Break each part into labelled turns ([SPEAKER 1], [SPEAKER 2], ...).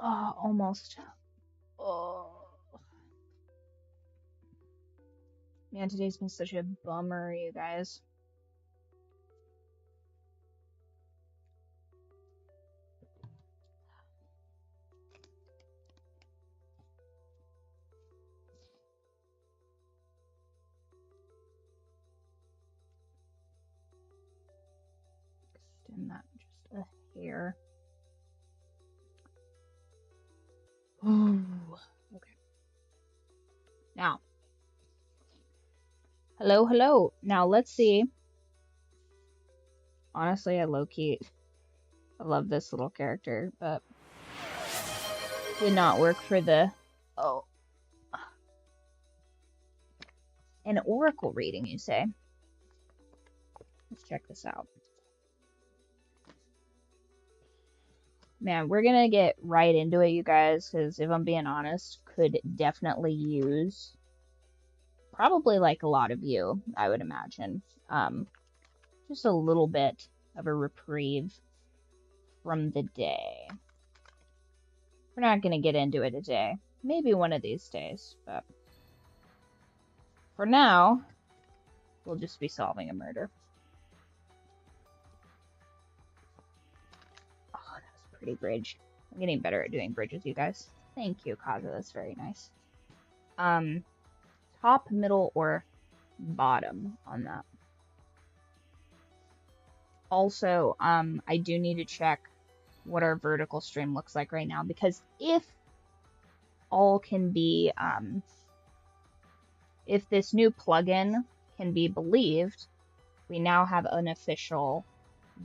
[SPEAKER 1] Oh, almost. Oh. Man, today's been such a bummer, you guys. Extend that just a hair. Ooh. Okay. Now. Hello, hello. Now let's see. Honestly, I low-key love this little character, but did not work for the an oracle reading, you say? Let's check this out. Man, we're gonna get right into it, you guys, because if I'm being honest, could definitely use probably like a lot of you, I would imagine. Just a little bit of a reprieve from the day. We're not gonna get into it today. Maybe one of these days, but for now, we'll just be solving a murder. Oh, that was a pretty bridge. I'm getting better at doing bridges, you guys. Thank you, Kaza. That's very nice. Top, middle, or bottom on that. Also, I do need to check what our vertical stream looks like right now, because if all can be, if this new plugin can be believed, we now have an official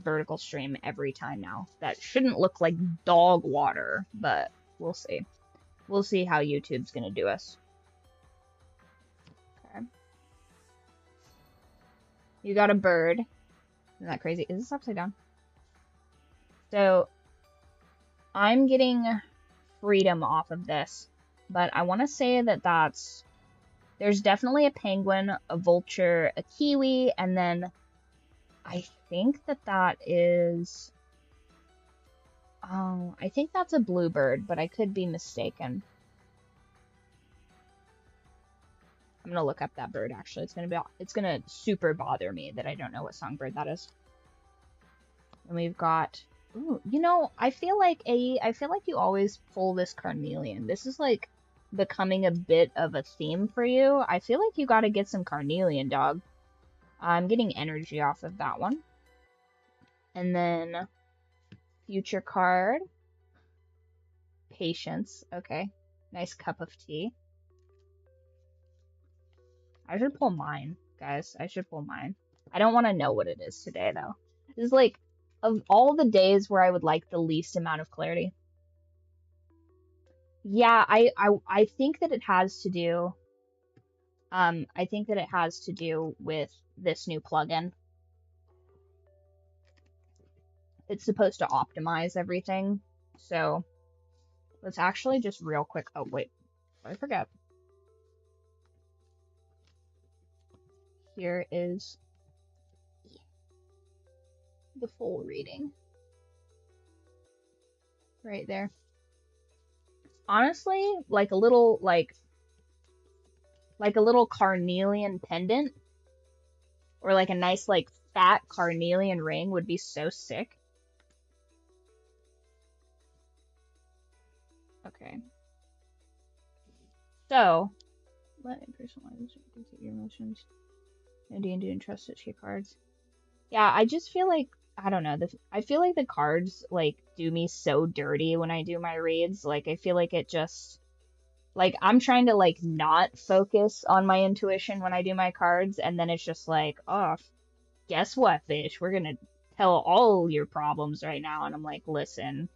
[SPEAKER 1] vertical stream every time now. That shouldn't look like dog water, but we'll see. We'll see how YouTube's gonna do us. Okay. You got a bird. Isn't that crazy? Is this upside down? So I'm getting freedom off of this, but I want to say that there's definitely a penguin, a vulture, a kiwi, and then I think that is, oh, I think that's a bluebird, but I could be mistaken. I'm gonna look up that bird, actually. It's gonna super bother me that I don't know what songbird that is. And we've got, ooh, you know, I feel like you always pull this carnelian. This is like becoming a bit of a theme for you. I feel like you gotta get some carnelian, dog. I'm getting energy off of that one. And then future card. Patience. Okay. Nice cup of tea. I should pull mine, guys. I should pull mine. I don't want to know what it is today, though. This is like, of all the days where I would like the least amount of clarity. Yeah, I think that it has to do, I think that it has to do with this new plugin. It's supposed to optimize everything. So let's actually just real quick. Oh, wait. I forgot. Here is the full reading. Right there. Honestly, like a little carnelian pendant or like a nice like fat carnelian ring would be so sick. Okay. So, let me personalize your emotions. No D&D and trust it to your cards. Yeah, I just feel like, I don't know, I feel like the cards, like, do me so dirty when I do my reads. Like, I feel like it just, like, I'm trying to, like, not focus on my intuition when I do my cards, and then it's just like, oh, guess what, fish? We're gonna tell all your problems right now. And I'm like, listen,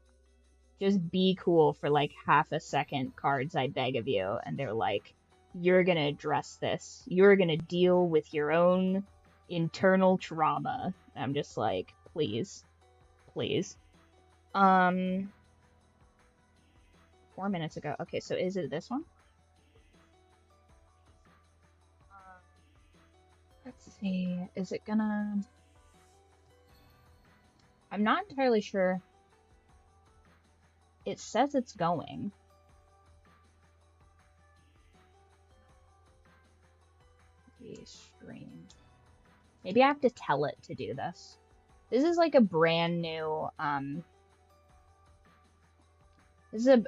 [SPEAKER 1] just be cool for, like, half a second, cards, I beg of you. And they're like, you're gonna address this. You're gonna deal with your own internal trauma. I'm just like, please, please. 4 minutes ago. Okay, so is it this one? Let's see. Is it gonna... I'm not entirely sure It says it's going. Stream. Maybe I have to tell it to do this. This is like a brand new,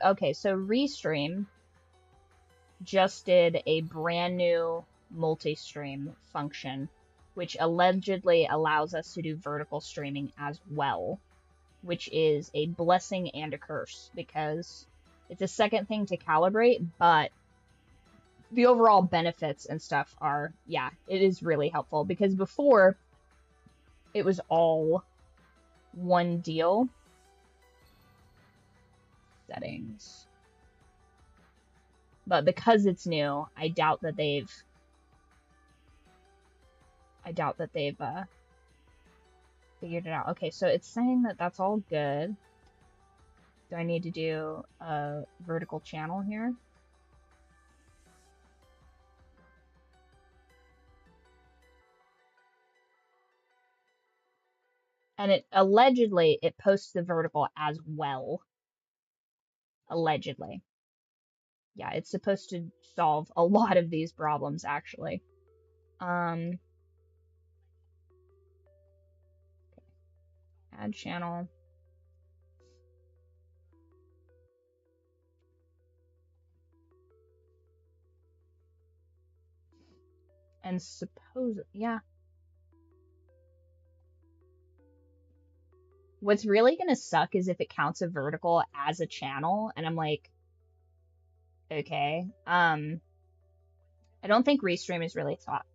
[SPEAKER 1] okay, so Restream just did a brand new multi-stream function, which allegedly allows us to do vertical streaming as well, which is a blessing and a curse because it's a second thing to calibrate, but the overall benefits and stuff are, yeah, it is really helpful because before it was all one deal. Settings. But because it's new, I doubt that they've figured it out. Okay, so it's saying that that's all good. Do I need to do a vertical channel here? And it allegedly, it posts the vertical as well. Allegedly. Yeah, it's supposed to solve a lot of these problems, actually. Add channel. And suppose, yeah. What's really gonna suck is if it counts a vertical as a channel, and I'm like, okay. I don't think Restream has really thought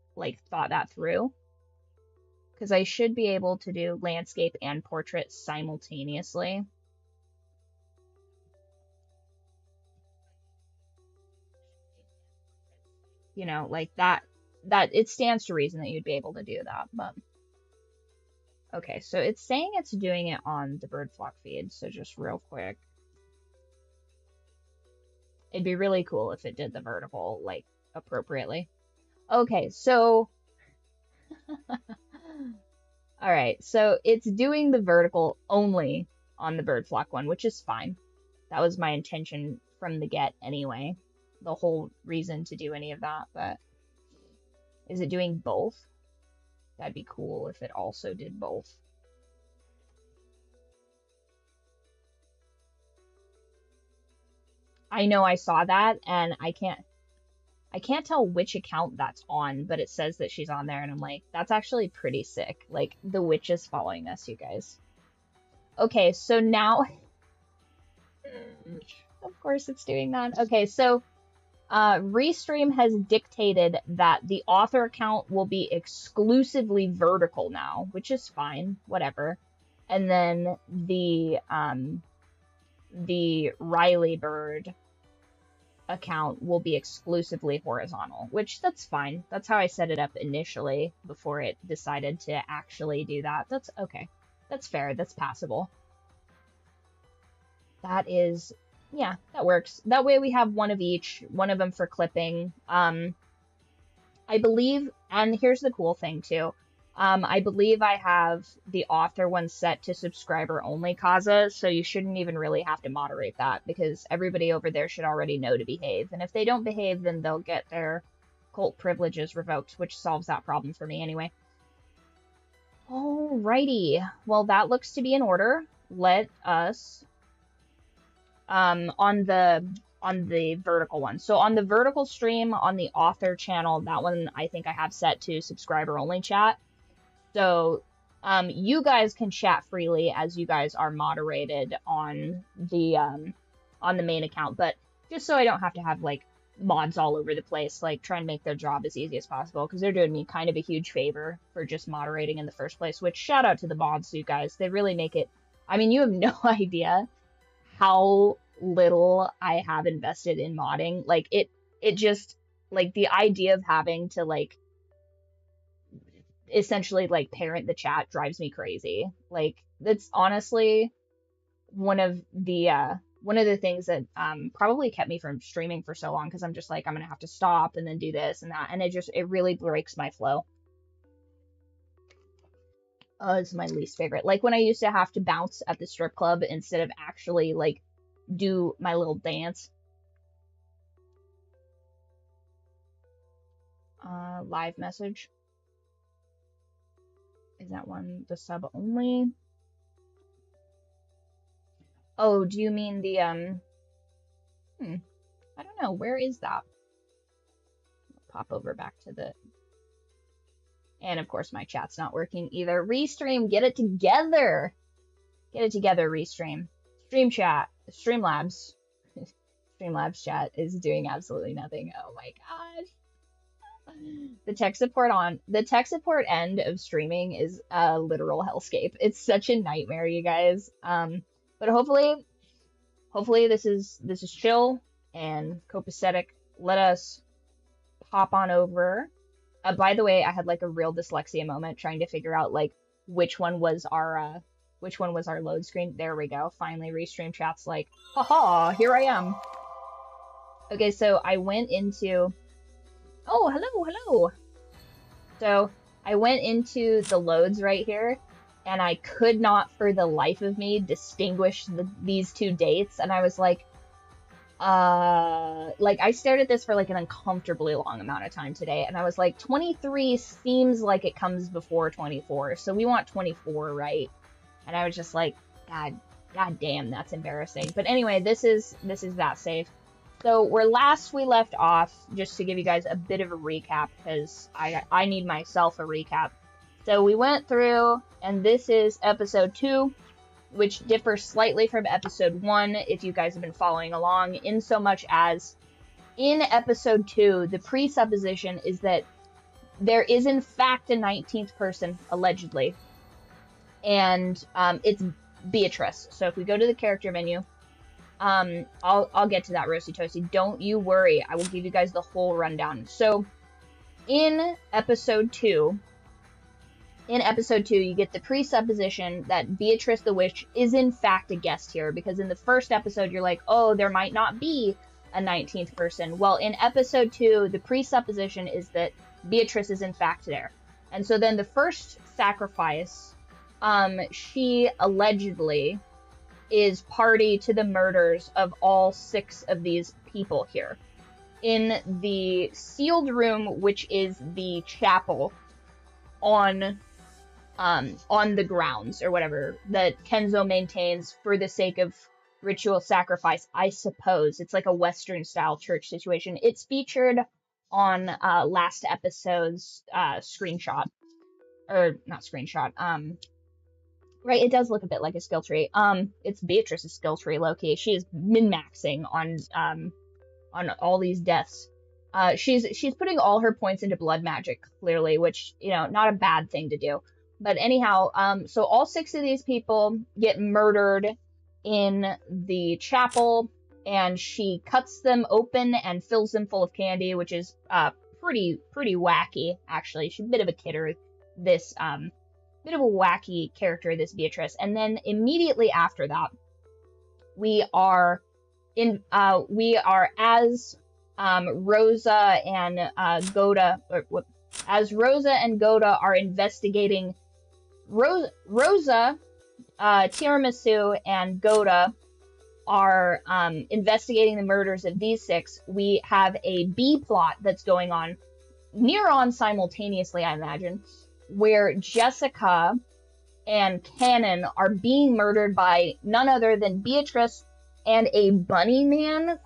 [SPEAKER 1] that through. Because I should be able to do landscape and portrait simultaneously. You know, like that it stands to reason that you'd be able to do that, but okay, so it's saying it's doing it on the ByrdFlock feed, so just real quick. It'd be really cool if it did the vertical, like, appropriately. Okay, so alright, so it's doing the vertical only on the ByrdFlock one, which is fine. That was my intention from the get anyway. The whole reason to do any of that, but is it doing both? That'd be cool if it also did both. I know I saw that, and I can't tell which account that's on, but it says that she's on there, and I'm like, that's actually pretty sick. Like, the witch is following us, you guys. Okay, so now... Of course it's doing that. Okay, so Restream has dictated that the author account will be exclusively vertical now, which is fine, whatever. And then the Riley Byrd account will be exclusively horizontal, which that's fine. That's how I set it up initially before it decided to actually do that. That's okay. That's fair. That's passable. That is... yeah, that works. That way we have one of each, one of them for clipping. I believe, and here's the cool thing too. I believe I have the author one set to subscriber only, Kaza, so you shouldn't even really have to moderate that because everybody over there should already know to behave. And if they don't behave, then they'll get their cult privileges revoked, which solves that problem for me anyway. Alrighty, well that looks to be in order. Let us... on the vertical one. So on the vertical stream, on the author channel, that one I think I have set to subscriber only chat. So you guys can chat freely as you guys are moderated on the main account. But just so I don't have to have like mods all over the place, like try and make their job as easy as possible because they're doing me kind of a huge favor for just moderating in the first place, which shout out to the mods, you guys. They really make it, I mean, you have no idea how little I have invested in modding. Like it just, like the idea of having to like essentially like parent the chat drives me crazy. Like that's honestly one of the things that probably kept me from streaming for so long because I'm just like, I'm gonna have to stop and then do this and that, and it really breaks my flow. It's my least favorite. Like when I used to have to bounce at the strip club instead of actually like do my little dance. Live message. Is that one the sub only? Oh, do you mean the, I don't know. Where is that? Pop over back to the, and of course my chat's not working either. Restream, get it together. Get it together, Restream. Stream chat, Streamlabs. Streamlabs chat is doing absolutely nothing. Oh my gosh. The tech support end of streaming is a literal hellscape. It's such a nightmare, you guys. But hopefully this is chill and copacetic. Let us pop on over. By the way, I had like a real dyslexia moment trying to figure out like which one was our load screen. There we go. Finally, Restream chat's like, haha, here I am. Okay, so I went into, oh, hello. So I went into the loads right here, and I could not for the life of me distinguish these two dates, and I was like I stared at this for like an uncomfortably long amount of time today, and I was like, 23 seems like it comes before 24, so we want 24, right? And I was just like, God damn, that's embarrassing. But anyway, this is that safe. So where last we left off, just to give you guys a bit of a recap, because I need myself a recap. So we went through, and this is episode 2, which differs slightly from episode 1, if you guys have been following along, in so much as in episode 2, the presupposition is that there is in fact a 19th person, allegedly, and it's Beatrice. So if we go to the character menu, I'll get to that, Roasty Toasty. Don't you worry. I will give you guys the whole rundown. So in episode 2, you get the presupposition that Beatrice the Witch is in fact a guest here, because in the first episode you're like, oh, there might not be a 19th person. Well, in episode 2, the presupposition is that Beatrice is in fact there. And so then the first sacrifice, she allegedly is party to the murders of all 6 of these people here. In the sealed room, which is the chapel on the grounds or whatever that Kenzo maintains for the sake of ritual sacrifice, I suppose. It's like a Western style church situation. It's featured on last episode's screenshot, or not screenshot, right, it does look a bit like a skill tree. It's Beatrice's skill tree, low-key. She is min-maxing on all these deaths. She's putting all her points into blood magic, clearly, which, you know, not a bad thing to do. But anyhow, so all 6 of these people get murdered in the chapel, and she cuts them open and fills them full of candy, which is pretty wacky, actually. She's a bit of a kidder, this bit of a wacky character, this Beatrice. And then immediately after that, we are as Rosa and Goda, as Rosa and Goda are investigating. Rosa, Tiramisu, and Goda are investigating the murders of these 6. We have a B plot that's going on near on simultaneously, I imagine, where Jessica and Cannon are being murdered by none other than Beatrice and a bunny man, ?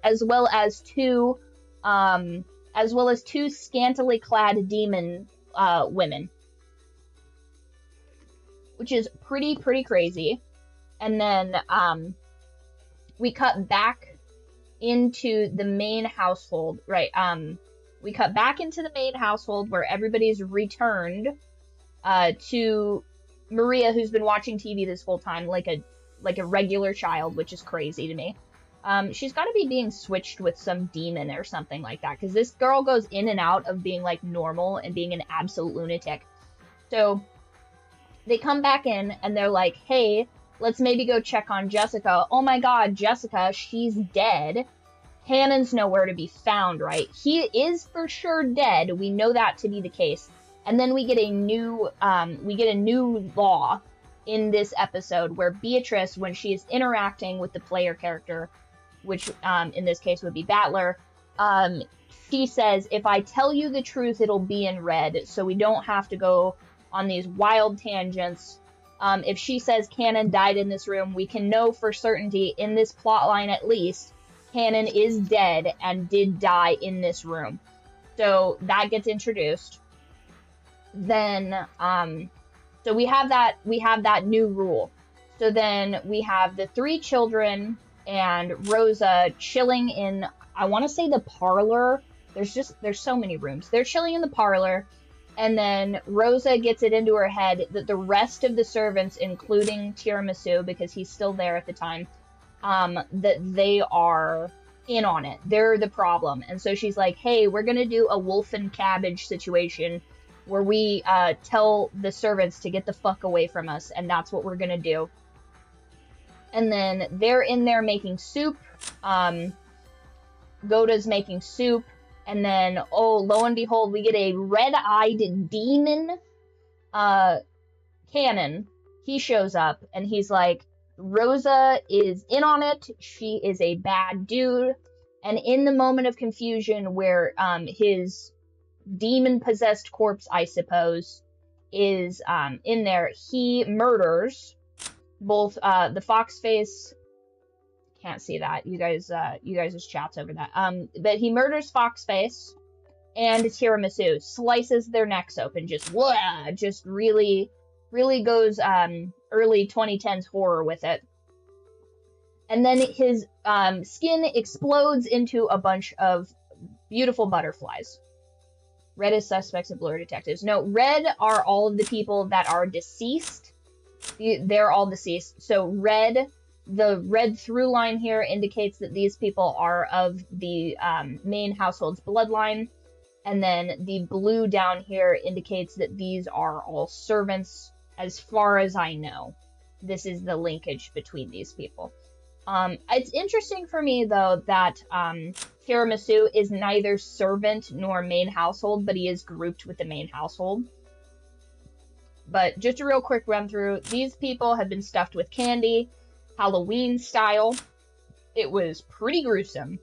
[SPEAKER 1] As well as two scantily clad demon women, which is pretty crazy. And then we cut back into the main household, right? We cut back into the main household where everybody's returned to Maria, who's been watching TV this whole time like a regular child, which is crazy to me. She's got to be being switched with some demon or something like that, because this girl goes in and out of being like normal and being an absolute lunatic. So they come back in and they're like, hey, let's maybe go check on Jessica. Oh my god, Jessica, she's dead. Cannon's nowhere to be found, right? He is for sure dead. We know that to be the case. And then we get a new law in this episode where Beatrice, when she is interacting with the player character, which in this case would be Battler, she says, if I tell you the truth, it'll be in red, so we don't have to go on these wild tangents. If she says Cannon died in this room, we can know for certainty, in this plot line at least, Cannon is dead and did die in this room. So that gets introduced. Then, so we have that new rule. So then we have the 3 children and Rosa chilling in, I want to say, the parlor. There's so many rooms. They're chilling in the parlor, and then Rosa gets it into her head that the rest of the servants, including Tiramisu, because he's still there at the time, that they are in on it. They're the problem. And so she's like, hey, we're gonna do a wolf and cabbage situation where we tell the servants to get the fuck away from us, and that's what we're gonna do. And then they're in there making soup. Goda's making soup. And then, oh, lo and behold, we get a red-eyed demon Cannon. He shows up, and he's like, Rosa is in on it. She is a bad dude. And in the moment of confusion where his demon-possessed corpse, I suppose, is in there, he murders both the Foxface. Can't see that. You guys' chat's over that. But he murders Foxface and Tiramisu, slices their necks open, just really goes early 2010s horror with it. And then his skin explodes into a bunch of beautiful butterflies. Red is suspects and blue are detectives. No, red are all of the people that are deceased. They're all deceased. So the red through line here indicates that these people are of the main household's bloodline. And then the blue down here indicates that these are all servants, as far as I know. This is the linkage between these people. It's interesting for me, though, that Tiramisu is neither servant nor main household, but he is grouped with the main household. But just a real quick run through. These people have been stuffed with candy, Halloween style. It was pretty gruesome.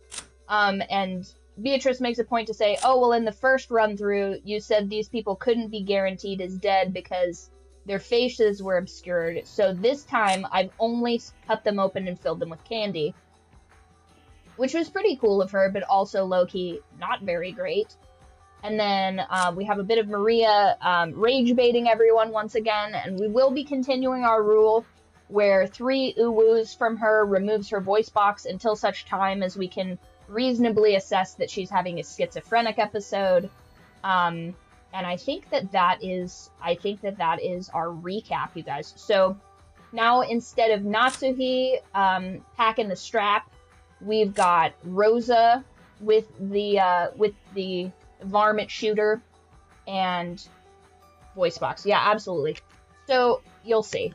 [SPEAKER 1] And Beatrice makes a point to say, oh, well, in the first run through, you said these people couldn't be guaranteed as dead because their faces were obscured. So this time, I've only cut them open and filled them with candy. Which was pretty cool of her, but also low-key not very great. And then we have a bit of Maria rage baiting everyone once again. And we will be continuing our rule where 3 uwus from her removes her voice box until such time as we can reasonably assess that she's having a schizophrenic episode. And I think that is our recap, you guys. So now instead of Natsuhi packing the strap, we've got Rosa with the varmint shooter and voice box. Yeah, absolutely. So you'll see.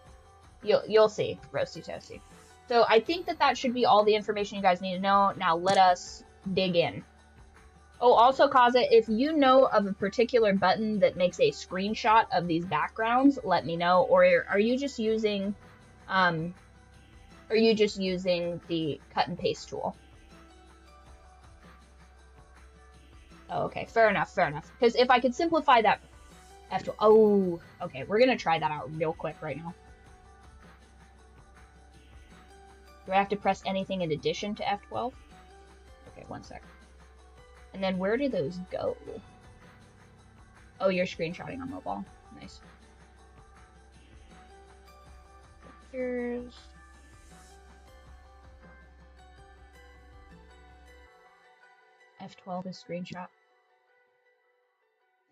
[SPEAKER 1] You'll see, Roasty Toasty. So I think that should be all the information you guys need to know. Now let us dig in. Oh, also, Kaza, if you know of a particular button that makes a screenshot of these backgrounds, let me know. Or are you just using the cut and paste tool? Oh, okay, fair enough. Because if I could simplify that F12, oh, okay, we're gonna try that out real quick right now. Do I have to press anything in addition to F12? Okay, one sec. And then where do those go? Oh, you're screenshotting on mobile. Nice. Here's... F12 is screenshot.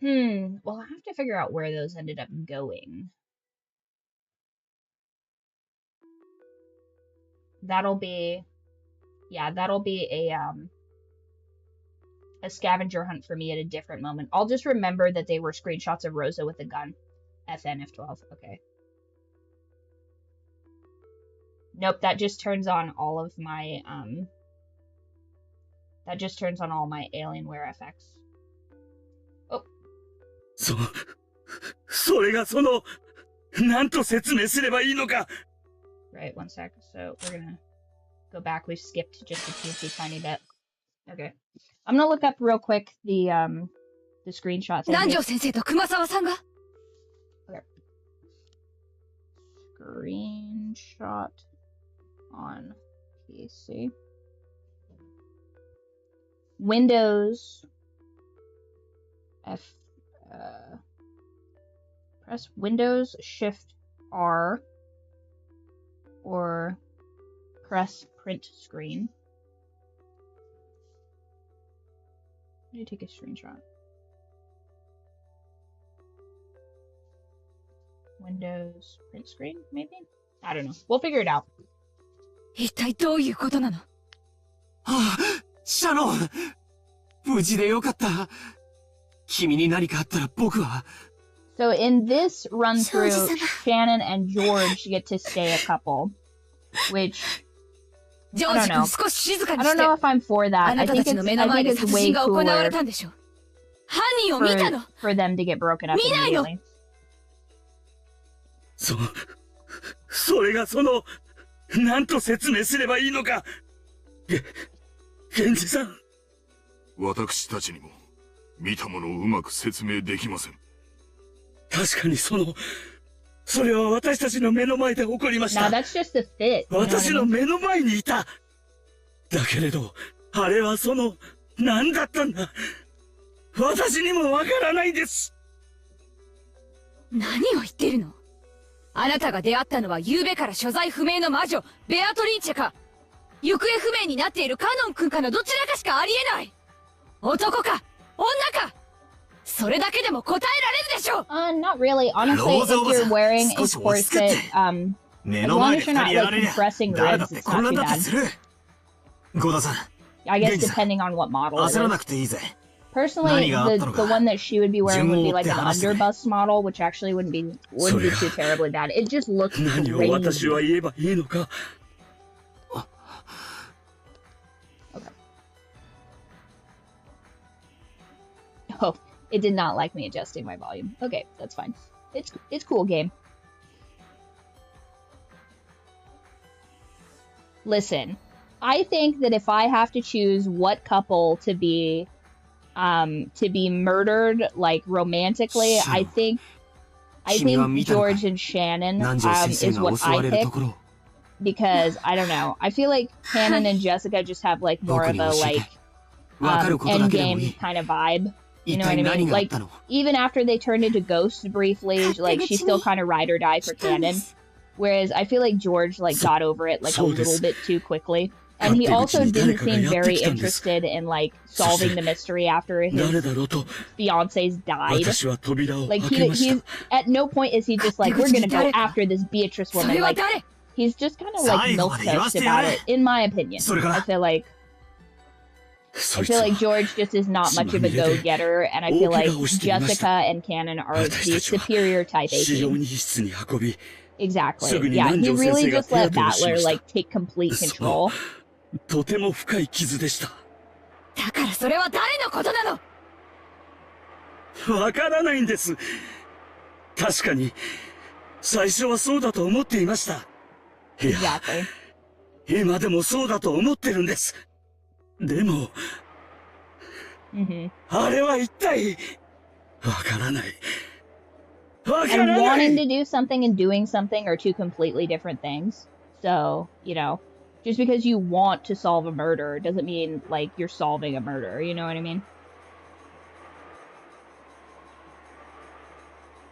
[SPEAKER 1] Well, I have to figure out where those ended up going. That'll be a scavenger hunt for me at a different moment. I'll just remember that they were screenshots of Rosa with a gun. FN F12, okay. Nope, that just turns on all of my, that just turns on all my Alienware effects. Oh.
[SPEAKER 2] それがその
[SPEAKER 1] Right, one sec. So we're gonna go back. We've skipped just a teensy tiny bit. Okay. I'm gonna look up real quick the screenshots. Okay. Screenshot on PC. Windows press Windows Shift R or press print screen. Let me take a screenshot. Windows print screen, maybe? I don't know. We'll figure it out.
[SPEAKER 2] 一体どういうことなの？はあ、シャノン！無事でよかった。君に何かあったら僕は。
[SPEAKER 1] So in this run through, Shannon and George get to stay a couple, which I don't know. I don't know if I'm for that. I think it's way cooler for them to get broken up immediately.
[SPEAKER 3] それがなんと説明すればいいのか。源氏さん。
[SPEAKER 4] 私たちにも見たものをうまく説明できません。
[SPEAKER 3] 確かにそれは私たちの目の前で起こりました。
[SPEAKER 1] Now that's just a fit.
[SPEAKER 3] 私の目の前にいた。だけれど、あれは何だったんだ。私にもわからないです。
[SPEAKER 2] 何を言ってるの？あなたが出会ったのは昨夜から所在不明の魔女、ベアトリーチェか、行方不明になっているカノン君かのどちらかしかありえない。男か、女か、それだけでも答えられるでしょう。
[SPEAKER 1] Not really. Honestly, if you're wearing a corset, as long as you're not like compressing ribs, it's not too bad.
[SPEAKER 2] ゴダさん。
[SPEAKER 1] I guess depending on what model it is. Personally, the one that she would be wearing would be like an underbust model, which actually wouldn't be too terribly bad. It just looks crazy. Okay. Oh, it did not like me adjusting my volume. Okay, that's fine. It's cool game. Listen, I think that if I have to choose what couple to be murdered like romantically, I think George and Shannon is what I pick, because I don't know, I feel like Shannon and Jessica just have like more of a like endgame kind of vibe, you know what I mean? Like even after they turned into ghosts briefly, like she's still kind of ride or die for Cannon, whereas I feel like George like got over it like a little bit too quickly. And he also didn't seem very interested in, like, solving the mystery after his fiancés died. Like, he's at no point is he just like, we're gonna go after this Beatrice woman. Like, he's just kind of, like, milquetoast about it, in my opinion. I feel like George just is not much of a go-getter, and I feel like Jessica and Cannon are the superior type A team. Exactly. Yeah, he really just let Battler, like, take complete control.
[SPEAKER 3] とても深い傷でした。
[SPEAKER 2] だからそれは誰のことな
[SPEAKER 3] の？わからないんです。確かに最初はそうだと思っていました。いや、今でもそうだと思ってるんです。でも、あれは一体わからない。わからない。
[SPEAKER 1] And wanting to do something and doing something are two completely different things. So, you know. Just because you want to solve a murder doesn't mean, like, you're solving a murder, you know what I mean?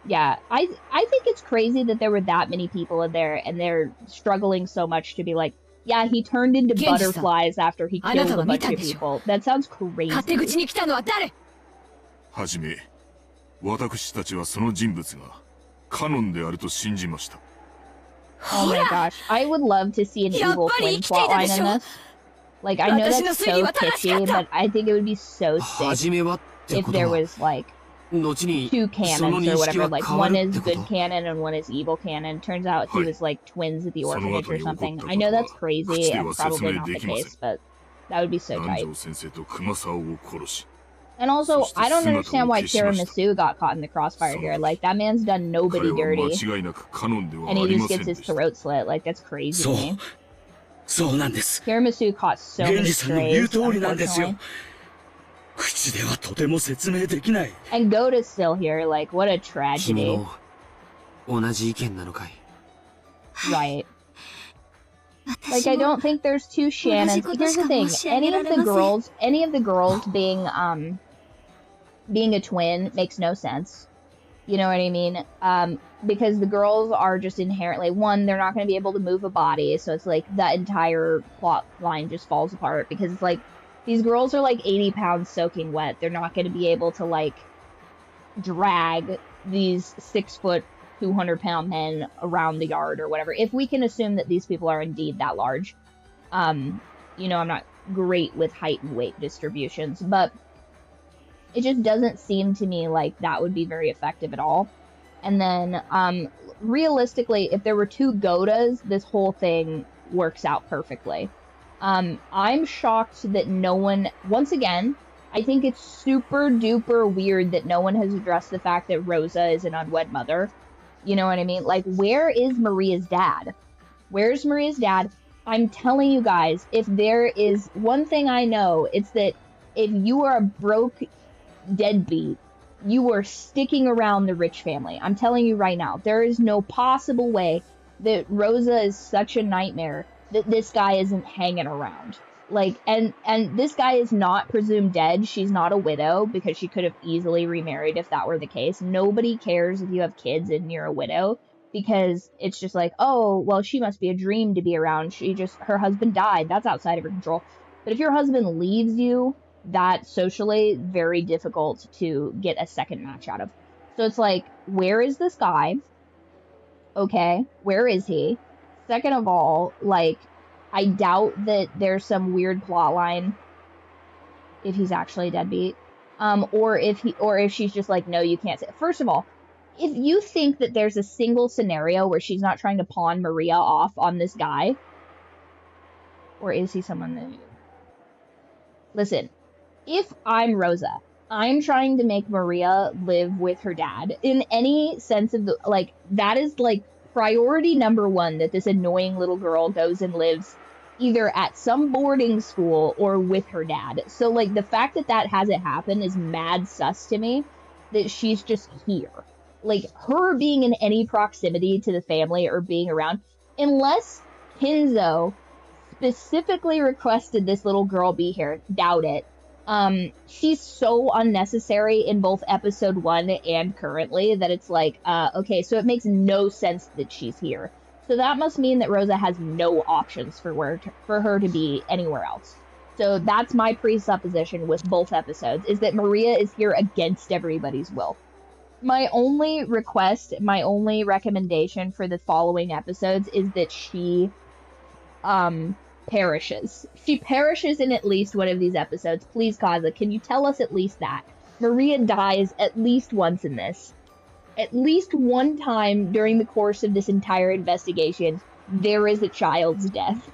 [SPEAKER 1] Yeah, I think it's crazy that there were that many people in there, and they're struggling so much to be like, yeah, he turned into butterflies after he killed a bunch of people. That sounds crazy.
[SPEAKER 4] はじめ、私たちはその人物がカノンであると信じました。
[SPEAKER 1] Oh my gosh, I would love to see an evil twin plotline in this. Like, I know that's so kitschy, but I think it would be so sick if there was, like, two canons or whatever. Like, one is good canon and one is evil canon. Turns out he was, like, twins at the orphanage or something. I know that's crazy and probably not the case, but that would be so tight. And also, I don't understand why Tiramisu got caught in the crossfire here. Like, that man's done nobody dirty. And he just gets his throat slit. Like, that's crazy to me. Tiramisu caught so many strays, unfortunately. And Goda's still here. Like, what a tragedy. Right. Like, I don't think there's two Shannons. Here's the thing. Any of the girls being a twin makes no sense. You know what I mean? Because the girls are just inherently, one, they're not going to be able to move a body, so it's like that entire plot line just falls apart, because it's like, these girls are like 80 pounds soaking wet. They're not going to be able to like drag these 6 foot, 200-pound men around the yard or whatever. If we can assume that these people are indeed that large. You know, I'm not great with height and weight distributions, but it just doesn't seem to me like that would be very effective at all. And then, realistically, if there were 2 Godas, this whole thing works out perfectly. I'm shocked that no one, once again, I think it's super duper weird that no one has addressed the fact that Rosa is an unwed mother. You know what I mean? Like, where is Maria's dad? Where's Maria's dad? I'm telling you guys, if there is one thing I know, it's that if you are a broke deadbeat, you are sticking around the rich family. I'm telling you right now, there is no possible way that Rosa is such a nightmare that this guy isn't hanging around. Like, and this guy is not presumed dead. She's not a widow, because she could have easily remarried if that were the case. Nobody cares if you have kids and you're a widow, because it's just like, oh, well, she must be a dream to be around. Her husband died. That's outside of her control. But if your husband leaves you, that's socially very difficult to get a second match out of. So it's like, where is this guy? Okay, where is he? Second of all, like, I doubt that there's some weird plot line if he's actually a deadbeat. Or if she's just like, no, you can't say. First of all, if you think that there's a single scenario where she's not trying to pawn Maria off on this guy, or is he someone that... Listen, if I'm Rosa, I'm trying to make Maria live with her dad in any sense of the, like, that is like priority number 1, that this annoying little girl goes and lives either at some boarding school or with her dad. So, like, the fact that that hasn't happened is mad sus to me, that she's just here. Like, her being in any proximity to the family or being around, unless Kinzo specifically requested this little girl be here, doubt it. She's so unnecessary in both episode 1 and currently that it's like, okay, so it makes no sense that she's here. So that must mean that Rosa has no options for her to be anywhere else. So that's my presupposition with both episodes, is that Maria is here against everybody's will. My only request, my only recommendation for the following episodes is that she, perishes. She perishes in at least one of these episodes. Please, Kaza, can you tell us at least that? Maria dies at least once in this. At least one time during the course of this entire investigation, there is a child's death.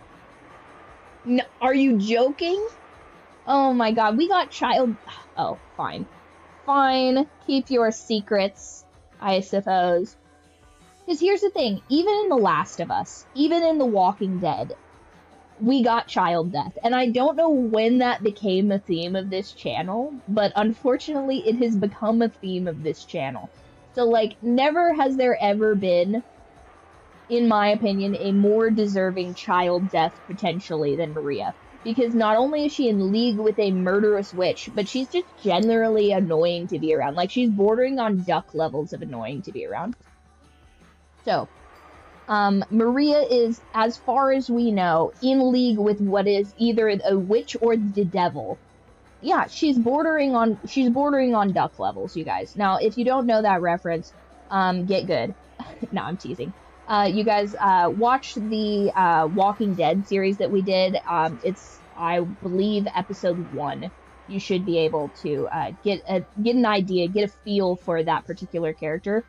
[SPEAKER 1] No, are you joking? Oh my god, we got child... Oh, fine. Fine, keep your secrets, I suppose. Because here's the thing, even in The Last of Us, even in The Walking Dead, we got child death. And I don't know when that became a theme of this channel, but unfortunately it has become a theme of this channel. So, like, never has there ever been, in my opinion, a more deserving child death, potentially, than Maria. Because not only is she in league with a murderous witch, but she's just generally annoying to be around. Like, she's bordering on duck levels of annoying to be around. So, Maria is, as far as we know, in league with what is either a witch or the devil. Yeah, she's bordering on duck levels, you guys. Now, if you don't know that reference, get good. No, I'm teasing. You guys, watch the Walking Dead series that we did. It's, I believe, episode 1. You should be able to get an idea, get a feel for that particular character.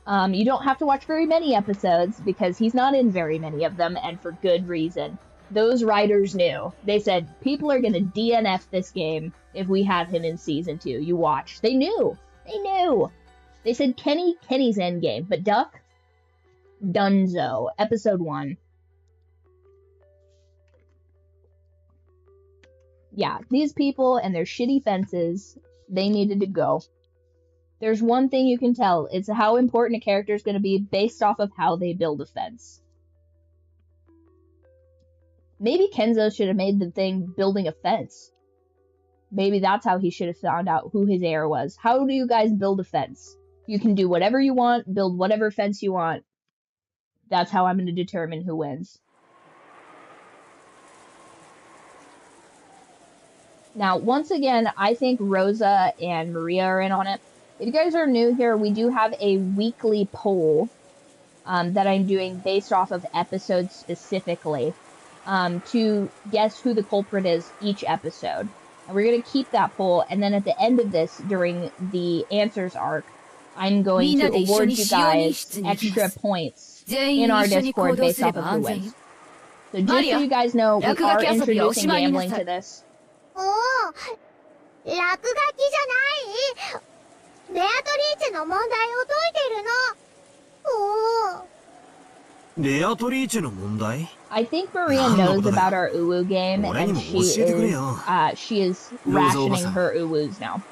[SPEAKER 1] You don't have to watch very many episodes, because he's not in very many of them, and for good reason. those writers knew. They said, people are going to DNF this game if we have him in Season 2. You watch. They knew. They knew. They said Kenny's endgame. But Duck, Dunzo, Episode 1. Yeah, these people and their shitty fences, they needed to go. There's one thing you can tell. It's how important a character is going to be based off of how they build a fence. Maybe Kenzo should have made the thing building a fence. Maybe that's how he should have found out who his heir was. How do you guys build a fence? You can do whatever you want, build whatever fence you want. That's how I'm going to determine who wins. Now, once again, I think Rosa and Maria are in on it. If you guys are new here, we do have a weekly poll that I'm doing based off of episodes specifically to guess who the culprit is each episode. And we're going to keep that poll, and then at the end of this, during the answers arc, I'm going to award you guys extra points in our Discord based off of who wins. So just so you guys know, we are introducing gambling to this.
[SPEAKER 5] Oh, 落書きじゃない。ベアトリーチェの問題を解いてるの。おお。ベアトリーチェの問題? I think Maria knows about our uwu game, and she is rationing her uwus now.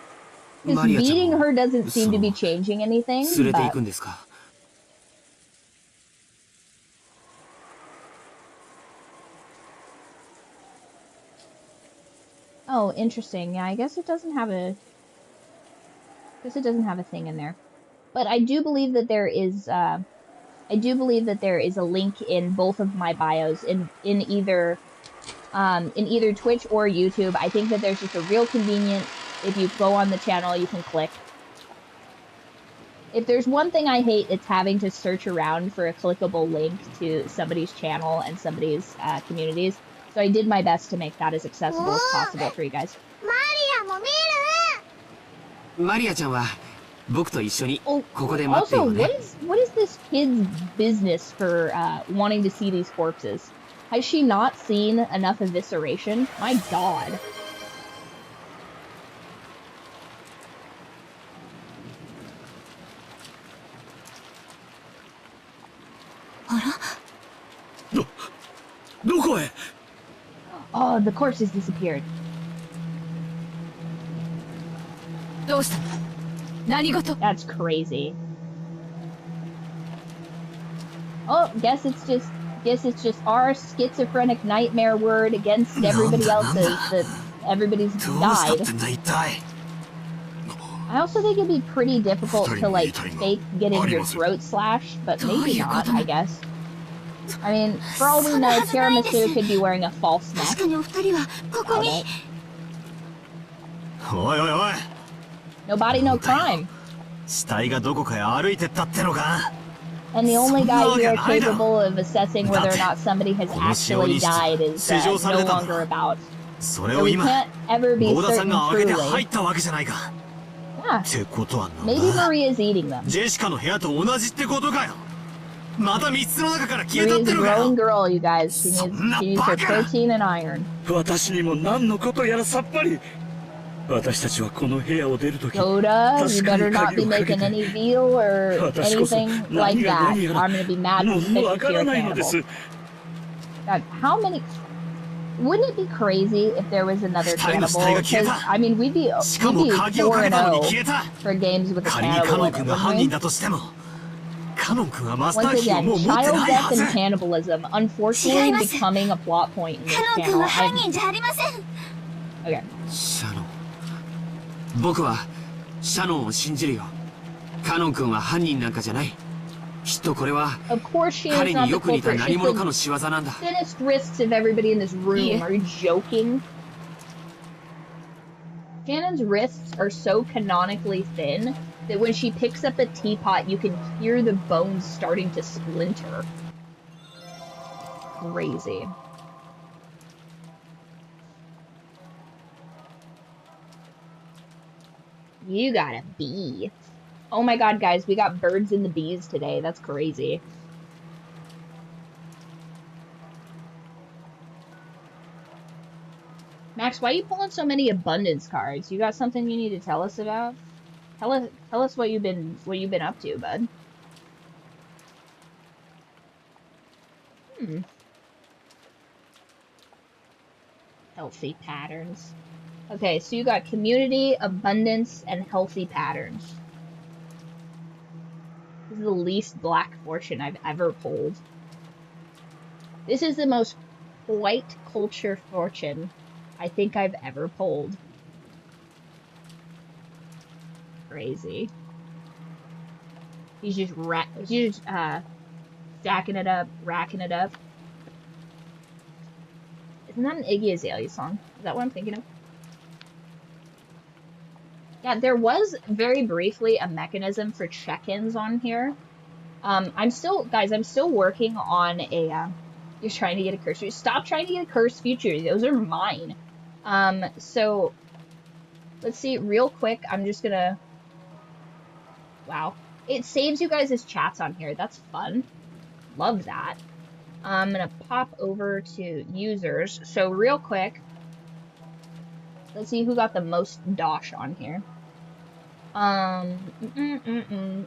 [SPEAKER 5] Because beating her doesn't seem to be changing anything, but... Oh, interesting. Yeah, I guess it doesn't have a... thing in there. But I do believe that there is... I do believe that there is a link in both of my bios in either Twitch or YouTube. I think that there's just a real convenient, if you go on the channel, you can click. If there's one thing I hate, it's having to search around for a clickable link to somebody's channel and somebody's communities. So I did my best to make that as accessible as possible for you guys.
[SPEAKER 6] Maria-chan wa also,
[SPEAKER 1] what is this kid's business for wanting to see these corpses? Has she not seen enough evisceration? My god. Oh, the corpse has disappeared. That's crazy. Oh, guess it's just our schizophrenic nightmare word against everybody else's that everybody's died. I also think it'd be pretty difficult to like fake getting your throat slashed, but maybe not, I guess. I mean, for all we know, Tiramisu could be wearing a false neck. Nobody, no crime. And the only guy here capable of assessing whether or not somebody has actually died is no longer about. So we can't ever be certain truly. Yeah. Maybe Maria's eating them. Maria's a growing girl, you guys. She needs her protein and iron. Yoda, you better not be making any veal or anything like that. I'm gonna be mad and stick to your cannibal. God, how many... Wouldn't it be crazy if there was another cannibal? Because, I mean, we'd be 4-0 for games with a cannibal in it, wouldn't we? Once again, child death and cannibalism, unfortunately becoming a plot point in this channel. Okay. Of course she is not the culprit. She's the thinnest wrists of everybody in this room. Are you joking? Shannon's wrists are so canonically thin that when she picks up a teapot, you can hear the bones starting to splinter. Crazy. You got a bee. Oh my god, guys, we got birds and the bees today. That's crazy. Max, why are you pulling so many abundance cards? You got something you need to tell us about? Tell us what you've been up to, bud. Healthy patterns. Okay, so you got community, abundance, and healthy patterns. This is the least black fortune I've ever pulled. This is the most white culture fortune I think I've ever pulled. Crazy. He's just stacking it up, racking it up. Isn't that an Iggy Azalea song? Is that what I'm thinking of? Yeah, there was very briefly a mechanism for check-ins on here. I'm still working on a, you're trying to get a curse future. Stop trying to get a curse future. Those are mine. So let's see real quick. I'm just gonna, wow. It saves you guys' chats on here. That's fun. Love that. I'm gonna pop over to users. So real quick, let's see who got the most dosh on here.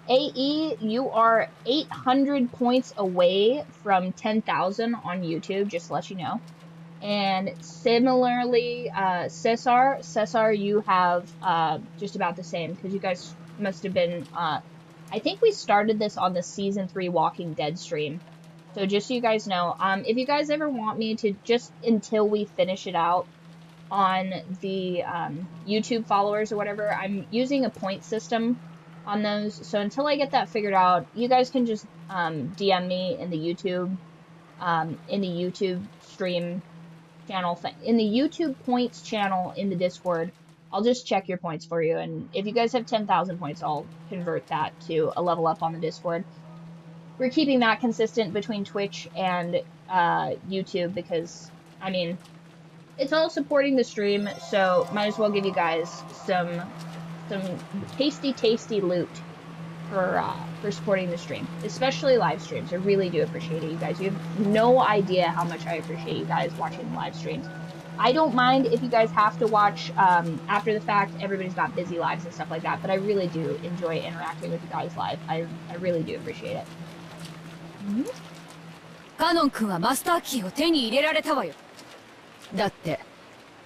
[SPEAKER 1] AE, you are 800 points away from 10,000 on YouTube, just to let you know. And similarly, Cesar, you have just about the same, because you guys must have been, I think we started this on the Season 3 Walking Dead stream. So just so you guys know, if you guys ever want me to, just until we finish it out on the YouTube followers or whatever, I'm using a point system on those. So until I get that figured out, you guys can just DM me in the YouTube stream channel thing, in the YouTube points channel in the Discord. I'll just check your points for you, and if you guys have 10,000 points, I'll convert that to a level up on the Discord. We're keeping that consistent between Twitch and YouTube because, I mean, it's all supporting the stream, so might as well give you guys some tasty loot for supporting the stream, especially live streams. I really do appreciate it, you guys. You have no idea how much I appreciate you guys watching live streams. I don't mind if you guys have to watch after the fact. Everybody's got busy lives and stuff like that, but I really do enjoy interacting with you guys live. I really do appreciate it.
[SPEAKER 2] カノン君はマスターキーを手に入れられたわよ。だって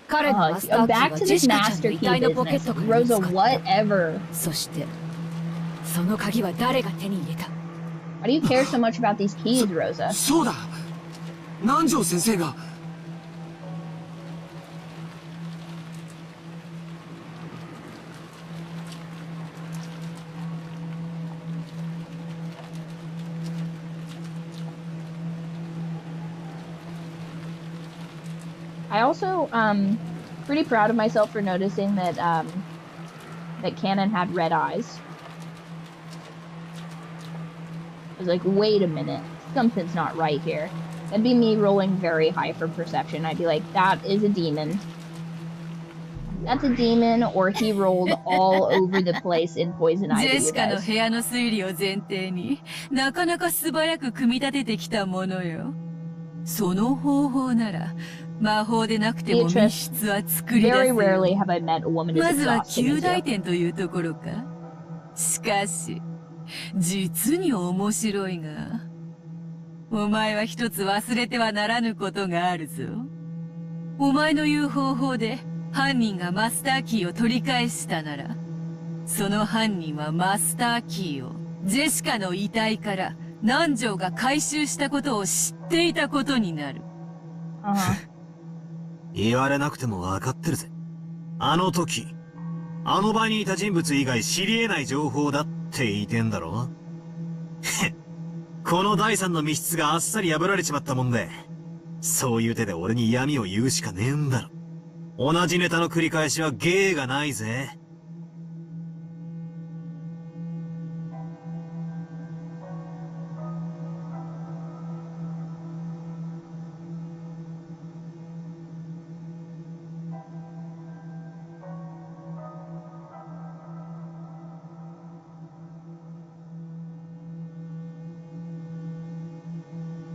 [SPEAKER 2] 彼のマスターキーはジェシカちゃんの遺体のポケットから見つかった。
[SPEAKER 1] Whatever.
[SPEAKER 2] そしてその鍵は誰が手に入れた？
[SPEAKER 1] Why do you care so much about these keys, Rosa?
[SPEAKER 6] そうだ。南條先生が。
[SPEAKER 1] I also pretty proud of myself for noticing that that Cannon had red eyes. I was like, wait a minute, something's not right here. That'd be me rolling very high for perception. I'd be like, that is a demon. That's a demon, or he rolled all over the place in Poison Ivy, you guys.
[SPEAKER 2] ジェシカの部屋の推理を前提になかなか素早く組み立ててきたものよ。その方法なら魔法でなくても密室は作り出せる。まずは及第点というところか。しかし、実に面白いが、お前は一つ忘れてはならぬことがあるぞ。お前の言う方法で犯人がマスターキーを取り返したなら、その犯人はマスターキーをジェシカの遺体から南條が回収したことを知っていたことになる。
[SPEAKER 7] 言われなくても分かってるぜ。あの時、あの場にいた人物以外知り得ない情報だって言いてんだろ。この第三の密室があっさり破られちまったもんで、そういう手で俺に闇を言うしかねえんだろ。同じネタの繰り返しは芸がないぜ。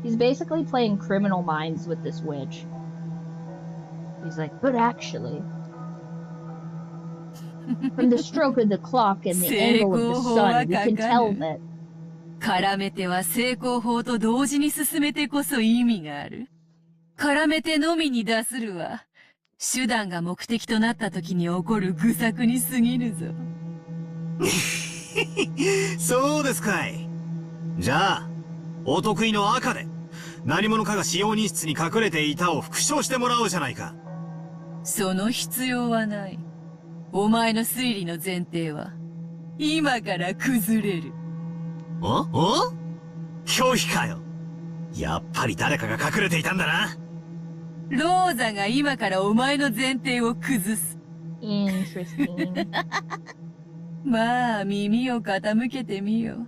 [SPEAKER 1] He's basically playing Criminal Minds with this witch. He's like, but actually, from the stroke of the clock and the angle of the sun, we can tell that.
[SPEAKER 2] 絡めては成功法と同時に進めてこそ意味がある。絡めてのみに出するは、手段が目的となった時に起こる愚策に過ぎるぞ。
[SPEAKER 7] そうですかい。じゃあ、お得意の赤で、何者かが使用人室に隠れていたを復唱してもらおうじゃないか。
[SPEAKER 2] その必要はない。お前の推理の前提は、今から崩れる。
[SPEAKER 7] お拒否かよ。やっぱり誰かが隠れていたんだな。
[SPEAKER 2] ローザが今からお前の前提を崩す。
[SPEAKER 1] Interesting.
[SPEAKER 2] まあ、耳を傾けてみよ。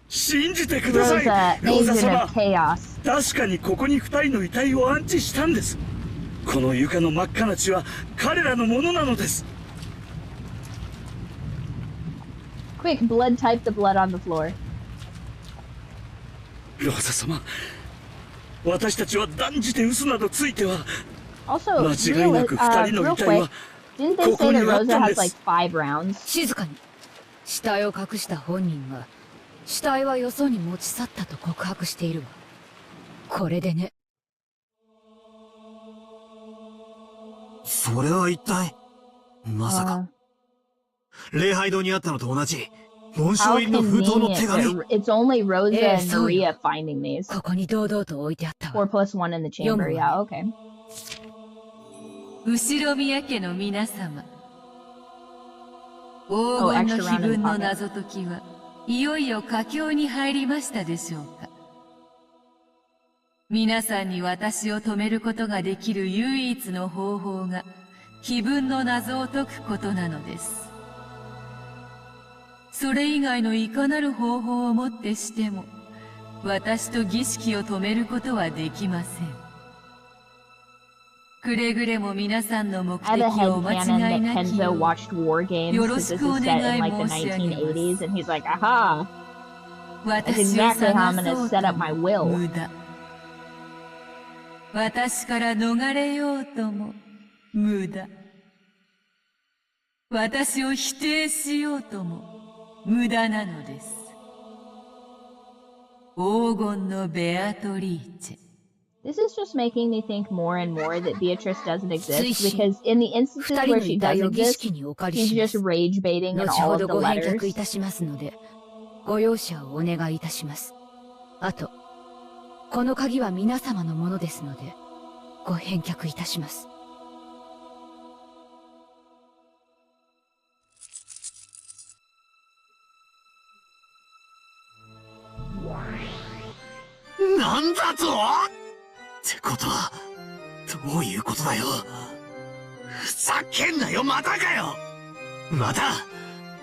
[SPEAKER 3] 信じてください、ローザ
[SPEAKER 1] Agent
[SPEAKER 3] 様。
[SPEAKER 1] of Chaos.
[SPEAKER 3] 確かにここに二人の遺体を安置したんです。この床の真っ赤な血は彼らのものなのです。
[SPEAKER 1] Quick, blood type the blood on the floor.
[SPEAKER 3] ローザ様、私たちは断じて嘘などついては。
[SPEAKER 1] Also,
[SPEAKER 3] 間違いなく二人の
[SPEAKER 1] real
[SPEAKER 3] 遺体は
[SPEAKER 1] quick, didn't they
[SPEAKER 3] ここ
[SPEAKER 1] say
[SPEAKER 3] に
[SPEAKER 1] that
[SPEAKER 3] あった
[SPEAKER 1] Rosa
[SPEAKER 3] んで
[SPEAKER 1] has like
[SPEAKER 3] す。
[SPEAKER 1] 5 rounds?
[SPEAKER 2] 静かに。死体を隠した本人は、死体はよそに持ち去ったと告白しているわ。これでね。
[SPEAKER 7] それは一体、まさか。礼拝堂にあったのと同じ、紋章
[SPEAKER 1] How
[SPEAKER 7] 入りの封筒の手紙。
[SPEAKER 1] convenient. It's only Rosa and Maria finding these.
[SPEAKER 2] ここに堂々と置いてあったわ。
[SPEAKER 1] 4 plus 1 in the chamber, yeah, okay.
[SPEAKER 2] 後宮家の皆様。黄金の碑文の謎解きは、いよいよ佳境に入りましたでしょうか。皆さんに私を止めることができる唯一の方法が、碑文の謎を解くことなのです。それ以外のいかなる方法をもってしても、私と儀式を止めることはできません。くれぐれも皆さんの目
[SPEAKER 1] I
[SPEAKER 2] 的
[SPEAKER 1] have a
[SPEAKER 2] を間
[SPEAKER 1] headcanon
[SPEAKER 2] 違い
[SPEAKER 1] that
[SPEAKER 2] なき
[SPEAKER 1] Kenzo
[SPEAKER 2] よう。
[SPEAKER 1] watched war games because this is set in like the 1980s, and he's like, aha, that's
[SPEAKER 2] 私を
[SPEAKER 1] exactly how I'm
[SPEAKER 2] 探
[SPEAKER 1] gonna
[SPEAKER 2] そう
[SPEAKER 1] set
[SPEAKER 2] と
[SPEAKER 1] up my will.
[SPEAKER 2] 無駄。私から逃れようとも無駄。私を否定しようとも無駄なのです。黄金のベアトリーチェ。
[SPEAKER 1] This is just making me think more and more that Beatrice doesn't exist, because in the instances where she does exist, he's just rage baiting in
[SPEAKER 2] 後
[SPEAKER 1] all
[SPEAKER 2] ほ
[SPEAKER 1] of
[SPEAKER 2] ど
[SPEAKER 1] the
[SPEAKER 2] ご返却い
[SPEAKER 1] letters.
[SPEAKER 2] たしますので、ご容赦をお願いいたします。あと、この鍵は皆様のものですので、ご返却いたします。
[SPEAKER 7] なんだとってことは、どういうことだよ。ふざけんなよ、またかよ。また、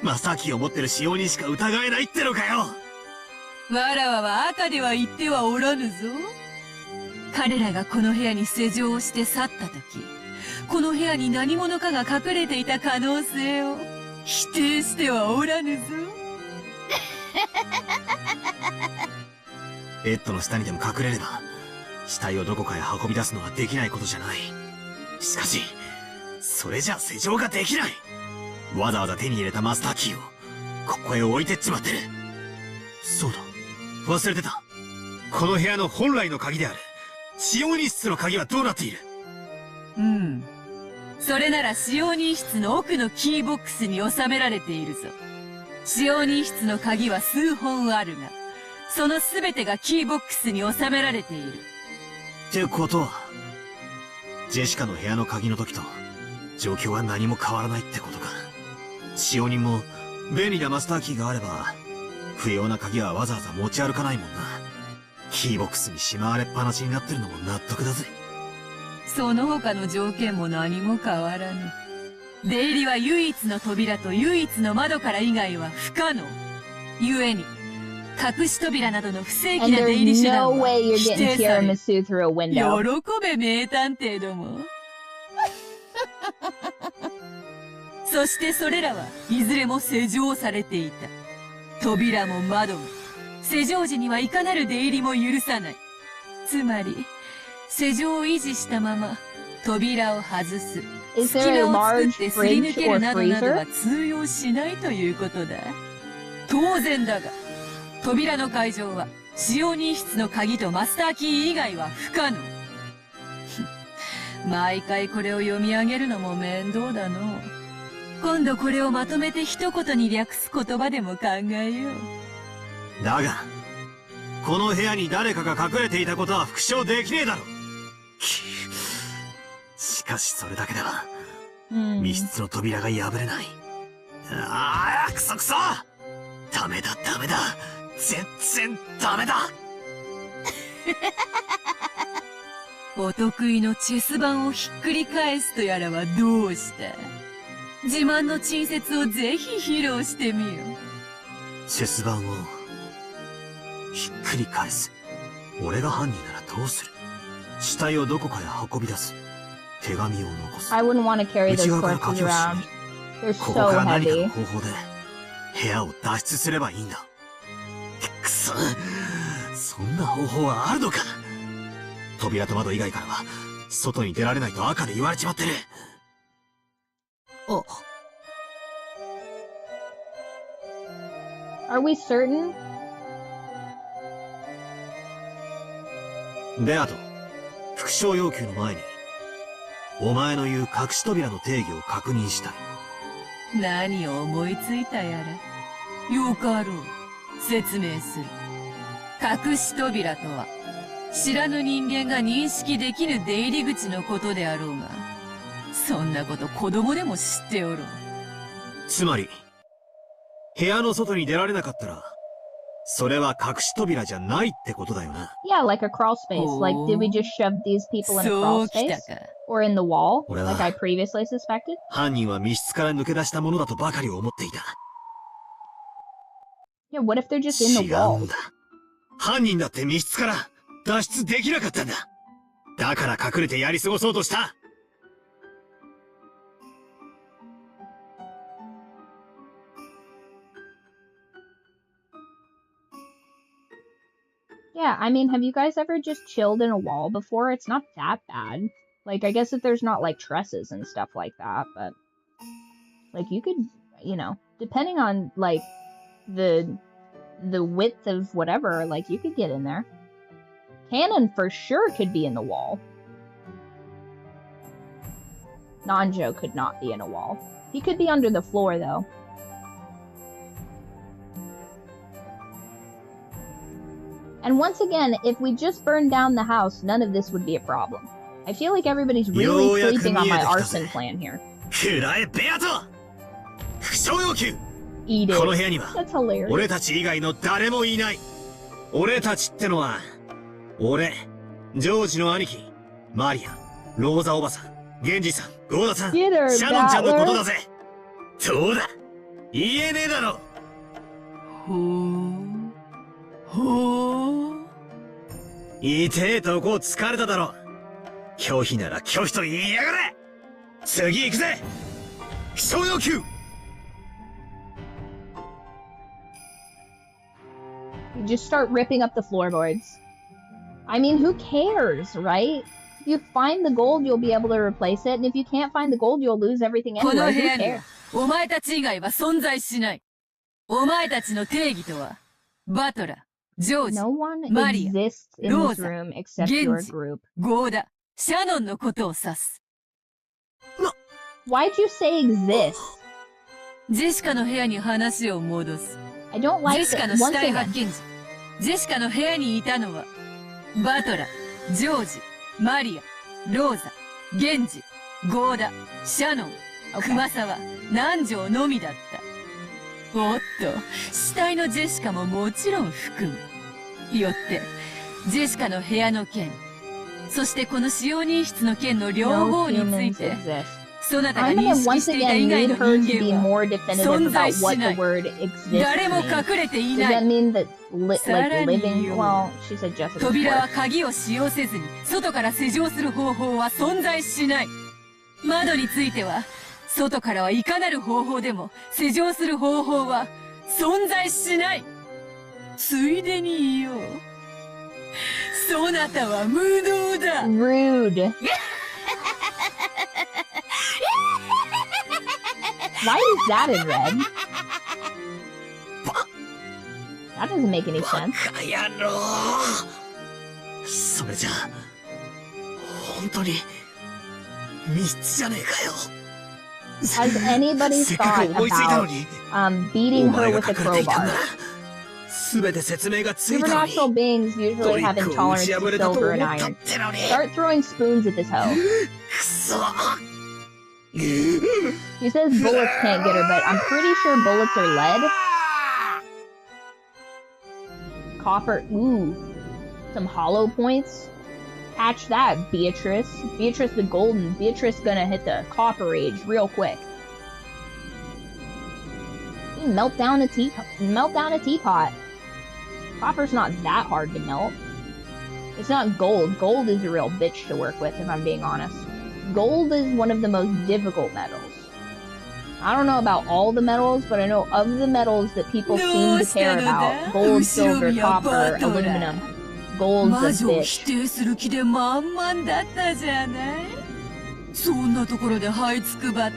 [SPEAKER 7] マスターキーを持ってる使用人しか疑えないってのかよ。
[SPEAKER 2] わらわは赤では言ってはおらぬぞ。彼らがこの部屋に施錠をして去った時、この部屋に何者かが隠れていた可能性を否定してはおらぬぞ。
[SPEAKER 7] ベッドの下にでも隠れれば、死体をどこかへ運び出すのはできないことじゃない。しかし、それじゃ施錠ができない。わざわざ手に入れたマスターキーを、ここへ置いてっちまってる。そうだ、忘れてた。この部屋の本来の鍵である、使用人室の鍵はどうなっている？
[SPEAKER 2] うん。それなら使用人室の奥のキーボックスに収められているぞ。使用人室の鍵は数本あるが、そのすべてがキーボックスに収められている。
[SPEAKER 7] ってことは、ジェシカの部屋の鍵の時と、状況は何も変わらないってことか。使用人も、便利なマスターキーがあれば、不要な鍵はわざわざ持ち歩かないもんな。キーボックスにしまわれっぱなしになってるのも納得だぜ。
[SPEAKER 2] その他の条件も何も変わらぬ。出入りは唯一の扉と唯一の窓から以外は不可能。故に、隠し扉などの不正規
[SPEAKER 1] And
[SPEAKER 2] な出入り
[SPEAKER 1] there's
[SPEAKER 2] 手段
[SPEAKER 1] no
[SPEAKER 2] は
[SPEAKER 1] way you're
[SPEAKER 2] 否
[SPEAKER 1] getting
[SPEAKER 2] 定される。
[SPEAKER 1] tiramisu through a window.
[SPEAKER 2] 喜べ名探偵ども。そしてそれらはいずれも施錠されていた。扉も窓も、施錠時にはいかなる出入りも許さない。つまり、施錠を維持したまま、扉を外す。
[SPEAKER 1] Is
[SPEAKER 2] 隙
[SPEAKER 1] there a
[SPEAKER 2] 間を作っ
[SPEAKER 1] large
[SPEAKER 2] てすり抜
[SPEAKER 1] fridge
[SPEAKER 2] ける
[SPEAKER 1] or
[SPEAKER 2] などなど
[SPEAKER 1] freezer?
[SPEAKER 2] は通用しないということだ。当然だが、扉の開錠は、使用人室の鍵とマスターキー以外は不可能。毎回これを読み上げるのも面倒だの。今度これをまとめて一言に略す言葉でも考えよう。
[SPEAKER 7] だが、この部屋に誰かが隠れていたことは復唱できねえだろ。しかしそれだけでは、密室の扉が破れない。ああ、くそくそ！ダメだダメだ。全然ダメだ。
[SPEAKER 2] お得意のチェス盤をひっくり返すとやらはどうした？自慢の陳説をぜひ披露してみよ。
[SPEAKER 7] チェス盤をひっくり返す。俺が犯人ならどうする？死体をどこかへ運び出す。手紙を残す。
[SPEAKER 1] I wouldn't want to carry
[SPEAKER 7] 内
[SPEAKER 1] those
[SPEAKER 7] 側から
[SPEAKER 1] corpses
[SPEAKER 7] 鍵を閉
[SPEAKER 1] around.
[SPEAKER 7] め
[SPEAKER 1] They're
[SPEAKER 7] ここ
[SPEAKER 1] so
[SPEAKER 7] から何か
[SPEAKER 1] heavy.
[SPEAKER 7] の方法で部屋を脱出すればいいんだ。くそ、そんな方法はあるのか。扉と窓以外からは外に出られないと赤で言われちまってる。あ、
[SPEAKER 1] Are we certain?
[SPEAKER 7] ベアト、復唱要求の前にお前の言う隠し扉の定義を確認したい。
[SPEAKER 2] 何を思いついたやら。よかろう。説明する。隠し扉とは、知らぬ人間が認識できぬ出入り口のことであろうが、そんなこと子供でも知っておろう。
[SPEAKER 7] つまり、部屋の外に出られなかったら、それは隠し扉じゃないってことだよな。
[SPEAKER 1] Yeah, like a crawl space. Like, did we just shove these people in a crawl
[SPEAKER 2] そうきた
[SPEAKER 1] space?
[SPEAKER 2] か。
[SPEAKER 1] Or in the wall,
[SPEAKER 7] 俺は
[SPEAKER 1] like I previously suspected?
[SPEAKER 7] 犯人は密室から抜け出したものだとばかり思っていた。
[SPEAKER 1] Yeah, what if they're just in
[SPEAKER 7] 違
[SPEAKER 1] the
[SPEAKER 7] う
[SPEAKER 1] wall?
[SPEAKER 7] んだ。犯人だって密室から脱出できなかったんだ。だから隠れてやり過ごそうとした。
[SPEAKER 1] Yeah, I mean, have you guys ever just chilled in a wall before? It's not that bad. Like, I guess if there's not, like, trusses and stuff like that, but... Like, you could, you know, depending on, like, the width of whatever, like, you could get in there. Cannon for sure could be in the wall. Nanjo could not be in a wall. He could be under the floor, though. And once again, if we just burned down the house, none of this would be a problem. I feel like everybody's really sleeping on my arson plan here.
[SPEAKER 7] くらえ、ベアト！復唱要求！
[SPEAKER 1] Eat it.
[SPEAKER 7] この部屋には
[SPEAKER 1] That's hilarious.
[SPEAKER 7] 俺たち以外の誰もいない。俺たちってのは、俺、ジョージの兄貴、マリア、ローザおばさん、ゲンジさん、ゴーダさん、シ
[SPEAKER 1] Get her,
[SPEAKER 7] ャノンちゃんのこと
[SPEAKER 1] Battler.
[SPEAKER 7] だぜ。どうだ、言えねえだろ。痛えとこ疲れただろ。拒否なら拒否と言いやがれ。次行くぜ。復唱要求。
[SPEAKER 1] You just start ripping up the floorboards. I mean, who cares, right? If you find the gold, you'll be able to replace it, and if you can't find the gold, you'll lose everything
[SPEAKER 2] この
[SPEAKER 1] anyway.
[SPEAKER 2] 部
[SPEAKER 1] Who
[SPEAKER 2] 屋に
[SPEAKER 1] cares?
[SPEAKER 2] は、お前たち以外は存在しない。お前たちの定義とは、バトラー、ジョージ、
[SPEAKER 1] No one
[SPEAKER 2] Maria,
[SPEAKER 1] exists in this
[SPEAKER 2] Rosa,
[SPEAKER 1] room except your
[SPEAKER 2] Genji.
[SPEAKER 1] group.
[SPEAKER 2] ゴーダ、シャノンのことを指す。
[SPEAKER 1] Why'd you say exist?
[SPEAKER 2] ジェシカの部屋に話を戻す。
[SPEAKER 1] I don't
[SPEAKER 2] ジ
[SPEAKER 1] like
[SPEAKER 2] ェシカ
[SPEAKER 1] it.
[SPEAKER 2] の死
[SPEAKER 1] Once
[SPEAKER 2] 体
[SPEAKER 1] again,
[SPEAKER 2] 発見時、ジェシカの部屋にいたのは、バトラー、ジョージ、マリア、ローザ、ゲンジ、ゴーダ、シャノン、
[SPEAKER 1] Okay.
[SPEAKER 2] 熊沢、南條のみだった。おっと、死体のジェシカももちろん含む。よって、ジェシカの部屋の件、そしてこの使用人室の件の両
[SPEAKER 1] no
[SPEAKER 2] 方につい
[SPEAKER 1] humans
[SPEAKER 2] て、
[SPEAKER 1] exist.
[SPEAKER 2] そなたが
[SPEAKER 1] I'm
[SPEAKER 2] 認
[SPEAKER 1] gonna
[SPEAKER 2] 識
[SPEAKER 1] once
[SPEAKER 2] していた
[SPEAKER 1] again
[SPEAKER 2] 以外
[SPEAKER 1] need
[SPEAKER 2] の
[SPEAKER 1] her to
[SPEAKER 2] 人
[SPEAKER 1] be
[SPEAKER 2] 間は、
[SPEAKER 1] more definitive about what the word exists
[SPEAKER 2] 誰も
[SPEAKER 1] means.
[SPEAKER 2] 隠れてい
[SPEAKER 1] Does
[SPEAKER 2] な
[SPEAKER 1] that
[SPEAKER 2] い。
[SPEAKER 1] mean that like
[SPEAKER 2] さらに
[SPEAKER 1] living?
[SPEAKER 2] よ。
[SPEAKER 1] Well, she said Jessica's
[SPEAKER 2] 扉は
[SPEAKER 1] work.
[SPEAKER 2] 鍵を使用せずに外から施錠する方法は存在しない。窓については、外からはいかなる方法でも施錠する方法は存在しない。ついでに言おう。そなたは無能だ。
[SPEAKER 1] Rude. Why is that in red? That doesn't make any sense.
[SPEAKER 7] バカ野郎。それじゃあ、本当に3つじゃねえかよ。
[SPEAKER 1] Has anybody
[SPEAKER 7] せっか
[SPEAKER 1] thought
[SPEAKER 7] く思いついたの
[SPEAKER 1] about
[SPEAKER 7] に、
[SPEAKER 1] beating
[SPEAKER 7] お
[SPEAKER 1] her
[SPEAKER 7] 前が
[SPEAKER 1] with a
[SPEAKER 7] 隠れていたん
[SPEAKER 1] crowbar?
[SPEAKER 7] なら、すべて説明がついたのに。
[SPEAKER 1] Supernatural beings
[SPEAKER 7] ト
[SPEAKER 1] usually
[SPEAKER 7] リ
[SPEAKER 1] have
[SPEAKER 7] ックを打
[SPEAKER 1] intolerance
[SPEAKER 7] ち
[SPEAKER 1] to
[SPEAKER 7] 破れたと
[SPEAKER 1] silver
[SPEAKER 7] 思
[SPEAKER 1] and
[SPEAKER 7] ったっ
[SPEAKER 1] iron.
[SPEAKER 7] てのに。
[SPEAKER 1] Start throwing spoons at this hoe.
[SPEAKER 7] くそ。
[SPEAKER 1] She says bullets can't get her, but I'm pretty sure bullets are lead. Copper. Ooh. Some hollow points. Catch that, Beatrice. Beatrice the Golden. Beatrice gonna hit the copper age real quick. You melt down a teapot. Copper's not that hard to melt. It's not gold. Gold is a real bitch to work with, if I'm being honest. Gold is one of the most difficult metals. I don't know about all the metals, but I know of the metals that people seem to care about. Gold, silver, copper, aluminum. Gold's
[SPEAKER 2] 魔
[SPEAKER 1] a
[SPEAKER 2] 女を
[SPEAKER 1] bitch.
[SPEAKER 2] 否定する気で満々だったじゃない。そんなところで這いつくばって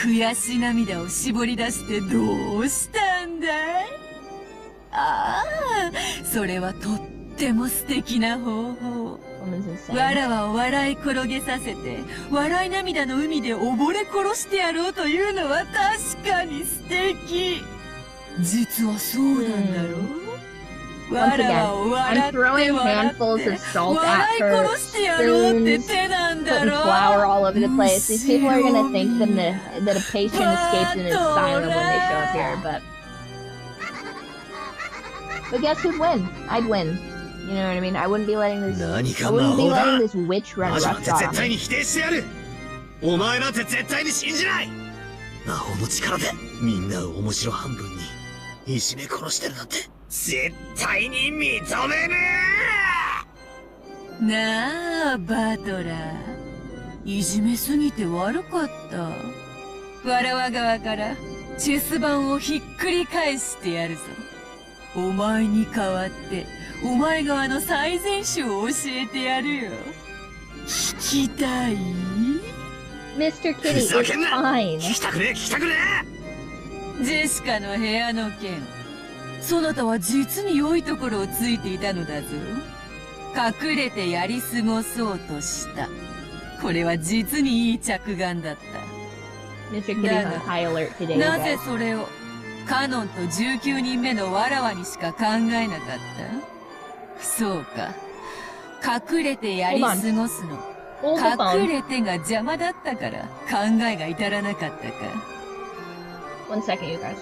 [SPEAKER 2] 悔し涙を絞り出してどうしたんだい？ああ、それはとっても素敵な方法。
[SPEAKER 1] Woman's insane.
[SPEAKER 2] わらわを笑い転げさせて笑い涙の海で溺れ殺してやろうというのは確かに素敵。実はそうなんだろう。
[SPEAKER 1] Once again, I'm throwing handfuls of salt at her, spoons, putting flour all over the place. These people are gonna think that a patient escaped an asylum when they show up here, but guess who'd win? I'd win. You know what I mean? I wouldn't be letting this witch run
[SPEAKER 7] 魔女なんて
[SPEAKER 1] roughshod
[SPEAKER 7] 絶
[SPEAKER 1] on
[SPEAKER 7] 対
[SPEAKER 1] me.
[SPEAKER 7] に否定してやる。お前なんて絶対に信じない。魔法の力でみんなを面白半分にいじめ殺してるなんて絶対に認めね
[SPEAKER 2] え。なあ、バトラー。いじめすぎて悪かった。わらわ側からチェス盤をひっくり返してやるぞ。お前に代わってお前側の最善手を教えてやるよ。聞きたい？
[SPEAKER 1] Mr.
[SPEAKER 7] ふ
[SPEAKER 1] Kitty
[SPEAKER 7] ざ
[SPEAKER 1] is
[SPEAKER 7] けんな。
[SPEAKER 1] fine.
[SPEAKER 7] 聞きたくねえ聞きたくね
[SPEAKER 2] ジェシカの部屋の件、そなたは実に良いところをついていたのだぞ。隠れてやり過ごそうとした。これは実にいい着眼だった。
[SPEAKER 1] Mr. Kitty's on high alert today,
[SPEAKER 2] なぜ
[SPEAKER 1] guys.
[SPEAKER 2] それをカノンと19人目のわらわにしか考えなかった？そうか。隠れてやり過ごすの。
[SPEAKER 1] Hold the
[SPEAKER 2] 隠
[SPEAKER 1] phone.
[SPEAKER 2] れてが邪魔だったから考えが至らなかったか。
[SPEAKER 1] 1 second, you guys.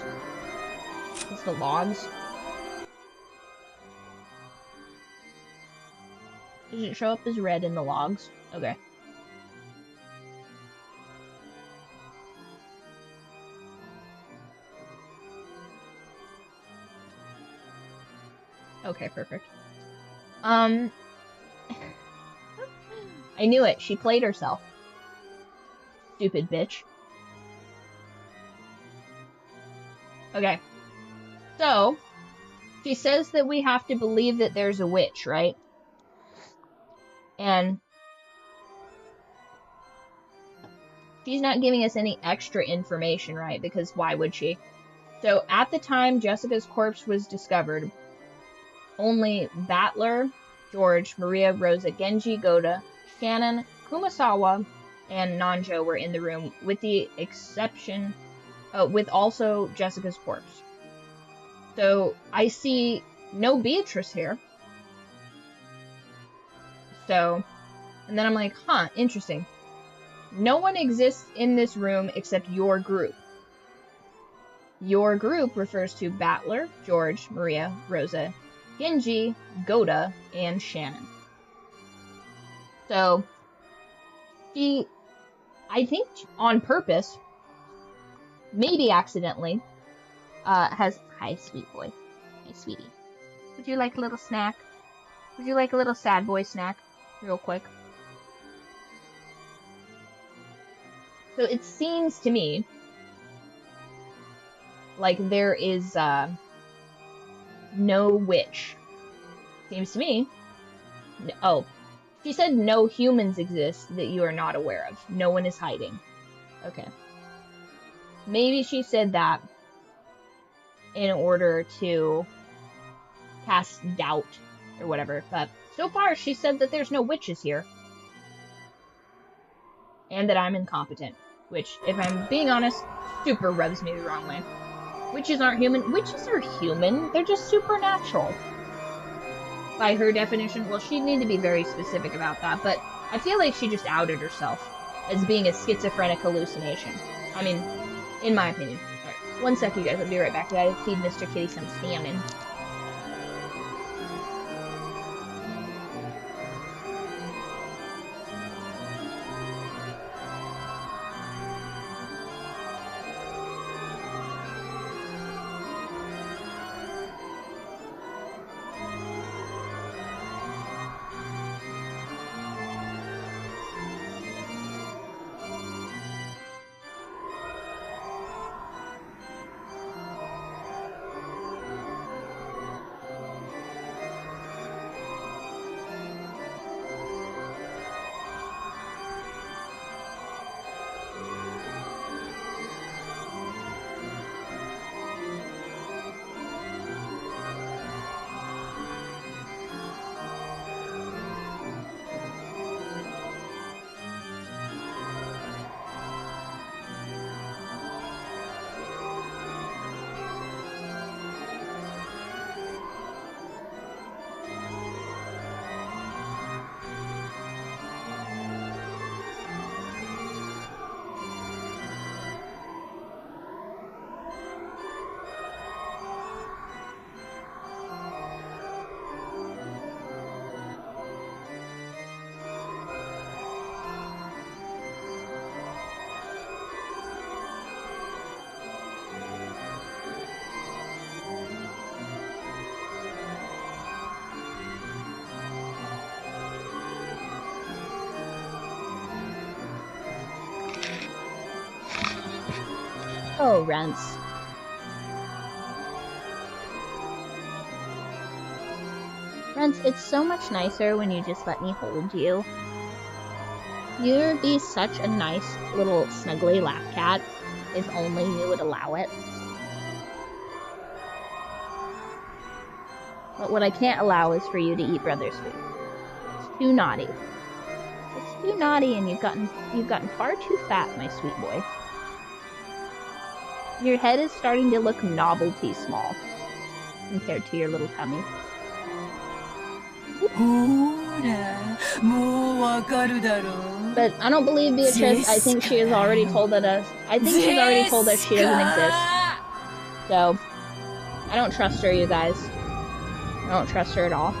[SPEAKER 1] It's the logs. Does it show up as red in the logs? Okay. Okay, perfect. I knew it. She played herself. Stupid bitch. Okay. So, she says that we have to believe that there's a witch, right? And she's not giving us any extra information, right? Because why would she? So, at the time Jessica's corpse was discovered, only Battler, George, Maria, Rosa, Genji, Goda, Shannon, Kumasawa, and Nanjo were in the room, with the exception, with also Jessica's corpse. So, I see no Beatrice here. So, and then I'm like, huh, interesting. No one exists in this room except your group. Your group refers to Battler, George, Maria, Rosa, Genji, Goda, and Shannon. So, she, I think on purpose, maybe accidentally, has... Hi, sweet boy. Hi, sweetie. Would you like a little snack? Would you like a little sad boy snack? Real quick. So it seems to me like there is no witch. Seems to me. Oh, she said no humans exist that you are not aware of. No one is hiding. Okay. Maybe she said that in order to cast doubt or whatever, but so far she said that there's no witches here. And that I'm incompetent, which, if I'm being honest, super rubs me the wrong way. Witches aren't human. Witches are human. They're just supernatural. By her definition, well, she'd need to be very specific about that, but I feel like she just outed herself as being a schizophrenic hallucination. I mean, in my opinion. Alright, 1 sec, you guys. I'll be right back. I gotta feed Mr. Kitty some salmon. Oh, Rents. Rents, it's so much nicer when you just let me hold you. You'd be such a nice little snuggly lap cat if only you would allow it. But what I can't allow is for you to eat brother's food. It's too naughty. It's too naughty, and you've gotten far too fat, my sweet boy. Your head is starting to look novelty small compared to your little tummy. But I don't believe Beatrice. I think she has already told us. I think she's already told us she doesn't exist. So I don't trust her, you guys. I don't trust her at all.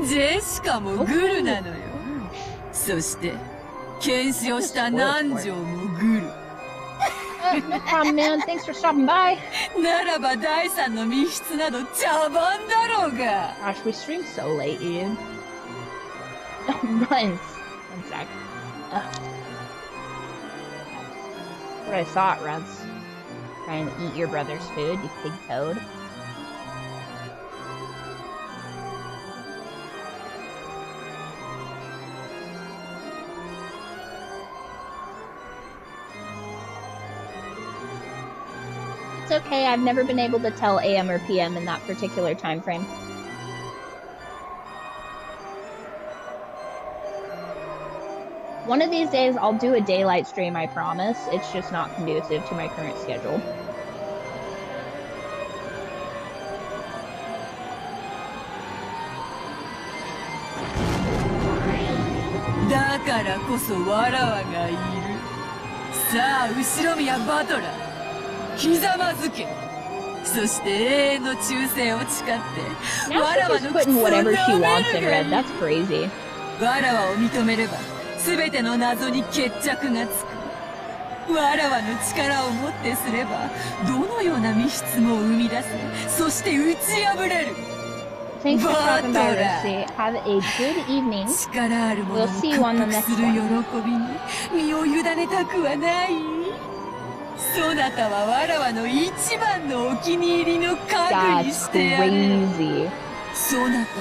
[SPEAKER 2] Jessica もグルなのよ。そして検視をした南條もグル。
[SPEAKER 1] No problem, man. Thanks for stopping by.
[SPEAKER 2] ならば第三の密室など茶番だろうが。
[SPEAKER 1] Gosh, we stream so late, dude. Runs. 1 sec. What I thought, Runs. Trying to eat your brother's food, you pig toad. It's okay, I've never been able to tell AM or PM in that particular time frame. One of these days, I'll do a daylight stream, I promise. It's just not conducive to my current schedule. Now she's just putting whatever she wants in red. That's crazy.
[SPEAKER 2] わらわの力をもってすればどのような密室も生み出せ、そして打ち破れる。
[SPEAKER 1] Thanks for stopping by, Rusty. Have a good evening.
[SPEAKER 2] 力ある者を
[SPEAKER 1] We'll see you on the
[SPEAKER 2] 屈
[SPEAKER 1] next
[SPEAKER 2] 服する喜びに身を委ねたくはない。そなたはわらわの一番のお気に入りの家具に
[SPEAKER 1] That's
[SPEAKER 2] してやる。
[SPEAKER 1] crazy.
[SPEAKER 2] そなた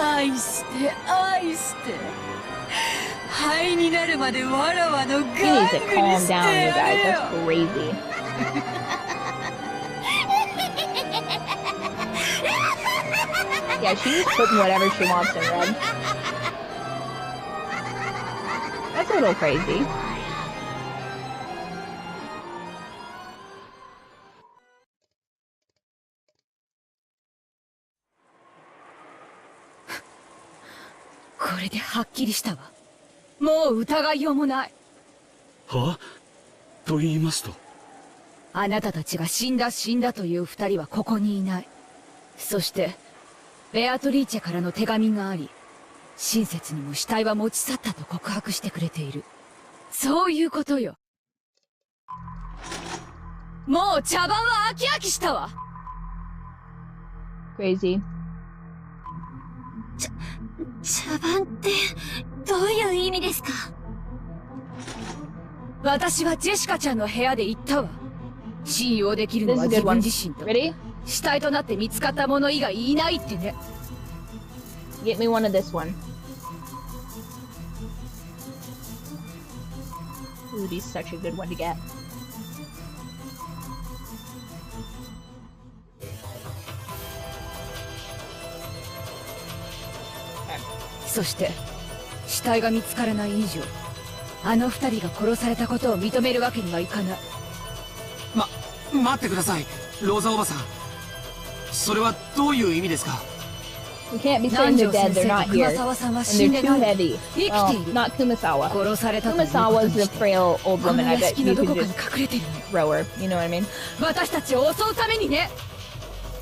[SPEAKER 2] を愛して愛して灰になるまでわらわの
[SPEAKER 1] You
[SPEAKER 2] 玩
[SPEAKER 1] need
[SPEAKER 2] 具
[SPEAKER 1] to
[SPEAKER 2] に
[SPEAKER 1] calm
[SPEAKER 2] して
[SPEAKER 1] down, you
[SPEAKER 2] や
[SPEAKER 1] guys.
[SPEAKER 2] るよ。
[SPEAKER 1] That's crazy. Yeah, she's putting whatever she wants in red. That's a little crazy.
[SPEAKER 2] これではっきりしたわ。もう疑いようもない。
[SPEAKER 3] は？と言いますと？
[SPEAKER 2] あなたたちが死んだという二人はここにいない。そして、ベアトリーチェからの手紙があり、親切にも死体は持ち去ったと告白してくれている。そういうことよ。もう茶番は飽き飽きしたわ。
[SPEAKER 1] Crazy.
[SPEAKER 5] 茶番ってどういう意味ですか？
[SPEAKER 2] 私はジェシカちゃんの部屋で言ったわ。信用できるの
[SPEAKER 1] This is
[SPEAKER 2] は
[SPEAKER 1] a
[SPEAKER 2] 自
[SPEAKER 1] good
[SPEAKER 2] 分
[SPEAKER 1] one.
[SPEAKER 2] 自身と
[SPEAKER 1] Ready?
[SPEAKER 2] 死体となって見つかった者以外いないってね。
[SPEAKER 1] Get me one of this one. Ooh, he's such a good one to get.
[SPEAKER 2] そして死体が見つからない以上、あの二人が殺されたことを認めるわけにはいかない。
[SPEAKER 6] 待ってください、ローザおばさん。それはどういう意味ですか？
[SPEAKER 1] We can't be saying they're dead, they're not here.
[SPEAKER 2] 熊沢さんは
[SPEAKER 1] And
[SPEAKER 2] 死ん
[SPEAKER 1] they're
[SPEAKER 2] で
[SPEAKER 1] too
[SPEAKER 2] ない。
[SPEAKER 1] heavy.
[SPEAKER 2] 生きて
[SPEAKER 1] Well,
[SPEAKER 2] いる。
[SPEAKER 1] not Kumasawa.
[SPEAKER 2] 殺されたということ
[SPEAKER 1] Kumasawa's
[SPEAKER 2] に
[SPEAKER 1] the
[SPEAKER 2] して
[SPEAKER 1] frail old
[SPEAKER 2] この
[SPEAKER 1] woman. I
[SPEAKER 2] 屋
[SPEAKER 1] bet
[SPEAKER 2] 敷
[SPEAKER 1] you
[SPEAKER 2] のど
[SPEAKER 1] could
[SPEAKER 2] こかに
[SPEAKER 1] just
[SPEAKER 2] 隠れてるのよ。
[SPEAKER 1] throw her. You know what I mean?
[SPEAKER 2] 私たちを襲うためにね。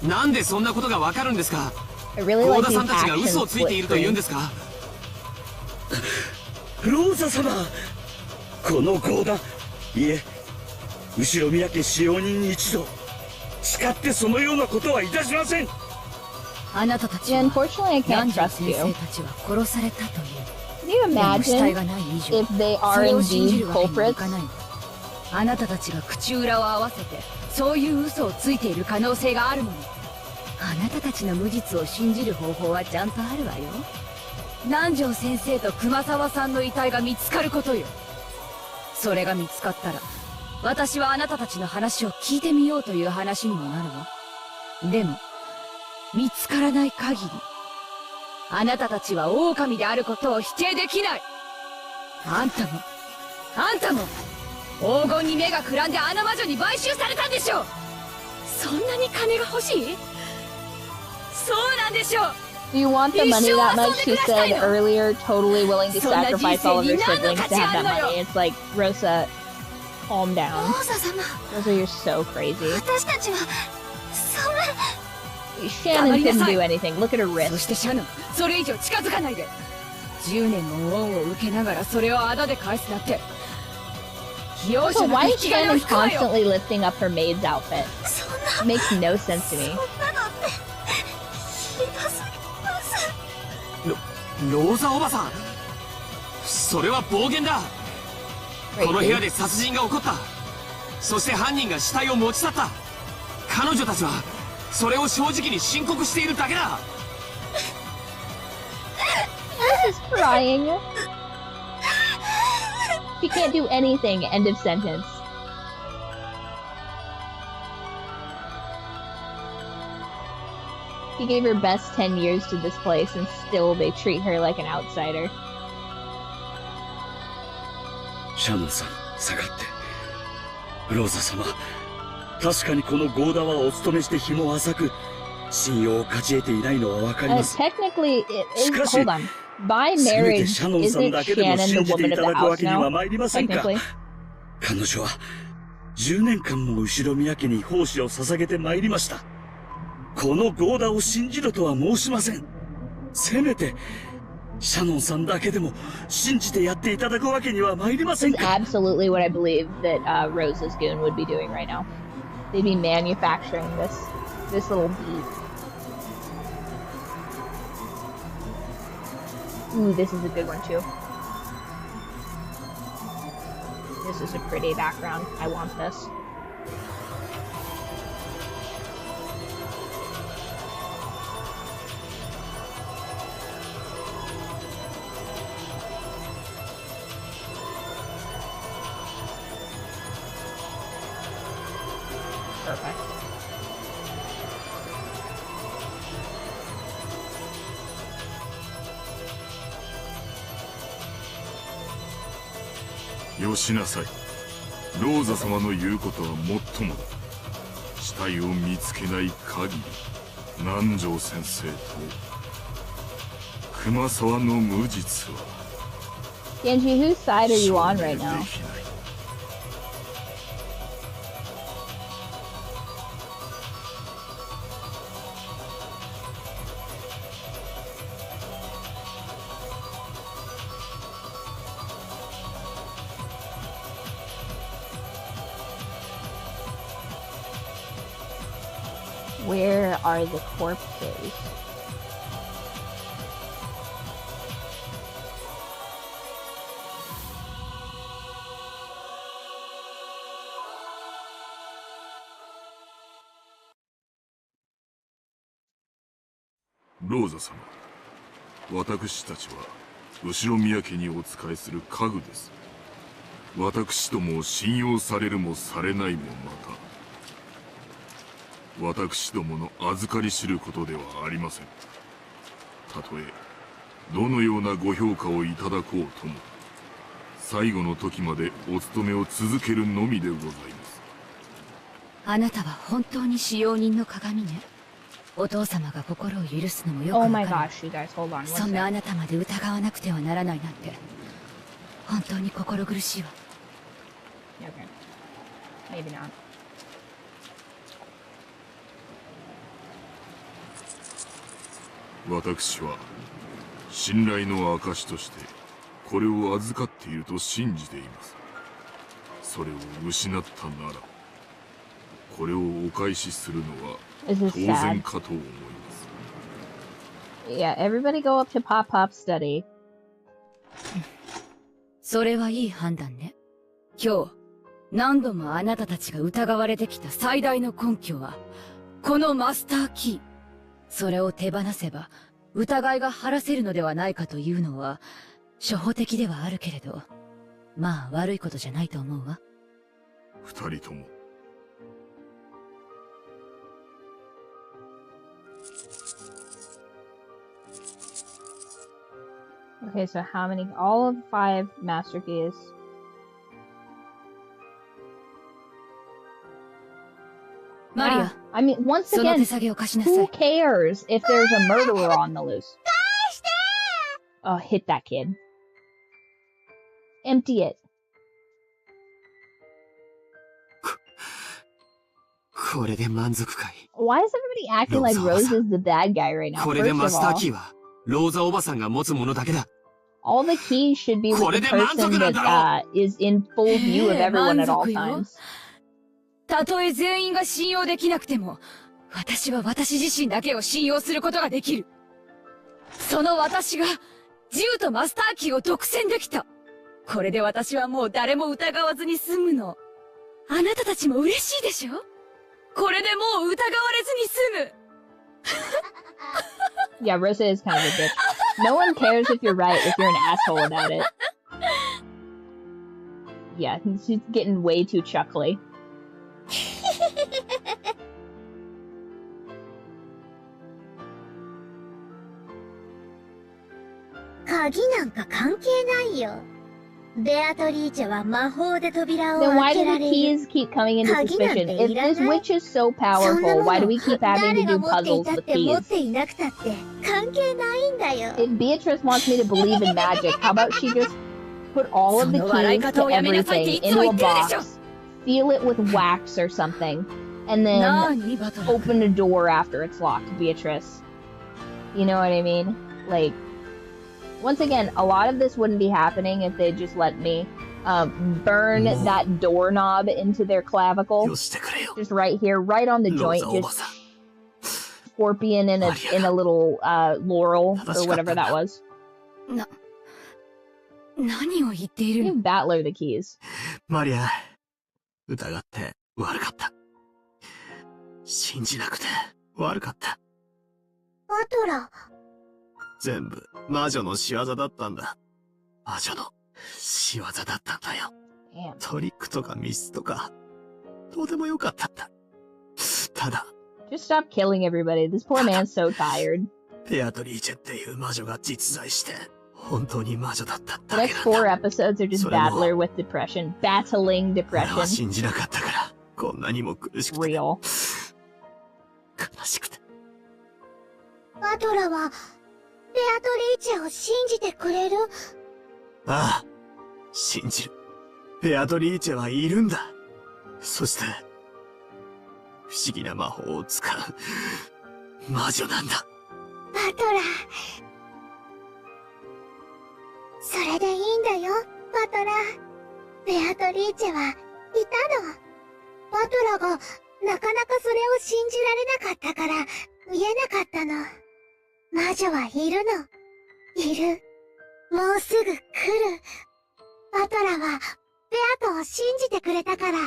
[SPEAKER 6] なんでそんなことがわかるんですか？
[SPEAKER 1] I really
[SPEAKER 6] ゴー
[SPEAKER 1] like
[SPEAKER 6] ダ
[SPEAKER 1] these
[SPEAKER 6] さんたちが
[SPEAKER 1] action
[SPEAKER 6] 嘘をついてい
[SPEAKER 1] split
[SPEAKER 6] ると言うん
[SPEAKER 1] screens.
[SPEAKER 6] ですか？
[SPEAKER 3] ローザ様、この強打、いえ、後ろ宮家使用人に一度誓ってそのようなことはいたしません。
[SPEAKER 2] あなたたち
[SPEAKER 1] Yeah,
[SPEAKER 2] は
[SPEAKER 1] unfortunately, I
[SPEAKER 2] 南
[SPEAKER 1] can't
[SPEAKER 2] 條
[SPEAKER 1] trust
[SPEAKER 2] 先
[SPEAKER 1] you.
[SPEAKER 2] 生たちは殺されたという。
[SPEAKER 1] Can you
[SPEAKER 2] でも死体
[SPEAKER 1] imagine
[SPEAKER 2] がない以上、
[SPEAKER 1] if they
[SPEAKER 2] そ
[SPEAKER 1] are
[SPEAKER 2] れを信じ
[SPEAKER 1] indeed
[SPEAKER 2] るわけにはい
[SPEAKER 1] culprits?
[SPEAKER 2] かない。あなたたちが口裏を合わせてそういう嘘をついている可能性があるもの。あなたたちの無実を信じる方法はちゃんとあるわよ。南條先生と熊沢さんの遺体が見つかることよ。それが見つかったら私はあなたたちの話を聞いてみようという話にもなるわ。でも見つからない限りあなたたちは狼であることを否定できない。あんたも黄金に目がくらんであの魔女に買収されたんでしょ。そんなに金が欲しい？そうなんでしょう。
[SPEAKER 1] Do you want the money that much? She said earlier, totally willing to sacrifice all of her siblings to have that money. It's like, Rosa, calm
[SPEAKER 5] ロ
[SPEAKER 1] down.
[SPEAKER 5] ーザ様、
[SPEAKER 1] Rosa, you're so crazy.
[SPEAKER 5] 私たちはそんな。
[SPEAKER 1] Shannon couldn't do anything. Look at her
[SPEAKER 2] そ
[SPEAKER 1] wrist.
[SPEAKER 2] してシャノン、それ以上近づかないで。10年も恩を受けながらそれを仇で返すなんて。容
[SPEAKER 1] Also,
[SPEAKER 2] 赦な
[SPEAKER 1] why
[SPEAKER 2] く
[SPEAKER 1] is
[SPEAKER 2] 引き金を
[SPEAKER 1] Shannon
[SPEAKER 2] 引くわよ。
[SPEAKER 1] constantly lifting up her maid's outfit?
[SPEAKER 5] そん
[SPEAKER 1] It makes no sense to me.
[SPEAKER 5] なのってひどすぎます。
[SPEAKER 6] ローザおばさん、それは暴言だ。この部屋で殺人が起こった。そして犯人が死体を持ち去った。彼女たちはそれを正直に申告しているだけだ。
[SPEAKER 1] She's crying. She can't do anything. End of sentence. She gave her best 10 years to this place, and still they treat her like an outsider.
[SPEAKER 3] シャノンさん、下がって。ローザ様、確かにこのゴーダはお勤めして日も浅く、信用を勝ち得ていないのはわかります。
[SPEAKER 1] Technically, it is.
[SPEAKER 3] Shikashi,
[SPEAKER 1] Hold on. By
[SPEAKER 3] せめて
[SPEAKER 1] marriage,
[SPEAKER 3] シャノンさん
[SPEAKER 1] isn't
[SPEAKER 3] だけでも
[SPEAKER 1] Shannon
[SPEAKER 3] 信
[SPEAKER 1] the
[SPEAKER 3] じて
[SPEAKER 1] woman
[SPEAKER 3] い
[SPEAKER 1] of
[SPEAKER 3] た
[SPEAKER 1] the
[SPEAKER 3] だくわ
[SPEAKER 1] house
[SPEAKER 3] けには
[SPEAKER 1] now?
[SPEAKER 3] 参りませんか。
[SPEAKER 1] Technically.
[SPEAKER 3] 彼女は10年間も後ろ宮家に奉仕を捧げて参りました。このゴーダを信じろとは申しません。せめてシャノンさんだけでも信じてやっていただくわけには参りません
[SPEAKER 1] This is
[SPEAKER 3] か。
[SPEAKER 1] absolutely what I believe that Rose's goon would be doing right now. They'd be manufacturing this little beat. Ooh, this is a good one too. This is a pretty background. I want this. Perfect.
[SPEAKER 4] Yoしなさい。ローザ様の言うことはもっともだ。死体を見つけない限り、南條先生と熊沢の無実は
[SPEAKER 1] Genji, whose side are you on right now? Where are the corpses?
[SPEAKER 4] Rosa 様、私たちは後宮家にお仕えする家具です。私どもを信用されるもされないもまた。私どもの預かり知ることではありません。たとえどのようなご評価をいただこうとも、最後の時までお務めを続けるのみでございます。
[SPEAKER 2] あなたは本当に使用人の鏡ね。お父様が心を許すのもよくわか
[SPEAKER 1] Oh
[SPEAKER 2] る。
[SPEAKER 1] my gosh, you guys, hold on
[SPEAKER 2] そ
[SPEAKER 1] one
[SPEAKER 2] んなあ
[SPEAKER 1] second.
[SPEAKER 2] なたまで疑わなくてはならないなんて、本当に心苦しいわ。
[SPEAKER 1] Okay. Maybe not.
[SPEAKER 4] 私は信頼の証としてこれを預かっていると信じています。それを失ったならこれをお返しするのは
[SPEAKER 1] This
[SPEAKER 4] 当
[SPEAKER 1] is
[SPEAKER 4] 然
[SPEAKER 1] sad.
[SPEAKER 4] かと思います。
[SPEAKER 1] Yeah, everybody go up to Pop Pop's study.
[SPEAKER 2] それはいい判断ね。今日何度もあなたたちが疑われてきた最大の根拠はこのマスターキー。それを手放せば疑いが晴らせるのではないかというのは初歩的ではあるけれど、まあ悪いことじゃないと思うわ。
[SPEAKER 4] 二人とも
[SPEAKER 1] Okay, so how many? All of 5 master keys.
[SPEAKER 2] Maria,
[SPEAKER 1] I mean, once
[SPEAKER 2] その
[SPEAKER 1] again,
[SPEAKER 2] 手下げを貸しなさ
[SPEAKER 1] who
[SPEAKER 2] い。
[SPEAKER 1] cares if there's a murderer on the loose? Oh, hit that kid. Empty it.
[SPEAKER 6] これで満足かい。
[SPEAKER 1] Why is everybody acting like Rose is the bad guy right now?
[SPEAKER 6] これで
[SPEAKER 1] First
[SPEAKER 6] マ
[SPEAKER 1] of
[SPEAKER 6] スター
[SPEAKER 1] all,
[SPEAKER 6] キーはローザおばさんが持つものだけだ。
[SPEAKER 1] all the keys should be with the
[SPEAKER 6] これで満足
[SPEAKER 1] person
[SPEAKER 6] なんだろ
[SPEAKER 1] that is in full view of everyone at all
[SPEAKER 2] 満足よ。
[SPEAKER 1] times.
[SPEAKER 2] たとえ全員が信用できなくても、私は私自身だけを信用することができる。その私が、銃とマスターキーを独占できた。これで私はもう誰も疑わずに済むの。あなたたちも嬉しいでしょ？これでもう疑われずに済む。
[SPEAKER 1] Yeah, Rosa is kind of a bitch. No one cares if you're right if you're an asshole about it. Yeah, she's getting way too chuckly.
[SPEAKER 5] 鍵なんか関係ないよ。ベアトリーチェは魔法で扉を
[SPEAKER 1] Then
[SPEAKER 5] 開
[SPEAKER 1] why
[SPEAKER 5] け
[SPEAKER 1] do
[SPEAKER 5] ら
[SPEAKER 1] the
[SPEAKER 5] れる。
[SPEAKER 1] keys keep coming into
[SPEAKER 5] 鍵なん
[SPEAKER 1] suspicion?
[SPEAKER 5] て
[SPEAKER 1] If
[SPEAKER 5] いら
[SPEAKER 1] this
[SPEAKER 5] ない。
[SPEAKER 1] witch is so
[SPEAKER 5] そんな
[SPEAKER 1] powerful,
[SPEAKER 5] も
[SPEAKER 1] why do
[SPEAKER 5] の
[SPEAKER 1] we keep having
[SPEAKER 5] 誰
[SPEAKER 1] to
[SPEAKER 5] が
[SPEAKER 1] do
[SPEAKER 5] 持ってい
[SPEAKER 1] puzzles
[SPEAKER 5] たっ
[SPEAKER 1] with
[SPEAKER 5] て持っ
[SPEAKER 1] keys?
[SPEAKER 5] ていなくたって関係ないんだよ。
[SPEAKER 1] If Beatrice wants me to believe in magic, how about she just put all of the
[SPEAKER 2] その笑い
[SPEAKER 1] keys
[SPEAKER 2] 方
[SPEAKER 1] to
[SPEAKER 2] をやめなさいってい
[SPEAKER 1] everything
[SPEAKER 2] つも
[SPEAKER 1] into
[SPEAKER 2] 言
[SPEAKER 1] a
[SPEAKER 2] ってるでしょ。
[SPEAKER 1] box, seal it with wax or something, and
[SPEAKER 2] な
[SPEAKER 1] then
[SPEAKER 2] にバトラー。
[SPEAKER 1] open the door after it's locked, Beatrice? You know what I mean? Like, once again, a lot of this wouldn't be happening if they just let me burn that doorknob into their clavicle. Just right here, right on the joint, just scorpion in a little laurel or whatever that was. Give Battler the keys.
[SPEAKER 7] マリア、疑って悪かった。信じなくて悪かった。
[SPEAKER 5] バトラー。
[SPEAKER 7] 全部魔女の仕業だったんだ。魔女の仕業だったんだよ。トリックとかミスとか、どうでもよかったんだ。ただ、
[SPEAKER 1] Just stop killing everybody. This poor man's so tired.
[SPEAKER 7] ベアトリーチェっていう魔女が実在して、本当に魔女だっただ
[SPEAKER 1] The
[SPEAKER 7] け
[SPEAKER 1] next
[SPEAKER 7] なん
[SPEAKER 1] 4
[SPEAKER 7] だ。
[SPEAKER 1] episodes are just Battler with depression. Battling
[SPEAKER 7] 俺は
[SPEAKER 1] depression.
[SPEAKER 7] 信じなかったから、こんなにも苦しくて。
[SPEAKER 1] Real.
[SPEAKER 7] 悲しくて。
[SPEAKER 5] バトラーは、ベアトリーチェを信じてくれる？
[SPEAKER 7] ああ、信じる。ベアトリーチェはいるんだ。そして、不思議な魔法を使う魔女なんだ。
[SPEAKER 5] バトラー。それでいいんだよ、バトラー。ベアトリーチェはいたの。バトラーがなかなかそれを信じられなかったから言えなかったの。魔女はいるの。いる。もうすぐ来る。バトラーはベアトを信じてくれたから、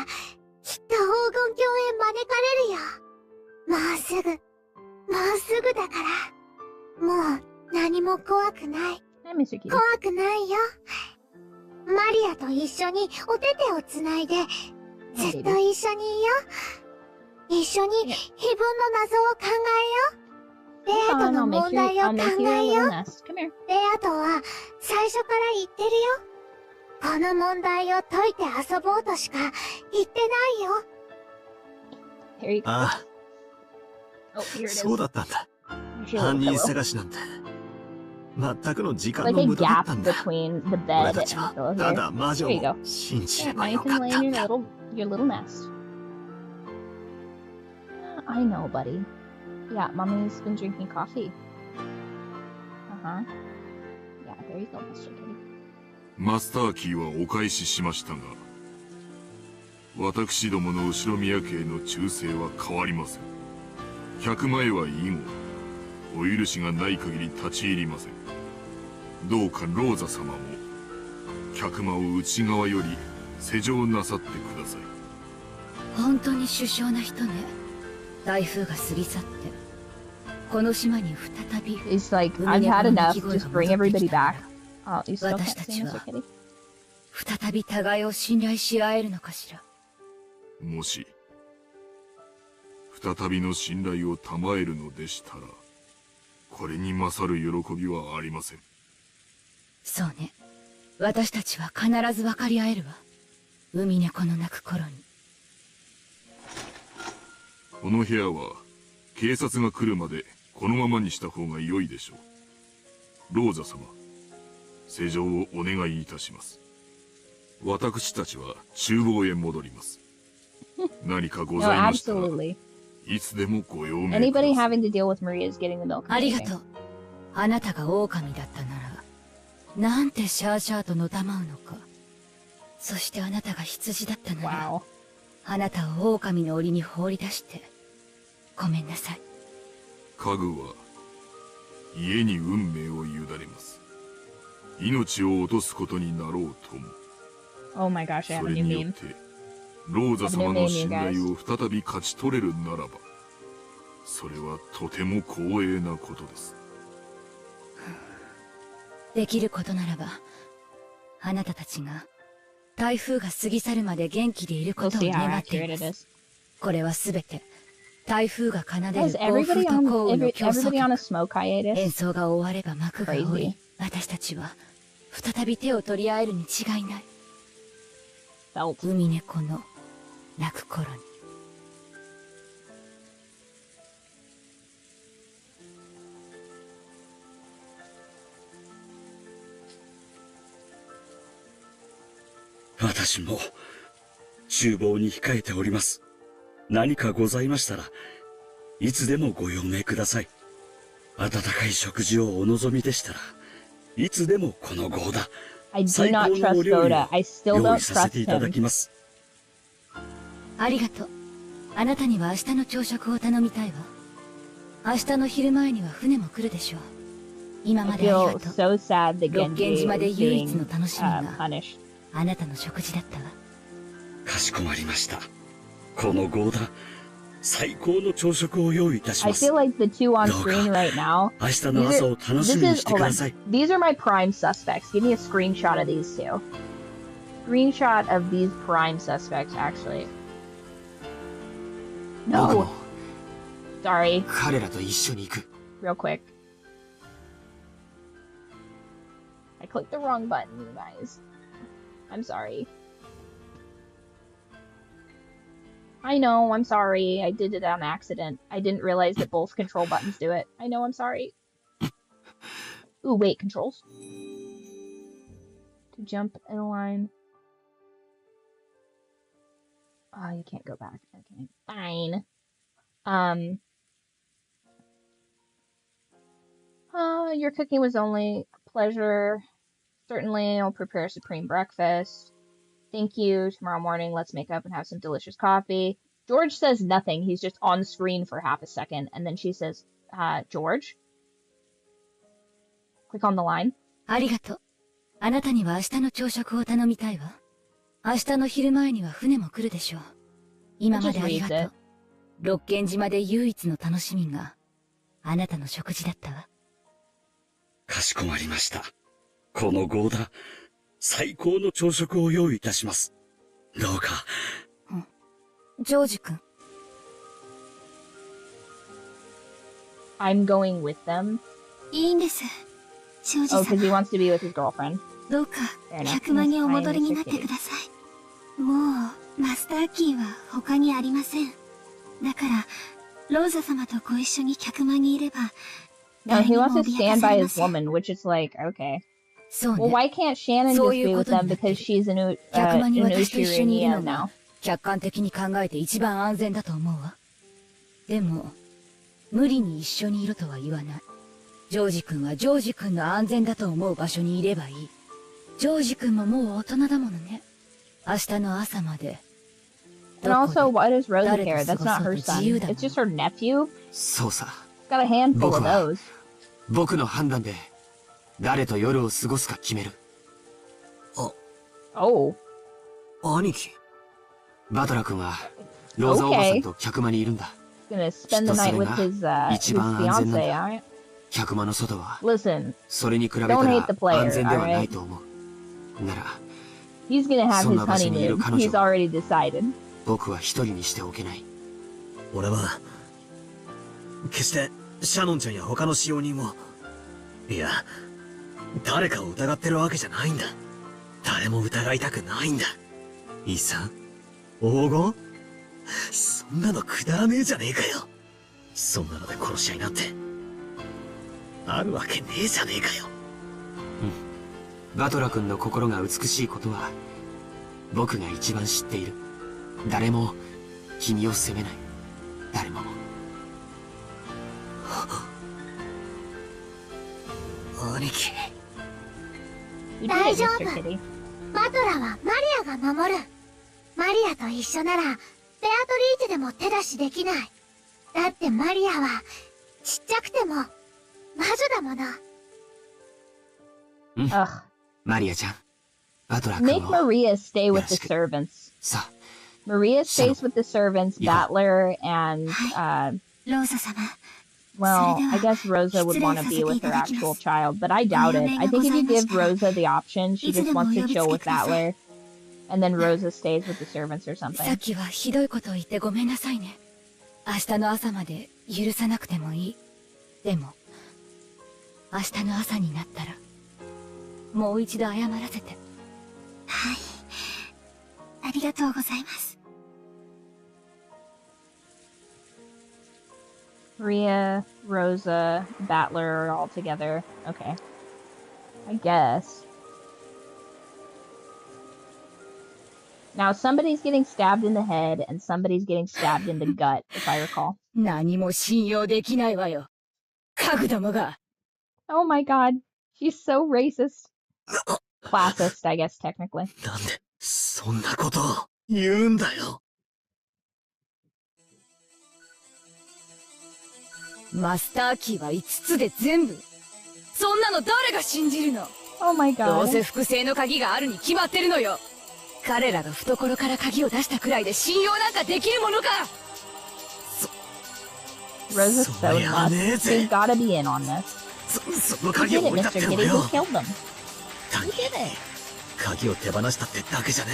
[SPEAKER 5] きっと黄金鏡へ招かれるよ。もうすぐだから。もう何も怖くない。
[SPEAKER 1] Hi, Mr. Kitty.
[SPEAKER 5] 怖くないよ。マリアと一緒にお手手をつないで、ずっと一緒にいよ。一緒に非分の謎を考えよ。ベアトの問題を考えよ。ベアトは最初から言ってるよ。この問題を解いて遊ぼうとしか言ってないよ。
[SPEAKER 1] Here you go.
[SPEAKER 7] あ
[SPEAKER 1] Oh,
[SPEAKER 7] あ、
[SPEAKER 1] here it is.
[SPEAKER 7] そうだったんだ。
[SPEAKER 1] Here's your
[SPEAKER 7] 犯
[SPEAKER 1] little
[SPEAKER 7] 人
[SPEAKER 1] pillow.
[SPEAKER 7] 探しなんて、全くの時間
[SPEAKER 1] Like
[SPEAKER 7] の
[SPEAKER 1] a
[SPEAKER 7] 無駄だっ
[SPEAKER 1] gap
[SPEAKER 7] たんだ。
[SPEAKER 1] between the
[SPEAKER 7] 俺
[SPEAKER 1] bed
[SPEAKER 7] た
[SPEAKER 1] and
[SPEAKER 7] ち
[SPEAKER 1] the
[SPEAKER 7] は
[SPEAKER 1] pillow
[SPEAKER 7] た
[SPEAKER 1] here.
[SPEAKER 7] だ魔女
[SPEAKER 1] There you
[SPEAKER 7] を
[SPEAKER 1] go.
[SPEAKER 7] 信じれ
[SPEAKER 1] Yeah,
[SPEAKER 7] ば
[SPEAKER 1] now you
[SPEAKER 7] よか
[SPEAKER 1] can
[SPEAKER 7] っ
[SPEAKER 1] lay
[SPEAKER 7] た
[SPEAKER 1] in
[SPEAKER 7] ん
[SPEAKER 1] your
[SPEAKER 7] だ。
[SPEAKER 1] little nest. I know, buddy. Yeah, Mommy's been drinking coffee. Uh-huh. Yeah, there you go, Mr. Kitty.
[SPEAKER 4] マスターキーはお返ししましたが、私どもの後宮家への忠誠は変わりません。100前は以後、お許しがない限り立ち入りません。どうかローザ様も、客間を内側より施錠なさってください。
[SPEAKER 2] 本当に殊勝な人ね。台風が過ぎ去って、この島に再び
[SPEAKER 1] It's like, I've had enough. Just bring everybody back. Oh, you still can't see Mr. Kitty?
[SPEAKER 2] 再び互いを信頼し合えるのかしら。
[SPEAKER 4] もし、再びの信頼を賜えるのでしたら、これに勝る喜びはありません。
[SPEAKER 2] そうね。私たちは必ず分かり合えるわ。海猫の鳴く頃に。
[SPEAKER 4] この部屋は、警察が来るまでこのままにした方が良いでしょう。ローザ様、施錠をお願いいたします。私たちは厨房へ戻ります。何かございましたら、いつでもご用命ください。
[SPEAKER 1] Anybody having to deal with Maria is getting the milk.
[SPEAKER 2] ありがとう。あなたが狼だったなら、なんてシャーシャーとのたまうのか。そしてあなたが羊だったなら、
[SPEAKER 1] Wow.
[SPEAKER 2] あなたを狼の檻に放り出して、ごめんなさい。
[SPEAKER 4] 家具は、家に運命を委ねます。命を落とすことになろうとも。
[SPEAKER 1] Oh my gosh, I have
[SPEAKER 4] そ
[SPEAKER 1] a
[SPEAKER 4] れ
[SPEAKER 1] new
[SPEAKER 4] によっ
[SPEAKER 1] meme.
[SPEAKER 4] て、ローザ様の信頼を再び勝ち取れるならば、それはとても光栄なことです。
[SPEAKER 2] できることならば、あなたたちが、台風が過ぎ去るまで元気でいるこ
[SPEAKER 1] We'll
[SPEAKER 2] とを
[SPEAKER 1] see how
[SPEAKER 2] 願ってい
[SPEAKER 1] accurate
[SPEAKER 2] ま
[SPEAKER 1] it
[SPEAKER 2] す。
[SPEAKER 1] is.
[SPEAKER 2] これはすべて、台風が奏でる
[SPEAKER 1] Is
[SPEAKER 2] 暴風
[SPEAKER 1] everybody
[SPEAKER 2] と
[SPEAKER 1] on
[SPEAKER 2] 降雨の競争
[SPEAKER 1] everybody on a
[SPEAKER 2] 曲。
[SPEAKER 1] smoke hiatus?
[SPEAKER 2] 演奏が終われば幕が下り
[SPEAKER 1] Crazy.、
[SPEAKER 2] 私たちは、再び手を取り合えるに違いない。
[SPEAKER 1] Felt.
[SPEAKER 2] 海猫の鳴く頃に。
[SPEAKER 3] 私も、厨房に控えております。何かございましたら、いつでもご用命ください。温かい食事をお望みでしたら、いつでもこの号だ。
[SPEAKER 1] I do
[SPEAKER 3] 最
[SPEAKER 1] not
[SPEAKER 3] 高の
[SPEAKER 1] trust
[SPEAKER 3] お料理
[SPEAKER 1] Boda.
[SPEAKER 3] を
[SPEAKER 1] I still
[SPEAKER 3] 用
[SPEAKER 1] don't
[SPEAKER 3] 意させ
[SPEAKER 1] trust
[SPEAKER 3] ていただ
[SPEAKER 1] him.
[SPEAKER 3] きます。
[SPEAKER 2] ありがとう。あなたには明日の朝食を頼みたいわ。明日の昼前には船も来るでしょう。今
[SPEAKER 1] I
[SPEAKER 2] まであり
[SPEAKER 1] feel
[SPEAKER 2] がとう。
[SPEAKER 1] so sad that
[SPEAKER 2] 六軒
[SPEAKER 1] Genji
[SPEAKER 2] 島で
[SPEAKER 1] is
[SPEAKER 2] 唯一
[SPEAKER 1] being
[SPEAKER 2] の楽しみが
[SPEAKER 1] punished.
[SPEAKER 2] あなたの食事だったわ。
[SPEAKER 3] かしこまりました。この号だ。最高の朝食を用意いたし
[SPEAKER 1] I
[SPEAKER 3] ます。
[SPEAKER 1] feel like the two on
[SPEAKER 3] どうか
[SPEAKER 1] screen right now.
[SPEAKER 3] 明日の朝を楽しみにしてください。
[SPEAKER 1] These are my prime suspects. Give me a screenshot of these two. Screenshot of these prime suspects, actually.
[SPEAKER 6] 僕
[SPEAKER 1] No.
[SPEAKER 6] も
[SPEAKER 1] Sorry.
[SPEAKER 6] 彼らと一緒に行く。
[SPEAKER 1] Real quick. I clicked the wrong button, you guys. I'm sorry. I know, I'm sorry. I did it on accident. I didn't realize that both control buttons do it. I know, I'm sorry. Ooh, wait, controls? To jump in a line. Oh, you can't go back. Okay, fine. Your cooking was only a pleasure. Certainly, I'll prepare a supreme breakfast. Thank you. Tomorrow morning, let's make up and have some delicious coffee. George says nothing. He's just on screen for half a second. And then she says, George? Click on the line.
[SPEAKER 2] ありがとう。あなたには明日の朝食を頼みたいわ。明日の昼前には船も来るでしょう。今までありがとう。六軒島で唯一の楽しみがあなたの食事だったわ。
[SPEAKER 3] かしこまりました。この号だ。最高の朝食を用意いたします。どうか。
[SPEAKER 2] ジョージ君。
[SPEAKER 1] I'm going with them.
[SPEAKER 5] いいんです。庄司
[SPEAKER 1] Oh,
[SPEAKER 5] 様
[SPEAKER 1] because he wants to be with his girlfriend.
[SPEAKER 5] どうか
[SPEAKER 1] Fair enough.
[SPEAKER 5] 100万にお戻りになっ
[SPEAKER 1] Fine,
[SPEAKER 5] て
[SPEAKER 1] Mr.
[SPEAKER 5] ください。もうマスターキーは他にありません。だからローザ様とご一緒に100万にいれば
[SPEAKER 1] No,
[SPEAKER 5] 誰
[SPEAKER 1] he
[SPEAKER 5] にも
[SPEAKER 1] wants to
[SPEAKER 5] 脅か
[SPEAKER 1] stand
[SPEAKER 5] さ
[SPEAKER 1] by
[SPEAKER 5] れま
[SPEAKER 1] his
[SPEAKER 5] せん。
[SPEAKER 1] woman, which is like, okay.
[SPEAKER 2] そう
[SPEAKER 1] Well,
[SPEAKER 2] ね。
[SPEAKER 1] why can't Shannon
[SPEAKER 2] そう
[SPEAKER 1] just
[SPEAKER 2] いう
[SPEAKER 1] be
[SPEAKER 2] こ
[SPEAKER 1] with
[SPEAKER 2] とに
[SPEAKER 1] them
[SPEAKER 2] なって
[SPEAKER 1] because she's an
[SPEAKER 2] 100万に私と一緒にいる
[SPEAKER 1] Ushiri
[SPEAKER 2] の
[SPEAKER 1] now?
[SPEAKER 2] が客観的に考えて一番安全だと思うわ。でも無理に一緒にいろとは言わない。ジョージ君はジョージ君の安全だと思う場所にいればいい。ジョージ君ももう大人だものね。明日の朝まで。
[SPEAKER 1] And also, why does Rosa
[SPEAKER 2] 誰と
[SPEAKER 1] care? That's
[SPEAKER 2] 過
[SPEAKER 1] not
[SPEAKER 2] ご
[SPEAKER 1] her
[SPEAKER 2] そうと
[SPEAKER 1] son.
[SPEAKER 2] 自由だもん。
[SPEAKER 1] It's just her nephew.
[SPEAKER 6] そうさ。
[SPEAKER 1] She's got a handful of
[SPEAKER 6] 僕は
[SPEAKER 1] those.
[SPEAKER 6] 僕の判断で誰と夜を過ごすか決める。
[SPEAKER 1] Oh.
[SPEAKER 7] 兄貴。
[SPEAKER 6] バトラ君はローザおばさんと客間にいるんだ。
[SPEAKER 1] Gonna spend the night with his fiance, alright?
[SPEAKER 6] 客間の外は
[SPEAKER 1] Listen,
[SPEAKER 6] それに比べた
[SPEAKER 1] don't
[SPEAKER 6] ら
[SPEAKER 1] hate the player,
[SPEAKER 6] 安全ではない
[SPEAKER 1] alright?
[SPEAKER 6] と思う。なら
[SPEAKER 1] He's gonna have his
[SPEAKER 6] そんな場所にいる
[SPEAKER 1] honeymoon.
[SPEAKER 6] 彼女
[SPEAKER 1] He's already decided.
[SPEAKER 6] 僕は一人にしておけない。
[SPEAKER 7] 俺は、決して、シャノンちゃんや他の使用人を、いや、誰かを疑ってるわけじゃないんだ。誰も疑いたくないんだ。いいさ、黄金？そんなのくだらねえじゃねえかよ。そんなので殺し合いなんて、あるわけねえじゃねえかよ。
[SPEAKER 6] バトラ君の心が美しいことは僕が一番知っている。誰も君を責めない。誰も。
[SPEAKER 7] 兄貴。
[SPEAKER 1] You did it,
[SPEAKER 5] 大丈
[SPEAKER 1] Mr.
[SPEAKER 5] 夫。
[SPEAKER 1] Kitty.
[SPEAKER 5] バトラはマリアが守る。マリアと一緒なら、ベアトリーチェでも手出しできない。だってマリアは、ちっちゃくても、魔女だもの。
[SPEAKER 1] Ugh.
[SPEAKER 6] マリアちゃん、バトラ君
[SPEAKER 1] Make
[SPEAKER 6] を。
[SPEAKER 1] Maria stay with the
[SPEAKER 6] よろしく。
[SPEAKER 1] servants.
[SPEAKER 6] さあ、
[SPEAKER 1] Maria stays with the servants,
[SPEAKER 5] Yeah.
[SPEAKER 1] Battler, and,
[SPEAKER 5] ローザ様。
[SPEAKER 1] well,
[SPEAKER 5] So
[SPEAKER 1] I guess Rosa would want to be with her actual child, but I doubt it. I think if you give Rosa the option, she just wants to chill with Battler, and then Rosa stays with the servants or
[SPEAKER 2] さっ
[SPEAKER 1] something.
[SPEAKER 2] きはひどいことを言ってごめんなさいね。明日の朝まで許さなくてもいい。でも、明日の朝になったら、もう一度謝らせて。
[SPEAKER 5] はい。ありがとうございます。
[SPEAKER 1] Maria, Rosa, Battler are all together. Okay. I guess. Now, somebody's getting stabbed in the head, and somebody's getting stabbed in the gut, if I recall.
[SPEAKER 2] 何も信用できないわよ。家具どもが。
[SPEAKER 1] Oh my god. She's so racist. Classist, I guess, technically.
[SPEAKER 7] なんで、そんなことを言うんだよ。
[SPEAKER 2] マスターキーは5つで全部。そんなの誰が信じるの？
[SPEAKER 1] Oh my
[SPEAKER 2] どう
[SPEAKER 1] god.
[SPEAKER 2] せ複製の鍵があるに決まってるのよ。彼らが懐から鍵を出したくらいで信用なんかできるものか。
[SPEAKER 1] Rosa's so nuts. She's gotta be in on this.
[SPEAKER 7] その
[SPEAKER 1] Who
[SPEAKER 7] 鍵
[SPEAKER 1] did
[SPEAKER 7] を
[SPEAKER 1] it,
[SPEAKER 7] 置いたっ
[SPEAKER 1] Mr.
[SPEAKER 7] ての
[SPEAKER 1] Kitty?
[SPEAKER 7] よ。
[SPEAKER 1] Who killed them?
[SPEAKER 7] 単に
[SPEAKER 1] Who did it?
[SPEAKER 7] 鍵を手放したってだけじゃね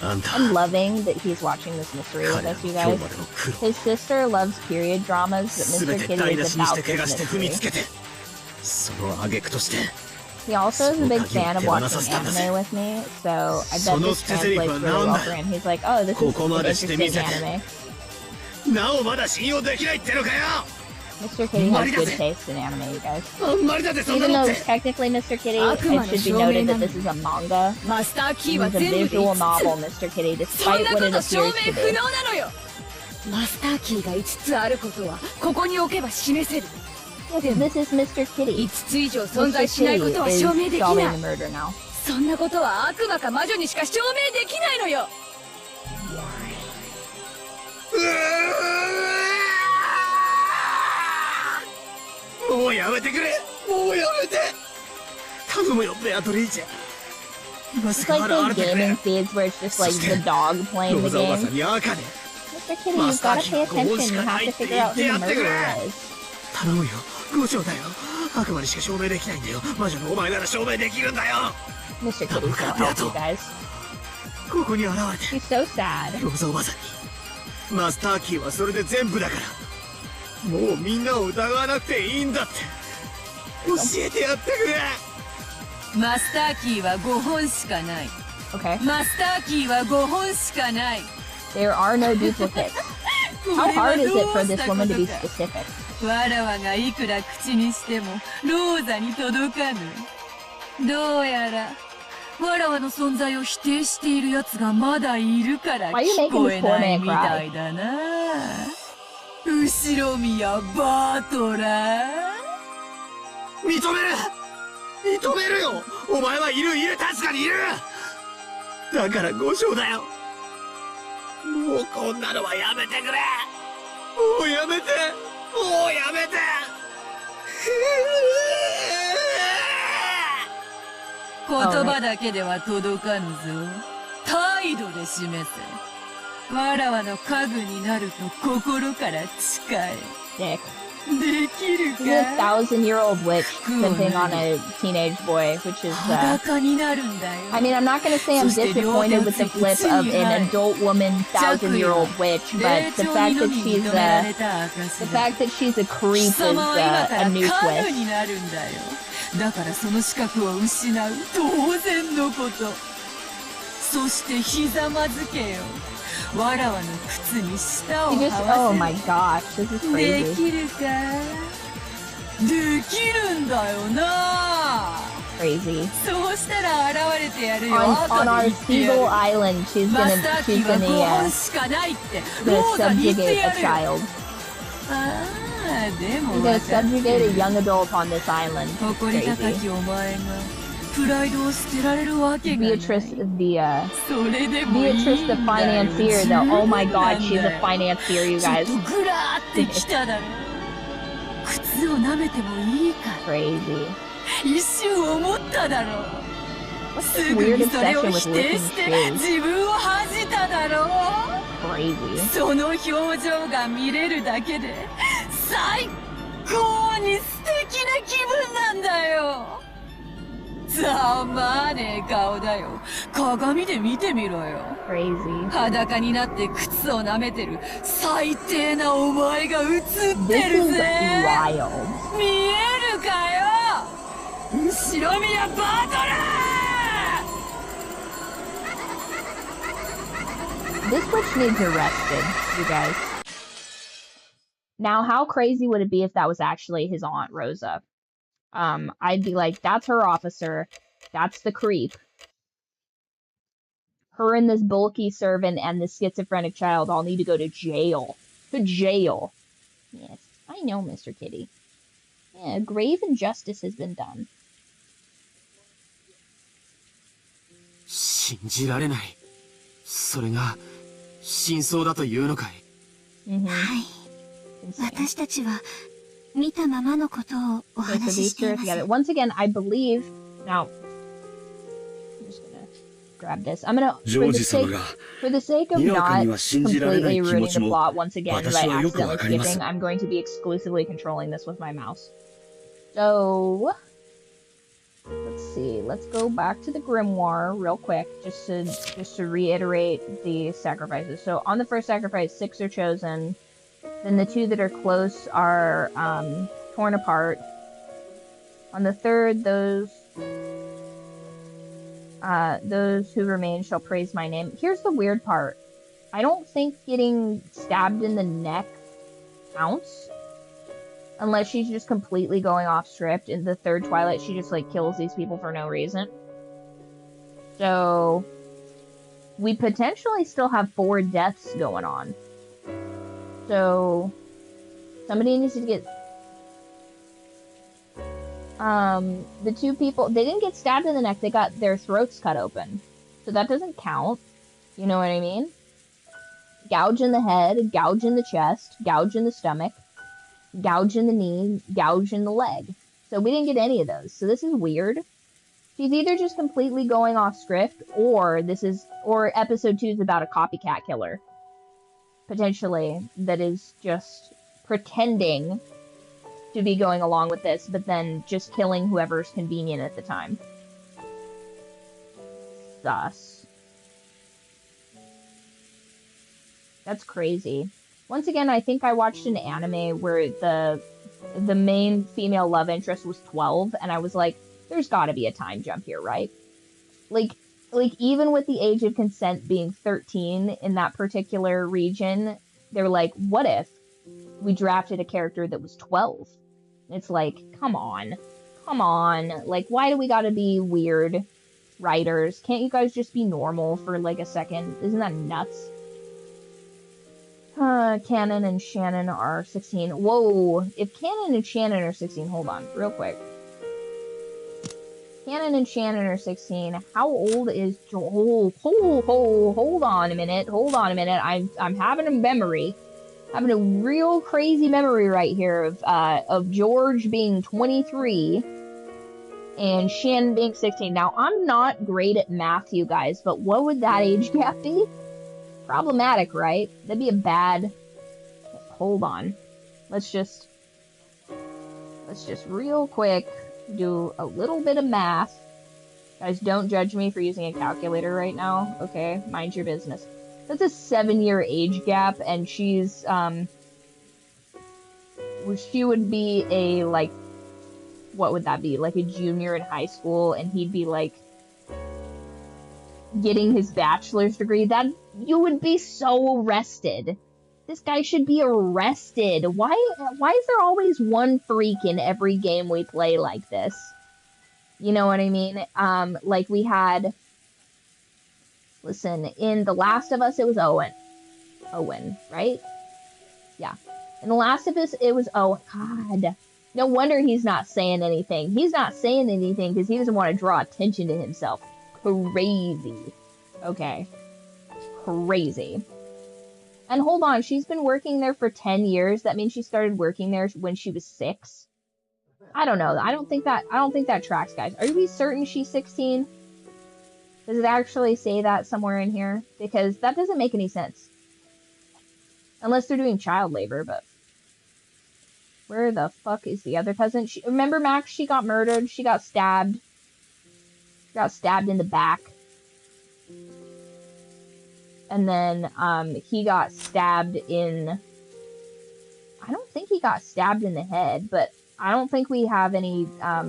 [SPEAKER 7] え。あんた、
[SPEAKER 1] I'm loving that he's watching this mystery with
[SPEAKER 7] 彼の
[SPEAKER 1] us, you
[SPEAKER 7] 今日
[SPEAKER 1] guys.
[SPEAKER 7] までの苦労
[SPEAKER 1] His sister loves period dramas, but
[SPEAKER 7] すべ
[SPEAKER 1] Mr.
[SPEAKER 7] て
[SPEAKER 1] Kitty
[SPEAKER 7] 台無
[SPEAKER 1] is
[SPEAKER 7] しにし
[SPEAKER 1] about
[SPEAKER 7] て怪我
[SPEAKER 1] this
[SPEAKER 7] して踏み
[SPEAKER 1] mystery.
[SPEAKER 7] つけて、その挙句として、
[SPEAKER 1] He also is a big fan of watching anime with me, so I bet this translates really well for him. He's like, oh, this is an interesting anime.
[SPEAKER 7] なおまだ信用できないってのかよ。
[SPEAKER 1] Mr. Kitty has good taste in anime, you guys.
[SPEAKER 7] あんまりだぜそんな
[SPEAKER 1] Even
[SPEAKER 7] のっ
[SPEAKER 1] though
[SPEAKER 7] て。
[SPEAKER 1] technically Mr. Kitty, it should be noted that this is a manga.
[SPEAKER 2] マスターキ
[SPEAKER 1] This
[SPEAKER 2] ーは
[SPEAKER 1] is a
[SPEAKER 2] 全部で
[SPEAKER 1] visual
[SPEAKER 2] 5つ。
[SPEAKER 1] novel, Mr. Kitty,
[SPEAKER 2] そん
[SPEAKER 1] despite
[SPEAKER 2] な
[SPEAKER 1] what
[SPEAKER 2] こ
[SPEAKER 1] it
[SPEAKER 2] と証
[SPEAKER 1] appears
[SPEAKER 2] 明
[SPEAKER 1] to
[SPEAKER 2] 不
[SPEAKER 1] be.
[SPEAKER 2] 能なのよ。マスターキーが5つあることはここに置けば示せる。
[SPEAKER 1] Yes, this is Mr. Kitty.
[SPEAKER 2] 5つ以上存
[SPEAKER 1] Mr.
[SPEAKER 2] 在しないこ
[SPEAKER 1] Kitty
[SPEAKER 2] とは
[SPEAKER 1] is
[SPEAKER 2] 証明できな
[SPEAKER 1] solving
[SPEAKER 2] い。
[SPEAKER 1] the murder now.
[SPEAKER 2] そんなことは悪魔か魔女にしか証明できないのよ。
[SPEAKER 7] もうやめてくれ。もうやめて。頼むよベアトリーチェ。今
[SPEAKER 1] It's
[SPEAKER 7] すぐ
[SPEAKER 1] like
[SPEAKER 7] 現
[SPEAKER 1] those
[SPEAKER 7] れてくれ。
[SPEAKER 1] gaming feeds where it's just like the dog
[SPEAKER 7] ロ
[SPEAKER 1] playing
[SPEAKER 7] ー
[SPEAKER 1] the
[SPEAKER 7] ザおば
[SPEAKER 1] game.
[SPEAKER 7] さんに赤で
[SPEAKER 1] Mr. Kitty, you've got to pay attention. You have to figure out who the murderer is.
[SPEAKER 7] 頼むよ。五条だよ。悪魔にしか証明できないんだよ。魔女のお前なら証明できるんだよ。
[SPEAKER 1] Mr. Kitty, so help you guys.
[SPEAKER 7] ここに現れ
[SPEAKER 1] She's so sad.
[SPEAKER 7] て、ローザおばさんに。マスターキーはそれで全部だから。もうみんなを疑わなくていいんだって。教えてやってくれ。
[SPEAKER 2] マスターキーは5本しかない。
[SPEAKER 1] Okay.
[SPEAKER 2] マスターキーは5本しかない。
[SPEAKER 1] There are no duplicates. How hard is it for this woman to be specific?
[SPEAKER 2] わらわがいくら口にしてもローザに届かぬ。どうやらわらわの存在を否定している奴がまだいるから聞こえないみたいだな。後ろ宮バートラー。
[SPEAKER 7] 認める。認めるよ。お前はいる確かにいる。だから五条だよ。もうこんなのはやめてくれ。もうやめて。もうやめて。
[SPEAKER 2] 言葉だけでは届かぬぞ。態度で示せ。わらわの家具になると心から誓え。
[SPEAKER 1] Dick.
[SPEAKER 2] できる
[SPEAKER 1] This is a
[SPEAKER 2] か。
[SPEAKER 1] 1,000-year-old witch simping on a teenage boy, which is,
[SPEAKER 2] 裸になるんだよ。
[SPEAKER 1] I mean, I'm not gonna say I'm disappointed with the flip of an adult woman, 1,000-year-old witch, but the fact that she's a creep is a new
[SPEAKER 2] 家具
[SPEAKER 1] twist.
[SPEAKER 2] になるんだよ。だからその資格を失う当然のこと。そしてひざまずけよ。わらわの靴に舌を
[SPEAKER 1] She
[SPEAKER 2] 這
[SPEAKER 1] just,
[SPEAKER 2] わ
[SPEAKER 1] oh
[SPEAKER 2] せ
[SPEAKER 1] my gosh, this is
[SPEAKER 2] る。で
[SPEAKER 1] crazy.
[SPEAKER 2] きるか。できるんだよな。
[SPEAKER 1] Crazy.
[SPEAKER 2] そうしたら現れてやるよ。
[SPEAKER 1] On
[SPEAKER 2] 後
[SPEAKER 1] our
[SPEAKER 2] で言ってやる。
[SPEAKER 1] Seagull Island, she's
[SPEAKER 2] マスターキーは5
[SPEAKER 1] gonna
[SPEAKER 2] 本しかないってロ
[SPEAKER 1] gonna
[SPEAKER 2] ーザに言って
[SPEAKER 1] subjugate
[SPEAKER 2] や
[SPEAKER 1] a
[SPEAKER 2] るよ。
[SPEAKER 1] child.
[SPEAKER 2] ああ、でも
[SPEAKER 1] She's
[SPEAKER 2] 分
[SPEAKER 1] gonna
[SPEAKER 2] かってる
[SPEAKER 1] subjugate a young adult on this island.
[SPEAKER 2] 誇り高
[SPEAKER 1] Crazy.
[SPEAKER 2] きお前がプライドを捨てられるわけがない。
[SPEAKER 1] Beatrice, the
[SPEAKER 2] それでもいいん
[SPEAKER 1] Beatrice,
[SPEAKER 2] だ
[SPEAKER 1] the
[SPEAKER 2] よ。
[SPEAKER 1] financier, though. Oh my god, she's
[SPEAKER 2] 十分
[SPEAKER 1] a
[SPEAKER 2] なんだよ。
[SPEAKER 1] financier, you
[SPEAKER 2] ちょっ
[SPEAKER 1] guys.
[SPEAKER 2] とグラーってきただろ。靴を舐めてもいいか。
[SPEAKER 1] Crazy.
[SPEAKER 2] 一瞬思っただろ。
[SPEAKER 1] What's
[SPEAKER 2] す
[SPEAKER 1] this
[SPEAKER 2] ぐ
[SPEAKER 1] weird
[SPEAKER 2] にそれ
[SPEAKER 1] obsession
[SPEAKER 2] を
[SPEAKER 1] with
[SPEAKER 2] 否定
[SPEAKER 1] licking
[SPEAKER 2] して
[SPEAKER 1] shoes?
[SPEAKER 2] 自分を恥じただろ。
[SPEAKER 1] Crazy.
[SPEAKER 2] その表情が見れるだけで最高に素敵な気分なんだよ。ざまあねえ顔だよ。鏡で見てみろよ。
[SPEAKER 1] Crazy.
[SPEAKER 2] 裸になって靴を舐めてる最低なお前が映って
[SPEAKER 1] This
[SPEAKER 2] る
[SPEAKER 1] is
[SPEAKER 2] ぜ。
[SPEAKER 1] wild.
[SPEAKER 2] 見えるかよ。後ろ宮バートラー。
[SPEAKER 1] This witch needs arrested, you guys. Now, how crazy would it be if that was actually his aunt, Rosa? I'd be like, that's her officer. That's the creep. Her and this bulky servant and this schizophrenic child all need to go to jail. To jail. Yes, I know, Mr. Kitty. Yeah, grave injustice has been done.
[SPEAKER 6] 信じられない。それが真相だというのかい。
[SPEAKER 5] はい。私たちは見たままのことをお
[SPEAKER 1] Okay, so
[SPEAKER 5] 話し
[SPEAKER 1] these
[SPEAKER 5] してい
[SPEAKER 1] two are
[SPEAKER 5] ます。
[SPEAKER 1] together. Once again, I believe. Now, I'm just gonna grab this. I'm gonna,
[SPEAKER 3] ジョージ様が
[SPEAKER 1] for the sake of
[SPEAKER 3] にわか
[SPEAKER 1] not
[SPEAKER 3] には信じられない
[SPEAKER 1] completely
[SPEAKER 3] 気
[SPEAKER 1] ruining
[SPEAKER 3] 持
[SPEAKER 1] the
[SPEAKER 3] ちも
[SPEAKER 1] plot once again by
[SPEAKER 3] 私はよく
[SPEAKER 1] accidentally
[SPEAKER 3] わかります
[SPEAKER 1] skipping, I'm going to be exclusively controlling this with my mouse. So, let's see. Let's go back to the grimoire real quick, just to reiterate the sacrifices. So on the first sacrifice, 6 are chosen. Then the 2 that are close are torn apart. On the third, those who remain shall praise my name. Here's the weird part. I don't think getting stabbed in the neck counts. Unless she's just completely going off script. In the third Twilight, she just, like, kills these people for no reason. So, we potentially still have 4 deaths going on. So, somebody needs to get... the 2 people... They didn't get stabbed in the neck, they got their throats cut open. So that doesn't count. You know what I mean? Gouge in the head, gouge in the chest, gouge in the stomach. Gouge in the knee, gouge in the leg. So we didn't get any of those. So this is weird. She's either just completely going off script, or episode 2 is about a copycat killer. Potentially, that is just pretending to be going along with this, but then just killing whoever's convenient at the time. Sus. That's crazy. Once again, I think I watched an anime where the main female love interest was 12, and I was like, there's gotta be a time jump here, right? Like even with the age of consent being 13 in that particular region, they're like, what if we drafted a character that was 12? It's like, come on. Like, why do we gotta be weird writers? Can't you guys just be normal for like a second? Isn't that nuts? Cannon and Shannon are 16. Whoa, if Cannon and Shannon are 16, hold on, real quick. Cannon and Shannon are 16. How old is Joel? Hold on a minute. I'm having a memory. Having a real crazy memory right here of George being 23 and Shannon being 16. Now, I'm not great at math, you guys, but what would that age gap be? Problematic, right? That'd be a bad... Hold on. Let's just real quick do a little bit of math. Guys, don't judge me for using a calculator right now, okay? Mind your business. That's a 7-year age gap, and she's, she would be a, like, what would that be? Like a junior in high school, and he'd be, like, getting his bachelor's degree. That, you would be so arrested. This guy should be arrested. Why is there always one freak in every game we play like this? You know what I mean? Like we had... Listen, in The Last of Us, it was Owen. Owen, right? Yeah. In The Last of Us, it was... Oh, God. No wonder he's not saying anything. He's not saying anything because he doesn't want to draw attention to himself. Crazy. Okay. Crazy. And hold on, she's been working there for 10 years. That means she started working there when she was 6. I don't know. I don't think that tracks, guys. Are we certain she's 16? Does it actually say that somewhere in here? Because that doesn't make any sense. Unless they're doing child labor, but... Where the fuck is the other cousin? Remember Max? She got murdered. She got stabbed. Got stabbed in the back. And then, he got stabbed in... I don't think he got stabbed in the head, but I don't think we have any, I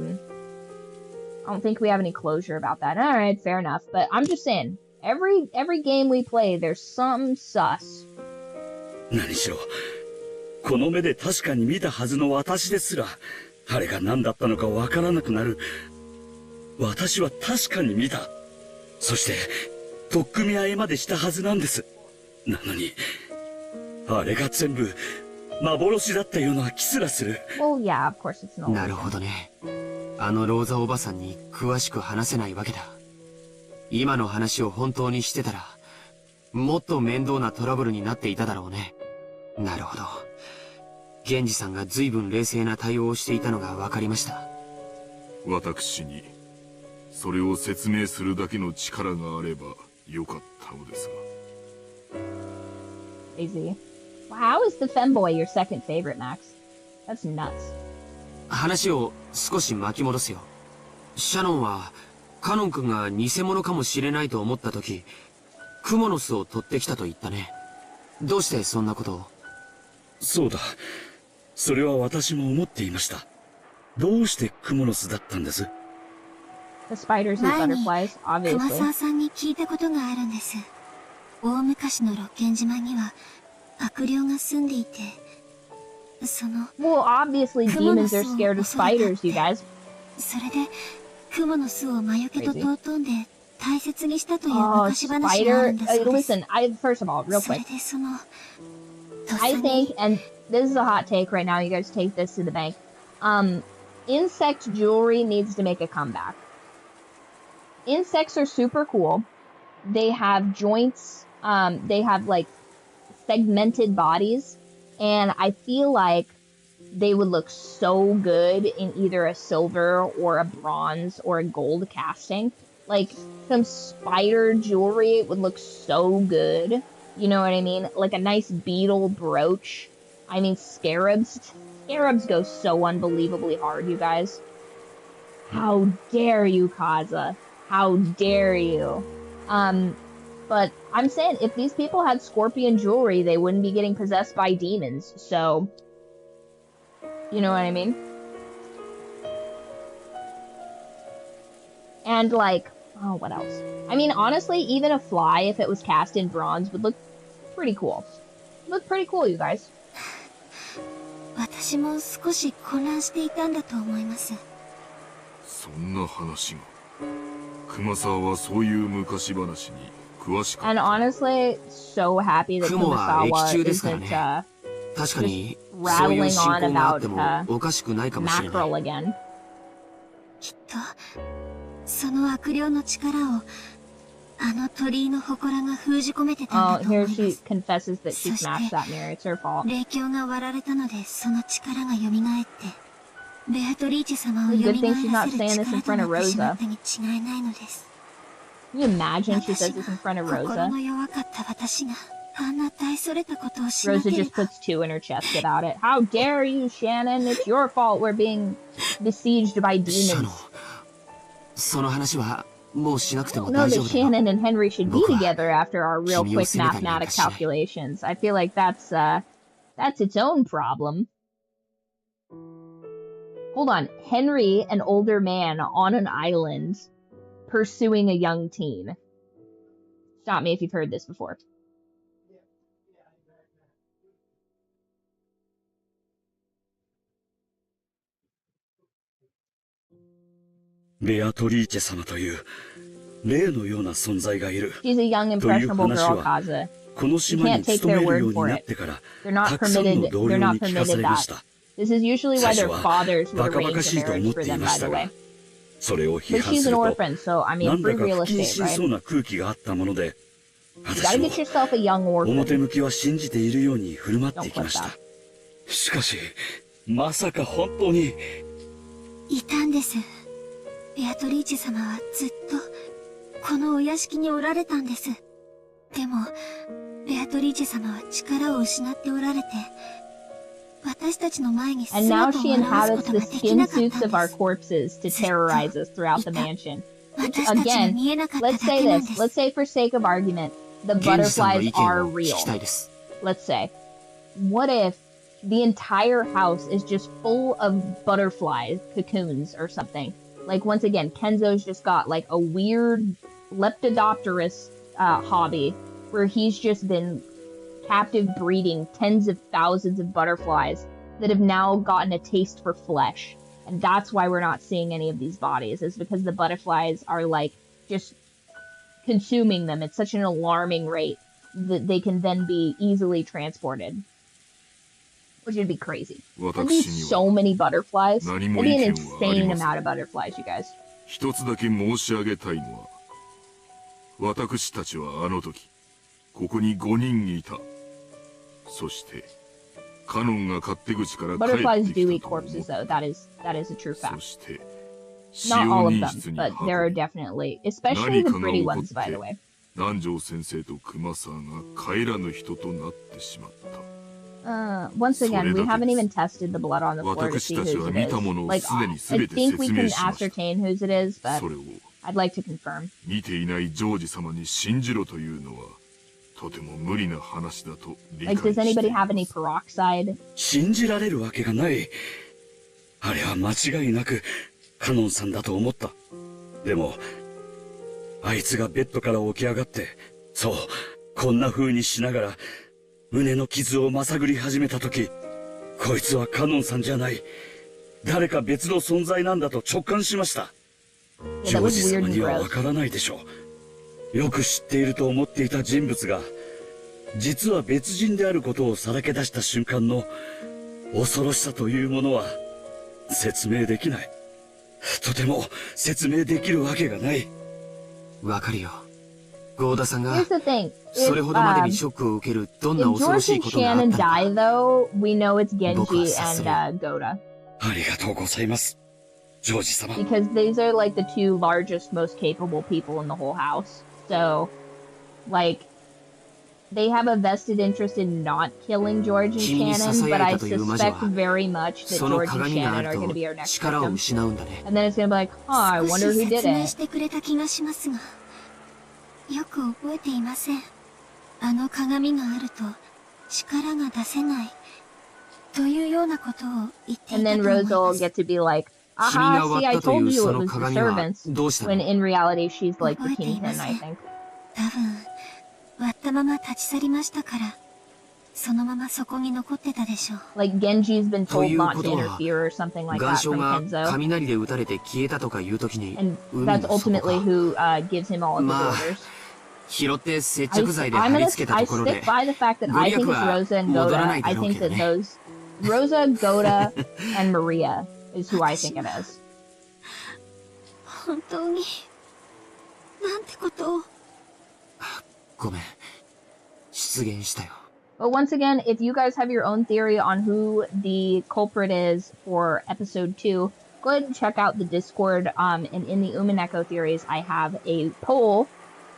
[SPEAKER 1] don't think we have any closure about that. Alright, fair enough. But I'm just saying, every game we play, there's something sus.
[SPEAKER 3] 何しろ、この目で確かに見たはずの私ですら、あれが何だったのかわからなくなる。私は確かに見た。そして、取っ組み合いまでしたはずなんです。なのに、あれが全部、幻だったような気すらする。
[SPEAKER 1] Well, yeah, of course it's not.
[SPEAKER 6] なるほどね。あのローザおばさんに詳しく話せないわけだ。今の話を本当にしてたら、もっと面倒なトラブルになっていただろうね。なるほど。源氏さんが随分冷静な対応をしていたのが分かりました。
[SPEAKER 4] 私に、それを説明するだけの力があればよかったのですが。
[SPEAKER 1] Crazy. Wow, how is the femboy your second favorite, Max? That's nuts.
[SPEAKER 6] 話を少し巻き戻すよ。シャノンは、カノン君が偽物かもしれないと思った時、クモの巣を取ってきたと言ったね。どうしてそんなことを？
[SPEAKER 3] そうだ。それは私も思っていました。どうしてクモの巣だったんです？
[SPEAKER 1] The spiders and butterflies,
[SPEAKER 5] 熊
[SPEAKER 1] obviously.
[SPEAKER 5] 沢さんに聞いたことがあるんです。大昔の六軒島には悪霊が住んでいて、その
[SPEAKER 1] Well, obviously demons are scared of spiders, you guys.
[SPEAKER 5] それでクモの巣を魔除けと尊んで大切にしたという
[SPEAKER 1] Oh,
[SPEAKER 5] 昔話がある
[SPEAKER 1] spider.
[SPEAKER 5] んだそうです。
[SPEAKER 1] Listen, first of all, real
[SPEAKER 5] それ
[SPEAKER 1] quick.
[SPEAKER 5] でその
[SPEAKER 1] I think, and this is a hot take right now, you guys take this to the bank. Insect jewelry needs to make a comeback. Insects are super cool. They have joints, they have like segmented bodies, and I feel like they would look so good in either a silver or a bronze or a gold casting. Like, some spider jewelry would look so good. You know what I mean? Like a nice beetle brooch. I mean, scarabs. Scarabs go so unbelievably hard, you guys. How dare you, Kaza? How dare you? But I'm saying, if these people had scorpion jewelry, they wouldn't be getting possessed by demons, so... You know what I mean? And, like... Oh, what else? I mean, honestly, even a fly, if it was cast in bronze, would look pretty cool. Look pretty cool, you guys.
[SPEAKER 5] 私も少し混乱していたんだと思います。
[SPEAKER 4] そんな話が。熊沢はそういう昔話に詳しかった。
[SPEAKER 1] And honestly, so happy that
[SPEAKER 6] クモは液中ですからね。
[SPEAKER 1] isn't
[SPEAKER 6] 確かに、そういう
[SPEAKER 1] rattling
[SPEAKER 6] 進
[SPEAKER 1] on
[SPEAKER 6] 行があって
[SPEAKER 1] about
[SPEAKER 6] もおかしくないかもしれない。
[SPEAKER 1] mackerel again.
[SPEAKER 5] きっとその悪霊の力をあの鳥居の祠が封じ込めてたん
[SPEAKER 1] Oh,
[SPEAKER 5] だと思い
[SPEAKER 1] here
[SPEAKER 5] ま
[SPEAKER 1] she
[SPEAKER 5] す。
[SPEAKER 1] confesses that she
[SPEAKER 5] そして
[SPEAKER 1] smashed that mirror. It's her fault.
[SPEAKER 5] 霊境が割られたのでその力が蘇ってベアトリーチェ様を蘇
[SPEAKER 1] Good thing she's
[SPEAKER 5] ら
[SPEAKER 1] not
[SPEAKER 5] せる
[SPEAKER 1] saying this in
[SPEAKER 5] 力と
[SPEAKER 1] front
[SPEAKER 5] な
[SPEAKER 1] of
[SPEAKER 5] ってしま
[SPEAKER 1] Rosa.
[SPEAKER 5] ったに違いないのです。
[SPEAKER 1] Can you imagine she
[SPEAKER 5] 私
[SPEAKER 1] says this in front of
[SPEAKER 5] が心
[SPEAKER 1] Rosa?
[SPEAKER 5] の弱かった私があんな大それたことをしな
[SPEAKER 1] Rosa
[SPEAKER 5] けれ
[SPEAKER 1] just
[SPEAKER 5] ば
[SPEAKER 1] puts two in her chest about it. How dare you, Shannon? It's your fault we're being besieged by
[SPEAKER 6] シャノン
[SPEAKER 1] demons.
[SPEAKER 6] その話はもうしなくて
[SPEAKER 1] I
[SPEAKER 6] も
[SPEAKER 1] don't know
[SPEAKER 6] 大
[SPEAKER 1] that
[SPEAKER 6] 丈夫だよ。
[SPEAKER 1] Shannon and Henry should be
[SPEAKER 6] 僕は
[SPEAKER 1] together after our real
[SPEAKER 6] 君を
[SPEAKER 1] quick
[SPEAKER 6] 責めたりなんか
[SPEAKER 1] mathematic
[SPEAKER 6] しない。
[SPEAKER 1] calculations. I feel like that's its own problem. Hold on. Henry, an older man on an island, pursuing a young teen. Stop me if you've heard this before.
[SPEAKER 3] ベアトリーチェ様という霊のような存在がいる
[SPEAKER 1] She's a young,
[SPEAKER 3] という
[SPEAKER 1] impressionable
[SPEAKER 3] 話
[SPEAKER 1] girl,
[SPEAKER 3] は
[SPEAKER 1] Kaza.
[SPEAKER 3] この島に勤めるようになってから
[SPEAKER 1] They're not
[SPEAKER 3] たくさんの
[SPEAKER 1] permitted.
[SPEAKER 3] 同
[SPEAKER 1] They're
[SPEAKER 3] 僚
[SPEAKER 1] not
[SPEAKER 3] に聞かさ
[SPEAKER 1] permitted
[SPEAKER 3] れま
[SPEAKER 1] that.
[SPEAKER 3] した。
[SPEAKER 1] This is usually why
[SPEAKER 3] 最初
[SPEAKER 1] their
[SPEAKER 3] は
[SPEAKER 1] fathers would
[SPEAKER 3] バカバカ
[SPEAKER 1] arrange
[SPEAKER 3] し
[SPEAKER 1] a
[SPEAKER 3] いと
[SPEAKER 1] marriage
[SPEAKER 3] 思っ
[SPEAKER 1] for
[SPEAKER 3] てい
[SPEAKER 1] them,
[SPEAKER 3] ま
[SPEAKER 1] by
[SPEAKER 3] し
[SPEAKER 1] the
[SPEAKER 3] た
[SPEAKER 1] way.
[SPEAKER 3] が、それを批
[SPEAKER 1] But
[SPEAKER 3] 判
[SPEAKER 1] she's
[SPEAKER 3] す
[SPEAKER 1] an
[SPEAKER 3] ると
[SPEAKER 1] orphan, so I
[SPEAKER 3] な
[SPEAKER 1] mean,
[SPEAKER 3] んだ
[SPEAKER 1] free
[SPEAKER 3] か
[SPEAKER 1] real
[SPEAKER 3] 不謹
[SPEAKER 1] estate,
[SPEAKER 3] 慎
[SPEAKER 1] right?
[SPEAKER 3] そうな空気があったもので、
[SPEAKER 1] You
[SPEAKER 3] 私
[SPEAKER 1] gotta
[SPEAKER 3] も
[SPEAKER 1] get yourself a young
[SPEAKER 3] 表
[SPEAKER 1] orphan.
[SPEAKER 3] 向きは信じているように振る舞って
[SPEAKER 1] Don't
[SPEAKER 3] いきま
[SPEAKER 1] put
[SPEAKER 3] した。
[SPEAKER 1] that.
[SPEAKER 3] しかし、まさか本当に
[SPEAKER 5] いたんです。ベアトリーチェ様はずっとこのお屋敷におられたんです。でもベアトリーチェ様は力を失っておられて、私たちの前に
[SPEAKER 1] And now
[SPEAKER 5] 姿を
[SPEAKER 1] she
[SPEAKER 5] 現す
[SPEAKER 1] inhabits
[SPEAKER 5] こと
[SPEAKER 1] the
[SPEAKER 5] ができ
[SPEAKER 1] skin
[SPEAKER 5] なかったん
[SPEAKER 1] suits
[SPEAKER 5] で
[SPEAKER 1] of our
[SPEAKER 5] す。
[SPEAKER 1] corpses to terrorize us throughout the mansion.
[SPEAKER 5] 私たちが
[SPEAKER 1] Again,
[SPEAKER 5] 見えなかっただ
[SPEAKER 1] let's say
[SPEAKER 5] けなん
[SPEAKER 1] this.
[SPEAKER 5] です。
[SPEAKER 1] Let's say for sake of argument, the
[SPEAKER 6] 源氏さんの
[SPEAKER 1] butterflies
[SPEAKER 6] 意見
[SPEAKER 1] are
[SPEAKER 6] を聞
[SPEAKER 1] real.
[SPEAKER 6] きたいです。
[SPEAKER 1] Let's say. What if the entire house is just full of butterfly cocoons or something? Like, once again, Kenzo's just got like a weird lepidopterous hobby where he's just been captive breeding tens of thousands of butterflies that have now gotten a taste for flesh. And that's why we're not seeing any of these bodies, is because the butterflies are like just consuming them at such an alarming rate that they can then be easily transported. Which would be crazy. There'd be so many butterflies. It'd be an insane amount of butterflies, you guys.
[SPEAKER 4] 一つだけ申し上げたいのは、私たちはあの時ここに5人いた。そしてカノンが勝手口から帰って
[SPEAKER 1] Butterflies
[SPEAKER 4] き
[SPEAKER 1] do
[SPEAKER 4] た
[SPEAKER 1] eat
[SPEAKER 4] と思う。
[SPEAKER 1] corpses, though. That is a true
[SPEAKER 4] そ
[SPEAKER 1] fact.
[SPEAKER 4] して使
[SPEAKER 1] Not
[SPEAKER 4] 用
[SPEAKER 1] all of
[SPEAKER 4] 人
[SPEAKER 1] them,
[SPEAKER 4] 室に
[SPEAKER 1] but
[SPEAKER 4] 運
[SPEAKER 1] there are
[SPEAKER 4] び、
[SPEAKER 1] definitely, especially the
[SPEAKER 4] 何かが
[SPEAKER 1] pretty
[SPEAKER 4] 起こ
[SPEAKER 1] ones, by the
[SPEAKER 4] っ
[SPEAKER 1] way.
[SPEAKER 4] て南條先生と熊沢が帰らぬ人となってしまった。
[SPEAKER 1] Once again, we haven't even tested the blood on the floor to see whose it is. Like, I think we can ascertain whose it is, but
[SPEAKER 4] それを
[SPEAKER 1] I'd like to confirm.
[SPEAKER 4] 見ていないジョージ様に信じろというのはとても無理な話だと理解
[SPEAKER 1] Like,
[SPEAKER 4] して
[SPEAKER 1] does
[SPEAKER 4] い
[SPEAKER 1] anybody
[SPEAKER 4] ま
[SPEAKER 1] have any
[SPEAKER 4] す。
[SPEAKER 1] peroxide?
[SPEAKER 3] 信じられるわけがない。あれは間違いなくカノンさんだと思った。でも、あいつがベッドから起き上がって、そう、こんな風にしながら、胸の傷をまさぐり始めたとき、こいつはカノンさんじゃない。誰か別の存在なんだと直感しました。ジョージ様にはわからないでしょう。よく知っていると思っていた人物が、実は別人であることをさらけ出した瞬間の恐ろしさというものは説明できない。とても説明できるわけがない。
[SPEAKER 6] わかるよ。ゴーダさんが
[SPEAKER 1] Here's the thing.
[SPEAKER 6] それほどまでにショックを受けるどんな
[SPEAKER 1] If
[SPEAKER 6] 恐ろし
[SPEAKER 1] George
[SPEAKER 6] い
[SPEAKER 1] and
[SPEAKER 6] ことがあった
[SPEAKER 1] Shannon
[SPEAKER 6] のか。
[SPEAKER 1] die, though, we know it's Genji
[SPEAKER 6] 僕は察する。
[SPEAKER 1] and Goda.
[SPEAKER 3] ありがとうございます、ジョージ様。
[SPEAKER 1] Because these are like the two largest, most capable people in the whole house. So, like, they have a vested interest in not killing George and
[SPEAKER 6] 君に
[SPEAKER 1] Shannon,
[SPEAKER 6] 支え
[SPEAKER 1] but
[SPEAKER 6] ら
[SPEAKER 1] I
[SPEAKER 6] れたという魔女
[SPEAKER 1] suspect
[SPEAKER 6] は
[SPEAKER 1] very much that
[SPEAKER 6] その
[SPEAKER 1] George and
[SPEAKER 6] 鏡があ
[SPEAKER 1] Shannon
[SPEAKER 6] る
[SPEAKER 1] are going to
[SPEAKER 6] と
[SPEAKER 1] be our next
[SPEAKER 6] 力を
[SPEAKER 1] victim.
[SPEAKER 6] 失うんだね。
[SPEAKER 1] And then it's going to be like, huh, I
[SPEAKER 5] 少
[SPEAKER 1] wonder
[SPEAKER 5] し
[SPEAKER 1] who
[SPEAKER 5] 説
[SPEAKER 1] did
[SPEAKER 5] 明し
[SPEAKER 1] it.
[SPEAKER 5] てくれた気がしますが、よく覚えていません。あの鏡があると力が出せないというようなことを言ってい
[SPEAKER 1] And
[SPEAKER 5] た
[SPEAKER 1] then
[SPEAKER 5] と思い
[SPEAKER 1] Rosa
[SPEAKER 5] ま
[SPEAKER 1] will
[SPEAKER 5] す。
[SPEAKER 1] get to be like,
[SPEAKER 6] 君が
[SPEAKER 1] aha,
[SPEAKER 6] 割
[SPEAKER 1] see,
[SPEAKER 6] っ
[SPEAKER 1] I
[SPEAKER 6] たとい
[SPEAKER 1] told
[SPEAKER 6] う
[SPEAKER 1] you
[SPEAKER 6] そ
[SPEAKER 1] it
[SPEAKER 6] の
[SPEAKER 1] was the
[SPEAKER 6] 鏡は
[SPEAKER 1] servants.
[SPEAKER 6] どうしたの
[SPEAKER 1] When in reality, she's like the
[SPEAKER 5] 覚えてい
[SPEAKER 1] kingpin,
[SPEAKER 5] ませ
[SPEAKER 1] I
[SPEAKER 5] ん。
[SPEAKER 1] think.
[SPEAKER 5] 多分、割ったまま立ち去りましたから、そのままそこに残ってたでしょう。
[SPEAKER 1] Like, Genji's been
[SPEAKER 6] と
[SPEAKER 1] told
[SPEAKER 6] いう
[SPEAKER 1] not
[SPEAKER 6] こ
[SPEAKER 1] to
[SPEAKER 6] とは
[SPEAKER 1] interfere or something like
[SPEAKER 6] 岩
[SPEAKER 1] that
[SPEAKER 6] 礁
[SPEAKER 1] from
[SPEAKER 6] が
[SPEAKER 1] Kenzo.
[SPEAKER 6] 雷で撃たれて消えたとかいうときに
[SPEAKER 1] And
[SPEAKER 6] 海
[SPEAKER 1] that's
[SPEAKER 6] の底
[SPEAKER 1] ultimately
[SPEAKER 6] か
[SPEAKER 1] who gives him all of his
[SPEAKER 6] まあ
[SPEAKER 1] orders.
[SPEAKER 6] 拾って接
[SPEAKER 1] I,
[SPEAKER 6] 着剤で
[SPEAKER 1] I'm
[SPEAKER 6] 貼り
[SPEAKER 1] gonna,
[SPEAKER 6] 付けた
[SPEAKER 1] I
[SPEAKER 6] ところで
[SPEAKER 1] stick by the fact that I think it's
[SPEAKER 6] ご利益は
[SPEAKER 1] Rosa and
[SPEAKER 6] 戻ら
[SPEAKER 1] Goda.
[SPEAKER 6] ないだ
[SPEAKER 1] I
[SPEAKER 6] ろう
[SPEAKER 1] think
[SPEAKER 6] けど
[SPEAKER 1] that
[SPEAKER 6] ね。
[SPEAKER 1] those Rosa, Goda, and Maria is who I think it is.
[SPEAKER 5] 本当に、なんてことを。
[SPEAKER 6] ごめん。失言したよ。
[SPEAKER 1] But once again, if you guys have your own theory on who the culprit is for episode 2, go ahead and check out the Discord. And in the Umineko theories, I have a poll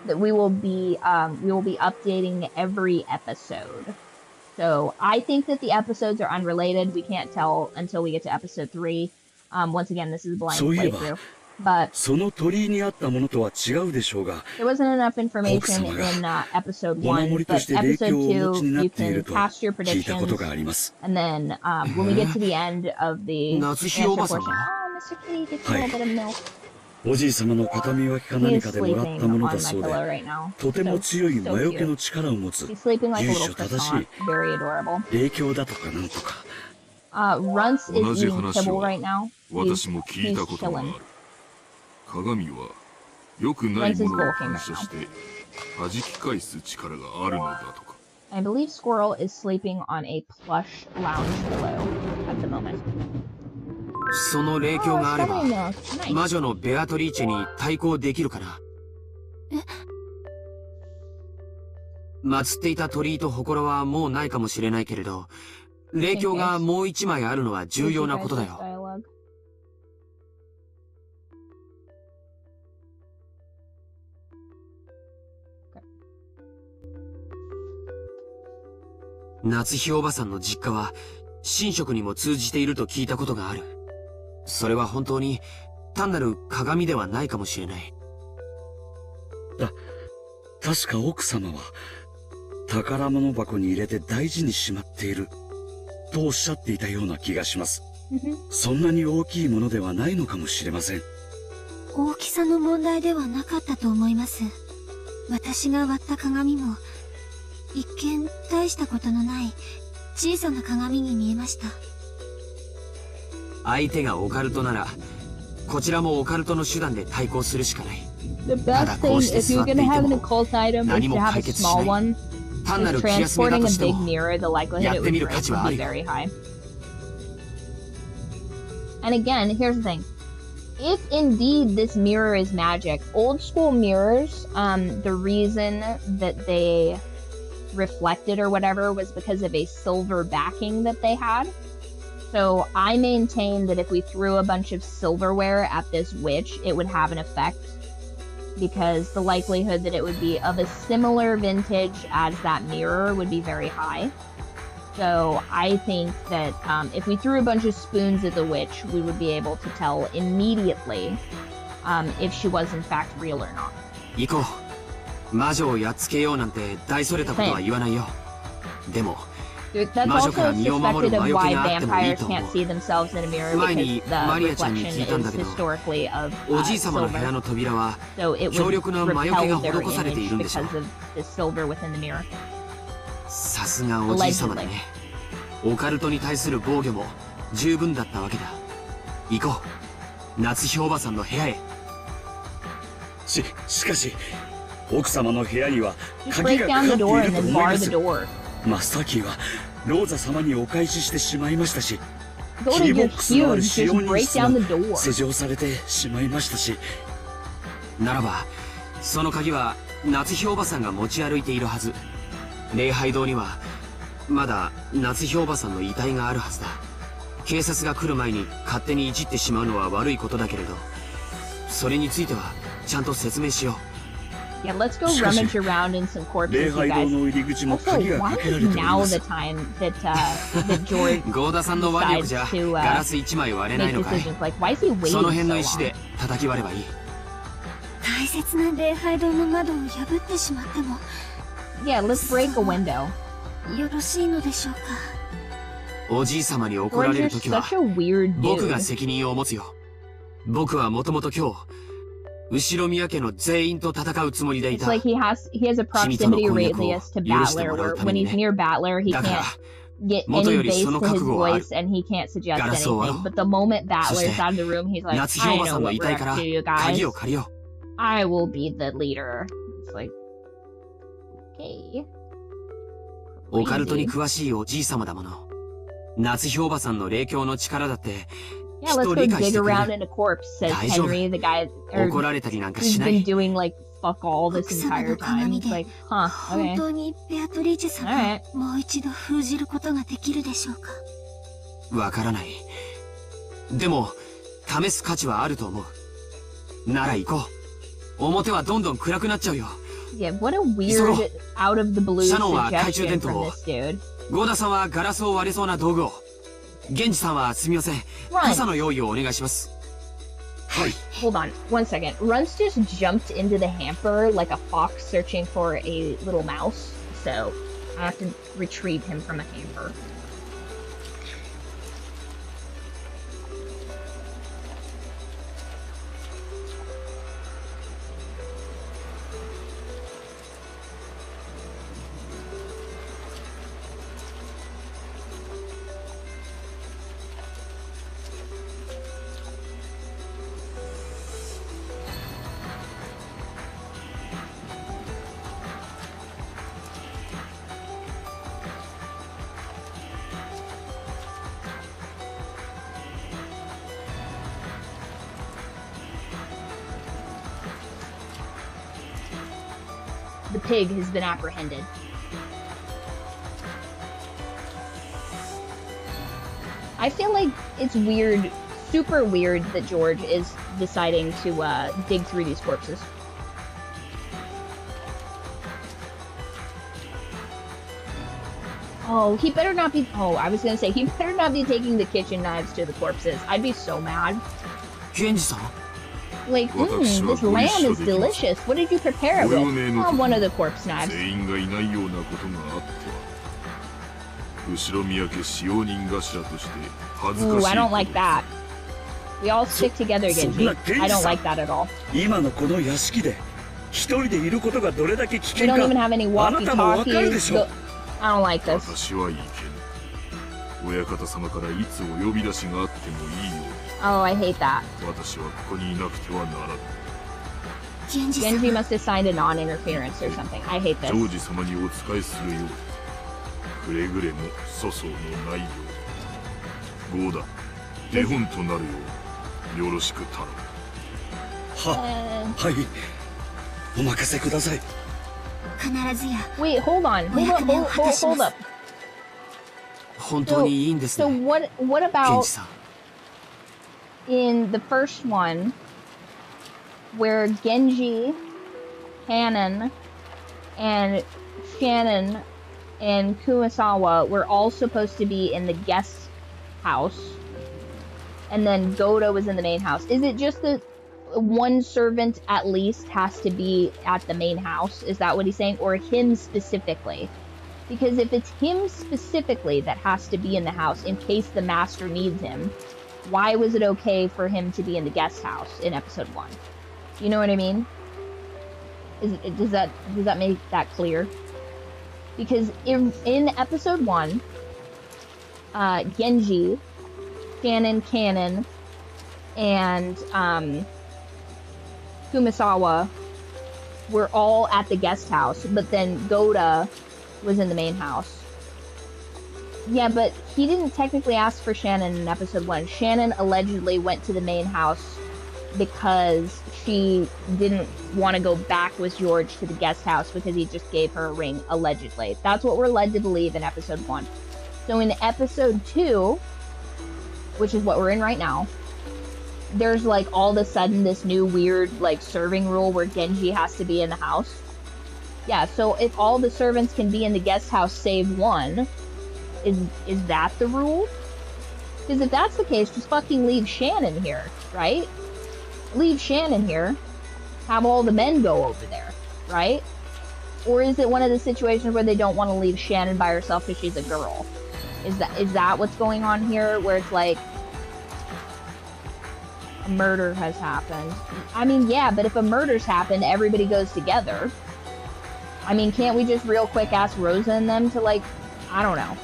[SPEAKER 1] that we will be updating every episode. So I think that the episodes are unrelated. We can't tell until we get to episode 3. Once again, this is a blind
[SPEAKER 3] そういえば、
[SPEAKER 1] playthrough. But
[SPEAKER 3] その鳥居にあったものとは違うでしょうが、
[SPEAKER 1] there wasn't enough information in episode
[SPEAKER 3] お
[SPEAKER 1] 1,
[SPEAKER 3] 守りと
[SPEAKER 1] but
[SPEAKER 3] して霊
[SPEAKER 1] episode
[SPEAKER 3] 柩をお持ちに
[SPEAKER 1] 2,
[SPEAKER 3] な
[SPEAKER 1] you
[SPEAKER 3] っている
[SPEAKER 1] can
[SPEAKER 3] と
[SPEAKER 1] cast your
[SPEAKER 3] 聞いたこと
[SPEAKER 1] predictions.
[SPEAKER 3] があります。
[SPEAKER 1] And then when we get to the end of the
[SPEAKER 6] 夏日お
[SPEAKER 1] answer
[SPEAKER 6] ばさん
[SPEAKER 1] portion,
[SPEAKER 6] が
[SPEAKER 1] oh, Mr. Kitty gets a little bit of milk.
[SPEAKER 3] おじい様の形見分けか
[SPEAKER 1] He
[SPEAKER 3] 何
[SPEAKER 1] is
[SPEAKER 3] かでもらっ
[SPEAKER 1] sleeping
[SPEAKER 3] たもの
[SPEAKER 1] on
[SPEAKER 3] だ
[SPEAKER 1] my
[SPEAKER 3] そうで、
[SPEAKER 1] pillow right now.
[SPEAKER 3] とても
[SPEAKER 1] So,
[SPEAKER 3] 強い
[SPEAKER 1] so
[SPEAKER 3] 魔除け
[SPEAKER 1] cute.
[SPEAKER 3] の力を持つ
[SPEAKER 1] He's sleeping like a
[SPEAKER 3] 由
[SPEAKER 1] little
[SPEAKER 3] 緒正し
[SPEAKER 1] croissant.
[SPEAKER 3] い
[SPEAKER 1] Very adorable.
[SPEAKER 3] 霊柩だとかなんとか。
[SPEAKER 1] Runts
[SPEAKER 4] 同
[SPEAKER 1] is
[SPEAKER 4] じ
[SPEAKER 1] eating
[SPEAKER 4] 話
[SPEAKER 1] kibble
[SPEAKER 4] は
[SPEAKER 1] right now.
[SPEAKER 4] 私も聞い
[SPEAKER 1] He's
[SPEAKER 4] たことがある。
[SPEAKER 1] chilling.
[SPEAKER 4] 鏡は良くないものを反射して弾き返す力があるのだとか。
[SPEAKER 1] I believe Squirrel is sleeping on a plush lounge pillow at the moment.
[SPEAKER 6] その霊柩があれば
[SPEAKER 1] Oh, nice.
[SPEAKER 6] 魔女のベアトリーチェに対抗できるかな。祀っていた鳥居と祠はもうないかもしれないけれど、霊柩がもう一枚あるのは重要なことだよ。
[SPEAKER 1] Dialogue.
[SPEAKER 6] 夏日おばさんの実家は神職にも通じていると聞いたことがある。それは本当に単なる鏡ではないかもしれない。
[SPEAKER 3] 確か奥様は宝物箱に入れて大事にしまっているとおっしゃっていたような気がします。そんなに大きいものではないのかもしれません。
[SPEAKER 5] 大きさの問題ではなかったと思います。私が割った鏡も、一見大したことのない小さな鏡に見えました。
[SPEAKER 6] 相手がオカルトなら、こちらもオカルトの手段で対抗するしかない。
[SPEAKER 1] The best thing, if you're gonna have an occult item, is
[SPEAKER 6] 何
[SPEAKER 1] to
[SPEAKER 6] も
[SPEAKER 1] have
[SPEAKER 6] 解
[SPEAKER 1] a
[SPEAKER 6] 決し
[SPEAKER 1] small
[SPEAKER 6] ない。
[SPEAKER 1] one.
[SPEAKER 6] 単なる
[SPEAKER 1] Just
[SPEAKER 6] 気休めだ
[SPEAKER 1] transporting
[SPEAKER 6] と
[SPEAKER 1] a
[SPEAKER 6] して
[SPEAKER 1] big
[SPEAKER 6] も、
[SPEAKER 1] mirror, the likelihood
[SPEAKER 6] や
[SPEAKER 1] it
[SPEAKER 6] って
[SPEAKER 1] would
[SPEAKER 6] みる
[SPEAKER 1] break
[SPEAKER 6] 価値は
[SPEAKER 1] would
[SPEAKER 6] あ
[SPEAKER 1] be
[SPEAKER 6] るよ。
[SPEAKER 1] very high. And again, here's the thing. if indeed this mirror is magic, old school mirrors, the reason that they reflected or whatever was because of a silver backing that they had. So I maintain that if we threw a bunch of silverware at this witch, it would have an effect, because the likelihood that it would be of a similar vintage as that mirror would be very high. So I think that if we threw a bunch of spoons at the witch, we would be able to tell immediately if she was in fact real or not.
[SPEAKER 6] 行こう。魔女をやっつけようなんて大それたことは言わないよ。でも
[SPEAKER 1] That's also suspected of why vampires can't see themselves in a mirror, because the reflection is historically of silver. So it would repel their image because of the silver within the mirror.
[SPEAKER 6] さすがおじい様だね。オカルトに対する防御も十分だったわけだ。行こう。夏日おばさんの部屋へ。
[SPEAKER 3] しかし、奥様の部屋には
[SPEAKER 1] Just
[SPEAKER 3] 鍵
[SPEAKER 1] break
[SPEAKER 3] がか
[SPEAKER 1] down
[SPEAKER 3] かっ
[SPEAKER 1] the
[SPEAKER 3] てい
[SPEAKER 1] door
[SPEAKER 3] る
[SPEAKER 1] and
[SPEAKER 3] と
[SPEAKER 1] then
[SPEAKER 3] 思いま
[SPEAKER 1] bar
[SPEAKER 3] す。
[SPEAKER 1] the door.
[SPEAKER 3] マスターキーはローザ様にお返ししてしまいましたし、
[SPEAKER 1] Go
[SPEAKER 3] キ
[SPEAKER 1] to
[SPEAKER 3] ーボ
[SPEAKER 1] your
[SPEAKER 3] ックスのある
[SPEAKER 1] cube,
[SPEAKER 3] 使
[SPEAKER 1] just
[SPEAKER 3] 用人
[SPEAKER 1] break
[SPEAKER 3] 室
[SPEAKER 1] down
[SPEAKER 3] も
[SPEAKER 1] the door.
[SPEAKER 3] 施錠されてしまいましたし。
[SPEAKER 6] ならば、その鍵は夏日おばさんが持ち歩いているはず。礼拝堂にはまだ夏日おばさんの遺体があるはずだ。警察が来る前に勝手にいじってしまうのは悪いことだけれど、それについてはちゃんと説明しよう。
[SPEAKER 1] Yeah, let's go rummage around in some corpses, you guys. Also, why is now the time that George
[SPEAKER 6] ゴーダさんの腕力じゃガラス一枚割れないのかい。
[SPEAKER 1] Like, why is he waiting
[SPEAKER 6] その辺の
[SPEAKER 1] so
[SPEAKER 6] 石で
[SPEAKER 1] long?
[SPEAKER 6] 叩き割ればいい。
[SPEAKER 5] 大切な礼拝堂の窓を破ってしまっても
[SPEAKER 1] Yeah, let's break a window.
[SPEAKER 5] よろしいのでしょうか。
[SPEAKER 6] おじい様に怒ら
[SPEAKER 1] George,
[SPEAKER 6] れる
[SPEAKER 1] you're
[SPEAKER 6] ときは
[SPEAKER 1] such a weird
[SPEAKER 6] 僕が
[SPEAKER 1] dude.
[SPEAKER 6] 責任を持つよ。僕はもともと今日後宮家の全員と戦うつもりでい
[SPEAKER 1] It's
[SPEAKER 6] た。
[SPEAKER 1] like he has a proximity radius to Battler, where when he's near Battler, he can't get any bass to his voice and he can't suggest anything. But the moment Battler's out of the room, he's like, I know what we're up to, you guys.
[SPEAKER 6] 鍵を借りよう。
[SPEAKER 1] I will be the leader. It's like, okay.
[SPEAKER 6] オカルトに詳しいおじい様だもの。夏日おばさんの霊境の力だって
[SPEAKER 1] Yeah, let's go dig around in a corpse, says Henry, the guy who's been doing like fuck all this entire time. He's like, huh, okay.
[SPEAKER 5] 本当にベアトリーチェ様をもう一度封じることができるでしょうか。
[SPEAKER 6] わからない。でも試す価値はあると思う。なら行こう。表はどんどん暗くなっちゃうよ。
[SPEAKER 1] Yeah, what a weird out of the blue suggestion from this dude.
[SPEAKER 6] ゴーダさんはガラスを割れそうな道具を。ゲンジさんはすみません。傘の用意をお願いします。
[SPEAKER 3] はい。
[SPEAKER 1] Hold on, one second. Runts just jumped into the hamper like a fox searching for a little mouse. So I have to retrieve him from a hamper. The pig has been apprehended. I feel like it's weird, super weird, that George is deciding to dig through these corpses. Oh, he better not be. Oh, I was gonna say, he better not be taking the kitchen knives to the corpses. I'd be so mad. Like, this lamb is delicious. What did you prepare it with? Oh, one of the corpse knives. Ooh, I don't like that. We all stick together, Genji. I don't like that at all. We don't even have any walkie-talkies. I don't like this. Oh, I hate that. Genji must have signed a non-interference or something. I hate this.
[SPEAKER 4] よろしく頼む。
[SPEAKER 3] はい。お任せください。
[SPEAKER 5] 必ずや
[SPEAKER 1] Wait, hold on. Hold up.
[SPEAKER 6] 本当にいいんです
[SPEAKER 1] So
[SPEAKER 6] ね、
[SPEAKER 1] what
[SPEAKER 6] ケン
[SPEAKER 1] about
[SPEAKER 6] ジさん。
[SPEAKER 1] in the first one where Genji, Hanan, and Shannon and Kumasawa were all supposed to be in the guest house, and then Goda was in the main house? Is it just that one servant at least has to be at the main house? Is that what he's saying? Or him specifically? Because if it's him specifically that has to be in the house in case the master needs him, why was it okay for him to be in the guest house in episode 1? You know what I mean? Does that make that clear? Because in episode 1, Genji, Shannon, Cannon, and Kumasawa were all at the guest house, but then Goda was in the main house. Yeah, but he didn't technically ask for Shannon in episode 1. Shannon allegedly went to the main house because she didn't want to go back with George to the guest house because he just gave her a ring, allegedly. That's what we're led to believe in episode 1. So in episode 2, which is what we're in right now, there's like all of a sudden this new weird like serving rule where Genji has to be in the house. Yeah, so if all the servants can be in the guest house save one, is that the rule? Because if that's the case, just fucking leave Shannon here, right? Leave Shannon here. Have all the men go over there, right? Or is it one of the situations where they don't want to leave Shannon by herself because she's a girl? Is that what's going on here? Where it's like a murder has happened. I mean, yeah, but if a murder's happened, everybody goes together. I mean, can't we just real quick ask Rosa and them to, like, I don't know.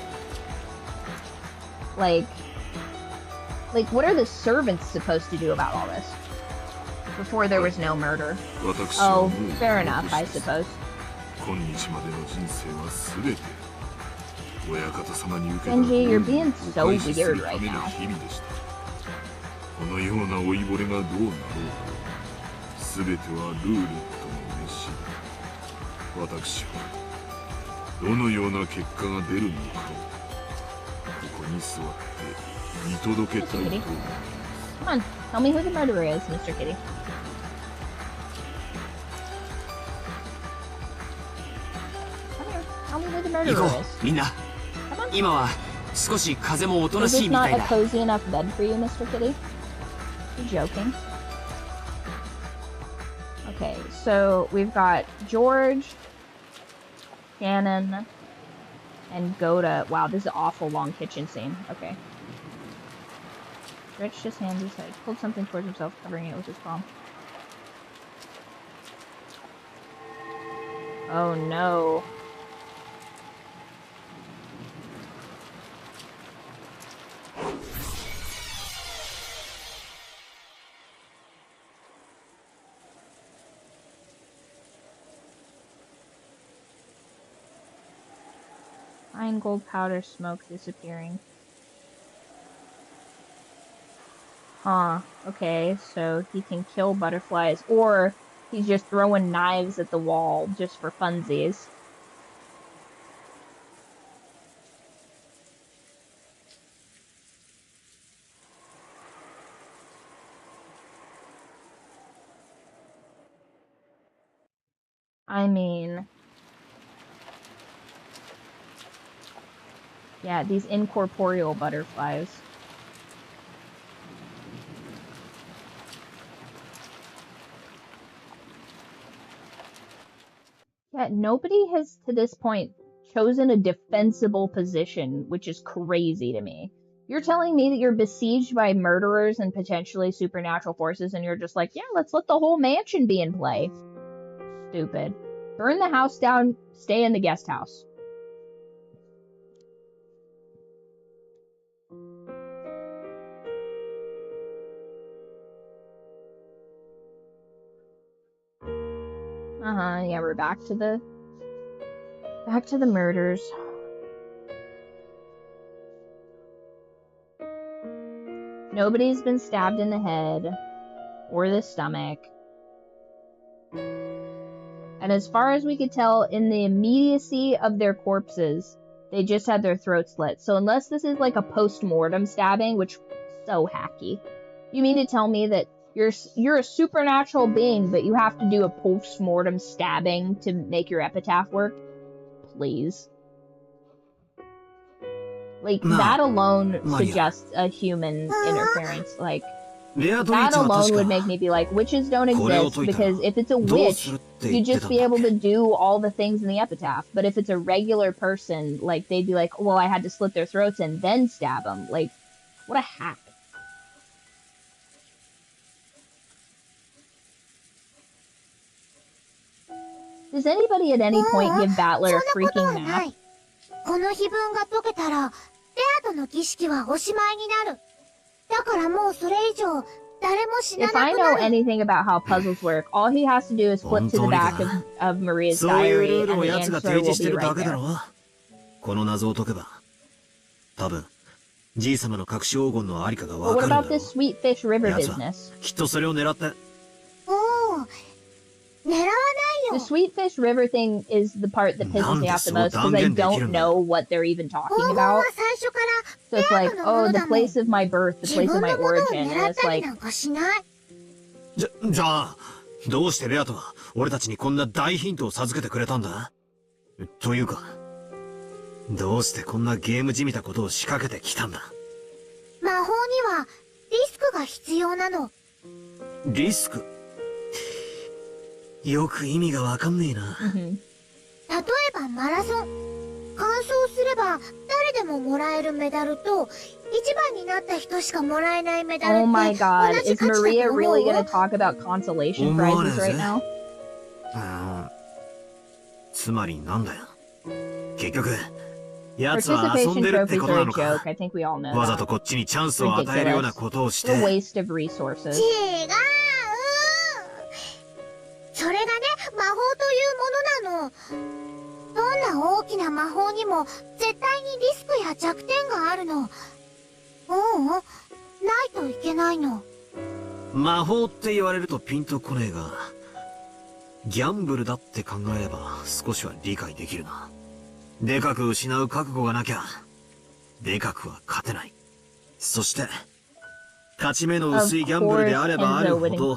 [SPEAKER 1] Like, what are the servants supposed to do about all this? Before there was no murder. Oh, fair enough, I suppose. Genji, you're being so weird right now.
[SPEAKER 4] このような老いぼれがどうなろうと、すべてはルーレットの召しだ。私はどのような結果が出るのかをここに座って見届けたいと思います。
[SPEAKER 1] Come on, tell me who the murderer is, Mr. Kitty. Come here, tell me who the murderer
[SPEAKER 6] 行こ
[SPEAKER 1] is.
[SPEAKER 6] う、みんな。今は少し風もおとな
[SPEAKER 1] Is
[SPEAKER 6] しい
[SPEAKER 1] this
[SPEAKER 6] みた
[SPEAKER 1] not
[SPEAKER 6] い
[SPEAKER 1] a
[SPEAKER 6] だ。
[SPEAKER 1] cozy enough bed for you, Mr. Kitty? You're joking. Okay, so we've got George, Shannon, and Goda. Wow, this is an awful long kitchen scene. Okay. Stretched his hands aside, pulled something towards himself, covering it with his palm. Oh no. Fine gold powder smoke disappearing. Huh. Okay, so he can kill butterflies, or he's just throwing knives at the wall just for funsies. I mean... yeah, these incorporeal butterflies. Yeah, nobody has, to this point, chosen a defensible position, which is crazy to me. You're telling me that you're besieged by murderers and potentially supernatural forces, and you're just like, yeah, let's let the whole mansion be in play. Stupid. Burn the house down, stay in the guest house. Yeah, we're back to the murders. Nobody's been stabbed in the head or the stomach. And as far as we could tell, in the immediacy of their corpses, they just had their throats slit. So unless this is like a post-mortem stabbing, which is so hacky, you mean to tell me that you're a supernatural being, but you have to do a post-mortem stabbing to make your epitaph work? Please. Like, that alone suggests a human interference. Like, that alone would make me be like, witches don't exist, because if it's a witch, you'd just be able to do all the things in the epitaph. But if it's a regular person, like, they'd be like, well, I had to slit their throats and then stab them. Like, what a hack. Does anybody at any point give Battler a freaking map?
[SPEAKER 5] この碑文が解けたら、ベアとの儀式はおしまいになる。だからもうそれ以上、誰も死ななくなる。
[SPEAKER 1] If I know anything about how puzzles work, all he has to do is flip to the back of Maria's diary, and the answer will be right there.
[SPEAKER 7] この謎を解けば、多分、じい様の隠し黄金のありかがわかるんだろう。
[SPEAKER 1] What about this Sweet Fish River business?
[SPEAKER 7] きっとそれを狙って。
[SPEAKER 5] おお、狙わないよ。
[SPEAKER 1] The Sweet Fish River thing is the part that pisses me off the most, because I don't know what they're even talking about. So it's like, oh, the place of my birth, the place of my origin, and it's like...
[SPEAKER 7] じゃあ、どうしてベアとは俺たちにこんな大ヒントを授けてくれたんだ？というか、どうしてこんなゲームじみたことを仕掛けてきたんだ？
[SPEAKER 5] 魔法にはリスクが必要なの。
[SPEAKER 7] リスク？よく意味がわかんねえな。
[SPEAKER 5] 例えばマラソン。完走すれば誰でももらえるメダルと、一番になった人しかもらえないメダルって
[SPEAKER 1] Oh my god,
[SPEAKER 5] 同じ
[SPEAKER 1] is
[SPEAKER 5] 価値だと
[SPEAKER 1] Maria
[SPEAKER 5] 思う？
[SPEAKER 1] really gonna talk about consolation prizes right now?
[SPEAKER 7] つまりなんだよ。結局、奴は遊んでるってことなのか。わざとこっちにチャンスを与えるようなことをして。
[SPEAKER 1] The waste of resources.
[SPEAKER 5] 違う。それがね、魔法というものなの。どんな大きな魔法にも絶対にリスクや弱点があるの。ないといけないの。
[SPEAKER 7] 魔法って言われるとピンとこねえが、ギャンブルだって考えれば少しは理解できるな。でかく失う覚悟がなきゃ、でかくは勝てない。そして、勝ち目の薄いギャンブルであればあるほど、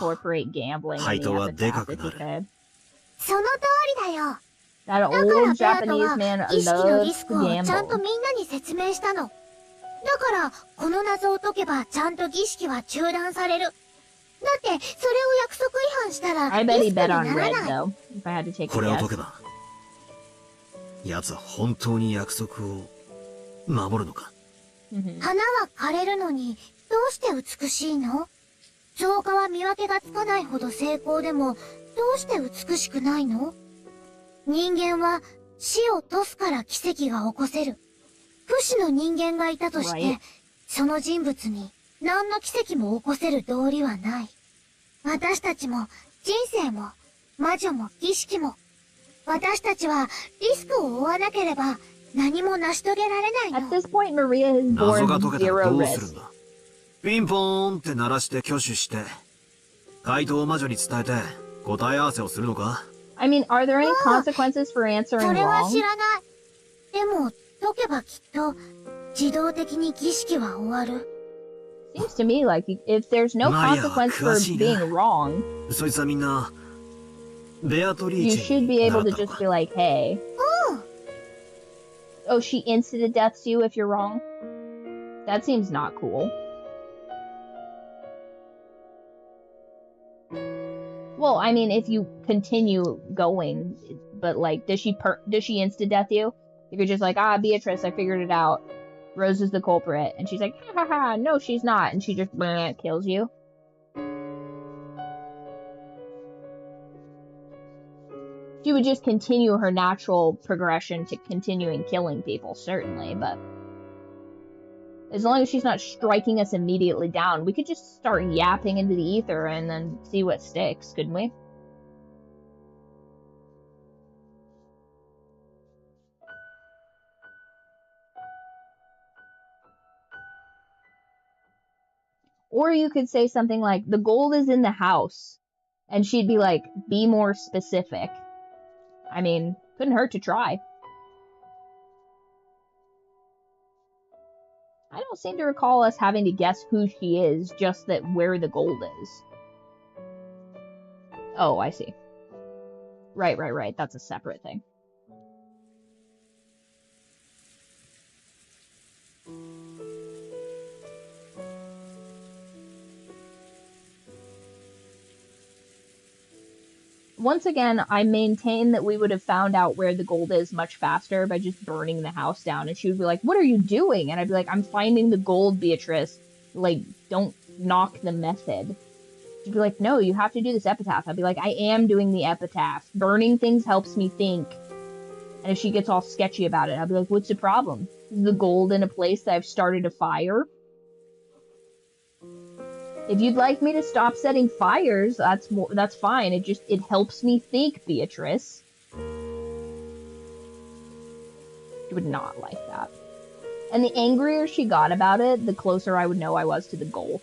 [SPEAKER 7] 配当はでかくなる。
[SPEAKER 5] その通りだよ。
[SPEAKER 1] That
[SPEAKER 5] だから
[SPEAKER 1] old
[SPEAKER 5] ベアと
[SPEAKER 1] Japanese
[SPEAKER 5] は
[SPEAKER 1] man
[SPEAKER 5] 儀式のリ
[SPEAKER 1] loves
[SPEAKER 5] ス
[SPEAKER 1] to
[SPEAKER 5] クをちゃんと
[SPEAKER 1] gamble.
[SPEAKER 5] みんなに説明したの。だからこの謎を解けばちゃんと儀式は中断される。だってそれを約束違反したら
[SPEAKER 1] I
[SPEAKER 5] リ
[SPEAKER 1] bet
[SPEAKER 5] ス
[SPEAKER 1] he
[SPEAKER 5] クに
[SPEAKER 1] bet
[SPEAKER 5] な
[SPEAKER 1] on
[SPEAKER 5] ら
[SPEAKER 1] red
[SPEAKER 5] ない。
[SPEAKER 1] though, if I had to take
[SPEAKER 7] こ
[SPEAKER 1] a
[SPEAKER 7] れを解
[SPEAKER 1] guess.
[SPEAKER 7] けば、奴は本当に約束を守るのか。
[SPEAKER 5] 花は枯れるのにどうして美しいの？造花は見分けがつかないほど精巧でもどうして美しくないの？人間は死を賭すから奇跡が起こせる。不死の人間がいたとして、その人物に何の奇跡も起こせる道理はない。私たちも人生も魔女も儀式も、私たちはリスクを負わなければ何も成し遂げられないの。
[SPEAKER 1] At this point, Maria has
[SPEAKER 7] 謎
[SPEAKER 1] borne
[SPEAKER 7] が解けたら
[SPEAKER 1] zero
[SPEAKER 7] どうするん
[SPEAKER 1] risk.
[SPEAKER 7] だ？ピンポーンって鳴らして挙手して、回答を魔女に伝えて答え合わせをするのか？
[SPEAKER 1] I mean, are there any consequences for answering
[SPEAKER 5] それは
[SPEAKER 1] wrong?
[SPEAKER 5] 知らない。でも解けばきっと自動的に儀式は終わる。
[SPEAKER 1] Seems to me like if there's no consequence for being wrong,
[SPEAKER 7] そいつはみんな、ベアトリ
[SPEAKER 1] you
[SPEAKER 7] ーチ
[SPEAKER 1] should
[SPEAKER 7] に
[SPEAKER 1] be
[SPEAKER 7] 習
[SPEAKER 1] able
[SPEAKER 7] っ
[SPEAKER 1] to
[SPEAKER 7] たの
[SPEAKER 1] just
[SPEAKER 7] か？
[SPEAKER 1] be like, hey. Oh, she instant deaths you if you're wrong? That seems not cool. Well, I mean, if you continue going, but like, does she insta death you? If you're just like, Beatrice, I figured it out. Rose is the culprit, and she's like, ha ha ha, no, she's not, and she just kills you. She would just continue her natural progression to continuing killing people, certainly, but as long as she's not striking us immediately down, we could just start yapping into the ether and then see what sticks, couldn't we? Or you could say something like, the gold is in the house. And she'd be like, be more specific. I mean, couldn't hurt to try. I don't seem to recall us having to guess who she is, just that where the gold is. Oh, I see. Right. That's a separate thing. Once again, I maintain that we would have found out where the gold is much faster by just burning the house down. And she would be like, what are you doing? And I'd be like, I'm finding the gold, Beatrice. Like, don't knock the method. She'd be like, no, you have to do this epitaph. I'd be like, I am doing the epitaph. Burning things helps me think. And if she gets all sketchy about it, I'd be like, what's the problem? Is the gold in a place that I've started a fire? If you'd like me to stop setting fires, that's fine. It helps me think, Beatrice. She would not like that. And the angrier she got about it, the closer I would know I was to the goal.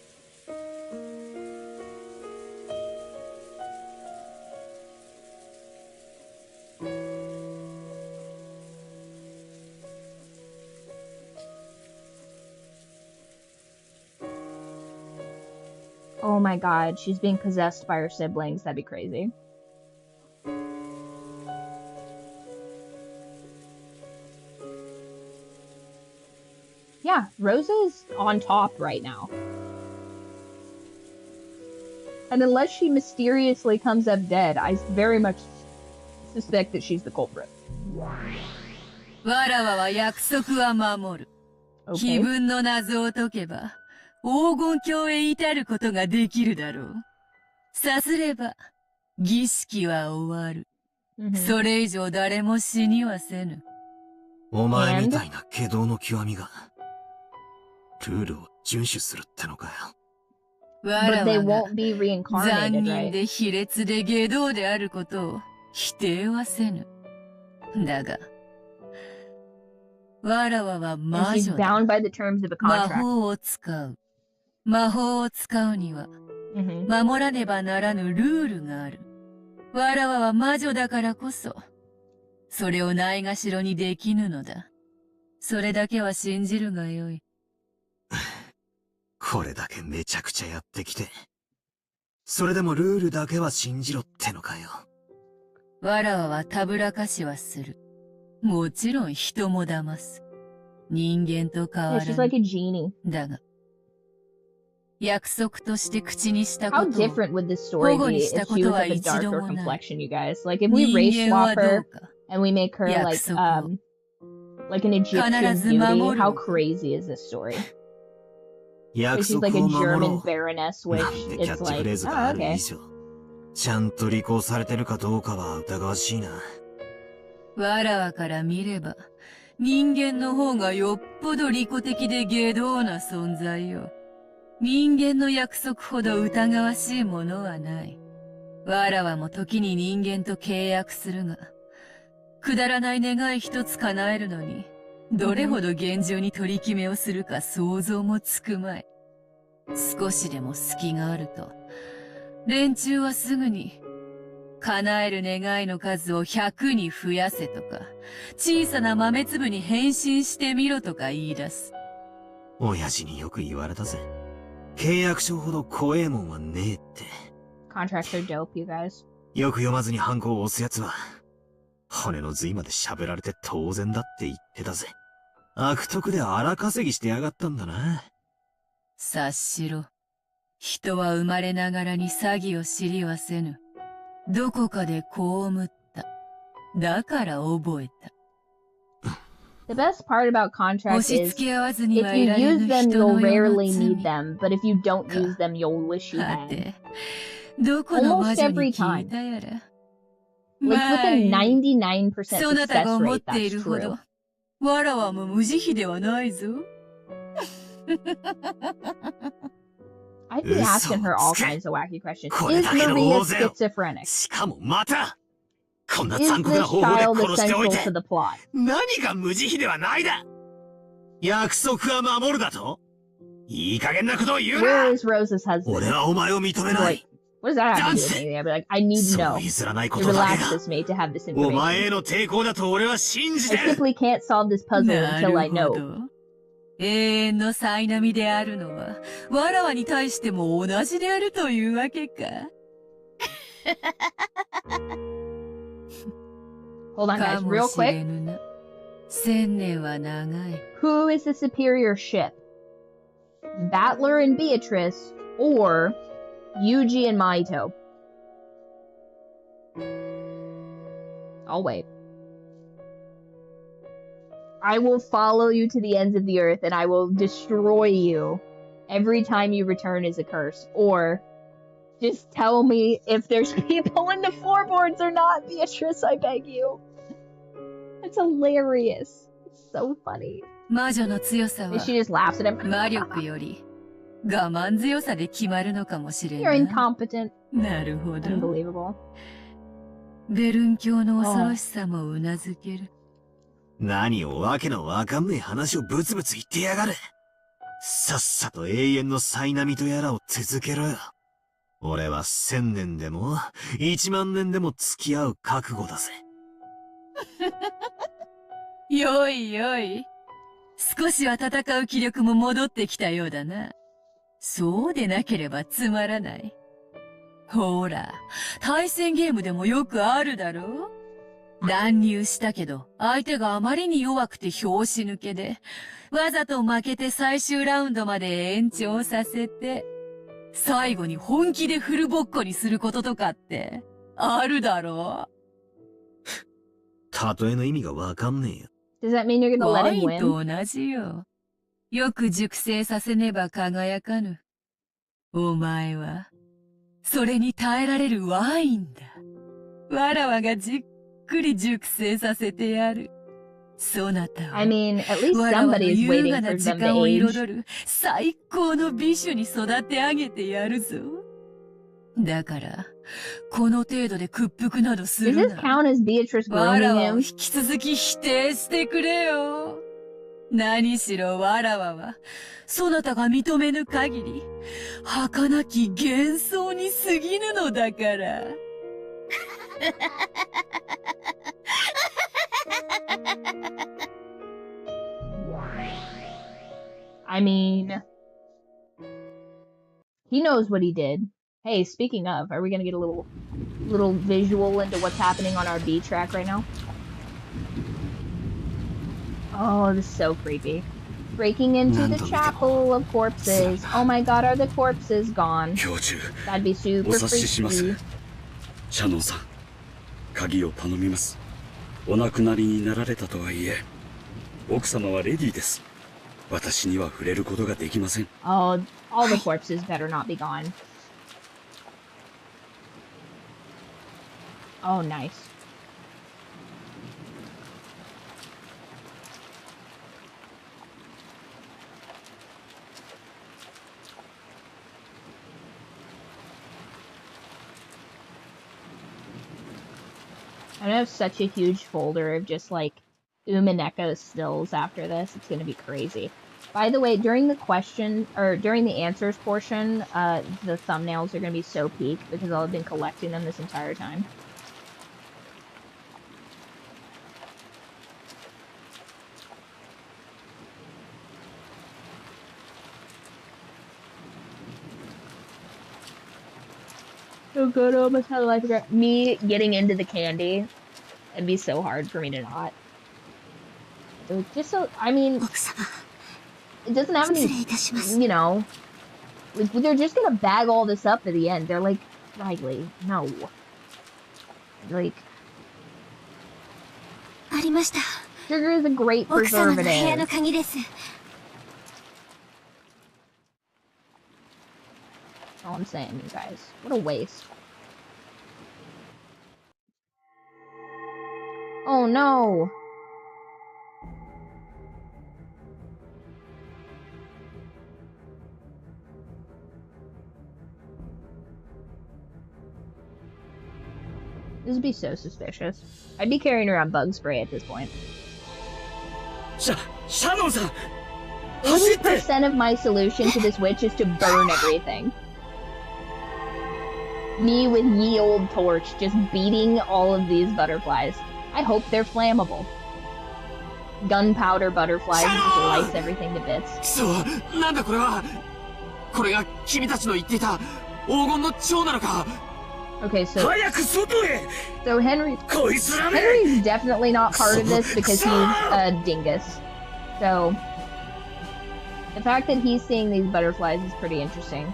[SPEAKER 1] Oh my god, she's being possessed by her siblings. That'd be crazy. Yeah, Rosa's on top right now. And unless she mysteriously comes up dead, I very much suspect that she's the culprit. Okay.
[SPEAKER 2] 黄金鏡へ至ることができるだろう。さすれば、儀式は終わる。それ以上誰も死にはせぬ。
[SPEAKER 7] お前みたいな怪道の極みが、ルールを遵守するってのかよ。
[SPEAKER 1] But they won't be reincarnated, right?
[SPEAKER 2] 残忍で卑劣で外道であることを否定はせぬ。だが、わらわは魔女だ。魔法を使う。魔法を使うには、守らねばならぬルールがある。わらわは魔女だからこそ、それをないがしろにできぬのだ。それだけは信じるがよい。
[SPEAKER 7] これだけめちゃくちゃやってきて、それでもルールだけは信じろってのかよ。
[SPEAKER 2] わらわはたぶらかしはする。もちろん人も騙す。人間と変わらぬ。だが、約束として口にしたことを
[SPEAKER 1] How different would this story be if she was like a darker complexion, you guys? Like if we race swap her and we make her like an Egyptian beauty, how crazy is this story? Like she's like a German baroness, which it's like, oh, okay.
[SPEAKER 7] ちゃんと履行されてるかどうかは疑わしいな。
[SPEAKER 2] わらわから見れば、人間の方がよっぽど利己的で下道な存在よ。人間の約束ほど疑わしいものはない。わらわも時に人間と契約するが、くだらない願い一つ叶えるのに、どれほど厳重に取り決めをするか想像もつくまい。少しでも隙があると、連中はすぐに、叶える願いの数を100に増やせとか、小さな豆粒に変身してみろとか言い出す。
[SPEAKER 7] 親父によく言われたぜ。契約書ほど怖えもんはねえって。
[SPEAKER 1] Contracts are dope, you guys.
[SPEAKER 7] よく読まずにハンコを押す奴は、骨の髄まで喋られて当然だって言ってたぜ。悪徳で荒稼ぎしてやがったんだな。
[SPEAKER 2] 察しろ。人は生まれながらに詐欺を知りはせぬ。どこかで被った。だから覚えた。
[SPEAKER 1] The best part about contracts is, if you use them, you'll rarely need them, but if you don't use them, you'll wish you had. Almost every time. Like with a 99% success rate, that's true.
[SPEAKER 2] わらわも無慈悲ではないぞ。
[SPEAKER 1] I'd be asking her all kinds of wacky questions. Is Maria schizophrenic?
[SPEAKER 7] しかもまたこんな
[SPEAKER 1] Is
[SPEAKER 7] 残酷な
[SPEAKER 1] this
[SPEAKER 7] 方法で
[SPEAKER 1] child
[SPEAKER 7] 殺しておい
[SPEAKER 1] essential
[SPEAKER 7] て
[SPEAKER 1] to the plot?
[SPEAKER 7] 何が無慈悲ではないだ。約束は守るだといい加減なことを言う
[SPEAKER 1] Where
[SPEAKER 7] な
[SPEAKER 1] is Rose's husband?
[SPEAKER 7] 俺はお前を認めない
[SPEAKER 1] What does that have to do with anything? I'd be like, I need to
[SPEAKER 7] そ
[SPEAKER 1] know.
[SPEAKER 7] の譲らないこ
[SPEAKER 1] It
[SPEAKER 7] とだけ
[SPEAKER 1] relaxes me to have this
[SPEAKER 7] がお前
[SPEAKER 1] information.
[SPEAKER 7] への抵抗だと俺は信じて
[SPEAKER 1] I
[SPEAKER 7] る
[SPEAKER 1] simply can't solve this puzzle
[SPEAKER 2] な
[SPEAKER 1] until I
[SPEAKER 2] るほ
[SPEAKER 1] know.
[SPEAKER 2] ど。永遠の苛波であるのは、わらわに対しても同じであるというわけか。
[SPEAKER 1] Hold on,
[SPEAKER 2] か
[SPEAKER 1] guys,
[SPEAKER 2] も
[SPEAKER 1] real
[SPEAKER 2] しれ
[SPEAKER 1] quick.
[SPEAKER 2] ぬな。千年は長い。
[SPEAKER 1] Who is the superior ship? Battler and Beatrice, or Yuji and Maito? I'll wait. I will follow you to the ends of the earth, and I will destroy you every time you return as a curse. Or just tell me if there's people in the floorboards or not, Beatrice, I beg you. It's hilarious. It's so funny.
[SPEAKER 2] 魔女の強さ
[SPEAKER 1] And
[SPEAKER 2] は
[SPEAKER 1] she just laughs at him.
[SPEAKER 2] 魔力より我慢強さで決まるのかもしれ
[SPEAKER 1] You're
[SPEAKER 2] んな。
[SPEAKER 1] incompetent.
[SPEAKER 2] なるほど。
[SPEAKER 1] Unbelievable.
[SPEAKER 2] ベルン教の恐ろしさもうなずける。
[SPEAKER 7] 何をわけのわかんねえ話をブツブツ言ってやがるさっさと永遠の苛波とやらを続けろよ俺は1000年でも1万年でも付き合う覚悟だぜ
[SPEAKER 2] よいよい。少しは戦う気力も戻ってきたようだな。そうでなければつまらない。ほら、対戦ゲームでもよくあるだろう？乱入したけど、相手があまりに弱くて拍子抜けで、わざと負けて最終ラウンドまで延長させて、最後に本気でフルボッコにすることとかって、あるだろ
[SPEAKER 7] 例えの意味がわかんねえよ
[SPEAKER 1] Does that mean you're
[SPEAKER 2] う？
[SPEAKER 1] gonna let
[SPEAKER 2] ワ
[SPEAKER 1] him
[SPEAKER 2] イン
[SPEAKER 1] win?
[SPEAKER 2] と同じよ。よく熟成させねば輝かぬ。お前は、それに耐えられるワインだ。わらわがじっくり熟成させてやる。そなたは、
[SPEAKER 1] I mean, at least
[SPEAKER 2] わらわの
[SPEAKER 1] somebody is
[SPEAKER 2] 優
[SPEAKER 1] waiting
[SPEAKER 2] 雅
[SPEAKER 1] for
[SPEAKER 2] な時
[SPEAKER 1] them to
[SPEAKER 2] 間を
[SPEAKER 1] age.
[SPEAKER 2] 彩る最高の美酒に育て上げてやるぞ。だから、この程度で屈服などす
[SPEAKER 1] Does
[SPEAKER 2] る
[SPEAKER 1] this
[SPEAKER 2] な。
[SPEAKER 1] count as Beatrice
[SPEAKER 2] わら
[SPEAKER 1] grooming
[SPEAKER 2] わを
[SPEAKER 1] him?
[SPEAKER 2] 引き続き否定してくれよ。何しろわらわは、そなたが認めぬ限り、儚き幻想に過ぎぬのだから。
[SPEAKER 1] I mean, he knows what he did. Hey, speaking of, are we gonna get a little visual into what's happening on our B track right now? Oh, this is so creepy. Breaking into the chapel of corpses. Oh my god, are the corpses gone?
[SPEAKER 3] 教授
[SPEAKER 1] That'd be super
[SPEAKER 3] お察しします
[SPEAKER 1] freaky.
[SPEAKER 3] シャノンさん鍵を頼みますお亡くなりになられたとはいえ奥様はレディーです私には触れることができません
[SPEAKER 1] Oh, all the corpses better not be gone. Oh, nice. I'm gonna have such a huge folder of just like Umineko stills after this. It's gonna be crazy. By the way, during the question or during the answers portion, the thumbnails are gonna be so peak because I've been collecting them this entire time. So good, almost had a life regret. Me getting into the candy, it'd be so hard for me to not. It was just so, I mean, it doesn't have any, you know, like, they're just gonna bag all this up at the end. They're like, Riley, no. Like, sugar is a great preservative. All I'm saying, you guys. What a waste. Oh no! This would be so suspicious. I'd be carrying around bug spray at this point.
[SPEAKER 3] シャノンさん
[SPEAKER 1] 80% of my solution to this witch is to burn everything. Me with ye old torch, just beating all of these butterflies. I hope they're flammable. Gunpowder butterflies just lights everything to bits.
[SPEAKER 6] そう、なんだこれは。これが君たちの言っていた黄金の蝶なのか。
[SPEAKER 1] Okay, so
[SPEAKER 3] 早く外へ。
[SPEAKER 1] so Henry's definitely not part of this because he's a dingus. So the fact that he's seeing these butterflies is pretty interesting.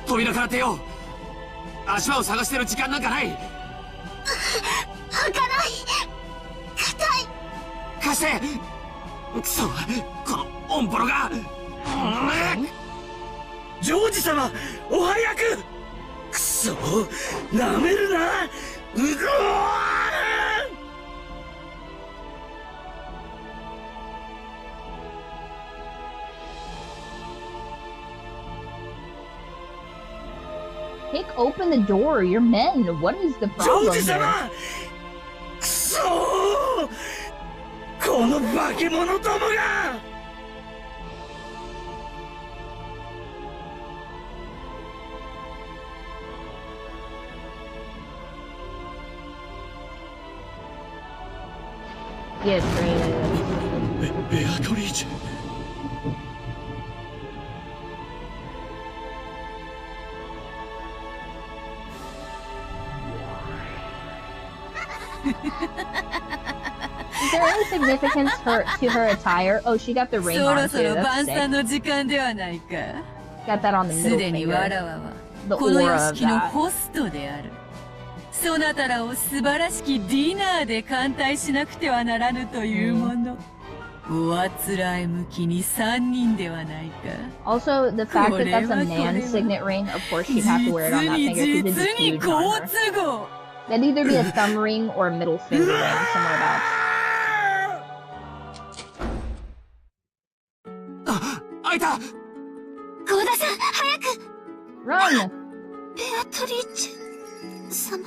[SPEAKER 6] 扉から出よう。足場を探してる時間なんかない。開か
[SPEAKER 5] ない。硬い。
[SPEAKER 6] 貸して。くそ、このオンボロが。
[SPEAKER 3] ジョージ様、お早く。くそ、なめるな。うごー。
[SPEAKER 1] Kick open the door, you're men. What is the problem here?
[SPEAKER 3] くそー！この化け物どもが！
[SPEAKER 1] Yes, great.
[SPEAKER 3] ベアトリーチェ。
[SPEAKER 1] Is there any significance to her attire? Oh, she got the ring on too. That's sick. Got that on the middle finger. The aura of that.
[SPEAKER 2] そなたらを素晴らしきディナーで歓待しなくてはならぬというもの。おあつらえ向きに三人ではないか。
[SPEAKER 1] Also, the fact that that's a man's signet ring, of course she'd have to wear it on that finger because it's huge on her. That'd either be a thumb ring or a middle finger ring, somewhere about.
[SPEAKER 6] あ、開いた。
[SPEAKER 5] ゴーダさん、早く。
[SPEAKER 1] Run!
[SPEAKER 5] ベアトリーチェ様。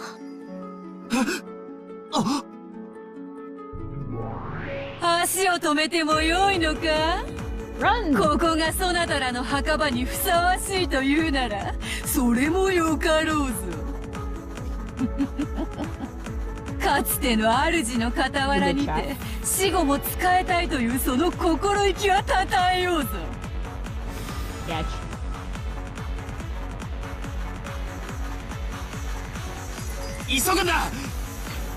[SPEAKER 2] 足を止めてもよいのか？
[SPEAKER 1] Run!
[SPEAKER 2] ここがそなたらの墓場にふさわしいというなら、それもよかろうぞ。かつての主の傍らにて死後も仕えたいというその心意気はたたえようぞ。
[SPEAKER 1] Yeah.
[SPEAKER 6] 急ぐんだ。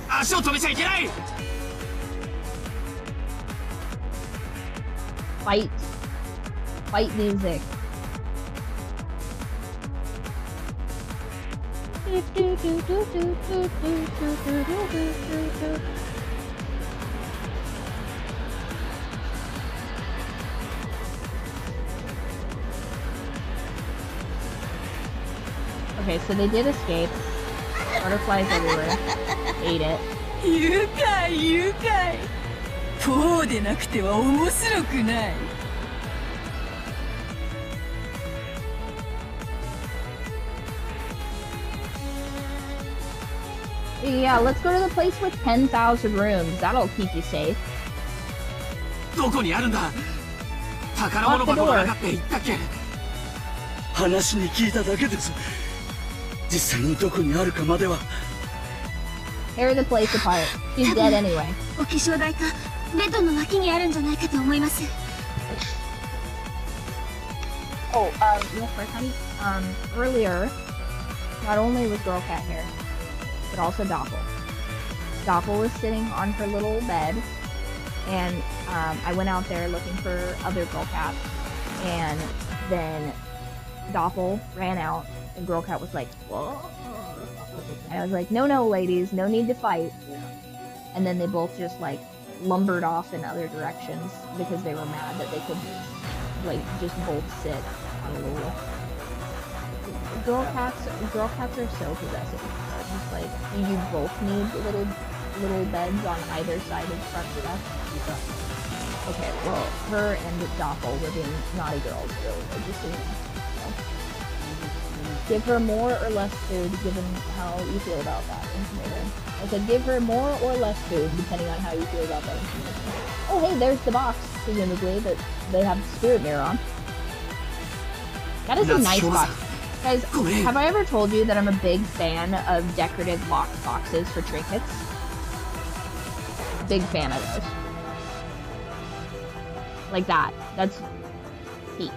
[SPEAKER 6] 足を止めちゃいけない。
[SPEAKER 1] Fight music. Okay, so they did escape. Butterflies everywhere. Ate it.
[SPEAKER 2] 愉快愉快。こうでなくては面白くない。
[SPEAKER 1] Yeah, let's go to the place with 10,000 rooms. That'll keep you safe.
[SPEAKER 6] どこにあるんだ。宝物箱の中って言ったっけ。
[SPEAKER 3] 話に聞いただけです。実際にどこにあるかまでは。
[SPEAKER 1] Tear the place apart. She's dead anyway.
[SPEAKER 5] お化粧台かベッドの脇にあるんじゃないかと思います。
[SPEAKER 1] Oh, real quick, honey. Earlier, not only was Girl Cat here, but also Doppel. Doppel was sitting on her little bed, and I went out there looking for other Girl Cats, and then Doppel ran out, and Girl Cat was like, whoa. And I was like, no, ladies, no need to fight. And then they both just, like, lumbered off in other directions because they were mad that they could, like, just both sit on a little... Girl cats are so possessive. Just, like, you both need little beds on either side of front stuff. Okay, well, her and Doppel were being naughty girls, really. They just didn't... Give her more or less food, given how you feel about that information. I said give her more or less food, depending on how you feel about that information. Oh, hey, there's the box, presumably, that they have the spirit mirror on. That is a nice box. Guys, have I ever told you that I'm a big fan of decorative locked boxes for trinkets? Big fan of those. Like that. That's peak.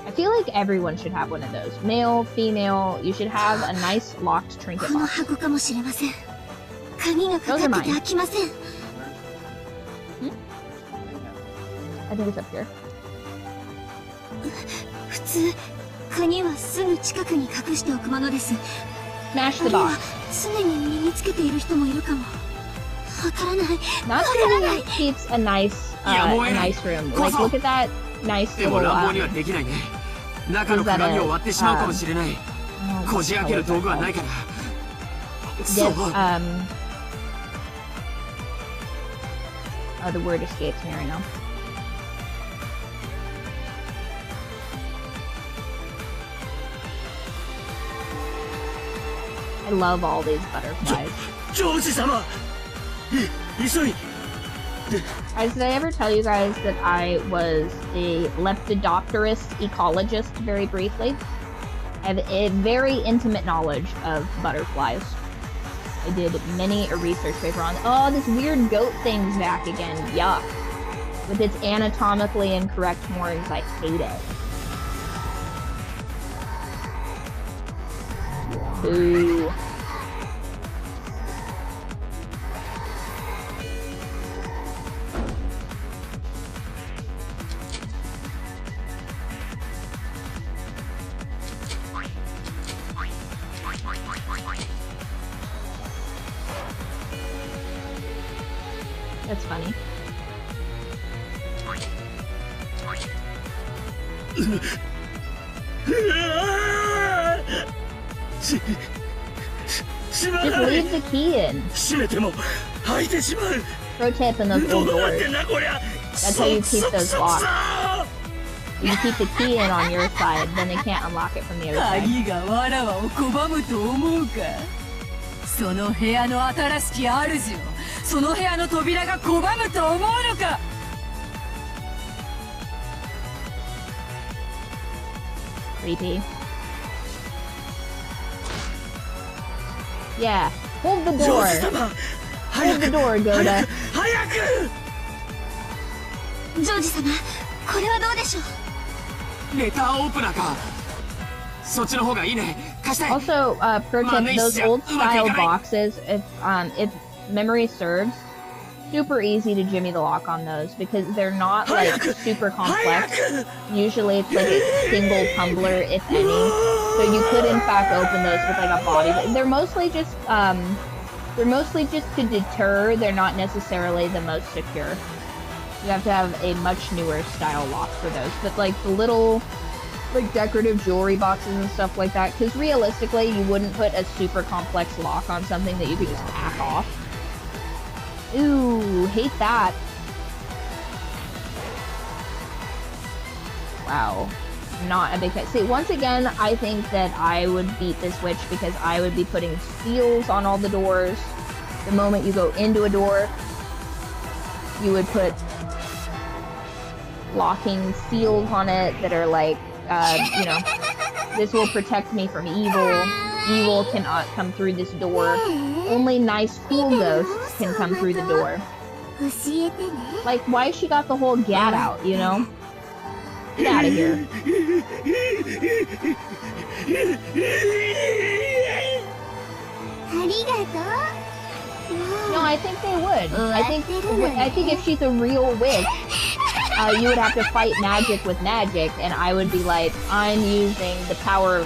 [SPEAKER 1] I feel like everyone should have one of those. Male, female, you should have a nice locked trinket box. Those are mine. I think it's up here. Smash the box. Not really keeps a nice room. Like, look at that nice little, the word escapes me right now. I love all these butterflies. Guys, did I ever tell you guys that I was a lepidopterist ecologist very briefly? I have a very intimate knowledge of butterflies. I did many a research paper on. Oh, this weird goat thing's back again. Yuck. With its anatomically incorrect horns, I hate it. Boo. That's funny. Just leave the key in. Pro tip in those old doors. That's how you keep those locked. You keep the key in on your side, then they can't unlock it from the other side. Creepy. Yeah, hold the door. Hold the door, Goda. Also, pro tip, those old style boxes, if memory serves, super easy to jimmy the lock on those because they're not like super complex. Usually it's like a single tumbler, if any. So you could in fact open those with like a body. But they're mostly just to deter. They're not necessarily the most secure. You have to have a much newer style lock for those. But like the little like decorative jewelry boxes and stuff like that, because realistically you wouldn't put a super complex lock on something that you could just hack off. Ooh, hate that. Wow. Not a big fan. See, once again, I think that I would beat this witch because I would be putting seals on all the doors. The moment you go into a door, you would put locking seals on it that are like, you know, this will protect me from evil. Evil cannot come through this door. Only nice, cool ghosts can come through the door. Like, why she got the whole gat out, you know? Get out of here. No, I think they would. I think if she's a real witch, you would have to fight magic with magic, and I would be like, I'm using the power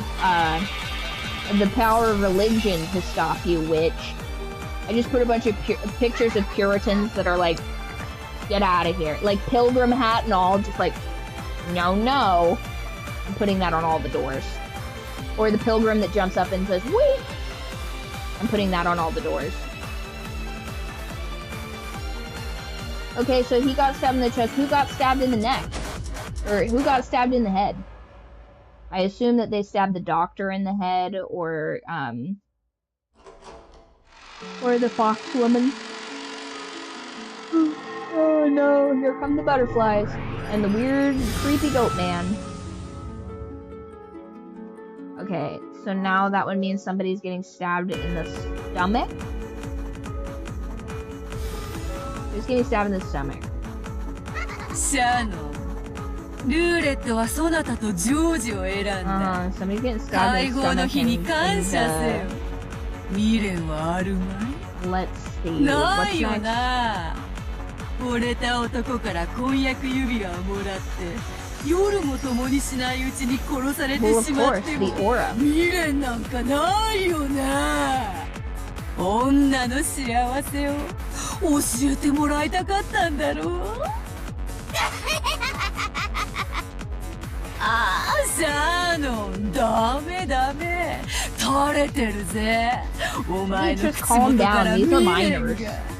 [SPEAKER 1] of religion to stop you, witch. I just put a bunch of pictures of Puritans that are like, get out of here. Like, pilgrim hat and all, just like, no, no. I'm putting that on all the doors. Or the pilgrim that jumps up and says, wait! I'm putting that on all the doors. Okay, so he got stabbed in the chest. Who got stabbed in the neck? Or who got stabbed in the head? I assume that they stabbed the doctor in the head or the fox woman. Oh no, here come the butterflies. And the weird, creepy goat man. Okay, so now that would mean somebody's getting stabbed in the stomach? Who's getting stabbed in the stomach?
[SPEAKER 2] シャノン、ルーレットはそなたとジョージを選んだ。
[SPEAKER 1] Somebody's getting stabbed
[SPEAKER 2] 解
[SPEAKER 1] in the
[SPEAKER 2] 放の
[SPEAKER 1] stomach
[SPEAKER 2] 日に感謝せよ。未練はあるまい？
[SPEAKER 1] Let's see.
[SPEAKER 2] な
[SPEAKER 1] What's
[SPEAKER 2] いよ
[SPEAKER 1] next?
[SPEAKER 2] な。惚れた男から婚約指輪をもらって夜も共にしないうちに殺されて
[SPEAKER 1] Well, of
[SPEAKER 2] しまっ
[SPEAKER 1] course,
[SPEAKER 2] て
[SPEAKER 1] the
[SPEAKER 2] も
[SPEAKER 1] aura.
[SPEAKER 2] 未練なんかないよな。女の幸せを教えてもらいたかったんだろう。ああ、シャーノン、ダメダメ、垂れてるぜ。お前の口元から未練が。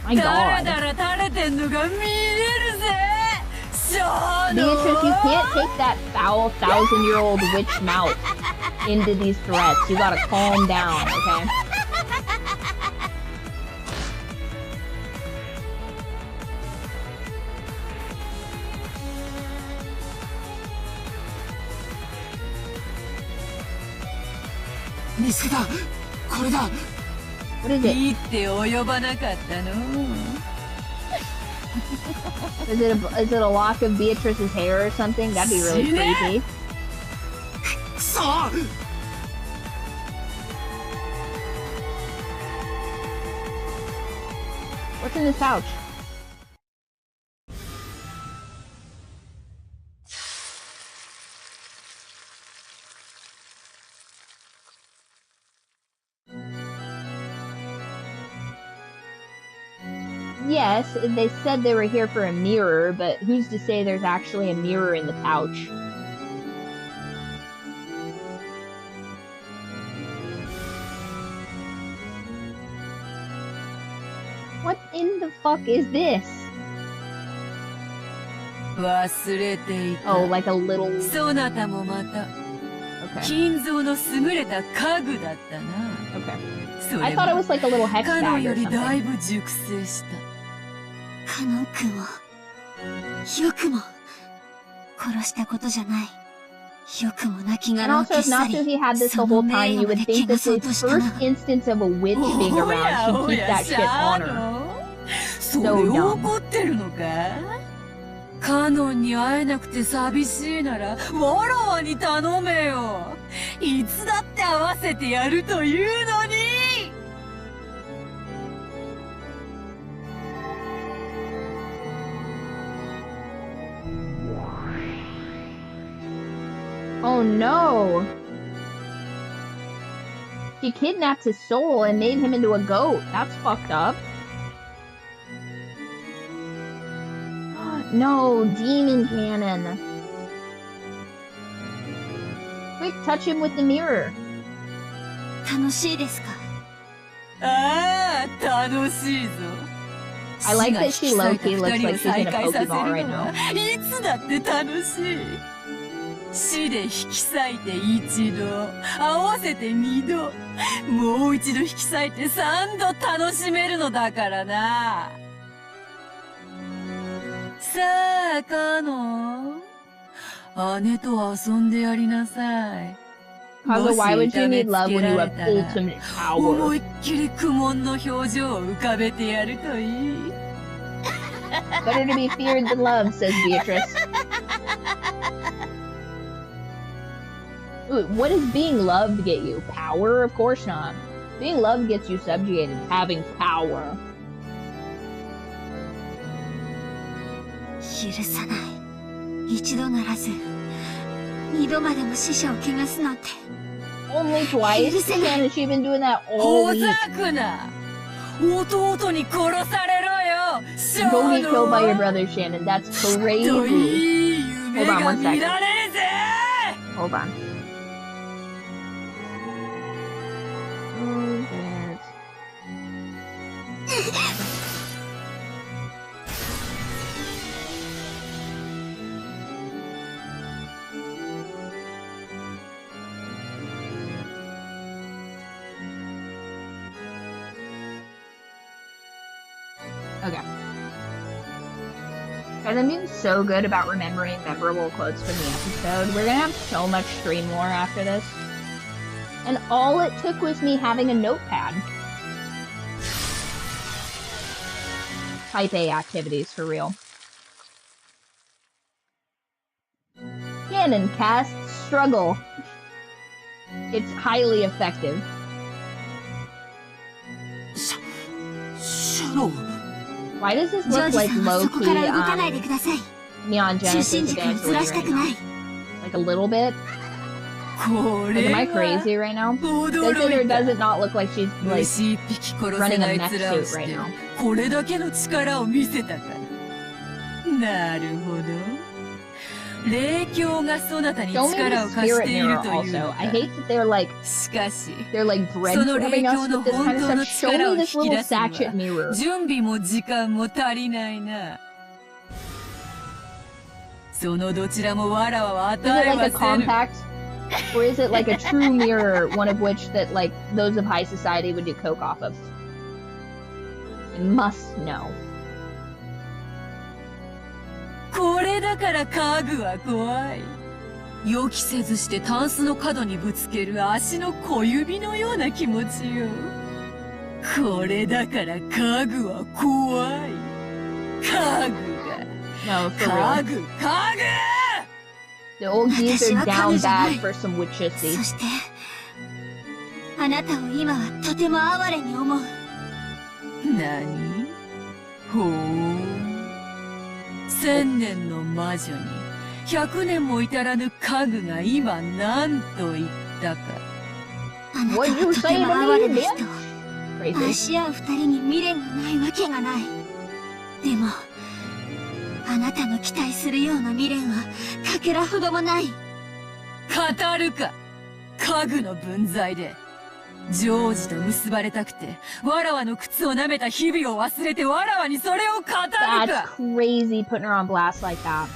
[SPEAKER 1] My
[SPEAKER 2] だら
[SPEAKER 1] god.
[SPEAKER 2] だら垂れてんのが見えるぜ。シャーノン。
[SPEAKER 1] Beatrice, you can't take that foul 1,000-year-old witch mouth into these threats. You gotta calm down, okay? What is it?
[SPEAKER 2] いいって及ばなかったの。
[SPEAKER 1] Is it a lock of Beatrice's hair or something? That'd be really creepy.
[SPEAKER 7] くそ！
[SPEAKER 1] What's in this pouch? Yes, they said they were here for a mirror, but who's to say there's actually a mirror in the pouch? What in the fuck is this?
[SPEAKER 2] 忘れていた。
[SPEAKER 1] Oh, like a little...
[SPEAKER 2] そなたもまた
[SPEAKER 1] Okay.
[SPEAKER 2] 金蔵の優れた家具だったな。
[SPEAKER 1] Okay.
[SPEAKER 2] そ
[SPEAKER 1] I
[SPEAKER 2] れ
[SPEAKER 1] thought it
[SPEAKER 2] も
[SPEAKER 1] was like a little hex
[SPEAKER 2] カノ
[SPEAKER 1] bag
[SPEAKER 2] ンよ
[SPEAKER 1] or
[SPEAKER 2] りだい
[SPEAKER 1] something.
[SPEAKER 2] ぶ熟成した。
[SPEAKER 5] カノン君をよくも殺したことじゃない。よくも亡き
[SPEAKER 1] And
[SPEAKER 5] 殻を
[SPEAKER 1] also,
[SPEAKER 5] 消
[SPEAKER 1] if
[SPEAKER 5] し去
[SPEAKER 1] Natsuki
[SPEAKER 5] り
[SPEAKER 1] had this the
[SPEAKER 5] そ
[SPEAKER 1] whole
[SPEAKER 5] の
[SPEAKER 1] time,
[SPEAKER 5] 名
[SPEAKER 1] you
[SPEAKER 5] 誉ま
[SPEAKER 1] would
[SPEAKER 5] で
[SPEAKER 1] think
[SPEAKER 5] 汚
[SPEAKER 1] that
[SPEAKER 5] そう
[SPEAKER 1] the
[SPEAKER 5] としたな。
[SPEAKER 1] first instance of a witch being
[SPEAKER 2] お
[SPEAKER 1] around,
[SPEAKER 2] や
[SPEAKER 1] she'd
[SPEAKER 2] お
[SPEAKER 1] keep
[SPEAKER 2] や
[SPEAKER 1] that
[SPEAKER 2] シ
[SPEAKER 1] shit
[SPEAKER 2] ャ
[SPEAKER 1] on
[SPEAKER 2] ー
[SPEAKER 1] her.
[SPEAKER 2] ノそ
[SPEAKER 1] So
[SPEAKER 2] れ
[SPEAKER 1] dumb.
[SPEAKER 2] 怒ってるのか？カノンに会えなくて寂しいならわらわに頼めよ。いつだって会わせてやるというのに。
[SPEAKER 1] Oh no! She kidnapped his soul and made him into a goat. That's fucked up. No, demon cannon. Quick, touch him with the mirror.
[SPEAKER 5] 楽しいですか？
[SPEAKER 2] ああ、楽しいぞ。
[SPEAKER 1] I like that she low-key looks like she's in a Pokeball right now.
[SPEAKER 2] いつだって楽しい。死で引き裂いて一度、合わせて二度、もう一度引き裂いて三度楽しめるのだからな。さあ、カノン。姉と遊んでやりなさい。
[SPEAKER 1] Kazuo, why would you need
[SPEAKER 2] も
[SPEAKER 1] love
[SPEAKER 2] し
[SPEAKER 1] when you
[SPEAKER 2] 痛
[SPEAKER 1] have
[SPEAKER 2] めつけられたら
[SPEAKER 1] ultimate
[SPEAKER 2] 思
[SPEAKER 1] power?
[SPEAKER 2] いっきり苦悶の表情を浮かべてやるといい。
[SPEAKER 1] Better to be feared than loved, says Beatrice. Ooh, what does being loved get you? Power? Of course not. Being loved gets you subjugated, having power.
[SPEAKER 5] 許さない。一度ならず二度までも死者を汚すなんて。
[SPEAKER 1] Only twice? Man, has she been doing that all
[SPEAKER 2] ほ
[SPEAKER 1] week?
[SPEAKER 2] ざくな。弟に殺されろよ。
[SPEAKER 1] Go get killed by your brother, Shannon. That's
[SPEAKER 2] と
[SPEAKER 1] crazy.
[SPEAKER 2] いい夢が見られるぜ。
[SPEAKER 1] Hold on. Oh, yes. Okay. Guys, I'm being so good about remembering memorable quotes from the episode. We're gonna have so much stream lore after this. And all it took was me having a notepad. Type A activities, for real. Cannon cast struggle. It's highly effective. Why does this look like low-key, Neon Genesis Evangeline right now? Like a little bit? Like, am I crazy right now? Does it or does it not look like she's, like, running a mech suit right now? Show me the spirit mirror also. I hate that they're like breadcrumbing us with this kind of stuff. Show me this little sachet mirror. Is it like a compact? Or is it like a true mirror, one of which that like those of high society would do coke off of? I must know.
[SPEAKER 2] これだから家具は怖い。予期せずしてタンスの角にぶつける足の小指のような気持ちよ。これだから家具は怖い。家具が。
[SPEAKER 1] No, for real.
[SPEAKER 2] 家具、家具
[SPEAKER 1] The old geezer down bad for some witchessy.
[SPEAKER 5] そして、あなたを今はとても哀れに思う。
[SPEAKER 2] 何？ほう。1000年の魔女に100年も至らぬ家具が今何と言ったか。
[SPEAKER 5] あなたはとても哀れな人。愛し合う二人に未練がないわけがない。でも、あなたの期待するような未練はかけらほどもない。
[SPEAKER 2] 語るか、家具の分際で。ジョージと結ばれたくて、わらわの靴を舐めた日々を忘れてわらわにそれを語るか。
[SPEAKER 1] That's crazy putting her on blast like that.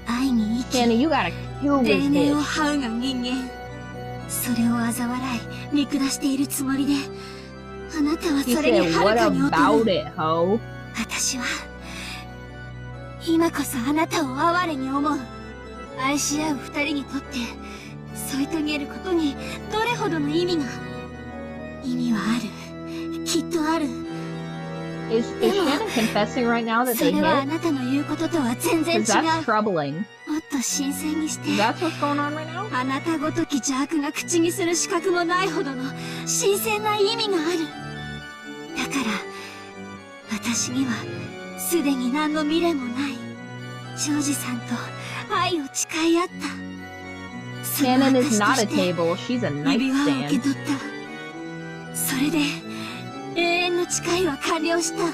[SPEAKER 5] 愛に生き、
[SPEAKER 1] Shanna, you gotta kill this
[SPEAKER 5] 定年を
[SPEAKER 1] bitch.
[SPEAKER 5] 這うが人間。それを嘲笑い、見下しているつもりで、あなたは
[SPEAKER 1] She
[SPEAKER 5] それに
[SPEAKER 1] said,
[SPEAKER 5] は
[SPEAKER 1] what
[SPEAKER 5] るかに劣
[SPEAKER 1] about
[SPEAKER 5] る。
[SPEAKER 1] it, ho?
[SPEAKER 5] 私は、今こそあなたを哀れに思う。愛し合う二人にとって、添い遂げることにどれほどの意味が。意味はある。きっとある。
[SPEAKER 1] Is Shanna confessing right now that
[SPEAKER 5] そ
[SPEAKER 1] they
[SPEAKER 5] れはあ
[SPEAKER 1] hit?
[SPEAKER 5] なたの言うこととは全然違
[SPEAKER 1] Because that's
[SPEAKER 5] う。
[SPEAKER 1] troubling.
[SPEAKER 5] もっと新鮮にして。
[SPEAKER 1] That's what's going on right now?
[SPEAKER 5] あなたごとき邪悪が口にする資格もないほどの新鮮な意味がある。だから、私にはすでに何の未練もない。ジョージさんと愛を誓い合った。
[SPEAKER 1] Shannon is not a table, she's a
[SPEAKER 5] 指輪を受け
[SPEAKER 1] nightstand.
[SPEAKER 5] 取った。それで、永遠の誓いは完了した。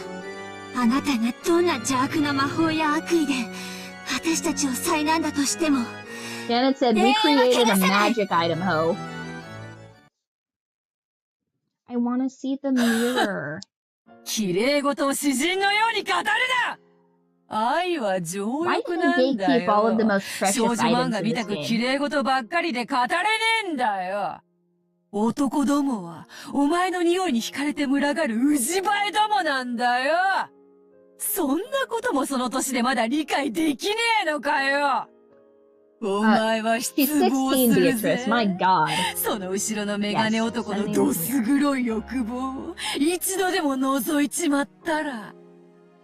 [SPEAKER 5] あなたがどんな邪悪な魔法や悪意で、私たちを災難だとしても。
[SPEAKER 1] Shannon said, we created a magic item, ho. I wanna see the mirror.
[SPEAKER 2] 綺麗事を詩人のように語るな。愛は情欲なんだ
[SPEAKER 1] Why do you gatekeep all of the
[SPEAKER 2] よ。
[SPEAKER 1] most precious
[SPEAKER 2] 少女
[SPEAKER 1] items
[SPEAKER 2] 漫画
[SPEAKER 1] in
[SPEAKER 2] 見
[SPEAKER 1] this
[SPEAKER 2] たく
[SPEAKER 1] game?
[SPEAKER 2] 綺麗事ばっかりで語れねえんだよ。男どもは、お前の匂いに惹かれて群がるウジバエどもなんだよ。そんなこともその年でまだ理解できねえのかよ。お前は失
[SPEAKER 1] She's
[SPEAKER 2] 望す
[SPEAKER 1] 16,
[SPEAKER 2] るぜ。
[SPEAKER 1] Beatrice. My god.
[SPEAKER 2] その後ろのメガネ男のどす黒い欲望、一度でも覗いちまったら、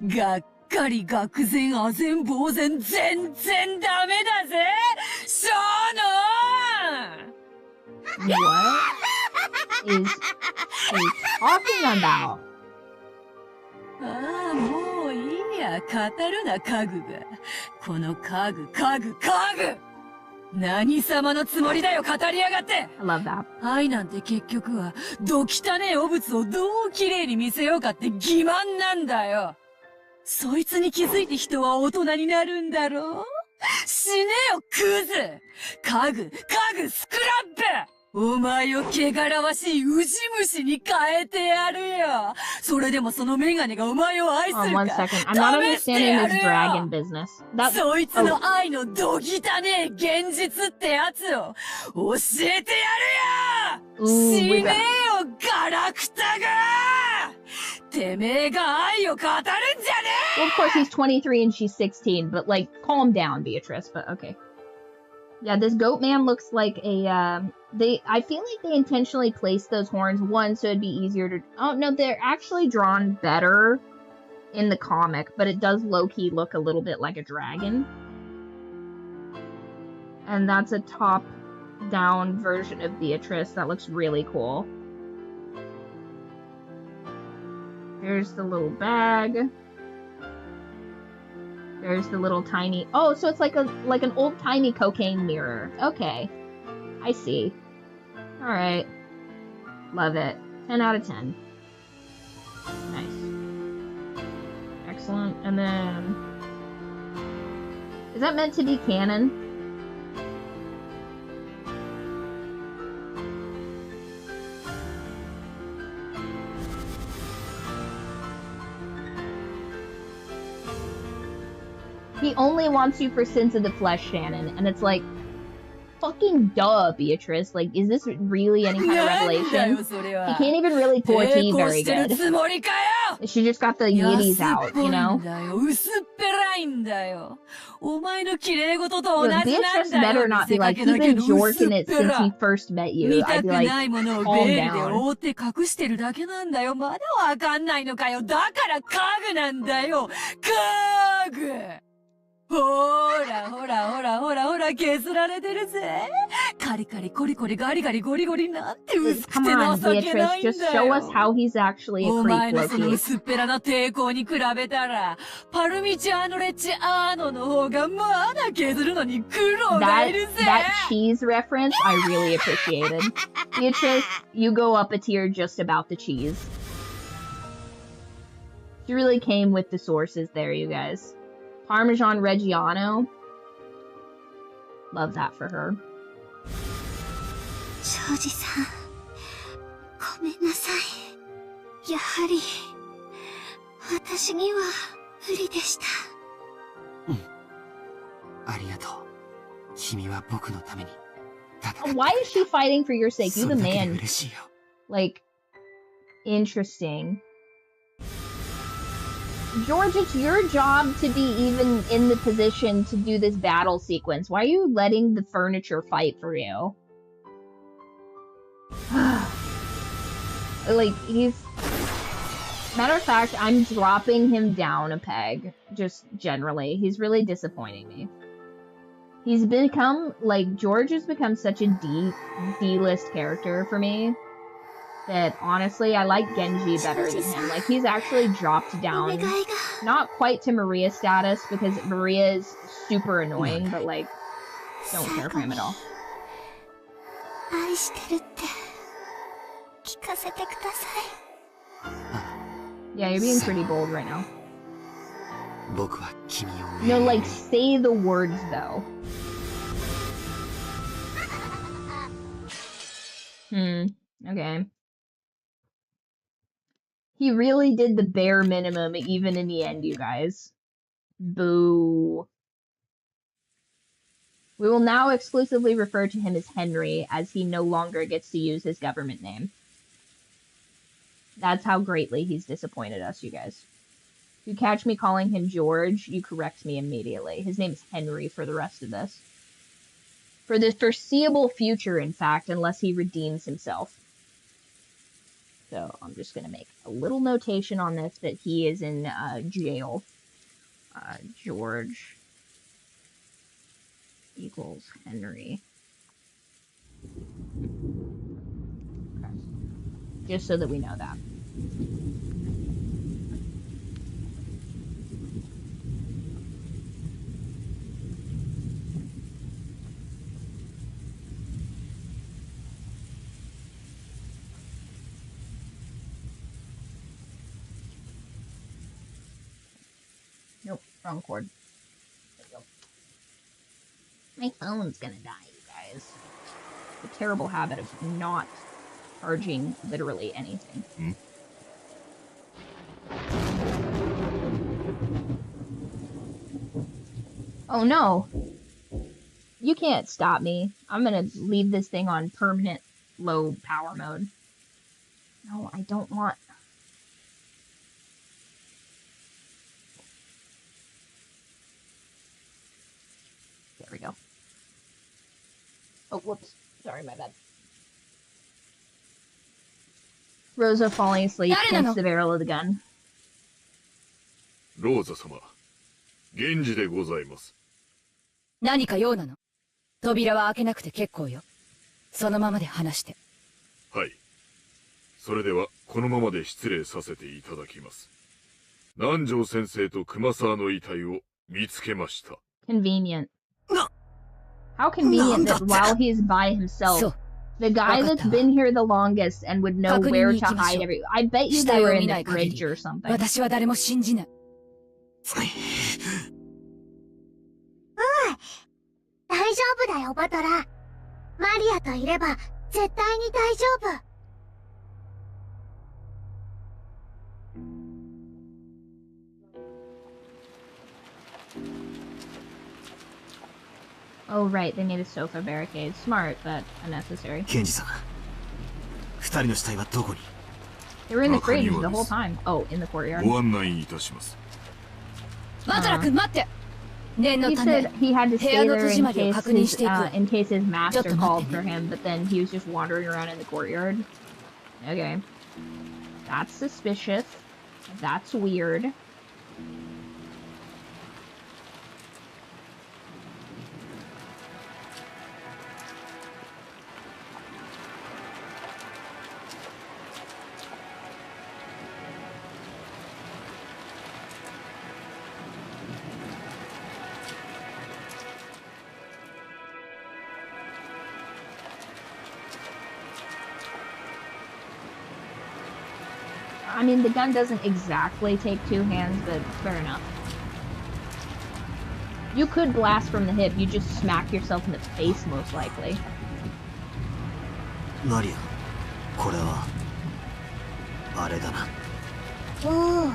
[SPEAKER 2] がっかり愕然唖然呆然全然ダメだぜショーノ
[SPEAKER 1] What is she talking about?
[SPEAKER 2] ああ、もういいや、語るな家具が。この家具。何様のつもりだよ、語りやがって。
[SPEAKER 1] I love that.
[SPEAKER 2] 愛なんて結局は、ど汚ねえ汚物をどう綺麗に見せようかって欺瞞なんだよ。そいつに気づいて人は大人になるんだろう。死ねよ、クズ。家具、スクラップ。お前を汚らわしいウジ虫に変えてやるよ。それでもそのメガネがお前を愛す
[SPEAKER 1] Hold
[SPEAKER 2] る
[SPEAKER 1] on
[SPEAKER 2] か
[SPEAKER 1] one second. I'm not
[SPEAKER 2] 試して
[SPEAKER 1] understanding
[SPEAKER 2] や
[SPEAKER 1] this
[SPEAKER 2] る
[SPEAKER 1] dragon
[SPEAKER 2] よ。
[SPEAKER 1] business. That,
[SPEAKER 2] そいつの愛のどぎたねえ現実ってやつを教えてやるよ。死ねよ、ガラクタが。
[SPEAKER 1] Well, of course, he's 23 and she's 16, but, like, calm down, Beatrice, but okay. Yeah, this goat man looks like a, I feel like they intentionally placed those horns, one, so it'd be easier to, oh, no, they're actually drawn better in the comic, but it does low-key look a little bit like a dragon. And that's a top-down version of Beatrice that looks really cool. There's the little bag. There's the little tiny... Oh, so it's like an old-timey cocaine mirror. Okay. I see. Alright. Love it. 10 out of 10. Nice. Excellent. And then... Is that meant to be canon? He only wants you for sins of the flesh, Shannon. And it's like, fucking duh, Beatrice. Like, is this really any kind of revelation? He can't even really pull a T very good. She just got the yiddies out, you know? Look, Beatrice better not be like, he's been jorking it since he first met you. I'd be like, calm down.
[SPEAKER 2] ほらほらほらほらほら削られてるぜ。カリカリコリコリガリガリゴリゴリなんて薄くて情けないんだよ。
[SPEAKER 1] Come on, Beatrice, just show us how he's actually a creep,
[SPEAKER 2] お前のその
[SPEAKER 1] Loki.
[SPEAKER 2] 薄っぺらな抵抗に比べたら、パルミチャーノレッチアーノの方がまだ削るのに苦労がいるぜ。
[SPEAKER 1] That cheese reference I really appreciated. Beatrice, you go up a tier just about the cheese. She really came with the sources there, you guys. Parmesan Reggiano. Love that for her.
[SPEAKER 5] 庄司さん、ごめんなさい。やはり、私には無理でした。
[SPEAKER 6] うん。ありがとう。君は僕のために戦った。
[SPEAKER 1] Why is she fighting for your sake? You're the man.
[SPEAKER 6] 嬉しいよ。
[SPEAKER 1] Like, interesting. George, it's your job to be even in the position to do this battle sequence. Why are you letting the furniture fight for you? Like, he's... Matter of fact, I'm dropping him down a peg. Just generally. He's really disappointing me. He's become, like, George has become such a D-list character for me. That, honestly, I like Genji better than him. Like, he's actually dropped down, not quite to Maria status, because Maria is super annoying, but, like, don't care for him at all. Yeah, you're being pretty bold right now. No, like, say the words, though. Okay. He really did the bare minimum, even in the end, you guys. Boo. We will now exclusively refer to him as Henry, as he no longer gets to use his government name. That's how greatly he's disappointed us, you guys. If you catch me calling him George, you correct me immediately. His name is Henry for the rest of this. For the foreseeable future, in fact, unless he redeems himself. So I'm just going to make a little notation on this that he is in jail. George equals Henry. Okay. Just so that we know that. Nope, wrong cord. There we go. My phone's gonna die, you guys. The terrible habit of not charging literally anything. Oh no! You can't stop me. I'm gonna leave this thing on permanent low power mode. No, I don't want... we go. Oh, whoops. Sorry, my bad. Rosa falling asleep against the barrel of the gun.
[SPEAKER 4] ローザ様、源氏でございます。
[SPEAKER 2] 何か用なの？扉は開けなくて結構よ。そのままで話して。
[SPEAKER 4] はい。それではこのままで失礼させていただきます。南條先生と熊沢の遺体を見つけました。
[SPEAKER 1] Convenient. How convenient that while he's by himself, the guy that's been here the longest and would know where to hide every. I bet you they were in the fridge or something.
[SPEAKER 2] 私は誰も信じない。
[SPEAKER 5] 大丈夫だよ、バトラ。マリアといれば絶対に大丈夫。
[SPEAKER 1] Oh, right, they made a sofa barricade. Smart, but unnecessary.
[SPEAKER 7] ケンジさん、二人の死体はどこに？
[SPEAKER 1] They were in the fridge the whole time. Oh, in the courtyard.
[SPEAKER 4] ご案内いたします。
[SPEAKER 2] バトラ君待って。念の
[SPEAKER 1] He
[SPEAKER 2] ため
[SPEAKER 1] said he had to
[SPEAKER 2] 部屋
[SPEAKER 1] stay
[SPEAKER 2] の
[SPEAKER 1] there
[SPEAKER 2] 戸締まりを確認していく。
[SPEAKER 1] in case his master
[SPEAKER 2] ちょっと待ってね。
[SPEAKER 1] called for him, but then he was just wandering around in the courtyard. Okay. That's suspicious. That's weird. I mean, the gun doesn't exactly take two hands, but fair enough. You could blast from the hip, you just smack yourself in the face, most likely.
[SPEAKER 7] マリア、これはあれだな。
[SPEAKER 5] おお、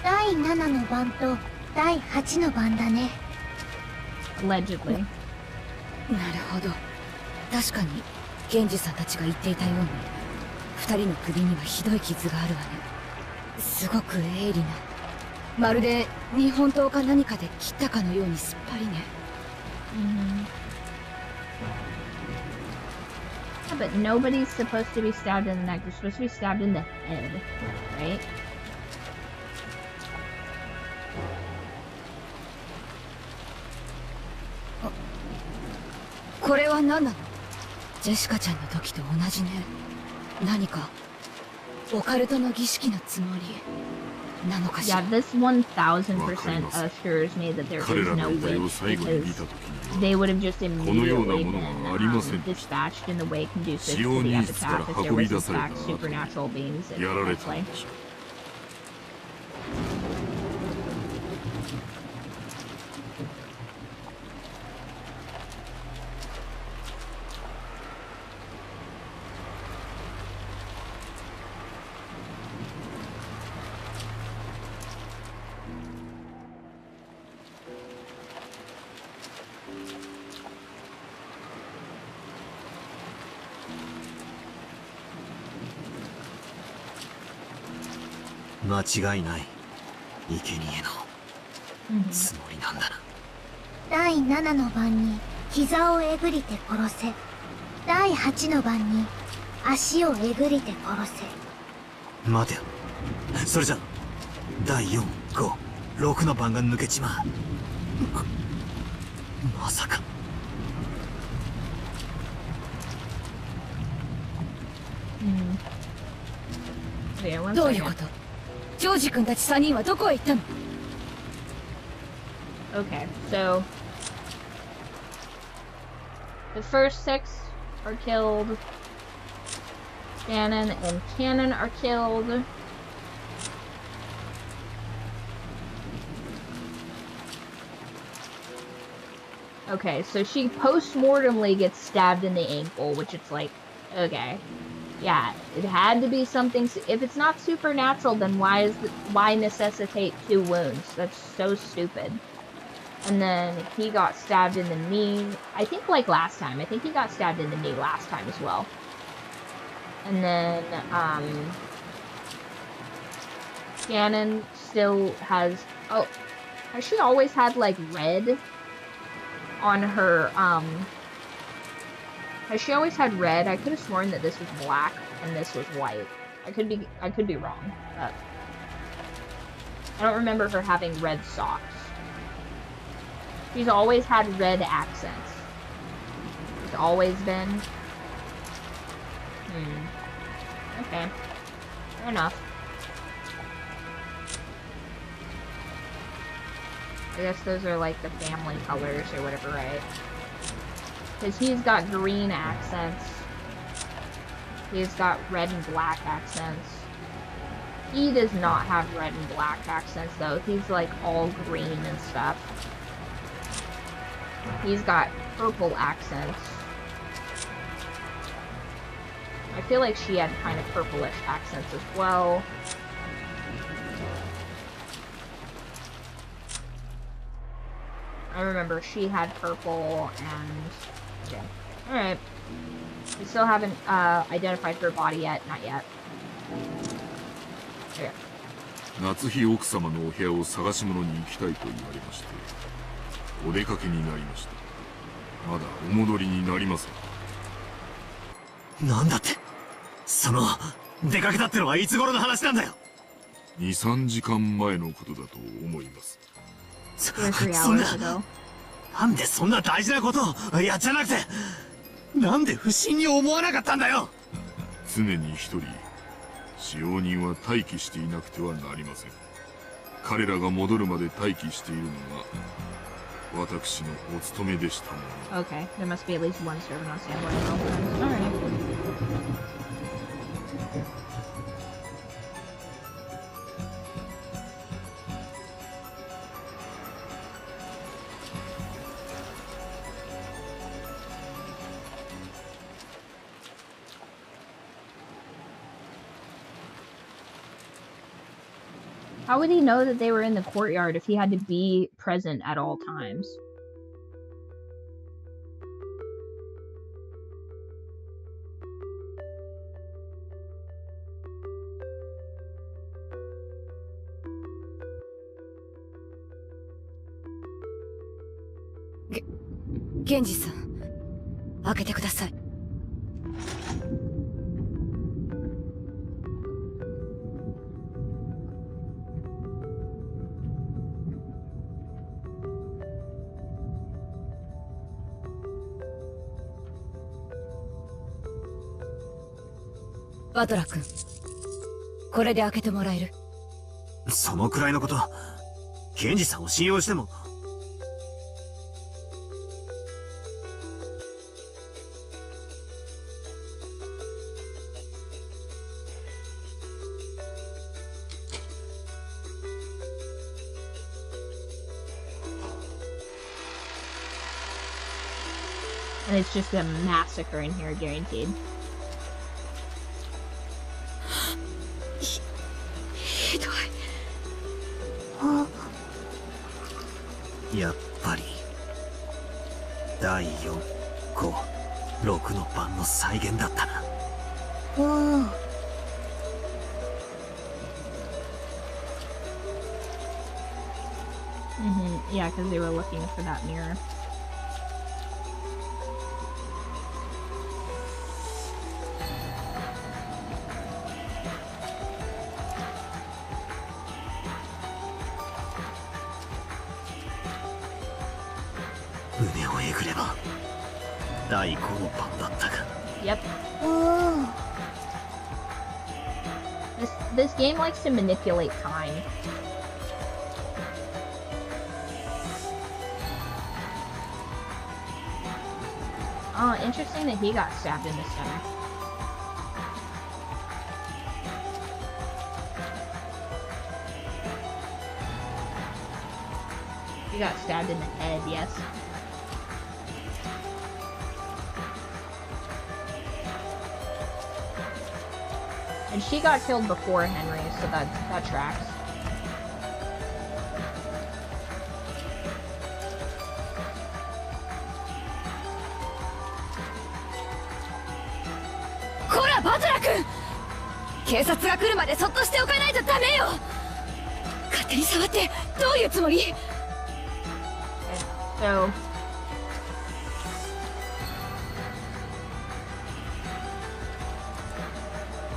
[SPEAKER 5] 第7の番と第8の番だね。
[SPEAKER 1] Allegedly.
[SPEAKER 2] なるほど。確かに源氏さんたちが言っていたように、二人の首にはひどい傷があるわね。すごく鋭利な、まるで日本刀か何かで切ったかのようにすっぱりね。
[SPEAKER 1] Yeah, but nobody's supposed to be stabbed in the neck. They're supposed to be stabbed in the head, right?
[SPEAKER 2] これは何なの？ジェシカちゃんの時と同じね。何かオカルトの儀式のつもりなのかしら。
[SPEAKER 1] Yeah, this 1000% assures me that there is no witch, because they would have just immediately been dispatched in the way conducive to the epitaph if there was in fact supernatural beings in play.
[SPEAKER 7] 間違いない。生贄のつもりなんだな。
[SPEAKER 5] 第7の番に膝をえぐりて殺せ。第8の番に足をえぐりて殺せ。
[SPEAKER 7] 待てよ。それじゃ第4、5、6の番が抜けちまう。まさか。
[SPEAKER 2] どういうこと？ジョージ君たち3人はどこへ行ったの？
[SPEAKER 1] Okay, so the first 6 are killed. Shannon and Cannon are killed. Okay, so she post-mortemly gets stabbed in the ankle, which it's like, okay. Yeah, it had to be something. If it's not supernatural, then why necessitate 2 wounds? That's so stupid. And then he got stabbed in the knee. I think like last time. I think he got stabbed in the knee last time as well. And then Shannon still has. Oh, has she always had like red on her, has she always had red? I could have sworn that this was black and this was white. I could be wrong, but I don't remember her having red socks. She's always had red accents. She's always been. Okay. Fair enough. I guess those are like the family colors or whatever, right? Because he's got green accents. He's got red and black accents. He does not have red and black accents though. He's like all green and stuff. He's got purple accents. I feel like she had kind of purplish accents as well. I remember she had purple and... yeah. Alright. We still haven't identified her body yet. Not yet. Okay.
[SPEAKER 4] 夏日奥様のお部屋を探し物に行きたいと言われましてお出かけになりました。まだお戻りになりません。
[SPEAKER 7] なんだってその出かけたってのはいつ頃の話なんだよ。
[SPEAKER 4] 2、3時間前のことだと思います。
[SPEAKER 7] そんな、なんでそんな大事なことをやっちゃなくて、なんで不審に思わなかったんだよ。
[SPEAKER 4] 常に一人使用人は待機していなくてはなりません。彼らが戻るまで待機しているのが私のお務めでしたもの。
[SPEAKER 1] Okay, there must be at least one servant on standby at all times. Alright. How would he know that they were in the courtyard if he had to be present at all times?
[SPEAKER 2] Genji-san, 開けてください。バトラ君、これで開けてもらえる？
[SPEAKER 7] そのくらいのこと、ケンジさんを信用しても。
[SPEAKER 1] And it's just a massacre in here, guaranteed.
[SPEAKER 2] ひどい。
[SPEAKER 7] やっぱり第4、5、6の番の再現だったな。
[SPEAKER 1] Yeah, because they were looking for that mirror. Yep. This game likes to manipulate time. Oh, interesting that he got stabbed in the stomach. He got stabbed in the head, yes. And she got killed before Henry, so that tracks.
[SPEAKER 2] Kora, Butler-kun! 警察が来るまでそっとしておかないとダメよ。勝手に触ってどういうつもり？
[SPEAKER 1] So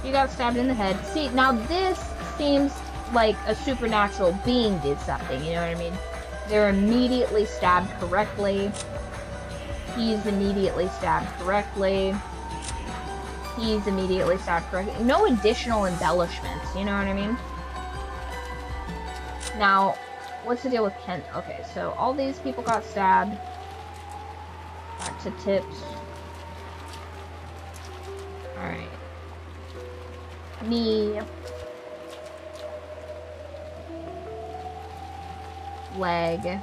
[SPEAKER 1] She got stabbed in the head. See, now this seems like a supernatural being did something, you know what I mean? They're immediately stabbed correctly. He's immediately stabbed correctly. He's immediately stabbed correctly. No additional embellishments, you know what I mean? Now, what's the deal with Kent? Okay, so all these people got stabbed. Back to tips. Alright. Knee. Leg.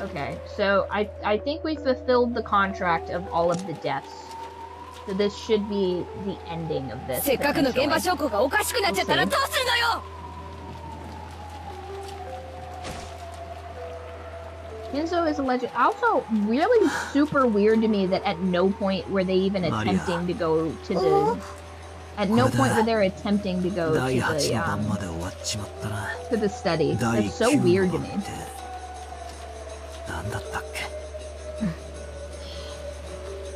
[SPEAKER 1] Okay, so I think we fulfilled the contract of all of the deaths. So this should be the ending of this. Kenzo is a legend. Also, really super weird to me that at no point were they even attempting to go to the... At no point were they attempting to go to the study. That's so weird to me.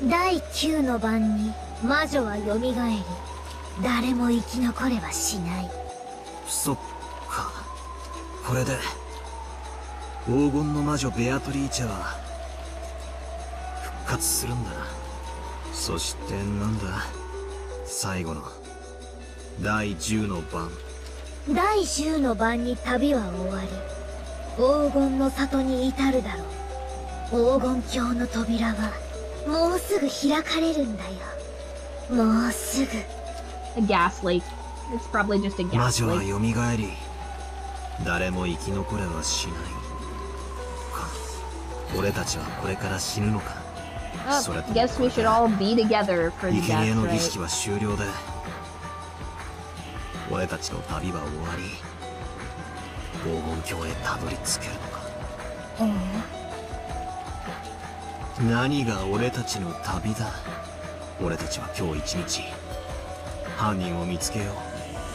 [SPEAKER 5] 第9の晩に魔女は蘇り、誰も生き残れはしない。
[SPEAKER 7] そっか。これで黄金の魔女ベアトリーチェは復活するんだな。そしてなんだ、最後の第10の晩。
[SPEAKER 5] 第10の晩に旅は終わり、黄金の里に至るだろう。黄金鏡の扉はもうすぐ開かれるんだよ。もうすぐ。
[SPEAKER 1] A gas leak. It's probably just a gas leak.
[SPEAKER 7] 魔女は蘇り、誰も生き残れはしない。俺たちはこれから死ぬのか。
[SPEAKER 1] それとも guess we should all be together for the death,
[SPEAKER 7] 生贄の儀式は終了で、俺たちの旅は終わり、黄金鏡へたどり着けるのか。何が俺たちの旅だ。俺たちは今日一日犯人を見つけよ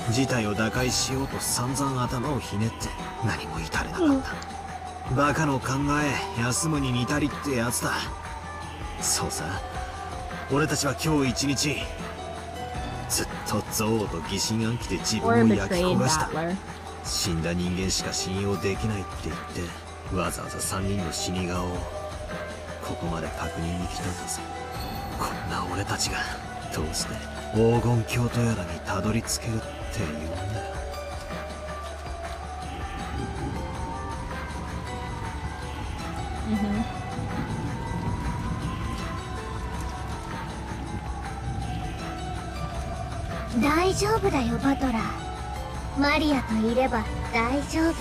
[SPEAKER 7] う、事態を打開しようと散々頭をひねって何も至れなかった。バカの考え休むに似たりってやつだ。そうさ、俺たちは今日一日ずっと憎悪と疑心暗鬼で自分を焼き焦がした。死んだ人間しか信用できないって言ってわざわざ3人の死に顔をここまで確認に来たんだぞ。こんな俺たちがどうして黄金鏡とやらにたどり着けるって言うんだよ。
[SPEAKER 5] 大丈夫だよバトラー。マリアといれば大丈夫。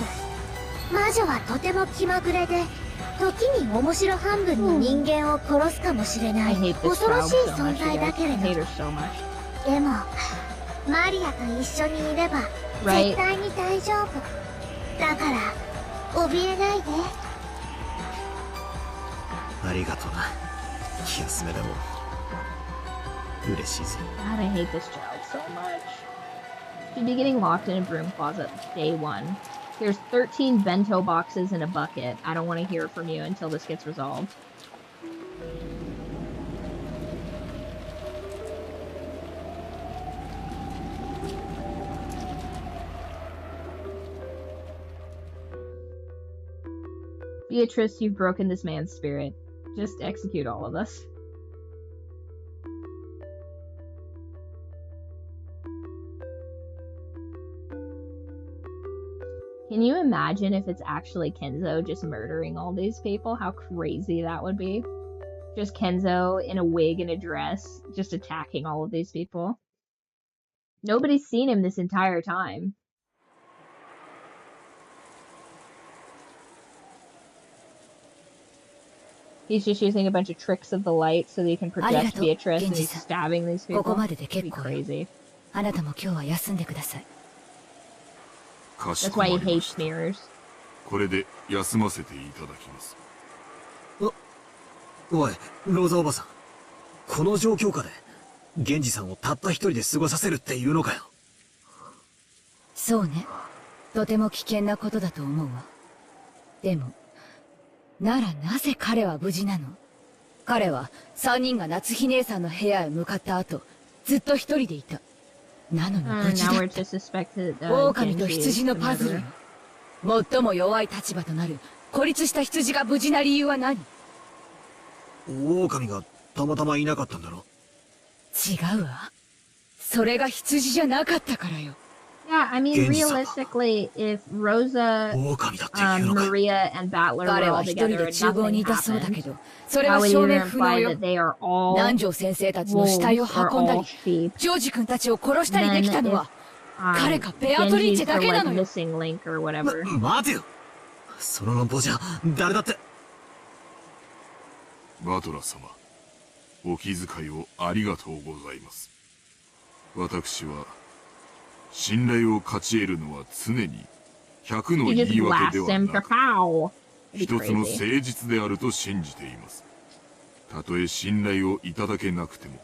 [SPEAKER 5] 魔女はとても気まぐれで、時に面白半分に人間を殺すかもしれない恐ろしい存在だけれど、でもマリアと一緒にいれば絶対に大丈夫だから怯えないで。
[SPEAKER 7] ありがとな、気休めでも嬉しいぜ。
[SPEAKER 1] God, I hate this child so much. She'd be getting locked in a broom closet day one. There's 13 bento boxes in a bucket. I don't want to hear from you until this gets resolved. Beatrice, you've broken this man's spirit. Just execute all of us. Can you imagine if it's actually Kenzo just murdering all these people? How crazy that would be. Just Kenzo in a wig and a dress, just attacking all of these people. Nobody's seen him this entire time. He's just using a bunch of tricks of the light so that he can project Beatrice and he's stabbing these people. It'd be crazy. That's why he hates mirrors.
[SPEAKER 4] これで休ませていただきます。
[SPEAKER 7] おい、ローザおばさん。この状況下で、源氏さんをたった一人で過ごさせるっていうのかよ。
[SPEAKER 2] そうね。とても危険なことだと思うわ。でも、ならなぜ彼は無事なの？彼は3人が夏日姉さんの部屋へ向かった後、ずっと一人でいた。なのに無事
[SPEAKER 1] Now
[SPEAKER 2] だ
[SPEAKER 1] we're
[SPEAKER 2] った。
[SPEAKER 1] to suspect that
[SPEAKER 2] 狼と
[SPEAKER 1] Genji is
[SPEAKER 2] 羊の
[SPEAKER 1] the
[SPEAKER 2] パズルよ。
[SPEAKER 1] murderer.
[SPEAKER 2] 最も弱い立場となる孤立した羊が無事な理由は何？
[SPEAKER 7] 狼がたまたまいなかったんだろ。
[SPEAKER 2] 違うわ。それが羊じゃなかったからよ。
[SPEAKER 1] Yeah, I mean,
[SPEAKER 7] Genji-sama.
[SPEAKER 1] realistically, if Rosa,
[SPEAKER 7] 狼だっていうのか。
[SPEAKER 1] Maria, and Battler were
[SPEAKER 2] 彼
[SPEAKER 1] all
[SPEAKER 2] は一人
[SPEAKER 1] together
[SPEAKER 2] で
[SPEAKER 1] and
[SPEAKER 2] 厨房に
[SPEAKER 1] nothing
[SPEAKER 2] いたそうだけ
[SPEAKER 1] happened,
[SPEAKER 2] ど、それ
[SPEAKER 1] that
[SPEAKER 2] は
[SPEAKER 1] would
[SPEAKER 2] 証明
[SPEAKER 1] either
[SPEAKER 2] 不能
[SPEAKER 1] imply
[SPEAKER 2] よ。
[SPEAKER 1] that they are all
[SPEAKER 2] 南條先生たちの死
[SPEAKER 1] wolves
[SPEAKER 2] 体を
[SPEAKER 1] or
[SPEAKER 2] 運んだ
[SPEAKER 1] all
[SPEAKER 2] り、
[SPEAKER 1] sheep.
[SPEAKER 2] ジョージ君たちを殺したりできたのは、彼かベアトリー
[SPEAKER 1] Genji's
[SPEAKER 2] チェだ
[SPEAKER 1] the
[SPEAKER 2] けな
[SPEAKER 1] like
[SPEAKER 2] のよ。
[SPEAKER 1] missing link or whatever.
[SPEAKER 7] 待てよ。その論法じゃ誰だって。
[SPEAKER 4] バトラー様、お気遣いをありがとうございます。私は信頼を勝ち得るのは常に100の
[SPEAKER 1] You
[SPEAKER 4] 言
[SPEAKER 1] just
[SPEAKER 4] い訳で
[SPEAKER 1] blast
[SPEAKER 4] は
[SPEAKER 1] him for
[SPEAKER 4] なく
[SPEAKER 1] how?
[SPEAKER 4] 一つの誠実であると信じています。たとえ信頼をいただけなくても、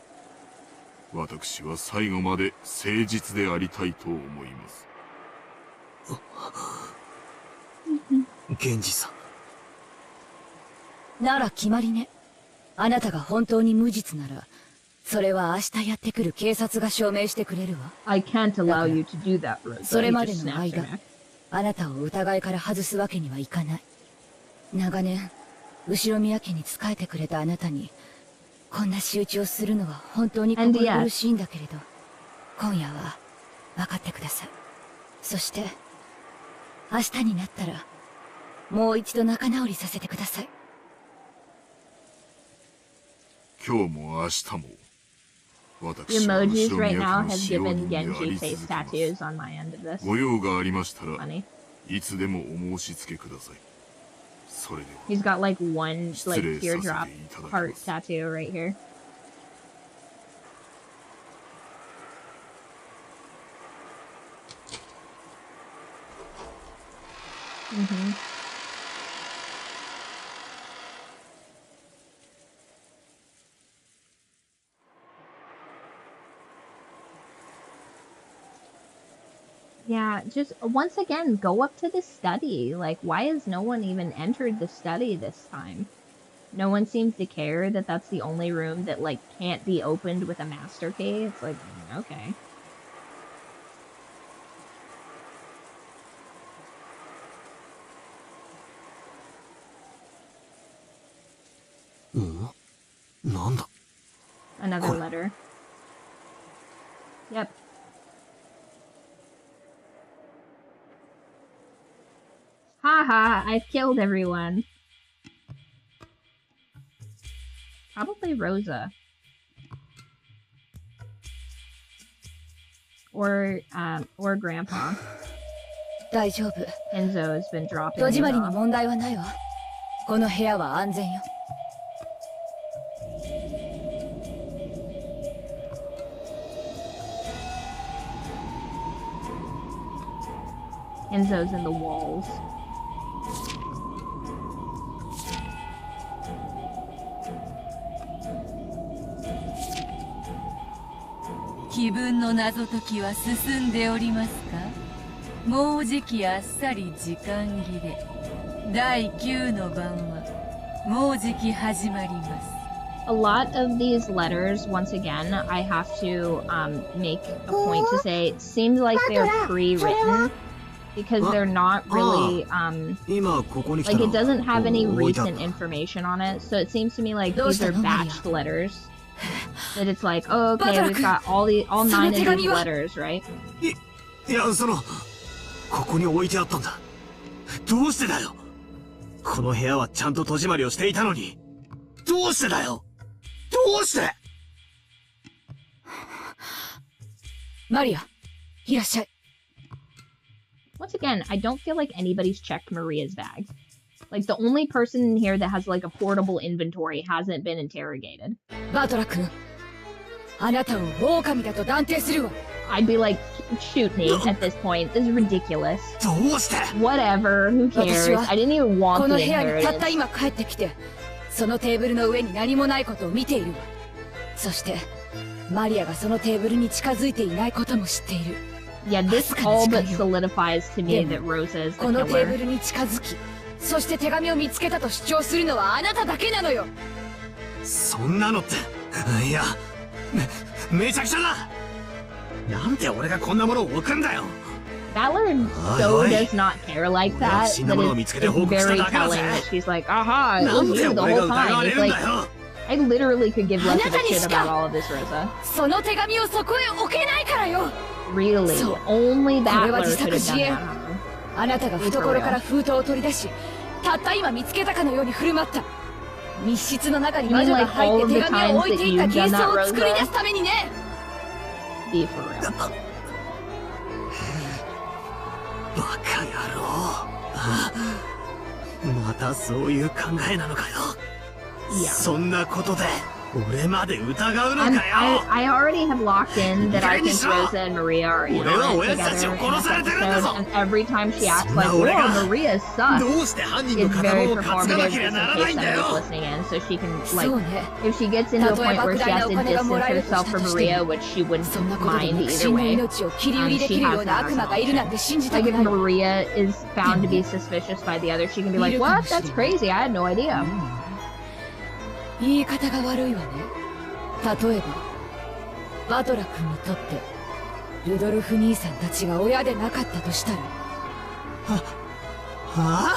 [SPEAKER 4] 私は最後まで誠実でありたいと思います。
[SPEAKER 7] 源氏さん。
[SPEAKER 2] なら決まりね。あなたが本当に無実なら、それは明日やってくる警察が証明してくれるわ。
[SPEAKER 1] I can't allow you to do that, Rosa.
[SPEAKER 2] それ
[SPEAKER 1] He
[SPEAKER 2] ま
[SPEAKER 1] just
[SPEAKER 2] での
[SPEAKER 1] snapped her
[SPEAKER 2] 間、
[SPEAKER 1] neck.
[SPEAKER 2] あなたを疑いから外すわけにはいかない。長年、後宮家に仕えてくれたあなたに、こんな仕打ちをするのは本当に心苦しいんだけれど、今夜は分かってください。そして、明日になったら、もう一度仲直りさせてください。
[SPEAKER 4] 今日も明日も、
[SPEAKER 1] The
[SPEAKER 4] 私は
[SPEAKER 1] emojis
[SPEAKER 4] 後
[SPEAKER 1] right
[SPEAKER 4] 宮
[SPEAKER 1] now
[SPEAKER 4] 家の
[SPEAKER 1] have
[SPEAKER 4] 使用
[SPEAKER 1] given
[SPEAKER 4] 人であ
[SPEAKER 1] Genji
[SPEAKER 4] り
[SPEAKER 1] face
[SPEAKER 4] 続けま
[SPEAKER 1] tattoos
[SPEAKER 4] す。
[SPEAKER 1] on my end of this.
[SPEAKER 4] ご用がありましたら、
[SPEAKER 1] Funny.
[SPEAKER 4] いつでもお申し付けください。それでは。
[SPEAKER 1] He's got like one like
[SPEAKER 4] 失礼させてい
[SPEAKER 1] teardrop
[SPEAKER 4] ただき
[SPEAKER 1] heart
[SPEAKER 4] ます。
[SPEAKER 1] tattoo right here. Mm-hmm. Yeah, just once again, go up to the study. Like, why has no one even entered the study this time? No one seems to care that that's the only room that, like, can't be opened with a master key. It's like, okay. Another letter. Yep. Haha, I've killed everyone. Probably Rosa. Or Grandpa.
[SPEAKER 2] 大丈夫。
[SPEAKER 1] Enzo has been dropping
[SPEAKER 2] 戸
[SPEAKER 1] his
[SPEAKER 2] 締まりに
[SPEAKER 1] off.
[SPEAKER 2] 問題はないわ。この部屋は安全よ。
[SPEAKER 1] Enzo's in the walls.
[SPEAKER 8] 気分の謎解きは進んでおりますか？もうじきあっさり時間切れ。第9の番はもうじき始まります。
[SPEAKER 1] A lot of these letters, once again, I have to make a point to say, it seems like they're pre-written because they're not really like it doesn't have any recent information on it. So it seems to me like these are batched letters. That it's like, oh, okay, we've got all 9 of these letters, right?
[SPEAKER 7] いや、ここに置いてあったんだ。どうしてだよ。この部屋はちゃんと戸締まりをしていたのに。どうしてだよ。どうして。
[SPEAKER 2] マリア、いらっしゃい。
[SPEAKER 1] Once again, I don't feel like anybody's checked Maria's bag. Like, the only person in here that has, like, a portable inventory hasn't been interrogated.
[SPEAKER 2] バトラ君、あなたを狼だと断定するわ。
[SPEAKER 1] I'd be like, shoot me at this point. This is ridiculous.
[SPEAKER 7] どうして。
[SPEAKER 1] Whatever, who cares? I didn't even want
[SPEAKER 2] この
[SPEAKER 1] the
[SPEAKER 2] 部屋にたった
[SPEAKER 1] inheritance.
[SPEAKER 2] 今帰ってきて、そのテーブルの上に何もないことを見ているわ。そして、マリアがそのテーブルに近づいていないことも知っている。
[SPEAKER 1] Yeah, this all but solidifies to me that Rosa is the
[SPEAKER 2] このテーブ
[SPEAKER 1] killer.
[SPEAKER 2] ルに近づき、そして手紙を見つけたと主張するのはあなただけなのよ。
[SPEAKER 7] そんなのって、いや、めちゃくちゃだ。なんで俺がこんなものを置くんだよ。
[SPEAKER 1] Valor so does not care like that. That it's very telling that she's like, aha, it was you the whole time. It's like, I literally could give less of a shit about all of this, Rosa.
[SPEAKER 2] その手紙をそこへ置けないからよ。
[SPEAKER 1] Really? Only that
[SPEAKER 2] これは
[SPEAKER 1] Valor
[SPEAKER 2] 自
[SPEAKER 1] could
[SPEAKER 2] 作
[SPEAKER 1] have
[SPEAKER 2] 自
[SPEAKER 1] done
[SPEAKER 2] 演。
[SPEAKER 1] that.
[SPEAKER 2] あなたが懐から封筒を取り出し、たった今見つけたかのように振る舞った。密室の中に魔女が入って手紙を置いていった幻想を作り出すためにね。
[SPEAKER 1] Be for real.
[SPEAKER 7] バカ野郎。またそういう考えなのかよ。そんなことで俺まで疑うのかよ。
[SPEAKER 1] I already have locked in that I think Rosa and Maria are in on it together in this episode, and every time she acts like, "Whoa, Maria sucks," it's very performative just in case somebody's listening in, so she can, like, if she gets into a point where she has to distance herself from Maria, which she wouldn't mind either way, she has that herself. Like, if Maria is found to be suspicious by the other, she can be like, "What? That's crazy. I had no idea."
[SPEAKER 2] 言い方が悪いわね。例えばバトラ君にとってルドルフ兄さんたちが親でなかったとしたら。
[SPEAKER 7] はあ？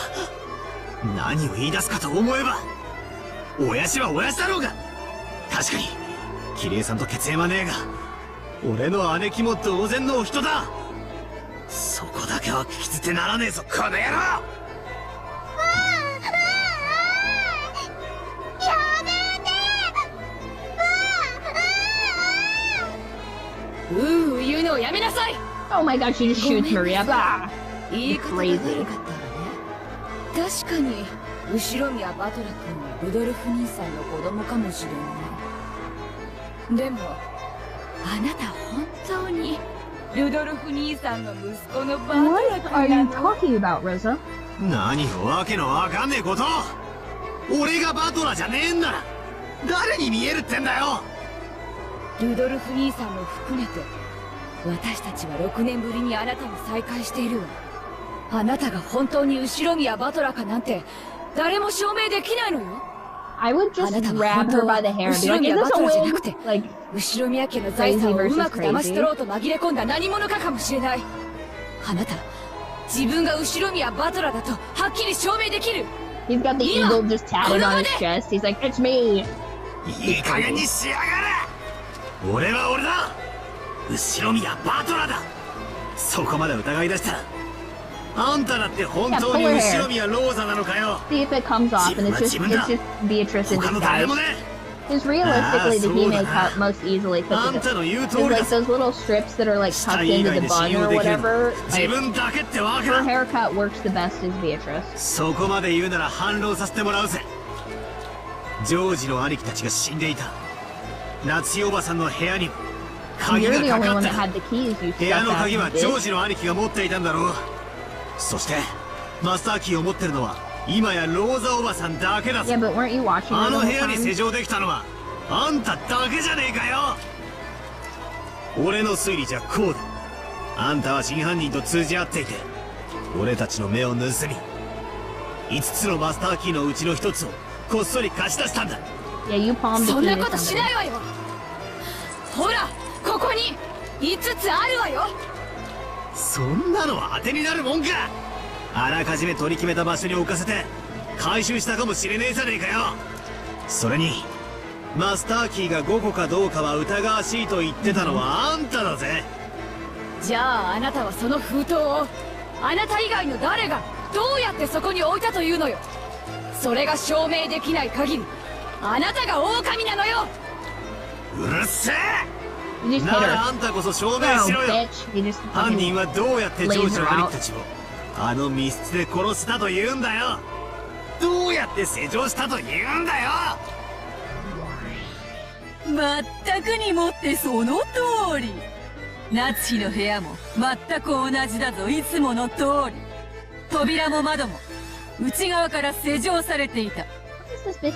[SPEAKER 7] 何を言い出すかと思えば、親父は親父だろうが。確かにキリエさんと血縁はねえが、俺の姉貴も同然のお人だ。そこだけは聞き捨てならねえぞ、この野郎。
[SPEAKER 2] 言うのをやめなさい。
[SPEAKER 1] Oh my god, she just shoots Maria. Bah!
[SPEAKER 2] 言い方が悪かったわね。確かに後宮バトラ君はルドルフ兄さんの子供かもしれない。でもあなた本当にルドルフ兄さんの息子のバトラ君なの？
[SPEAKER 1] What are you talking about, Rosa?
[SPEAKER 7] 何をわけのわかんねえこと。俺がバトラじゃねえんなら誰に見えるってんだよ。
[SPEAKER 2] ルドルフ兄さんも含めて私たちは6年ぶりにあなたに再会しているわ。あなたが本当に後宮バトラかなんて誰も証明できないのよ。
[SPEAKER 1] I would just grab her by the hair and be like, "Is this a wig?" Like,
[SPEAKER 2] 後宮家の財産をうまく騙し取ろうと紛れ込んだ何者かもしれない。あなた自分が後宮バトラだとはっきり証明できる。
[SPEAKER 1] He's got the eagle just tatted on his chest. He's like, "It's me."
[SPEAKER 7] いい加減にしやがれ。俺は俺だ。後宮バトラだ。そこまで疑い出したら、あんただって本当に後宮ローザなのかよ。
[SPEAKER 1] See if it comes off, and it's just Beatrice in disguise. Because realistically, the Hime cut most easily because like those little strips that are like tucked into the bun or whatever. Like, her haircut works the best as Beatrice.
[SPEAKER 7] そこまで言うなら反論させてもらうぜ。ジョージの兄貴たちが死んでいた夏代おばさんの部屋にも鍵がかかった。部屋の鍵はジョージの兄貴が持っていたんだろう。そしてマスターキーを持ってるのは今やローザおばさんだけだぞ。あの部屋に施錠できたのはあんただけじゃねえかよ。俺の推理じゃこうだ。あんたは真犯人と通じ合っていて、俺たちの目を盗み5つのマスターキーのうちの1つをこっそり貸し出したんだ。
[SPEAKER 2] そんなことしないわよ。ほらここに5つあるわよ。
[SPEAKER 7] そんなのは当てになるもんか。あらかじめ取り決めた場所に置かせて回収したかもしれねえじゃねえかよ。それにマスターキーが5個かどうかは疑わしいと言ってたのはあんただぜ。
[SPEAKER 2] じゃああなたはその封筒をあなた以外の誰がどうやってそこに置いたというのよ。それが証明できない限りあなたが狼なのよ。
[SPEAKER 7] うるせえ。ならあんたこそ証明しろよ。犯人はどうやってジョージの兄貴たちをあの密室で殺したと言うんだよ。どうやって施錠したと言うんだよ。
[SPEAKER 8] まったくにもってその通り。夏日の部屋も全く同じだぞ。いつもの通り。扉も窓も内側から施錠されていた。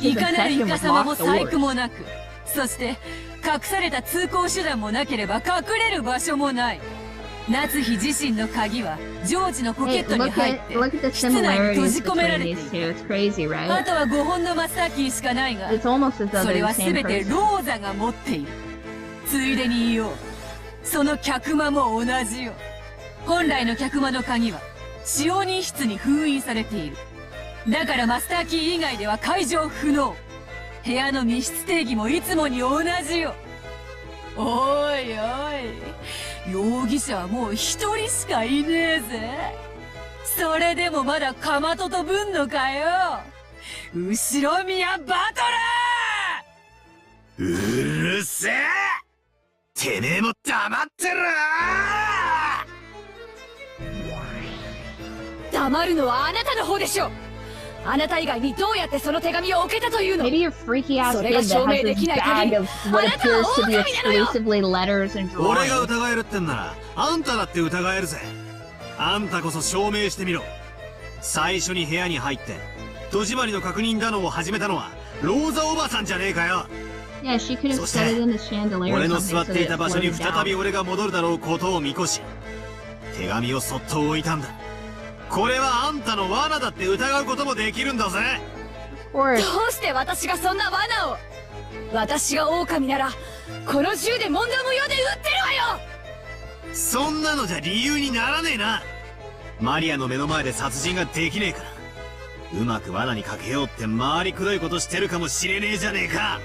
[SPEAKER 8] いかなるイカ様も細工もなく、そして隠された通行手段もなければ隠れる場所もない。夏日自身の鍵はジョージのポケットに
[SPEAKER 1] look
[SPEAKER 8] 入っ
[SPEAKER 1] at
[SPEAKER 8] て
[SPEAKER 1] look at the
[SPEAKER 8] 室内に閉
[SPEAKER 1] similarities
[SPEAKER 8] じ込めら
[SPEAKER 1] between
[SPEAKER 8] れてい
[SPEAKER 1] these
[SPEAKER 8] る。
[SPEAKER 1] two. It's crazy,
[SPEAKER 8] あ
[SPEAKER 1] right?
[SPEAKER 8] とは5本のマスターキーしかないが、
[SPEAKER 1] It's almost as though
[SPEAKER 8] それ
[SPEAKER 1] they're
[SPEAKER 8] は
[SPEAKER 1] the
[SPEAKER 8] 全
[SPEAKER 1] same
[SPEAKER 8] て
[SPEAKER 1] person.
[SPEAKER 8] ローザが持っている。ついでに言おう。その客間も同じよ。本来の客間の鍵は使用人室に封印されている。だからマスターキー以外では解除不能。部屋の密室定義もいつもに同じよ。おいおい、容疑者はもう一人しかいねえぜ。それでもまだかまととぶんのかよ。後ろ宮バトラ
[SPEAKER 7] うるせえ、てめえも黙ってろ。
[SPEAKER 2] 黙るのはあなたの方でしょう。あなた以外にどうやってその手紙を置けたというの？
[SPEAKER 1] Maybe your freaky ass
[SPEAKER 2] それ
[SPEAKER 1] kid
[SPEAKER 2] が
[SPEAKER 1] that
[SPEAKER 2] 証明
[SPEAKER 1] has
[SPEAKER 2] で
[SPEAKER 1] this
[SPEAKER 2] きない限
[SPEAKER 1] bag
[SPEAKER 2] り、
[SPEAKER 1] of
[SPEAKER 2] あ
[SPEAKER 1] what
[SPEAKER 2] なたは
[SPEAKER 1] appears to be
[SPEAKER 2] 狼なのよ。
[SPEAKER 1] exclusively letters and
[SPEAKER 7] 俺が
[SPEAKER 1] drawings.
[SPEAKER 7] 疑えるってんならあんただって疑えるぜ。あんたこそ証明してみろ。最初に部屋に入って戸締まりの確認だのを始めたのはローザおばさんじゃねえかよ。
[SPEAKER 1] Yeah, she could have set it in the chandelier
[SPEAKER 7] 俺
[SPEAKER 1] or
[SPEAKER 7] の
[SPEAKER 1] something
[SPEAKER 7] 座っ
[SPEAKER 1] so
[SPEAKER 7] てい
[SPEAKER 1] that
[SPEAKER 7] た
[SPEAKER 1] it
[SPEAKER 7] 場所に
[SPEAKER 1] floated
[SPEAKER 7] 再び
[SPEAKER 1] down.
[SPEAKER 7] 俺が戻るだろうことを見越し手紙をそっと置いたんだ。これはあんたの罠だって疑うこともできるんだぜ。
[SPEAKER 2] どうして私がそんな罠を？私が狼ならこの銃で問答無用で撃ってるわよ。
[SPEAKER 7] そんなのじゃ理由にならねえな。マリアの目の前で殺人ができねえからうまく罠にかけようって回りくどいことしてるかもしれねえじゃねえか。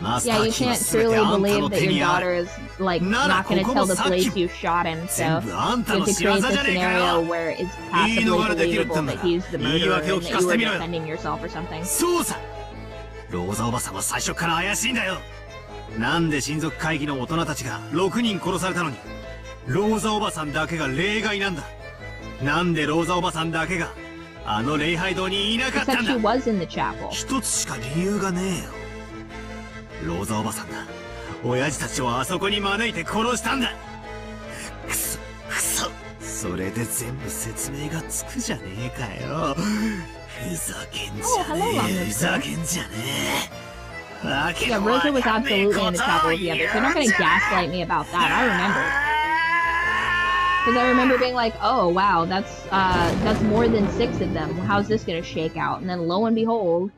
[SPEAKER 7] マスタ
[SPEAKER 1] Yeah,
[SPEAKER 7] ー
[SPEAKER 1] you
[SPEAKER 7] キーは
[SPEAKER 1] can't
[SPEAKER 7] 全て
[SPEAKER 1] truly
[SPEAKER 7] あんた
[SPEAKER 1] believe
[SPEAKER 7] の
[SPEAKER 1] that
[SPEAKER 7] 手
[SPEAKER 1] your
[SPEAKER 7] にあ
[SPEAKER 1] daughter
[SPEAKER 7] る。
[SPEAKER 1] is like
[SPEAKER 7] なら
[SPEAKER 1] not going to
[SPEAKER 7] ここ
[SPEAKER 1] tell
[SPEAKER 7] も
[SPEAKER 1] the
[SPEAKER 7] さっき
[SPEAKER 1] police you shot him.
[SPEAKER 7] 全
[SPEAKER 1] So
[SPEAKER 7] 部あんた
[SPEAKER 1] you
[SPEAKER 7] の
[SPEAKER 1] have to
[SPEAKER 7] 仕業
[SPEAKER 1] create
[SPEAKER 7] じ
[SPEAKER 1] the
[SPEAKER 7] ゃねえか
[SPEAKER 1] scenario
[SPEAKER 7] よ。
[SPEAKER 1] where it's
[SPEAKER 7] 言い
[SPEAKER 1] passably
[SPEAKER 7] 逃れできるって
[SPEAKER 1] believable
[SPEAKER 7] んな
[SPEAKER 1] that
[SPEAKER 7] ら
[SPEAKER 1] he's the
[SPEAKER 7] 言い
[SPEAKER 1] murderer
[SPEAKER 7] 訳を
[SPEAKER 1] and
[SPEAKER 7] 聞
[SPEAKER 1] that
[SPEAKER 7] か
[SPEAKER 1] you
[SPEAKER 7] せ
[SPEAKER 1] were
[SPEAKER 7] てみろよ。
[SPEAKER 1] defending yourself or something.
[SPEAKER 7] そうさ、ローザおばさんは最初から怪しいんだよ。なんで親族会議の大人たちが6人殺されたのにローザおばさんだけが例外なんだ。なんでローザおばさんだけがあの礼拝堂にいなかったん
[SPEAKER 1] Except
[SPEAKER 7] だ。
[SPEAKER 1] she was in the chapel.
[SPEAKER 7] 一つしか理由がねえよ。ローザおばさんが親父たちをあそこに招いて殺したんだ。くそくそ、それで全部説明がつくじゃねえかよ。ふざけんじゃねえ、ふざけんじゃねえ。わけ
[SPEAKER 1] Yeah,
[SPEAKER 7] のわ
[SPEAKER 1] Rosa was
[SPEAKER 7] かんねえ
[SPEAKER 1] absolutely
[SPEAKER 7] こ
[SPEAKER 1] in the
[SPEAKER 7] と
[SPEAKER 1] chapel
[SPEAKER 7] を
[SPEAKER 1] with the
[SPEAKER 7] 言
[SPEAKER 1] others.
[SPEAKER 7] う
[SPEAKER 1] They're not going
[SPEAKER 7] じ
[SPEAKER 1] to
[SPEAKER 7] ゃ
[SPEAKER 1] gaslight me about that. I remember. Because I remember being like, oh wow, that's more than 6 of them. How's this gonna shake out? And then lo and behold,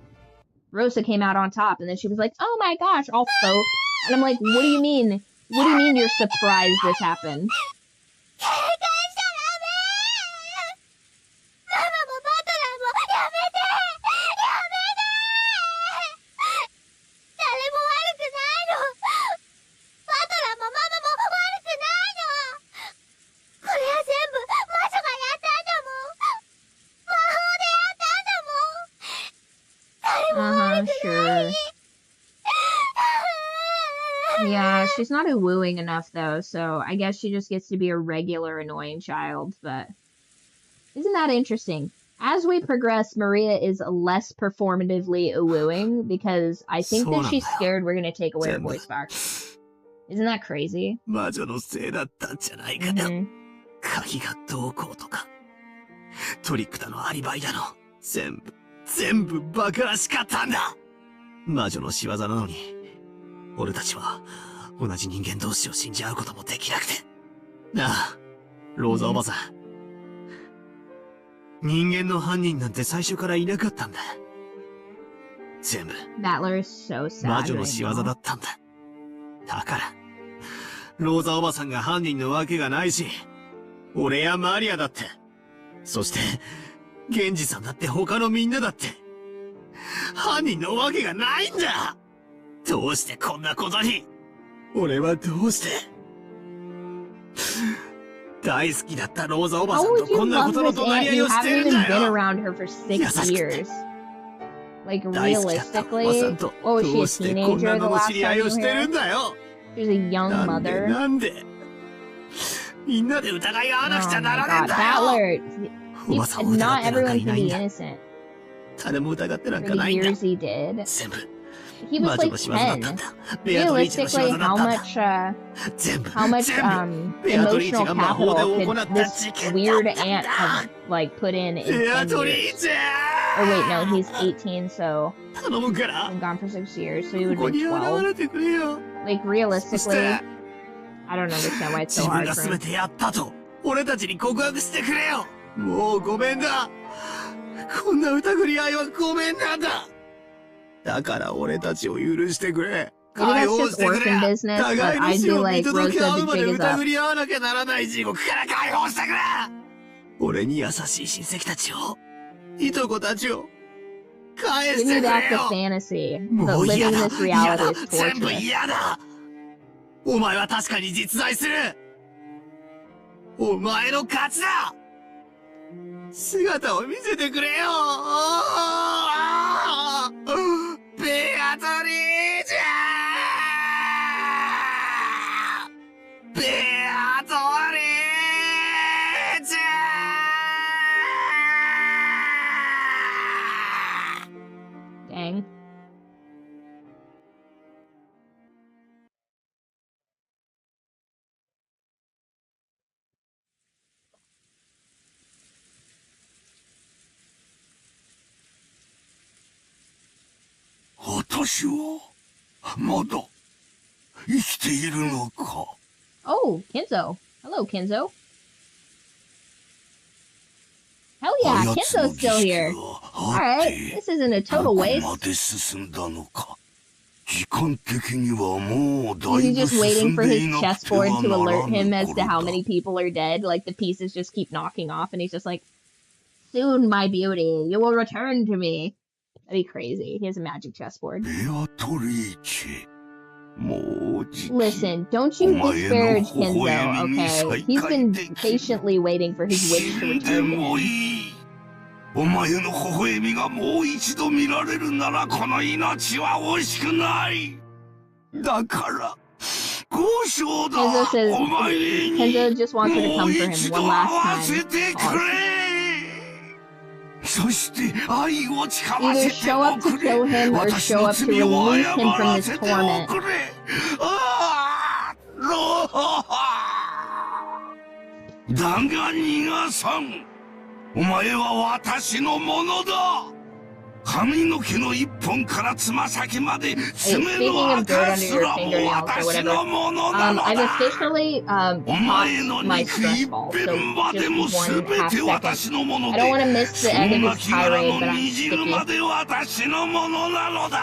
[SPEAKER 1] Rosa came out on top, and then she was like, oh my gosh, all faux. And I'm like, what do you mean? What do you mean you're surprised this happened?
[SPEAKER 5] 誰も悪くないの。
[SPEAKER 1] Sure. Yeah, she's not wooing enough though, so I guess she just gets to be a regular annoying child, but isn't that interesting? As we progress, Maria is less performatively wooing because I think that she's scared we're gonna take away her voice box. Isn't that crazy?
[SPEAKER 7] 魔女のせいだったんじゃないかよ。鍵がどうこうとかトリックだのアリバイだの全部バカらしかったんだ。魔女の仕業なのに俺たちは同じ人間同士を信じ合うこともできなくてなあ、ローザおばさん、人間の犯人なんて最初からいなかったんだ。全部
[SPEAKER 1] Battler is so sad
[SPEAKER 7] 魔女の仕業だったんだ。だからローザおばさんが犯人のわけがないし、俺やマリアだって、そしてゲンジさんだって他のみんなだって犯人のわけがないんだ。どうしてこんなことに。俺はどうして大好きだったローザおばさん
[SPEAKER 1] How
[SPEAKER 7] と
[SPEAKER 1] would you
[SPEAKER 7] こんな
[SPEAKER 1] love
[SPEAKER 7] ことの
[SPEAKER 1] this
[SPEAKER 7] 隣
[SPEAKER 1] aunt?
[SPEAKER 7] り合い
[SPEAKER 1] You
[SPEAKER 7] をして
[SPEAKER 1] haven't
[SPEAKER 7] るん
[SPEAKER 1] even
[SPEAKER 7] だ
[SPEAKER 1] been
[SPEAKER 7] よ。
[SPEAKER 1] around her for 6 years. Like
[SPEAKER 7] 大好きだったおばさん
[SPEAKER 1] realistically,
[SPEAKER 7] と
[SPEAKER 1] what
[SPEAKER 7] ど
[SPEAKER 1] was
[SPEAKER 7] う
[SPEAKER 1] she,
[SPEAKER 7] し
[SPEAKER 1] a
[SPEAKER 7] てこん
[SPEAKER 1] teenager
[SPEAKER 7] な
[SPEAKER 1] the
[SPEAKER 7] の
[SPEAKER 1] last
[SPEAKER 7] 知り合
[SPEAKER 1] time
[SPEAKER 7] い
[SPEAKER 1] you
[SPEAKER 7] をしてる
[SPEAKER 1] were
[SPEAKER 7] んだよ。
[SPEAKER 1] She was a young
[SPEAKER 7] なんで
[SPEAKER 1] mother.
[SPEAKER 7] なんでみんなで疑い合わなくちゃ
[SPEAKER 1] Oh
[SPEAKER 7] な
[SPEAKER 1] my
[SPEAKER 7] らねえん
[SPEAKER 1] god,
[SPEAKER 7] だよ。
[SPEAKER 1] Battler!
[SPEAKER 7] おばさんを疑
[SPEAKER 1] Not
[SPEAKER 7] ってなんか
[SPEAKER 1] everyone
[SPEAKER 7] いな
[SPEAKER 1] can
[SPEAKER 7] いん
[SPEAKER 1] be
[SPEAKER 7] だ。
[SPEAKER 1] innocent
[SPEAKER 7] 誰も疑ってなん
[SPEAKER 1] for
[SPEAKER 7] か
[SPEAKER 1] the
[SPEAKER 7] ないんだ。
[SPEAKER 1] years he did.
[SPEAKER 7] 全部
[SPEAKER 1] He
[SPEAKER 7] 魔
[SPEAKER 1] was
[SPEAKER 7] 女
[SPEAKER 1] like
[SPEAKER 7] の仕業だったん
[SPEAKER 1] 10.
[SPEAKER 7] だ。ベアトリーチェの仕業
[SPEAKER 1] Realistically,
[SPEAKER 7] だ
[SPEAKER 1] how
[SPEAKER 7] ったんだ。
[SPEAKER 1] much
[SPEAKER 7] 全部
[SPEAKER 1] how much
[SPEAKER 7] 全部ベアトリーチ
[SPEAKER 1] emotional
[SPEAKER 7] ェが魔法で
[SPEAKER 1] capital
[SPEAKER 7] 行
[SPEAKER 1] could
[SPEAKER 7] った
[SPEAKER 1] this
[SPEAKER 7] 事件
[SPEAKER 1] weird
[SPEAKER 7] だったん
[SPEAKER 1] aunt
[SPEAKER 7] だ。
[SPEAKER 1] have like put in
[SPEAKER 7] ベア
[SPEAKER 1] 10
[SPEAKER 7] トリ
[SPEAKER 1] years?
[SPEAKER 7] ーチェ
[SPEAKER 1] Or wait, no, he's 18, so
[SPEAKER 7] 頼むから
[SPEAKER 1] been gone for 6 years, so he would
[SPEAKER 7] ここ
[SPEAKER 1] have
[SPEAKER 7] に
[SPEAKER 1] been
[SPEAKER 7] 現
[SPEAKER 1] 12.
[SPEAKER 7] れてくれよ。
[SPEAKER 1] Like
[SPEAKER 7] そして
[SPEAKER 1] realistically, I don't understand why it's so
[SPEAKER 7] 自分
[SPEAKER 1] hard
[SPEAKER 7] が
[SPEAKER 1] for
[SPEAKER 7] 全
[SPEAKER 1] him.
[SPEAKER 7] てやったと俺たちに告白してくれよ。もうごめんだ。こんな疑り合いはごめんなんだ。だから俺たちを許してくれ。
[SPEAKER 1] Maybe that's just orphan business, but I'd be like, Rosa, the jig is up.
[SPEAKER 7] 疑り合わなきゃならない地獄から解放してくれ。俺に優しい親戚たちを、いとこたちを、返
[SPEAKER 1] Give
[SPEAKER 7] して
[SPEAKER 1] me
[SPEAKER 7] くれ
[SPEAKER 1] back the
[SPEAKER 7] よ。
[SPEAKER 1] fantasy.
[SPEAKER 7] も
[SPEAKER 1] But
[SPEAKER 7] う
[SPEAKER 1] living
[SPEAKER 7] 嫌だ、
[SPEAKER 1] this
[SPEAKER 7] 嫌
[SPEAKER 1] reality
[SPEAKER 7] だ、
[SPEAKER 1] is
[SPEAKER 7] 全部
[SPEAKER 1] torturous.
[SPEAKER 7] 嫌だ。お前は確かに実在する。お前の勝ちだ。姿を見せてくれよ。ベアトリーチェ。ベアトリーチェ。
[SPEAKER 1] Dang.
[SPEAKER 3] 私はまだ生きているのか。
[SPEAKER 1] Oh, Kenzo. Hello, Kenzo. Hell yeah, Kenzo's still here. Alright, this isn't a total waste.
[SPEAKER 3] まで進んだのか。時間的にはもうだ
[SPEAKER 1] Is
[SPEAKER 3] い
[SPEAKER 1] he
[SPEAKER 3] ぶ
[SPEAKER 1] just
[SPEAKER 3] 進
[SPEAKER 1] waiting
[SPEAKER 3] ん
[SPEAKER 1] for
[SPEAKER 3] で
[SPEAKER 1] his
[SPEAKER 3] いなくて
[SPEAKER 1] chessboard
[SPEAKER 3] は
[SPEAKER 1] to
[SPEAKER 3] なら
[SPEAKER 1] alert
[SPEAKER 3] ぬ
[SPEAKER 1] him as to how
[SPEAKER 3] 頃だ。
[SPEAKER 1] many people are dead? Like, the pieces just keep knocking off, and he's just like, soon, my beauty, you will return to me. That'd be crazy. He has a magic chessboard.
[SPEAKER 3] ベアトリーチェ。もうじき
[SPEAKER 1] Listen, don't you disparage Kenzo, okay? He's been patiently waiting for his wish to
[SPEAKER 3] 死んで
[SPEAKER 1] return to
[SPEAKER 3] も
[SPEAKER 1] him.
[SPEAKER 3] いい。お前の微笑みがもう一度見られるならこの命は惜しくない。だから交渉だ。
[SPEAKER 1] Kenzo says
[SPEAKER 3] お前に
[SPEAKER 1] Kenzo just wants her to
[SPEAKER 3] も
[SPEAKER 1] come
[SPEAKER 3] う
[SPEAKER 1] for
[SPEAKER 3] 一
[SPEAKER 1] him
[SPEAKER 3] 度
[SPEAKER 1] one
[SPEAKER 3] 会
[SPEAKER 1] last
[SPEAKER 3] わせ
[SPEAKER 1] time.
[SPEAKER 3] てく
[SPEAKER 1] Pause.
[SPEAKER 3] れ。そして愛を誓わ
[SPEAKER 1] Either
[SPEAKER 3] せて
[SPEAKER 1] show
[SPEAKER 3] お
[SPEAKER 1] up to
[SPEAKER 3] くれ。
[SPEAKER 1] kill him or
[SPEAKER 3] 私
[SPEAKER 1] show
[SPEAKER 3] の
[SPEAKER 1] up to
[SPEAKER 3] 罪を
[SPEAKER 1] release
[SPEAKER 3] 謝
[SPEAKER 1] him from
[SPEAKER 3] ら
[SPEAKER 1] this
[SPEAKER 3] せてお
[SPEAKER 1] torment.
[SPEAKER 3] くれ。ああ、だが逃がさん。お前は私のものだ。髪の毛の一本からつま先まで爪
[SPEAKER 1] Speaking
[SPEAKER 3] の
[SPEAKER 1] of dirt
[SPEAKER 3] 赤
[SPEAKER 1] under
[SPEAKER 3] す
[SPEAKER 1] your
[SPEAKER 3] らも
[SPEAKER 1] fingernails or
[SPEAKER 3] 私
[SPEAKER 1] whatever,
[SPEAKER 3] のものなの
[SPEAKER 1] I've
[SPEAKER 3] だ。
[SPEAKER 1] officially
[SPEAKER 3] お前の
[SPEAKER 1] paused my
[SPEAKER 3] 肉
[SPEAKER 1] stress
[SPEAKER 3] 一
[SPEAKER 1] ball,
[SPEAKER 3] 片
[SPEAKER 1] so
[SPEAKER 3] まで
[SPEAKER 1] just
[SPEAKER 3] も
[SPEAKER 1] one
[SPEAKER 3] 全
[SPEAKER 1] half
[SPEAKER 3] て
[SPEAKER 1] second.
[SPEAKER 3] 私のもの
[SPEAKER 1] I
[SPEAKER 3] で、
[SPEAKER 1] don't want to miss
[SPEAKER 3] そ
[SPEAKER 1] the end
[SPEAKER 3] ん
[SPEAKER 1] of
[SPEAKER 3] な
[SPEAKER 1] his
[SPEAKER 3] 木柄
[SPEAKER 1] tirade,
[SPEAKER 3] の
[SPEAKER 1] but I'm
[SPEAKER 3] 煮汁
[SPEAKER 1] sticky.
[SPEAKER 3] まで私のものなのだ。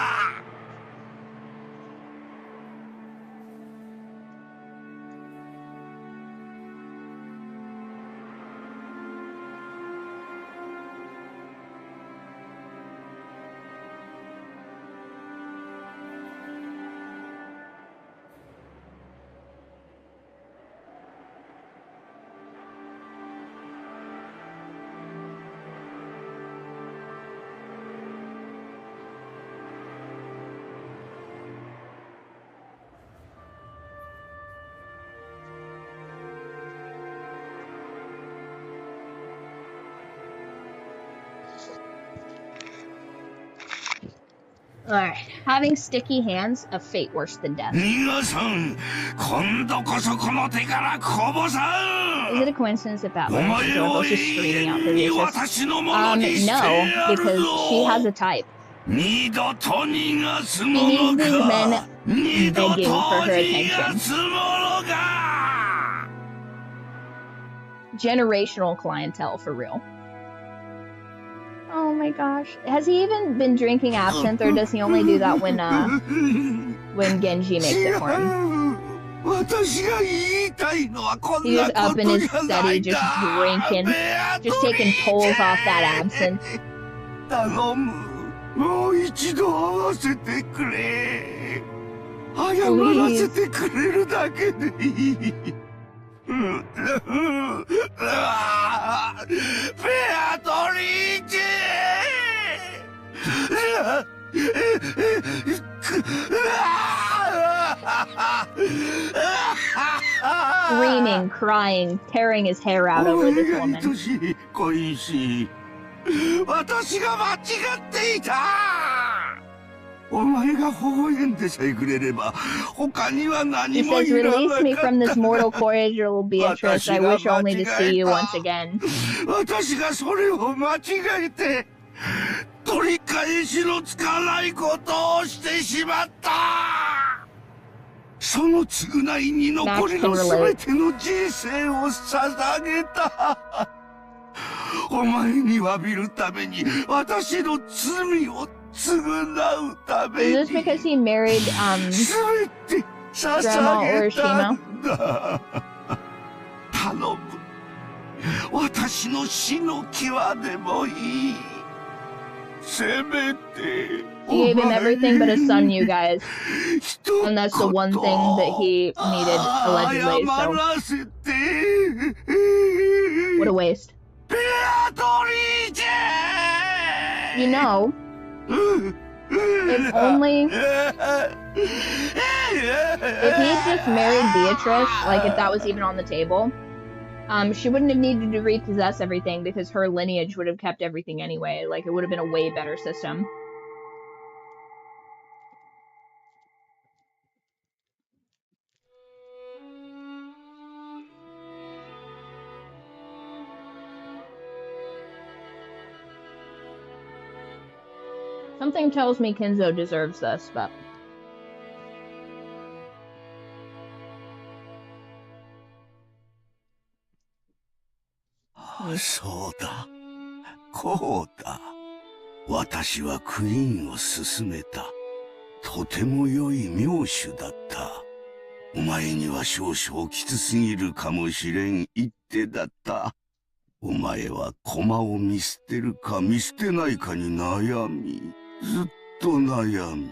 [SPEAKER 1] Alright, having sticky hands, a fate worse than death.
[SPEAKER 3] 皆さん、今度こそこの手からこぼさ
[SPEAKER 1] Is
[SPEAKER 3] ん。
[SPEAKER 1] it a coincidence that
[SPEAKER 3] お
[SPEAKER 1] Batman
[SPEAKER 3] 前
[SPEAKER 1] is
[SPEAKER 3] を
[SPEAKER 1] just
[SPEAKER 3] 永
[SPEAKER 1] screaming
[SPEAKER 3] 遠
[SPEAKER 1] out
[SPEAKER 3] に
[SPEAKER 1] for
[SPEAKER 3] 私のものにして
[SPEAKER 1] No,
[SPEAKER 3] やる
[SPEAKER 1] because she has
[SPEAKER 3] ぞ。
[SPEAKER 1] a type.
[SPEAKER 3] 二度と逃がす
[SPEAKER 1] She
[SPEAKER 3] も
[SPEAKER 1] needs
[SPEAKER 3] の
[SPEAKER 1] these
[SPEAKER 3] か。
[SPEAKER 1] men
[SPEAKER 3] 二度と
[SPEAKER 1] begging for her
[SPEAKER 3] 逃が
[SPEAKER 1] attention.
[SPEAKER 3] すものか。
[SPEAKER 1] Generational clientele, for real. Oh my gosh. Has he even been drinking absinthe, or does he only do that when Genji makes it for him?
[SPEAKER 3] 私が言いたいのはこん
[SPEAKER 1] He
[SPEAKER 3] な
[SPEAKER 1] just
[SPEAKER 3] こ
[SPEAKER 1] up
[SPEAKER 3] と
[SPEAKER 1] in
[SPEAKER 3] じ
[SPEAKER 1] his
[SPEAKER 3] ゃな
[SPEAKER 1] study,
[SPEAKER 3] い
[SPEAKER 1] just
[SPEAKER 3] か。
[SPEAKER 1] drinking,
[SPEAKER 3] ベアトリ
[SPEAKER 1] just
[SPEAKER 3] ー
[SPEAKER 1] taking
[SPEAKER 3] チ
[SPEAKER 1] pulls
[SPEAKER 3] ェ。
[SPEAKER 1] off that absinthe.
[SPEAKER 3] 頼む。もう一度会わせてくれ。謝らせてくれるだけでいい。ベアトリーチェ。
[SPEAKER 1] Screaming, crying, tearing his hair out over this woman.
[SPEAKER 3] 恋しい。私が間違っていた。お前が微笑んでさえくれれば、他には
[SPEAKER 1] He
[SPEAKER 3] 何も
[SPEAKER 1] says,
[SPEAKER 3] いら
[SPEAKER 1] release
[SPEAKER 3] な
[SPEAKER 1] me
[SPEAKER 3] かっ
[SPEAKER 1] from this
[SPEAKER 3] た。
[SPEAKER 1] mortal cordial, Beatrice. I wish only to see you once again.
[SPEAKER 3] 私がそれを間違えて、取り返しのつかないことをしてしまった。
[SPEAKER 9] その償いに残りの全ての人生を捧げた。お前に詫びるために、私の罪を償うために。
[SPEAKER 1] Is this because he married
[SPEAKER 9] 全て捧げたんだ。頼む。私の死の際でもいい。せめて。
[SPEAKER 1] He gave him everything but a son, you guys. And that's the one thing that he needed, allegedly, so. What a waste. You know, if only... If he had just married Beatrice, like if that was even on the table, she wouldn't have needed to repossess everything because her lineage would have kept everything anyway. Like, it would have been a way better system. Something tells me Kinzo deserves this, but...
[SPEAKER 9] そうだ。こうだ。私はクイーンを勧めた。とても良い名手だった。お前には少々きつすぎるかもしれん一手だった。お前は駒を見捨てるか見捨てないかに悩み、ずっと悩み。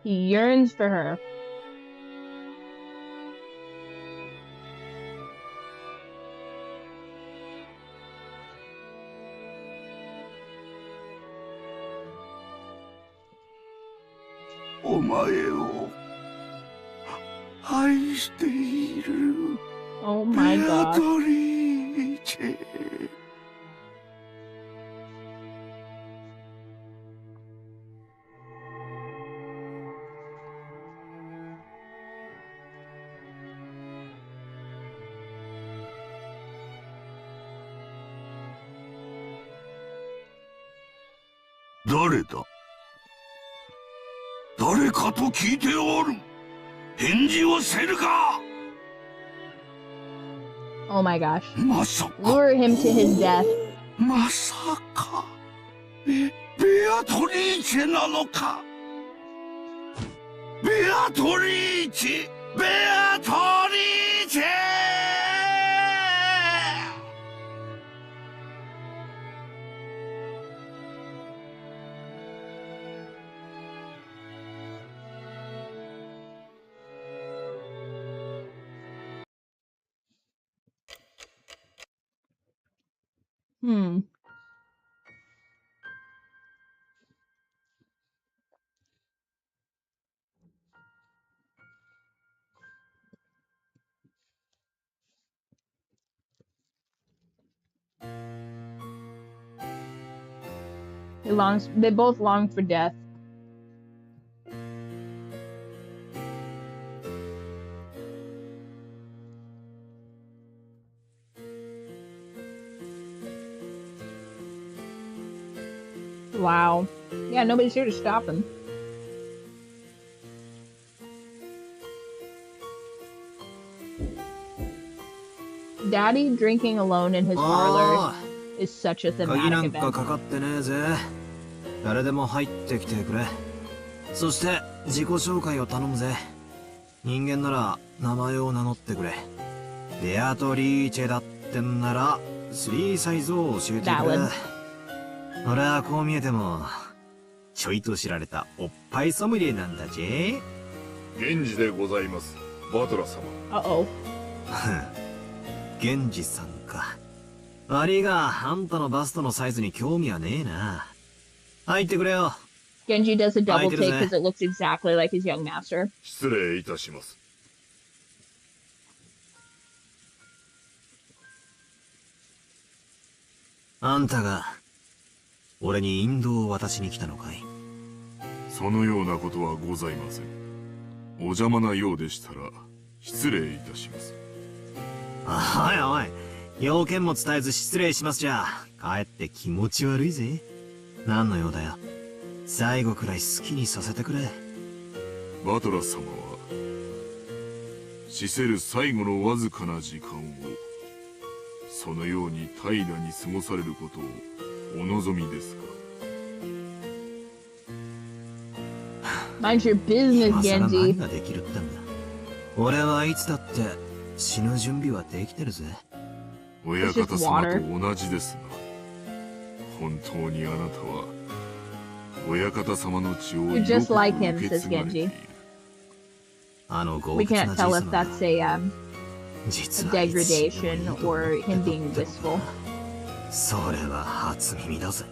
[SPEAKER 1] He yearns for her. Oh my god.
[SPEAKER 9] 誰かと聞いておる。返事をせるか。
[SPEAKER 1] Oh my gosh.
[SPEAKER 9] まさか。
[SPEAKER 1] Lure him to his death.
[SPEAKER 9] まさか。ベアトリーチェなのか。ベアトリーチェ。ベアトリーチェ。They both long for death. Wow. Yeah, nobody's here to stop him. Daddy drinking alone in his parlor is such a thematic event.
[SPEAKER 7] 誰でも入ってきてくれ。そして自己紹介を頼むぜ。人間なら名前を名乗ってくれ。ベアトリーチェだってんなら3サイズを教えてくれ。俺はこう見えてもちょいと知られたおっぱいソムリエなんだぜ。
[SPEAKER 4] 源氏でございます、バトラ様。
[SPEAKER 7] 源氏さんか。悪いがあんたのバストのサイズに興味はねえな。入ってくれよ。
[SPEAKER 1] Genji does a double take because it looks exactly like his young master.
[SPEAKER 4] 失礼いたします。
[SPEAKER 7] あんたが俺に引導を渡しに来たのかい？
[SPEAKER 4] そのようなことはございません。お邪魔なようでしたら失礼いたします。
[SPEAKER 7] おいおい、要件も伝えず失礼しますじゃ、かえって気持ち悪いぜ。何の用だよ。最後くらい好きにさせてくれ。
[SPEAKER 4] バトラス様は、死せる最後のわずかな時間を、そのように怠惰に過ごされることをお望みですか。
[SPEAKER 1] Mind your business,
[SPEAKER 7] 今更
[SPEAKER 1] Genji.
[SPEAKER 7] 何ができるってんだ。俺はいつだって死ぬ準備はできてるぜ。
[SPEAKER 4] 親方様と同じですが、本当にあなたは親方様の血をよく
[SPEAKER 1] You're just like
[SPEAKER 4] 受
[SPEAKER 1] him,
[SPEAKER 4] け
[SPEAKER 1] says
[SPEAKER 4] 継がれている。
[SPEAKER 1] Genji.
[SPEAKER 7] あの豪
[SPEAKER 1] We
[SPEAKER 7] 傑
[SPEAKER 1] can't
[SPEAKER 7] なじい
[SPEAKER 1] tell
[SPEAKER 7] さ
[SPEAKER 1] if
[SPEAKER 7] まが
[SPEAKER 1] that's a
[SPEAKER 7] 実
[SPEAKER 1] a
[SPEAKER 7] はいつ死ぬ
[SPEAKER 1] degradation
[SPEAKER 7] のか
[SPEAKER 1] or
[SPEAKER 7] 言って
[SPEAKER 1] him
[SPEAKER 7] た
[SPEAKER 1] being
[SPEAKER 7] って
[SPEAKER 1] wistful.
[SPEAKER 7] それは初耳だぜ。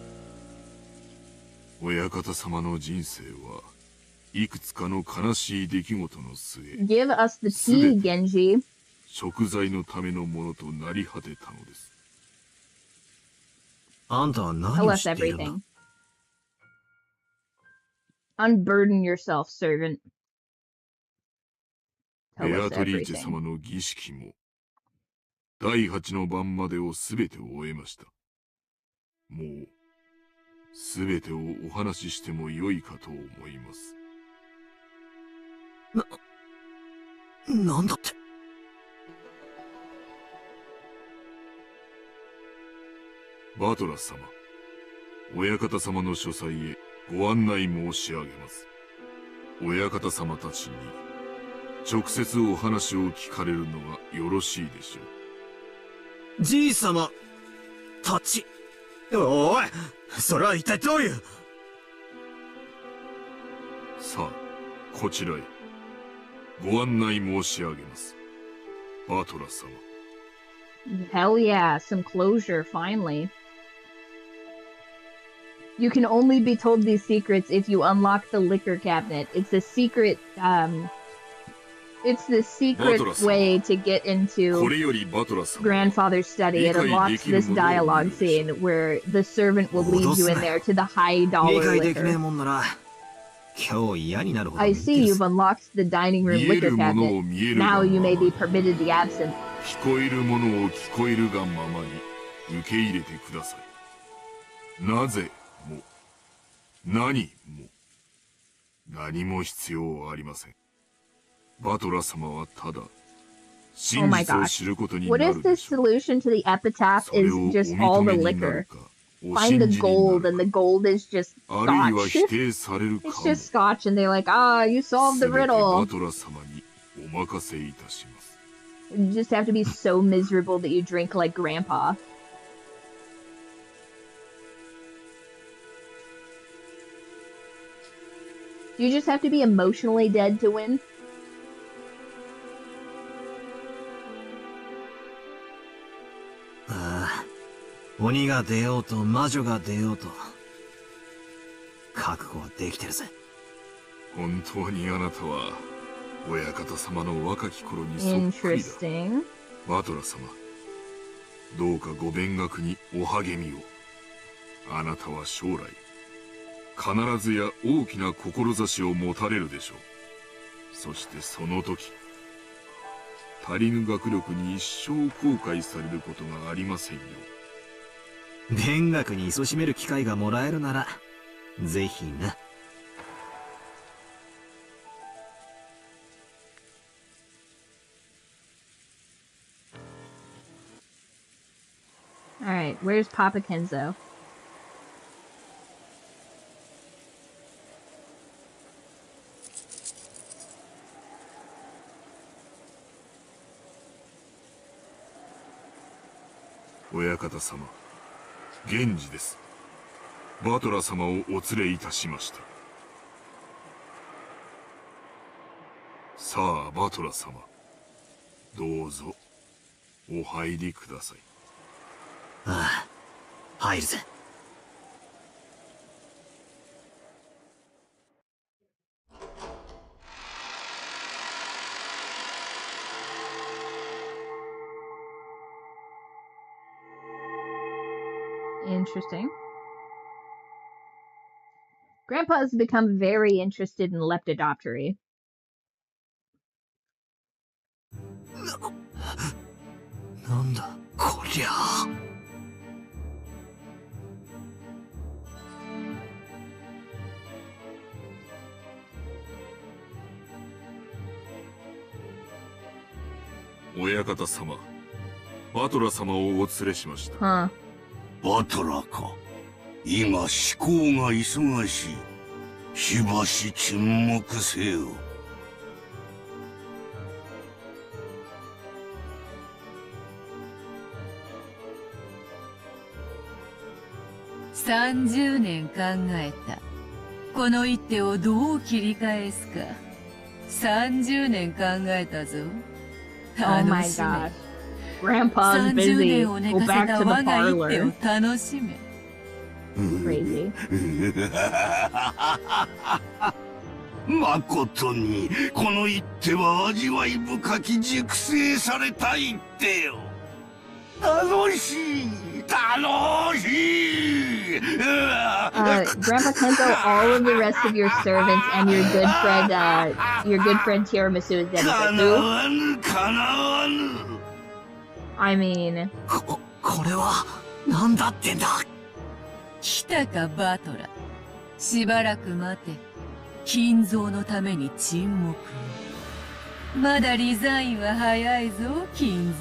[SPEAKER 4] 親方様の人生はいくつかの悲しい出来事の末、
[SPEAKER 1] Give us the tea, Genji.
[SPEAKER 4] 贖罪のためのものとなり果てたのです。
[SPEAKER 7] あんたは何
[SPEAKER 1] Tell
[SPEAKER 7] を
[SPEAKER 1] us
[SPEAKER 7] 知っているんだ。
[SPEAKER 1] everything. Unburden yourself, servant.
[SPEAKER 4] ベ
[SPEAKER 1] Tell
[SPEAKER 4] ア
[SPEAKER 1] us
[SPEAKER 4] トリーチェ
[SPEAKER 1] everything.
[SPEAKER 4] 様の儀式も第8の晩までをすべて終えました。もうすべてをお話ししてもよいかと思います。
[SPEAKER 7] なんだって。
[SPEAKER 4] バトラス様、親方様の書斎へご案内申し上げます。親方様たちに直接お話を聞かれるのがよろしいでしょう。
[SPEAKER 7] じいさまたち。おい、それは一体どういう。
[SPEAKER 4] さあ、こちらへご案内申し上げます。バトラ様。
[SPEAKER 1] Hell yeah, some closure, finally. You can only be told these secrets if you unlock the liquor cabinet. It's the secret way to get into
[SPEAKER 4] これよりバトラ様、
[SPEAKER 1] grandfather's study. It unlocks this dialogue scene where the servant will lead you in there to the high
[SPEAKER 7] 理
[SPEAKER 1] dollar
[SPEAKER 7] 解できねえ
[SPEAKER 1] liquor.
[SPEAKER 7] もんなら今日嫌になるほど
[SPEAKER 1] I
[SPEAKER 7] 見て
[SPEAKER 1] see
[SPEAKER 7] る
[SPEAKER 1] you've
[SPEAKER 7] ぜ。
[SPEAKER 1] unlocked the dining room
[SPEAKER 4] 見え
[SPEAKER 1] liquor
[SPEAKER 4] るものを
[SPEAKER 1] cabinet.
[SPEAKER 4] 見えるが
[SPEAKER 1] Now
[SPEAKER 4] ま
[SPEAKER 1] you
[SPEAKER 4] ま
[SPEAKER 1] may
[SPEAKER 4] に、
[SPEAKER 1] be permitted the absinthe.
[SPEAKER 4] 聞こえるものを聞こえるがままに受け入れてください。なぜも何も何も必要ありません。バトラ様はただ
[SPEAKER 1] Oh
[SPEAKER 4] 真
[SPEAKER 1] my
[SPEAKER 4] 実を
[SPEAKER 1] gosh.
[SPEAKER 4] 知ることに
[SPEAKER 1] What
[SPEAKER 4] な
[SPEAKER 1] is
[SPEAKER 4] る
[SPEAKER 1] the
[SPEAKER 4] でしょう。
[SPEAKER 1] solution to the epitaph
[SPEAKER 4] それ
[SPEAKER 1] is
[SPEAKER 4] をお
[SPEAKER 1] just
[SPEAKER 4] 認
[SPEAKER 1] all
[SPEAKER 4] め
[SPEAKER 1] the
[SPEAKER 4] にな
[SPEAKER 1] liquor.
[SPEAKER 4] るか、お
[SPEAKER 1] Find
[SPEAKER 4] 信
[SPEAKER 1] the
[SPEAKER 4] じにな
[SPEAKER 1] gold,
[SPEAKER 4] る
[SPEAKER 1] and the
[SPEAKER 4] か、
[SPEAKER 1] gold is just
[SPEAKER 4] あるいは否
[SPEAKER 1] scotch.
[SPEAKER 4] 定されるか
[SPEAKER 1] It's
[SPEAKER 4] も。
[SPEAKER 1] just scotch, and they're like, ah, you solved
[SPEAKER 4] す
[SPEAKER 1] the
[SPEAKER 4] べてバ
[SPEAKER 1] riddle.
[SPEAKER 4] トラ様にお任せいたします。
[SPEAKER 1] You just have to be so miserable that you drink like grandpa. You just have to be emotionally dead to win.
[SPEAKER 7] ああ、鬼が出ようと魔女が出ようと覚悟はできてるぜ。
[SPEAKER 4] 本当にあなたは親方様の若き頃にそっくりだ。
[SPEAKER 1] Interesting.
[SPEAKER 4] バトラ様、どうかご勉学にお励みを。あなたは将来必ずや大きな志を持たれるでしょう。そしてその時、足りぬ学力に一生後悔されることがありませんよ。
[SPEAKER 7] 勉学に勤しめる機会がもらえるならぜひな。
[SPEAKER 1] Alright, where's Papa Kenzo?
[SPEAKER 4] Oh, 親方様、源氏です。バトラ様をお連れいたしました。さあ、バトラ様、どうぞお入りください。
[SPEAKER 7] ああ、入るぜ。
[SPEAKER 1] Interesting. Grandpa has become very interested in lepidoptery.
[SPEAKER 7] なんだこりゃあ。
[SPEAKER 4] 親方様、バトラ様をお連れしました。
[SPEAKER 1] Huh.
[SPEAKER 9] バトラか。今思考が忙しい。しばし沈黙せよ。
[SPEAKER 8] 30年考えた。この一手をどう切り返すか。30年考えたぞ。
[SPEAKER 1] Oh my
[SPEAKER 8] 楽しめ。
[SPEAKER 1] gosh. Grandpa's
[SPEAKER 8] 30
[SPEAKER 1] busy.
[SPEAKER 8] 年を寝
[SPEAKER 1] Go
[SPEAKER 8] かせ
[SPEAKER 1] back
[SPEAKER 8] た
[SPEAKER 1] to the
[SPEAKER 8] 我が一手
[SPEAKER 1] parlor.
[SPEAKER 8] を楽しめ。
[SPEAKER 1] Crazy.
[SPEAKER 9] まことに、この一手は味わい深き熟成された一手よ。楽しい楽しい
[SPEAKER 1] Grandpa Kenzo, all of the rest of your servants and your good friend Tiramisu is dead.
[SPEAKER 9] かなわぬかなわぬ
[SPEAKER 1] I mean,
[SPEAKER 7] これは、なんだってんだ。
[SPEAKER 8] 来たかバトラ。しばらく待て。金蔵のために沈黙を。まだリザインは早いぞ、金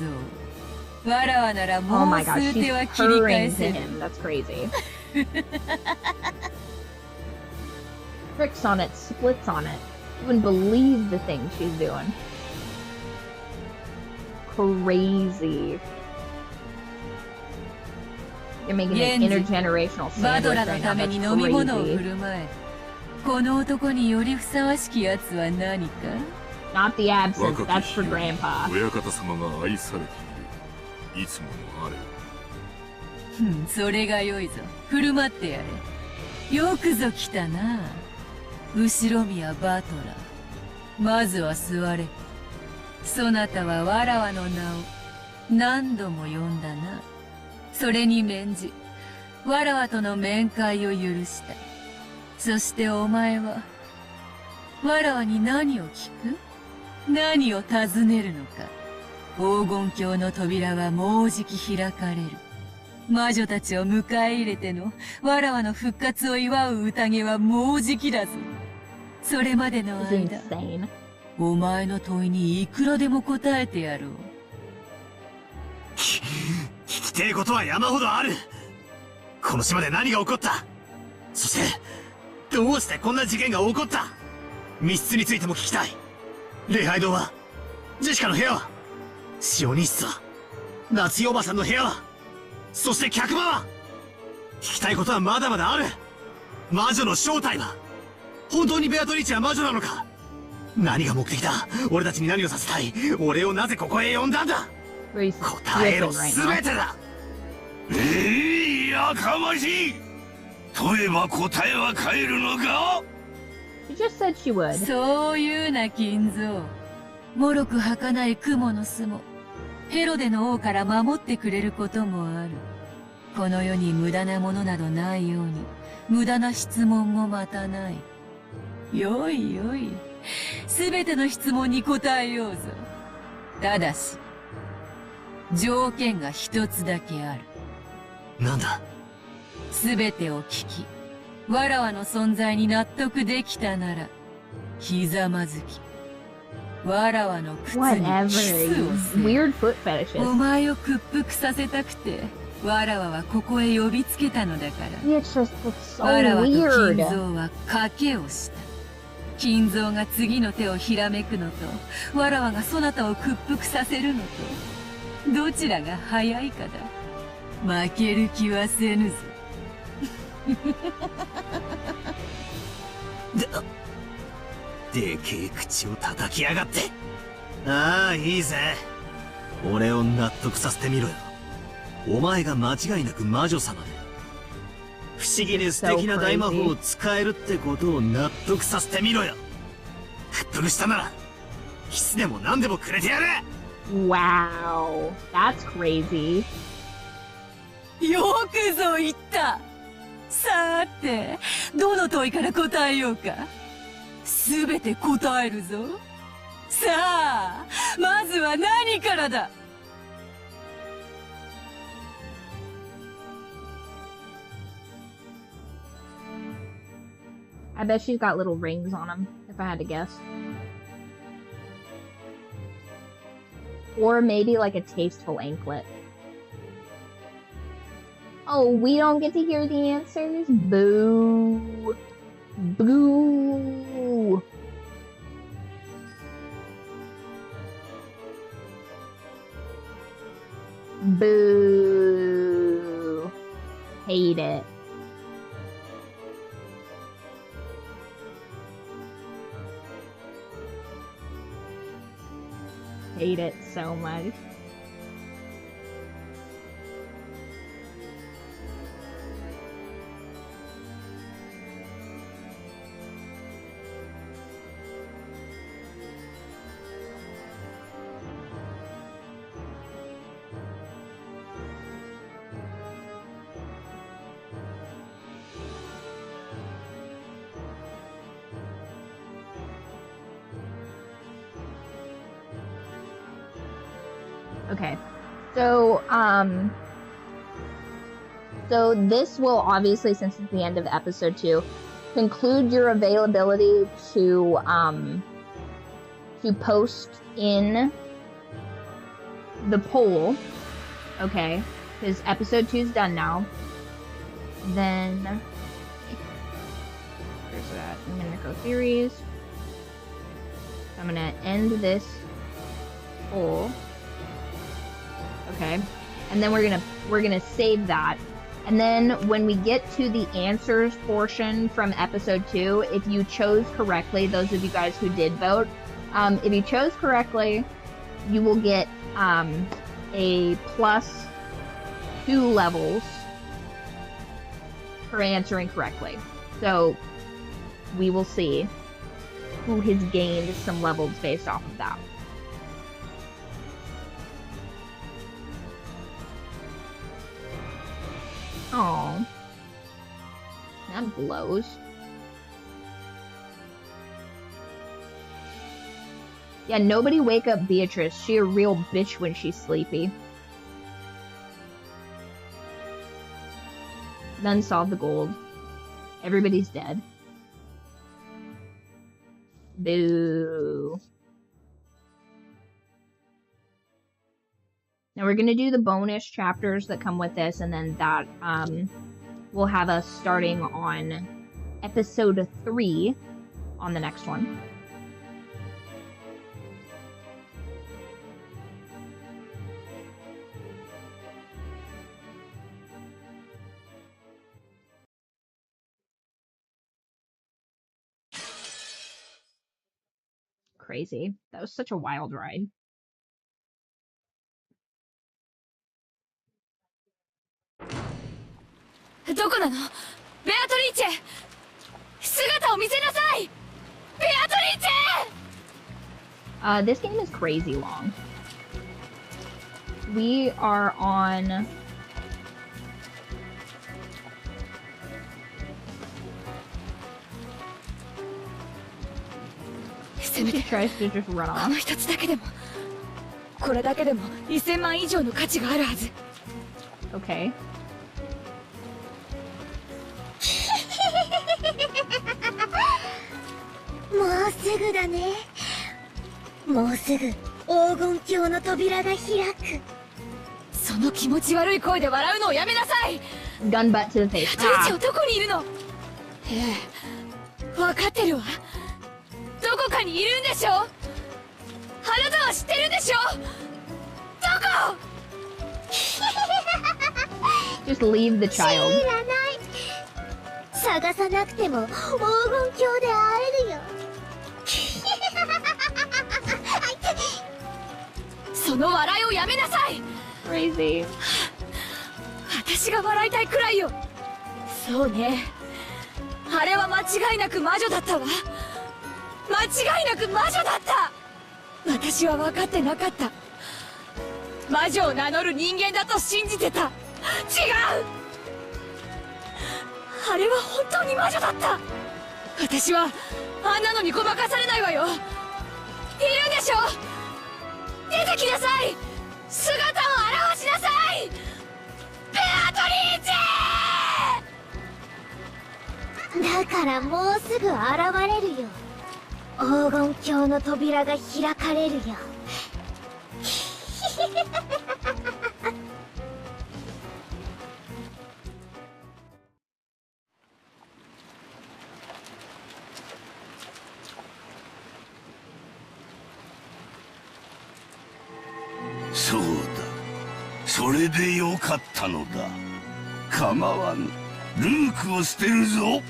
[SPEAKER 8] 蔵。わらわなら
[SPEAKER 1] oh
[SPEAKER 8] もう
[SPEAKER 1] my gosh,
[SPEAKER 8] 数
[SPEAKER 1] she's
[SPEAKER 8] 手は切り返
[SPEAKER 1] purring to
[SPEAKER 8] せる。
[SPEAKER 1] him. That's crazy. Tricks on it, splits on it. You wouldn't believe the things she's doing. Crazy. You're making an intergenerational
[SPEAKER 8] バド
[SPEAKER 1] sandwich
[SPEAKER 8] ラの
[SPEAKER 1] right
[SPEAKER 8] た
[SPEAKER 1] now.
[SPEAKER 8] めに
[SPEAKER 1] That's
[SPEAKER 8] 飲み物を振
[SPEAKER 1] crazy.
[SPEAKER 8] る舞え。この男によりふさわしきやつは何か
[SPEAKER 1] Not the absence,
[SPEAKER 4] 若
[SPEAKER 1] that's
[SPEAKER 4] き
[SPEAKER 1] for
[SPEAKER 4] 日
[SPEAKER 1] Grandpa.
[SPEAKER 4] 親方様が愛されている。いつものあれ。
[SPEAKER 8] それが良いぞ。振る舞ってやれ。よくぞ来たな。後ろ宮バトラ。まずは座れ。そなたはわらわの名を何度も呼んだな。それに免じ、わらわとの面会を許した。そしてお前は、わらわに何を聞く？何を尋ねるのか。黄金鏡の扉はもうじき開かれる。魔女たちを迎え入れてのわらわの復活を祝う宴はもうじきだぞ。それまでの
[SPEAKER 1] It's
[SPEAKER 8] 間、
[SPEAKER 1] insane.
[SPEAKER 8] お前の問いにいくらでも答えてやろう。
[SPEAKER 7] 聞きてえことは山ほどある。この島で何が起こった？そして、どうしてこんな事件が起こった？密室についても聞きたい。礼拝堂は？ジェシカの部屋は？シオニ室は？夏代おばさんの部屋は？そして客間は？聞きたいことはまだまだある。魔女の正体は？本当にベアトリーチは魔女なのか？何が目的だ？俺たちに何をさせたい？俺をなぜここへ呼んだんだ？
[SPEAKER 1] He's
[SPEAKER 7] 答えろ
[SPEAKER 1] ripping right
[SPEAKER 7] 全
[SPEAKER 1] now.
[SPEAKER 7] てだ。
[SPEAKER 9] やかましい。問えば答えは変えるのか？
[SPEAKER 1] She just said she would.
[SPEAKER 8] そういうな金蔵。もろく儚い雲の巣も、ヘロデの王から守ってくれることもある。この世に無駄なものなどないように、無駄な質問もまたない。よいよい。すべての質問に答えようぞ。ただし、条件が一つだけある。
[SPEAKER 7] なんだ？
[SPEAKER 8] すべてを聞き、わらわの存在に納得できたなら、ひざまずき、わらわの靴に
[SPEAKER 1] Whatever.
[SPEAKER 8] キスを
[SPEAKER 1] You
[SPEAKER 8] する。
[SPEAKER 1] weird foot
[SPEAKER 8] お
[SPEAKER 1] fetishes.
[SPEAKER 8] 前を屈服させたくて、わらわはここへ呼びつけたのだから。
[SPEAKER 1] It's just it's so
[SPEAKER 8] わらわと金
[SPEAKER 1] weird.
[SPEAKER 8] 蔵は賭けをした。金蔵が次の手をひらめくのと、わらわがそなたを屈服させるのと、どちらが早いかだ。負ける気はせぬぞ。
[SPEAKER 7] でけえ口を叩きやがって。ああ、いいぜ。俺を納得させてみろよ。お前が間違いなく魔女様で、不思議で素敵な大魔法を使えるってことを納得させてみろよ。屈服したなら、キスでも何でもくれてやれ。
[SPEAKER 1] Wow. That's crazy.
[SPEAKER 8] よくぞ言った。さーて、どの問いから答えようか。すべて答えるぞ。さあ、まずは何からだ。
[SPEAKER 1] I bet she's got little rings on them, if I had to guess. Or maybe like a tasteful anklet. Oh, we don't get to hear the answers? Boo. Boo. Boo. Hate it. Hate it so much. Okay, so this will obviously, since it's the end of episode 2, conclude your availability to post in the poll, okay, because episode 2 is done now. Then, there's that Umineko series. I'm gonna end this poll. Okay, and then we're gonna save that, and then when we get to the answers portion from episode 2, if you chose correctly, those of you guys who did vote, if you chose correctly, you will get a +2 levels for answering correctly. So we will see who has gained some levels based off of that. Oh, that blows. Yeah, nobody wake up Beatrice. She a real bitch when she's sleepy. None solved the gold. Everybody's dead. Boo. Now we're going to do the bonus chapters that come with this, and then that will have us starting on episode 3 on the next one. Crazy. That was such a wild ride. This game is crazy long. We are on... She tries to just run off. Okay.
[SPEAKER 5] もうすぐだね。もうすぐ黄金鏡の扉が開く。
[SPEAKER 2] その気持ち悪い声で笑うのをやめなさい。
[SPEAKER 1] Gun butt to the face.
[SPEAKER 2] トリチはどこにいるの？ええ、わかってるわ。どこかにいるんでしょ？あなたは知ってるんでしょ？どこ？
[SPEAKER 1] Just leave the child.
[SPEAKER 5] 知らない。探さなくても黄金鏡で会えるよ。
[SPEAKER 2] その笑いをやめなさい。
[SPEAKER 1] Crazy.
[SPEAKER 2] 私が笑いたいくらいよ。そうね。あれは間違いなく魔女だったわ。間違いなく魔女だった。私は分かってなかった。魔女を名乗る人間だと信じてた。違う。あれは本当に魔女だった。私はあんなのにごまかされないわよ。いるんでしょ？出てきなさい。姿を現しなさい。ベアトリーチェ！だ
[SPEAKER 5] だからもうすぐ現れるよ。黄金鏡の扉が開かれるよ。
[SPEAKER 9] そうだ。それでよかったのだ。構わぬ。ルークを捨てるぞ。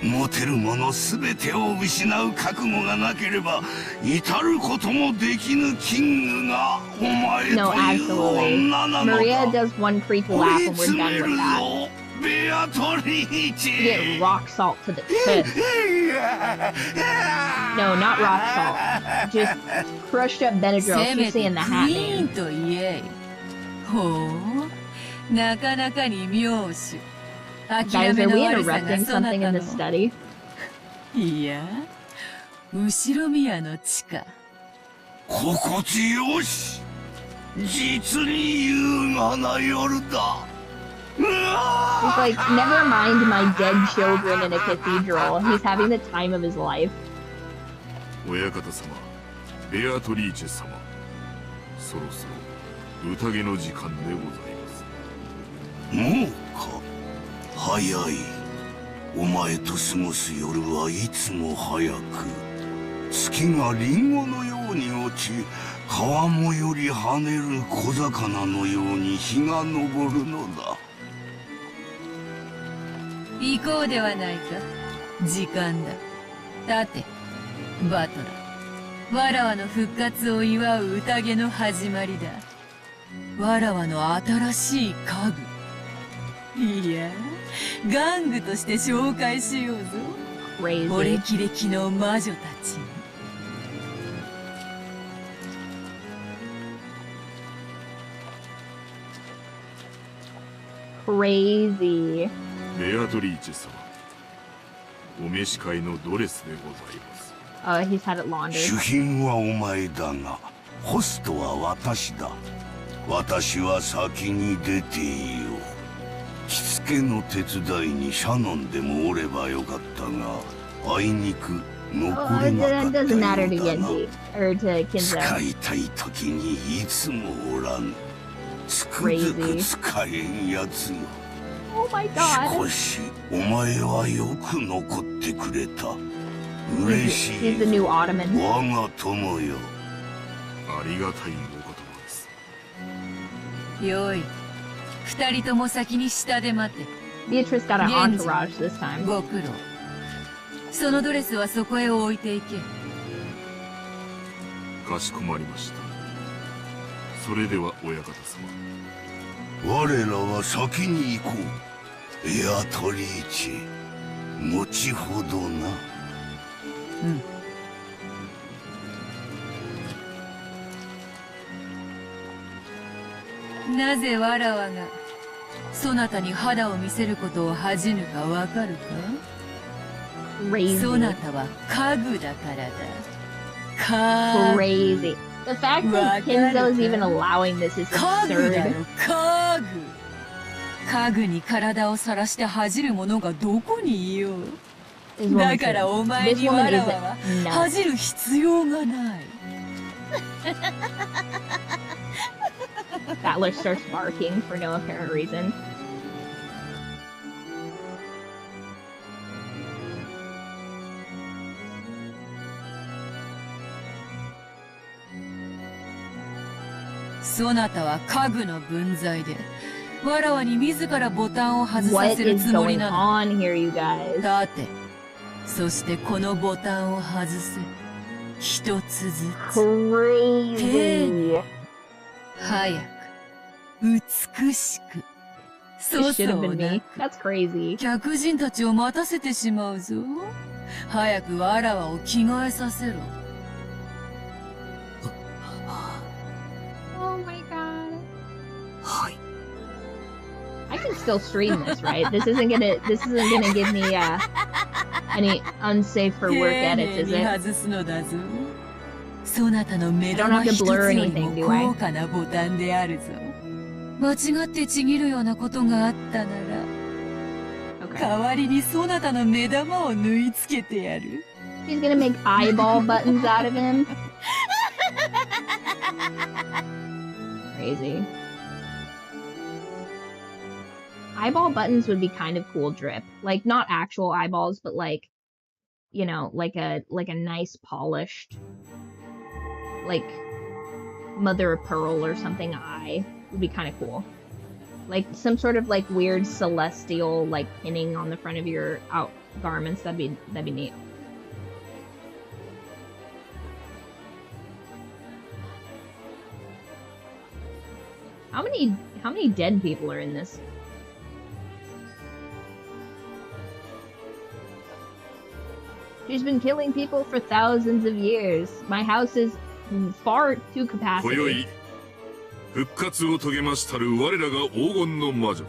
[SPEAKER 9] 持てるもの全てを失う覚悟がなければ至ることもできぬキングがお前という女なのだ。
[SPEAKER 1] Maria does one creepy laugh and we're done with that.
[SPEAKER 9] ベアトリーチ
[SPEAKER 1] Get rock salt to the chest. No, not rock salt. Just crushed up Benadryl. She's saying the hat name.
[SPEAKER 8] と言え。ほう、なかなかに妙手。
[SPEAKER 1] Guys, are we interrupting something in the study?
[SPEAKER 8] いや、後ろ宮の地下。
[SPEAKER 9] 心地よし。実に優雅な夜だ。
[SPEAKER 1] He's like, never mind my dead children in a cathedral. He's having the time of his life.
[SPEAKER 4] 親方様、ベアトリーチェ様、そろそろ宴の時間でございます。
[SPEAKER 9] もうか。早い。お前と過ごす夜はいつも早く。月がリンゴのように落ち、川面より跳ねる小魚のように日が昇るのだ。
[SPEAKER 8] 行こうではないか。時間だ。立て、バトラ。わらわの復活を祝う宴の始まりだ。わらわの新しい家具。いや、玩具として紹介しようぞ。お歴々の魔女たちに。
[SPEAKER 1] Crazy.
[SPEAKER 4] ベアトリーチェ様、お召し替えのドレスでございます。
[SPEAKER 1] He's had it laundered.
[SPEAKER 9] 主賓はお前だが、ホストは私だ。私は先に出ていよう。着付けの手伝いにシャノンでもおればよかったが、あいにく残れなかったようだな。使いたい時にいつもおらぬ。つくづく使えんやつよ。
[SPEAKER 1] Oh my god.
[SPEAKER 9] しかし、お前はよく残ってくれた。嬉しい。
[SPEAKER 1] He's the new Ottoman.
[SPEAKER 9] 我が友よ。
[SPEAKER 4] ありがたいお言葉です。
[SPEAKER 8] よい。二人とも先に下で待て。
[SPEAKER 1] Beatrice got an entourage this time.
[SPEAKER 8] ご苦労。そのドレスはそこへ置いていけ。
[SPEAKER 4] かしこまりました。それでは親方様。
[SPEAKER 9] 我らは先に行こう。ベアトリーチェ、後ほどな。
[SPEAKER 8] なぜわらわがそなたに肌を見せることを恥じぬかわかるか？そなたは家具だからだ。
[SPEAKER 1] Crazy. The fact that Kinzo is even allowing this is absurd.
[SPEAKER 8] 家具に体をさらして恥じる者がどこにいよう。だからお前にわらわは恥じる必要がない。
[SPEAKER 1] Battler starts barking for no apparent reason.
[SPEAKER 8] "そなたは家具の分際で、わらわに自らボタンを外させるつもりなの。
[SPEAKER 1] 立
[SPEAKER 8] て、そしてこのボタンを外せ。一つずつ。
[SPEAKER 1] Crazy.
[SPEAKER 8] 早く、美しく。そうそうな。
[SPEAKER 1] That's crazy.
[SPEAKER 8] 客人たちを待たせてしまうぞ。早くわらわを着替えさせろ。
[SPEAKER 1] Oh my god.
[SPEAKER 7] はい。
[SPEAKER 1] I can still stream this, right? This isn't gonna give me any unsafe for work edits, is it?
[SPEAKER 8] 外すのだぞ。そなたの目玉一つよりも高価なボタンであるぞ。間違ってちぎるようなことがあったなら、
[SPEAKER 1] Okay.
[SPEAKER 8] 代わりにそなたの目玉を縫い付けてやる。
[SPEAKER 1] She's gonna make eyeball buttons out of him. Crazy. Eyeball buttons would be kind of cool drip. Like, not actual eyeballs, but like, you know, like a nice polished, like, mother of pearl or something eye would be kind of cool. Like some sort of like weird celestial like pinning on the front of your out garments. That'd be neat. How many dead people are in this? She's been killing people for thousands of years. My house is far to capacity.
[SPEAKER 4] 復活を遂げましたる我らが黄金の魔女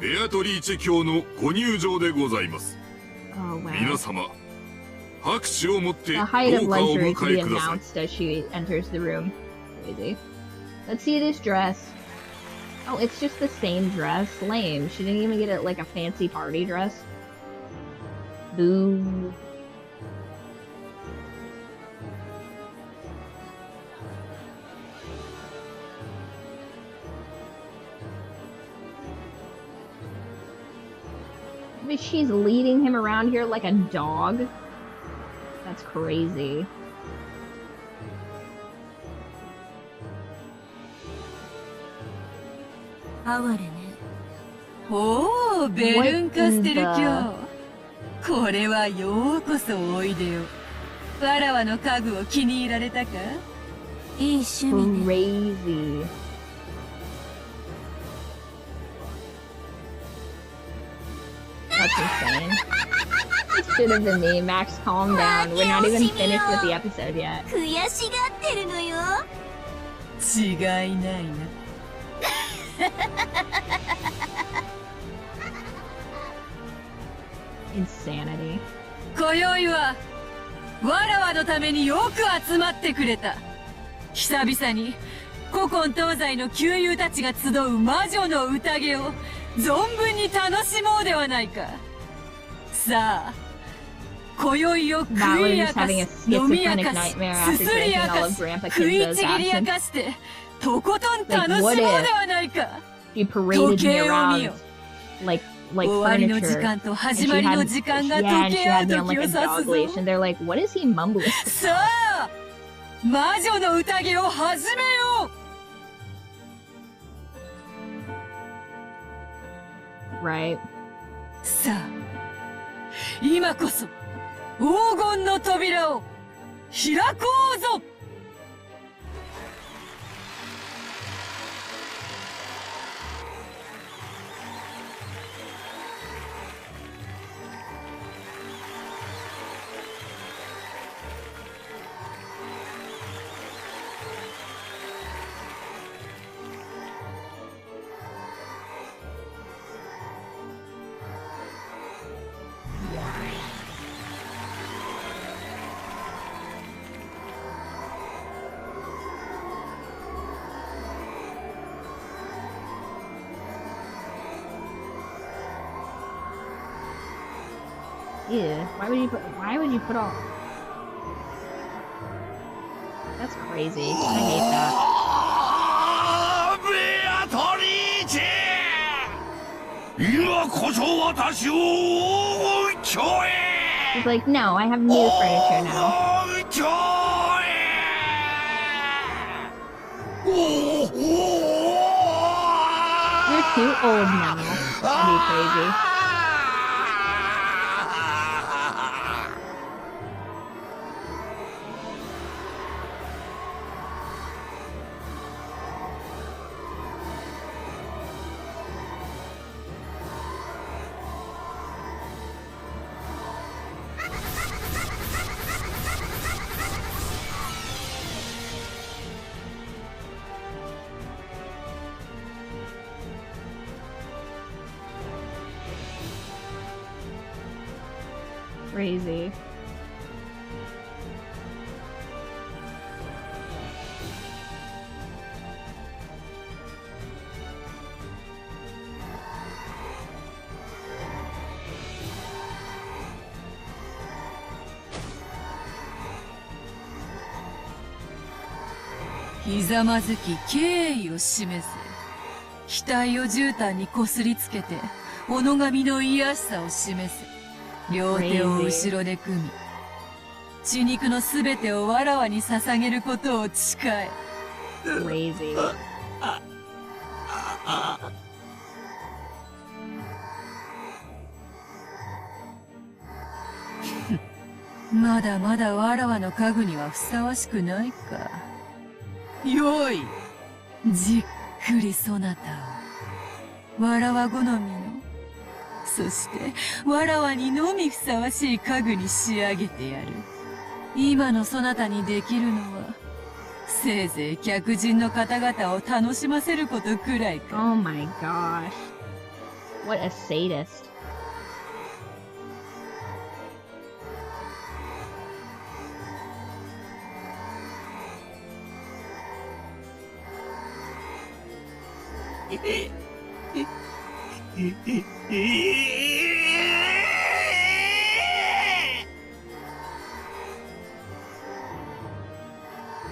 [SPEAKER 4] ベアトリーチェ卿のご入場でございます。皆様拍手をもって豪華をお迎えください。
[SPEAKER 1] As she enters the room. Crazy. Let's see this dress. Oh, it's just the same dress. Lame. She didn't even get it like a fancy party dress. Boo. She's leading him around here like a dog. That's crazy.
[SPEAKER 8] Oh, ベルンカステル卿。これはようこそおいでよ。わらわの家具を気に入られたか？いい趣味ね。
[SPEAKER 1] Crazy. That's insane. It should have been me. Max, calm down. We're not even finished with the episode yet.
[SPEAKER 5] 悔しがってるのよ。
[SPEAKER 8] 違いないな。
[SPEAKER 1] Insanity.
[SPEAKER 8] 今宵はわらわのためによく集まってくれた。久々に古今東西の旧友たちが集う魔女の宴を存分に楽しもうではないか。さあ、今宵を食い明かし、飲み明かし、すすり明かし、食いちぎり明かして、とことん楽しもうではないか。時計を見よ。終わりの時間と始まりの時間が時計あ時を指すぞ。さあ、魔女の宴を始めよ
[SPEAKER 1] う。Right.
[SPEAKER 8] さあ、今こそ黄金の扉を開こうぞ。
[SPEAKER 1] Yeah. Why would you put all... That's crazy. I hate that. He's like, no, I have new furniture now. You're too old now. That'd be crazy. Crazy.
[SPEAKER 8] ひざまずき敬意を示せ。額を絨毯にこすりつけておのがみの癒しさを示せ。両手を後ろで組み、血肉のすべてをわらわに捧げることを誓え。
[SPEAKER 1] Crazy.
[SPEAKER 8] まだまだわらわの家具にはふさわしくないか。よい、じっくりそなたをわらわ好みの、そしてわらわにのみふさわしい家具に仕上げてやる。今のそなたにできるのはせいぜい客人の方々を楽しませることくらいか。
[SPEAKER 1] Oh my gosh. What a sadist.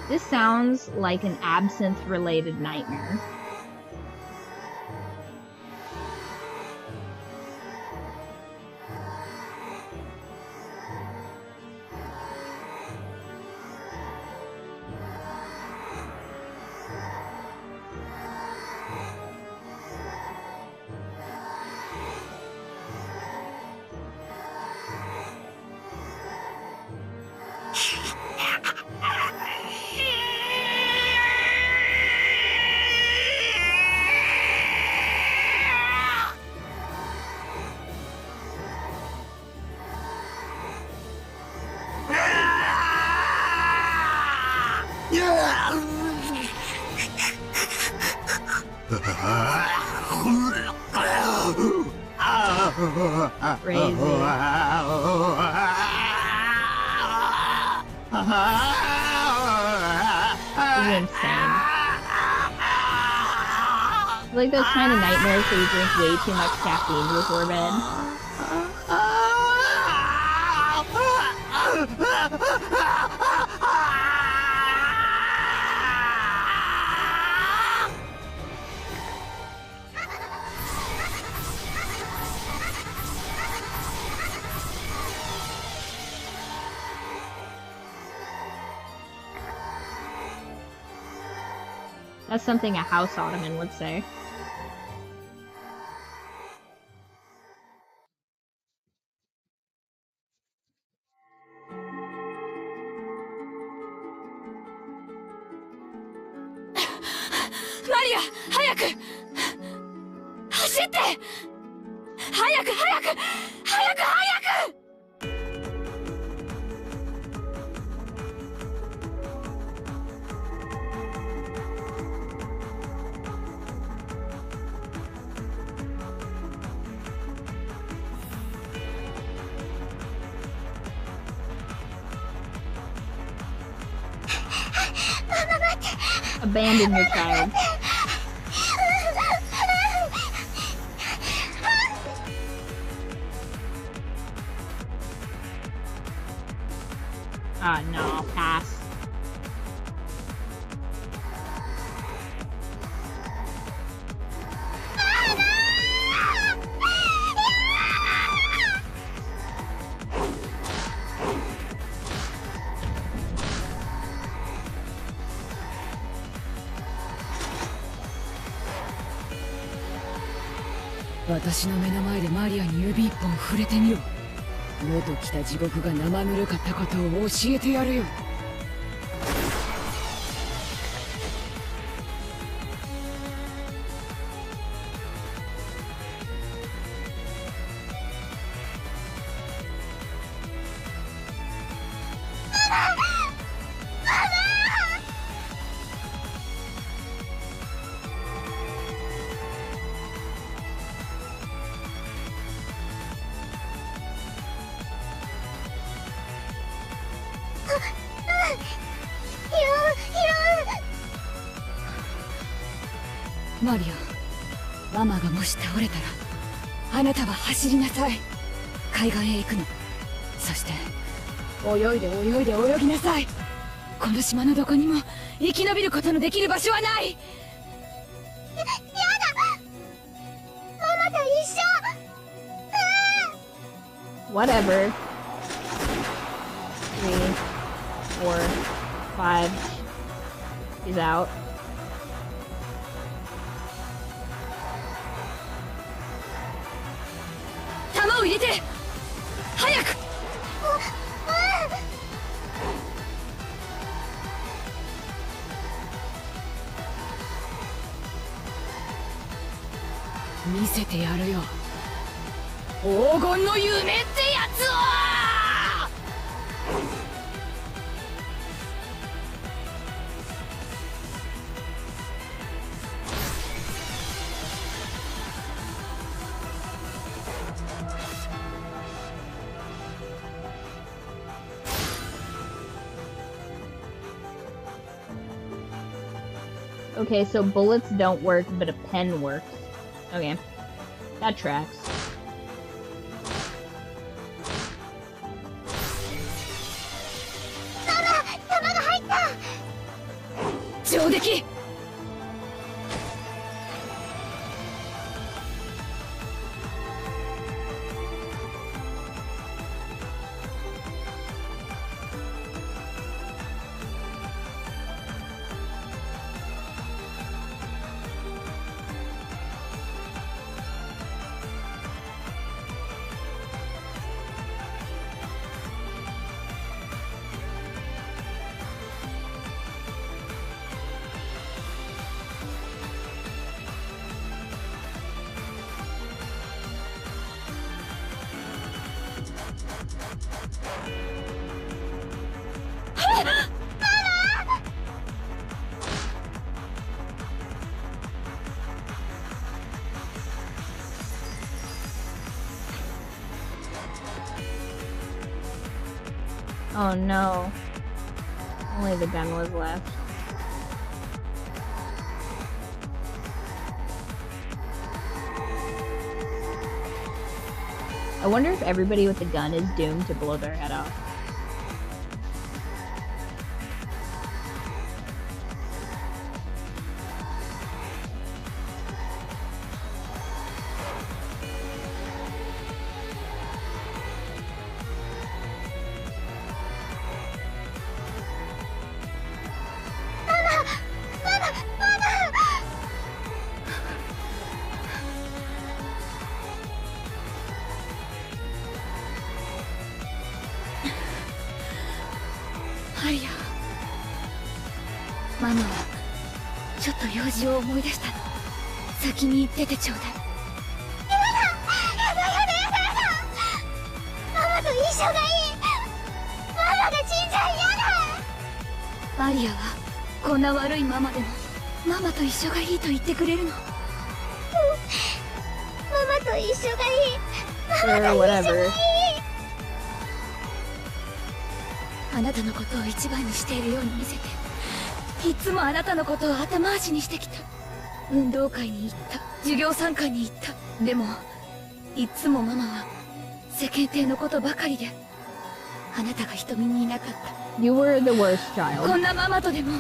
[SPEAKER 1] This sounds like an absinthe-related nightmare. Crazy. This is insane. Like those kind of nightmares where you drink way too much caffeine before bed. That's something a house ottoman would say.
[SPEAKER 2] Maria, 早く走って早く早く早く早く
[SPEAKER 1] Abandon your child. No, pass.
[SPEAKER 2] "私の目の前でマリアに指一本触れてみろ。元来た地獄が生ぬるかったことを教えてやるよ。マリア、ママがもし倒れたら、あなたは走りなさい。海岸へ行くの。そして泳いで泳いで泳ぎなさい。この島のどこにも生き延びることのできる場所はない。
[SPEAKER 5] やだ、ママと一緒。
[SPEAKER 1] Whatever. 3, 4, 5. He's out.
[SPEAKER 2] 弾を入れて早く。見せてやるよ、黄金の夢ってやつを。
[SPEAKER 1] Okay, so bullets don't work, but a pen works. Okay. That tracks.
[SPEAKER 5] 弾が入った。
[SPEAKER 2] 上出来。
[SPEAKER 1] Oh no. Only the gun was left. I wonder if everybody with the gun is doomed to blow their head off.
[SPEAKER 2] ママはちょっと用事を思い出したの。先に出てちょうだい。
[SPEAKER 5] やだ。ママと一緒がいい。ママが死んじゃ嫌だ。
[SPEAKER 2] マリアはこんな悪いママでもママと一緒がいいと言ってくれるの。
[SPEAKER 5] ママと一緒がいい。ママと一緒がいい。
[SPEAKER 2] あなたのことを一番にしているように見せて、いつもあなたのことを後回しにしてきた。運動会に行った、授業参観に行った。でもいつもママは世間体のことばかりで、あなたが瞳にいなかった。
[SPEAKER 1] You were the worst child.
[SPEAKER 2] こんなママとでも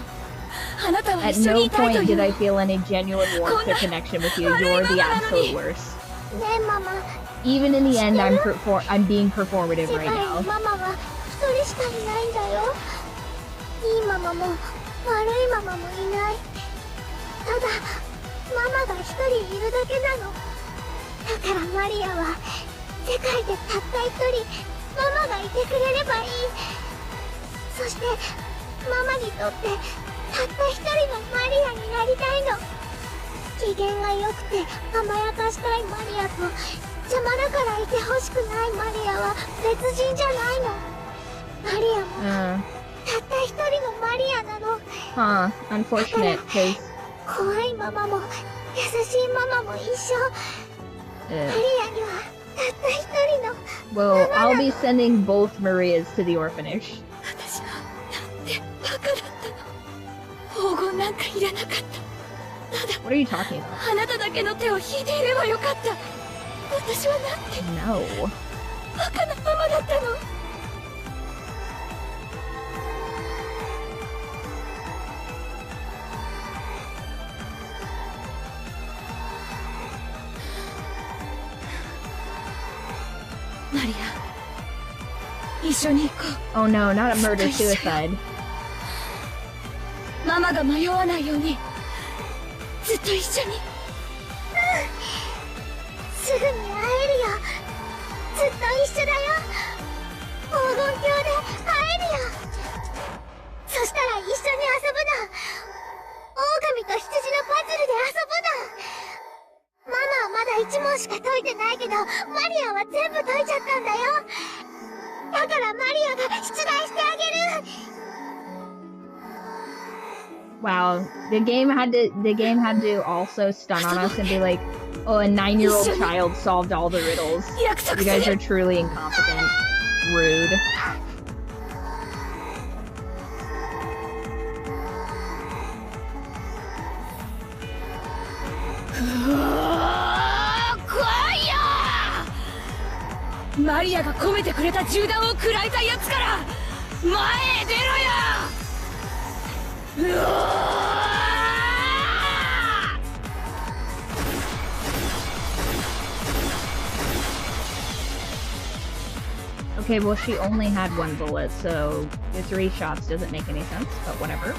[SPEAKER 2] あなたは
[SPEAKER 1] At
[SPEAKER 2] 一緒に
[SPEAKER 1] no
[SPEAKER 2] いたいと
[SPEAKER 1] point
[SPEAKER 2] いう
[SPEAKER 1] did I feel any genuine warmth or connection with you. You're the absolute worst.
[SPEAKER 5] ねえママ。
[SPEAKER 1] Even in the end, I'm being performative
[SPEAKER 5] 世
[SPEAKER 1] right
[SPEAKER 5] 界
[SPEAKER 1] now.
[SPEAKER 5] にママは一人しかいないんだよ。いいママも悪いママもいない。ただママが一人いるだけなの。だからマリアは世界でたった一人ママがいてくれればいい。そしてママにとってたった一人のマリアになりたいの。機嫌が良くて甘やかしたいマリアと、邪魔だからいてほしくないマリアは別人じゃないの。マリアもたった一人のマリアなの。
[SPEAKER 1] Huh. Unfortunate, because
[SPEAKER 5] 怖いママも優しいママも一緒。マリアにはたった一人の。
[SPEAKER 1] well, I'll be sending both Marias to the orphanage.
[SPEAKER 2] 私はなんてバカだったの。黄金なんかいらなかった。
[SPEAKER 1] What are you talking about?
[SPEAKER 2] あなただけの手を引いていればよかった。私はなんて
[SPEAKER 1] No.
[SPEAKER 2] バカなママだったの。
[SPEAKER 1] Oh no, not a murder suicide.
[SPEAKER 2] ママが迷わないようにずっと一緒に。
[SPEAKER 5] すぐに会えるよ。ずっと一緒だよ。黄金鏡で会えるよ。そしたら一緒に遊ぶの。狼と羊のパズルで遊ぶの。ママはまだ1問しか解いてないけど、マリアは全部解いちゃったんだよ。だからマリアが出題してあげる。
[SPEAKER 1] Wow, the game had to also stun on us and be like, oh, a 9-year-old child solved all the riddles. You guys are truly incompetent. Rude.
[SPEAKER 2] Maria が込めてくれた銃弾を食らいたいやつから前へ出ろよ。
[SPEAKER 1] Okay, well, she only had 1 bullet, so the 3 shots doesn't make any sense, but whatever.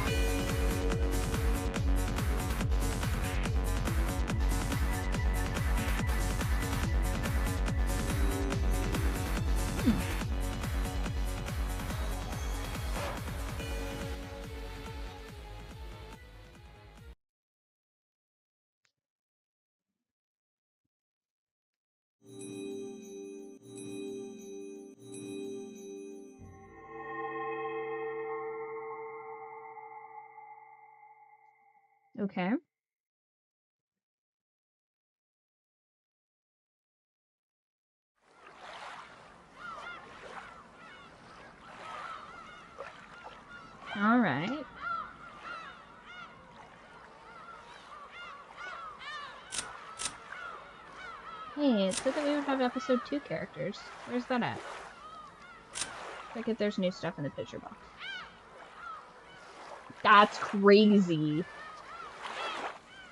[SPEAKER 1] Okay. All right. Hey, it said that we would have episode 2 characters. Where's that at? Check if there's new stuff in the picture box. That's crazy.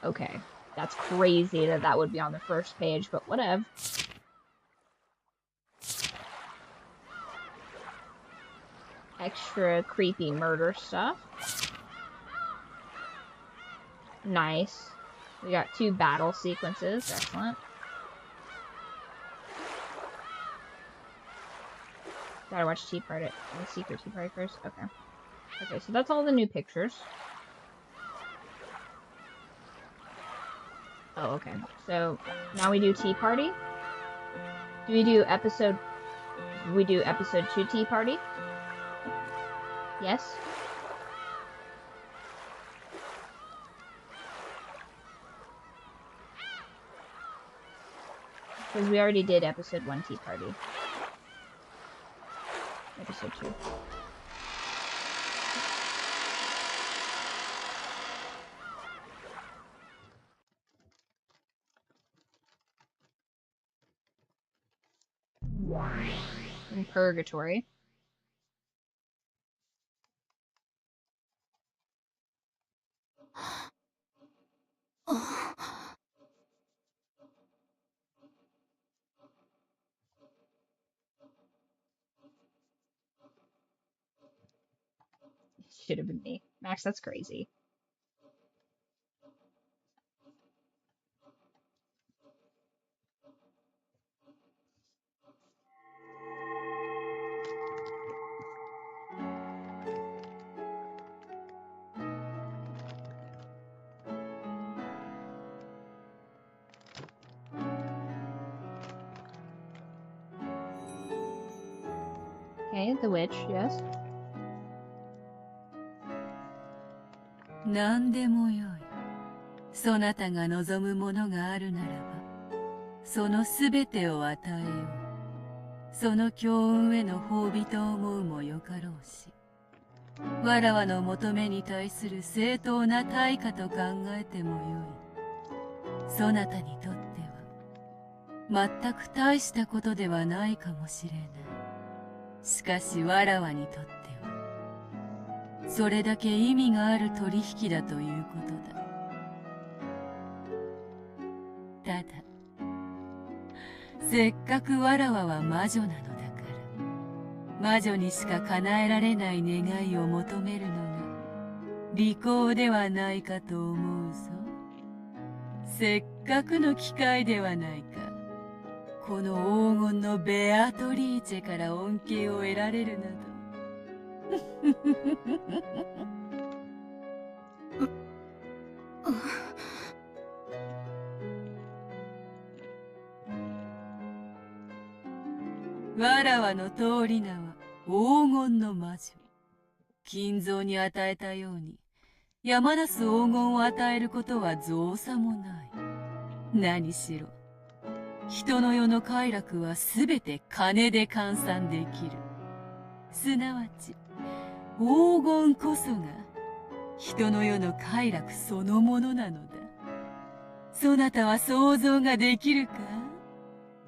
[SPEAKER 1] Okay. That's crazy that that would be on the first page, but whatever. Extra creepy murder stuff. Nice. We got 2 battle sequences. Excellent. Gotta watch Tea Party. The secret Tea Party first. Okay. Okay, so that's all the new pictures. Oh, okay. So now we do Tea Party. Do we do episode 2 Tea Party? Yes. Because we already did episode 1 Tea Party. Episode 2. In Purgatory. Should have been me. Max, that's crazy. Okay, the witch, yes.
[SPEAKER 8] 何でもよい。そなたが望むものがあるならば、そのすべてを与えよう。その強運への褒美と思うもよかろうし、わらわの求めに対する正当な対価と考えてもよい。そなたにとっては、全く大したことではないかもしれない。しかしわらわにとっては、それだけ意味がある取引だということだ。ただ、せっかくわらわは魔女なのだから、魔女にしか叶えられない願いを求めるのが利口ではないかと思うぞ。せっかくの機会ではないか。この黄金のベアトリーチェから恩恵を得られるなど。わらわの通り名は黄金の魔女。金蔵に与えたように、山なす黄金を与えることは造作もない。何しろ、人の世の快楽はすべて金で換算できる。すなわち、黄金こそが人の世の快楽そのものなのだ。そなたは想像ができるか？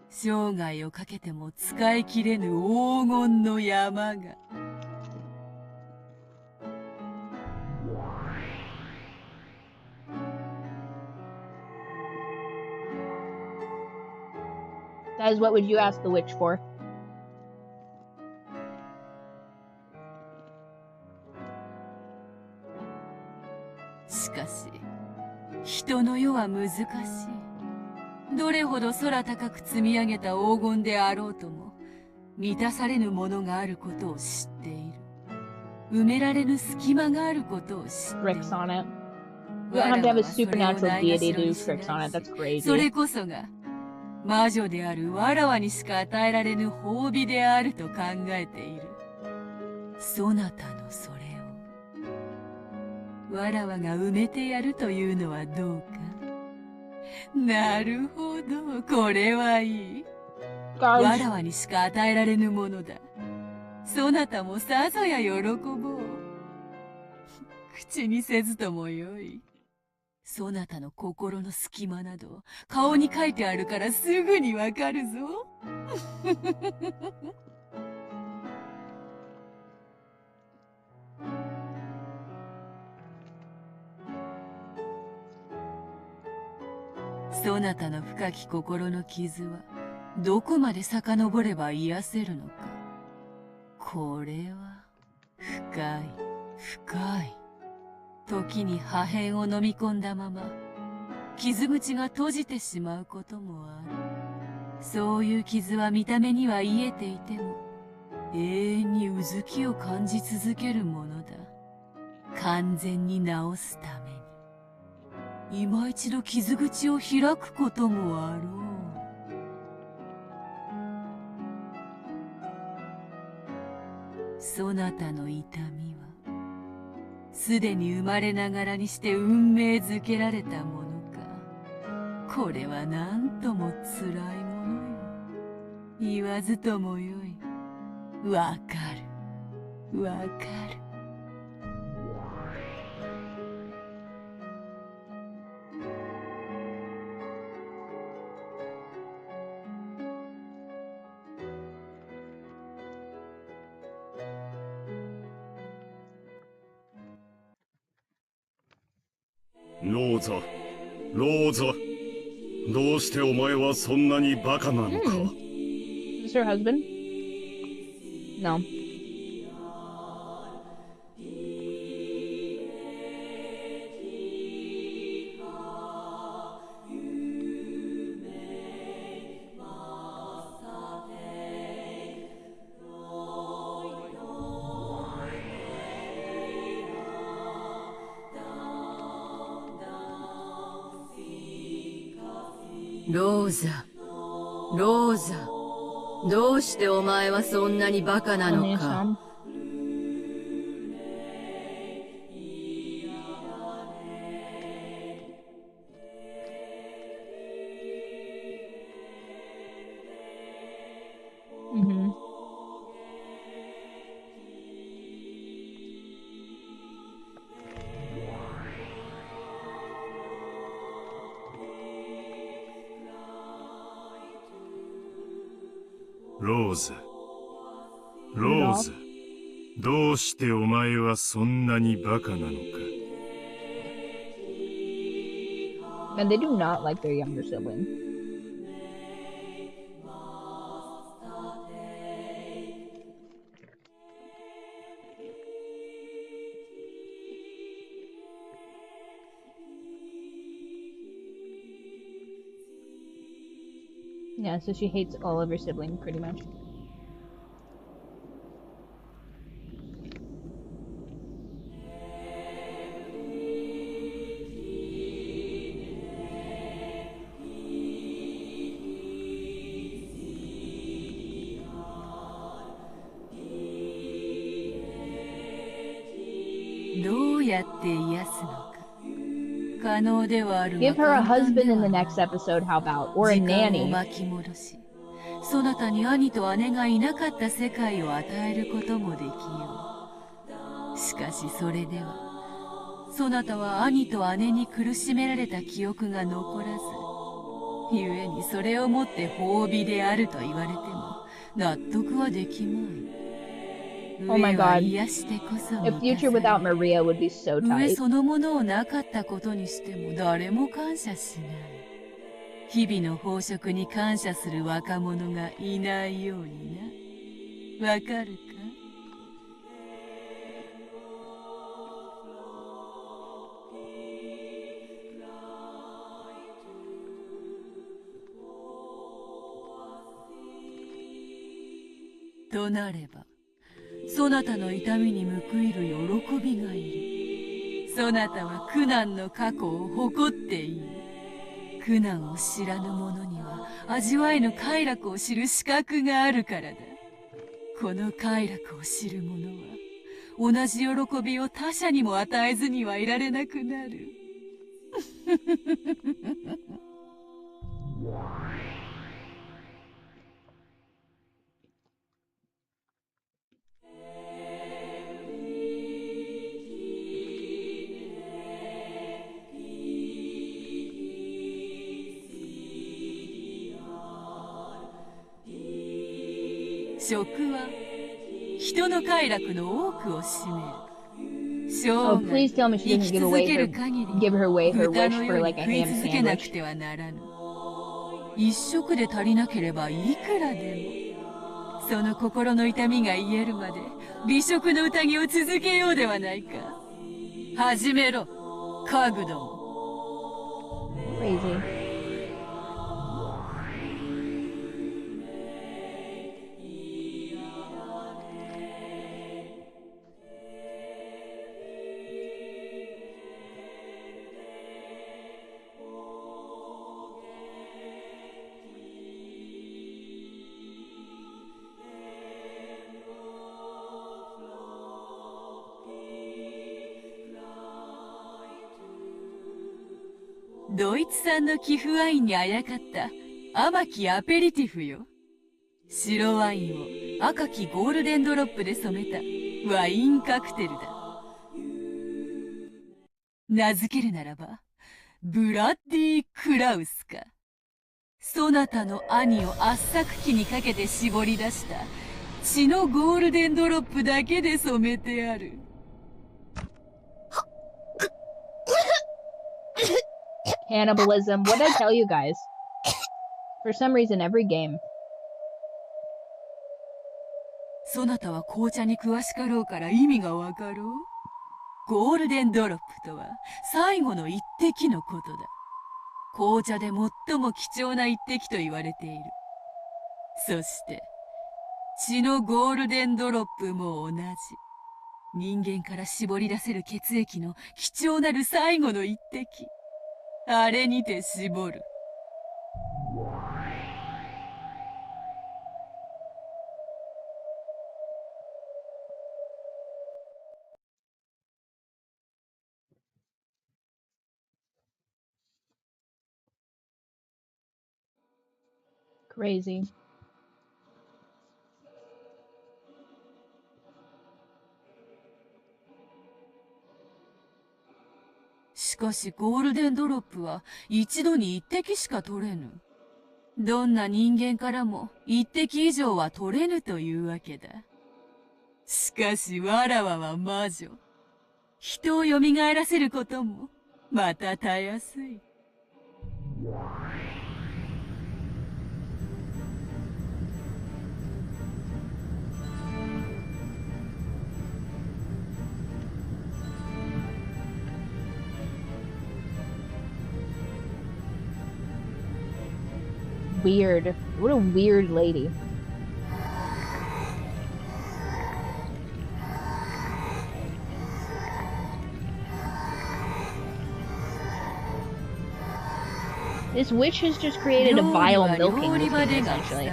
[SPEAKER 8] 生涯をかけても使い切れぬ黄金の山が。
[SPEAKER 1] Guys, what would you ask the witch for?
[SPEAKER 8] しかし、人の世は難しい。どれほど空高く積み上げた黄金であろうとも、満たされぬものがあることを知っている。埋められぬ隙間があることを知っている。
[SPEAKER 1] Tricks on it. You don't have to have a supernatural deity to do tricks on it. That's crazy.
[SPEAKER 8] それこそが、魔女であるわらわにしか与えられぬ褒美であると考えている。そなたのそれを、わらわが埋めてやるというのはどうか。なるほど、これはいい。わらわにしか与えられぬものだ。そなたもさぞや喜ぼう。口にせずともよい。そなたの心の隙間など、顔に書いてあるからすぐにわかるぞ。そなたの深き心の傷は、どこまで遡れば癒せるのか。これは、深い、深い。時に破片を飲み込んだまま、傷口が閉じてしまうこともある。そういう傷は見た目には癒えていても、永遠にうずきを感じ続けるものだ。完全に治すために。今一度傷口を開くこともあろう。そなたの痛みは、すでに生まれながらにして運命づけられたものか。これはなんとも辛いものよ。言わずともよい。わかる。わかる。
[SPEAKER 3] ローザ、ローザ、どうしてお前はそんなにバカなのか。
[SPEAKER 1] Is this her husband? No.
[SPEAKER 8] ローザ、ローザ、どうしてお前はそんなにバカなのか。
[SPEAKER 10] ローズ、ローズ、どうしてお前はそんなにバカなのか。
[SPEAKER 1] And they do not like their younger sibling. Yeah, so she hates all of her siblings, pretty much.
[SPEAKER 8] Give
[SPEAKER 1] her a husband in the next episode, how about? Or a nanny.
[SPEAKER 8] そなたに兄と姉がいなかった世界を与えることもできよう。しかしそれでは、そなたは兄と姉に苦しめられた記憶が残らず、故にそれをもって褒美であると言われても納得はできまい。
[SPEAKER 1] Oh my god. A future without Maria would be so tight.
[SPEAKER 8] 上そのものをなかったことにしても誰も感謝しない。日々の飽食に感謝する若者がいないようにな。わかるか？となれば、そなたの痛みに報いる喜びがいる。そなたは苦難の過去を誇っている。苦難を知らぬ者には味わえぬ快楽を知る資格があるからだ。この快楽を知る者は同じ喜びを他者にも与えずにはいられなくなる。食は人の快楽の多くを占める。
[SPEAKER 1] Oh, please tell me she doesn't give away her wish for like a ham sandwich.
[SPEAKER 8] 一食で足りなければいくらでも。その心の痛みが癒えるまで美食の宴を続けようではないか。始めろ、家具ども。
[SPEAKER 1] Crazy.
[SPEAKER 8] ドイツ産の寄付ワインにあやかった甘きアペリティフよ。白ワインを赤きゴールデンドロップで染めたワインカクテルだ。名付けるならば、ブラッディ・クラウスか。そなたの兄を圧搾機にかけて絞り出した血のゴールデンドロップだけで染めてある。
[SPEAKER 1] Cannibalism. What did I tell you guys? For some reason, every game.
[SPEAKER 8] そなたは紅茶に詳しかろうから意味がわかろう。ゴールデンドロップとは最後の一滴のことだ。紅茶で最も貴重な一滴と言われている。そして血のゴールデンドロップも同じ。人間から絞り出せる血液の貴重なる最後の一滴。あれにて絞る。
[SPEAKER 1] Crazy.
[SPEAKER 8] しかしゴールデンドロップは一度に一滴しか取れぬ。どんな人間からも一滴以上は取れぬというわけだ。しかしわらわは魔女。人を蘇らせることもまたたやすい。
[SPEAKER 1] weird. What a weird lady. This witch has just created a vile milking machine, essentially.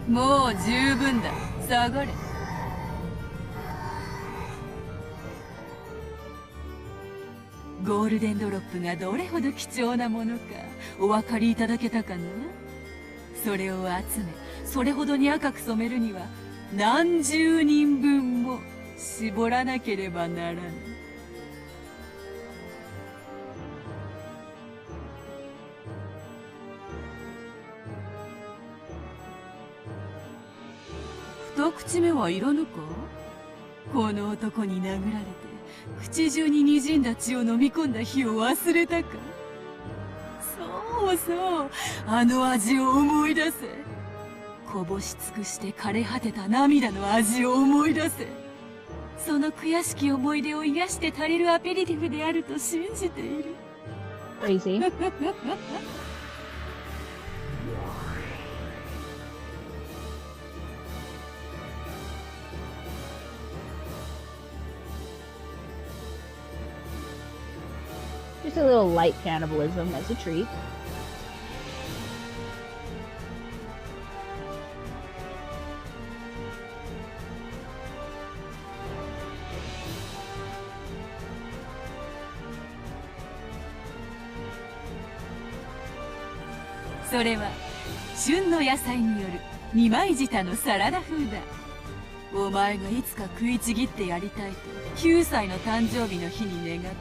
[SPEAKER 8] もう十分だ。下がれ。ゴールデンドロップがどれほど貴重なものかお分かりいただけたかな？それを集め、それほどに赤く染めるには何十人分も絞らなければならぬ。二口目はいらぬか？この男に殴られて口中に滲んだ血を飲み込んだ日を忘れたか？そうそう、あの味を思い出せ。こぼし尽くして枯れ果てた涙の味を思い出せ。その悔しき思い出を癒して足りるアペリティフであると信じている。
[SPEAKER 1] Crazy. Just a little light cannibalism as a treat.
[SPEAKER 8] So それは旬の野菜による二枚舌のサラダ風だ。お前がいつか食いちぎってやりたいと9歳の誕生日の日に願っ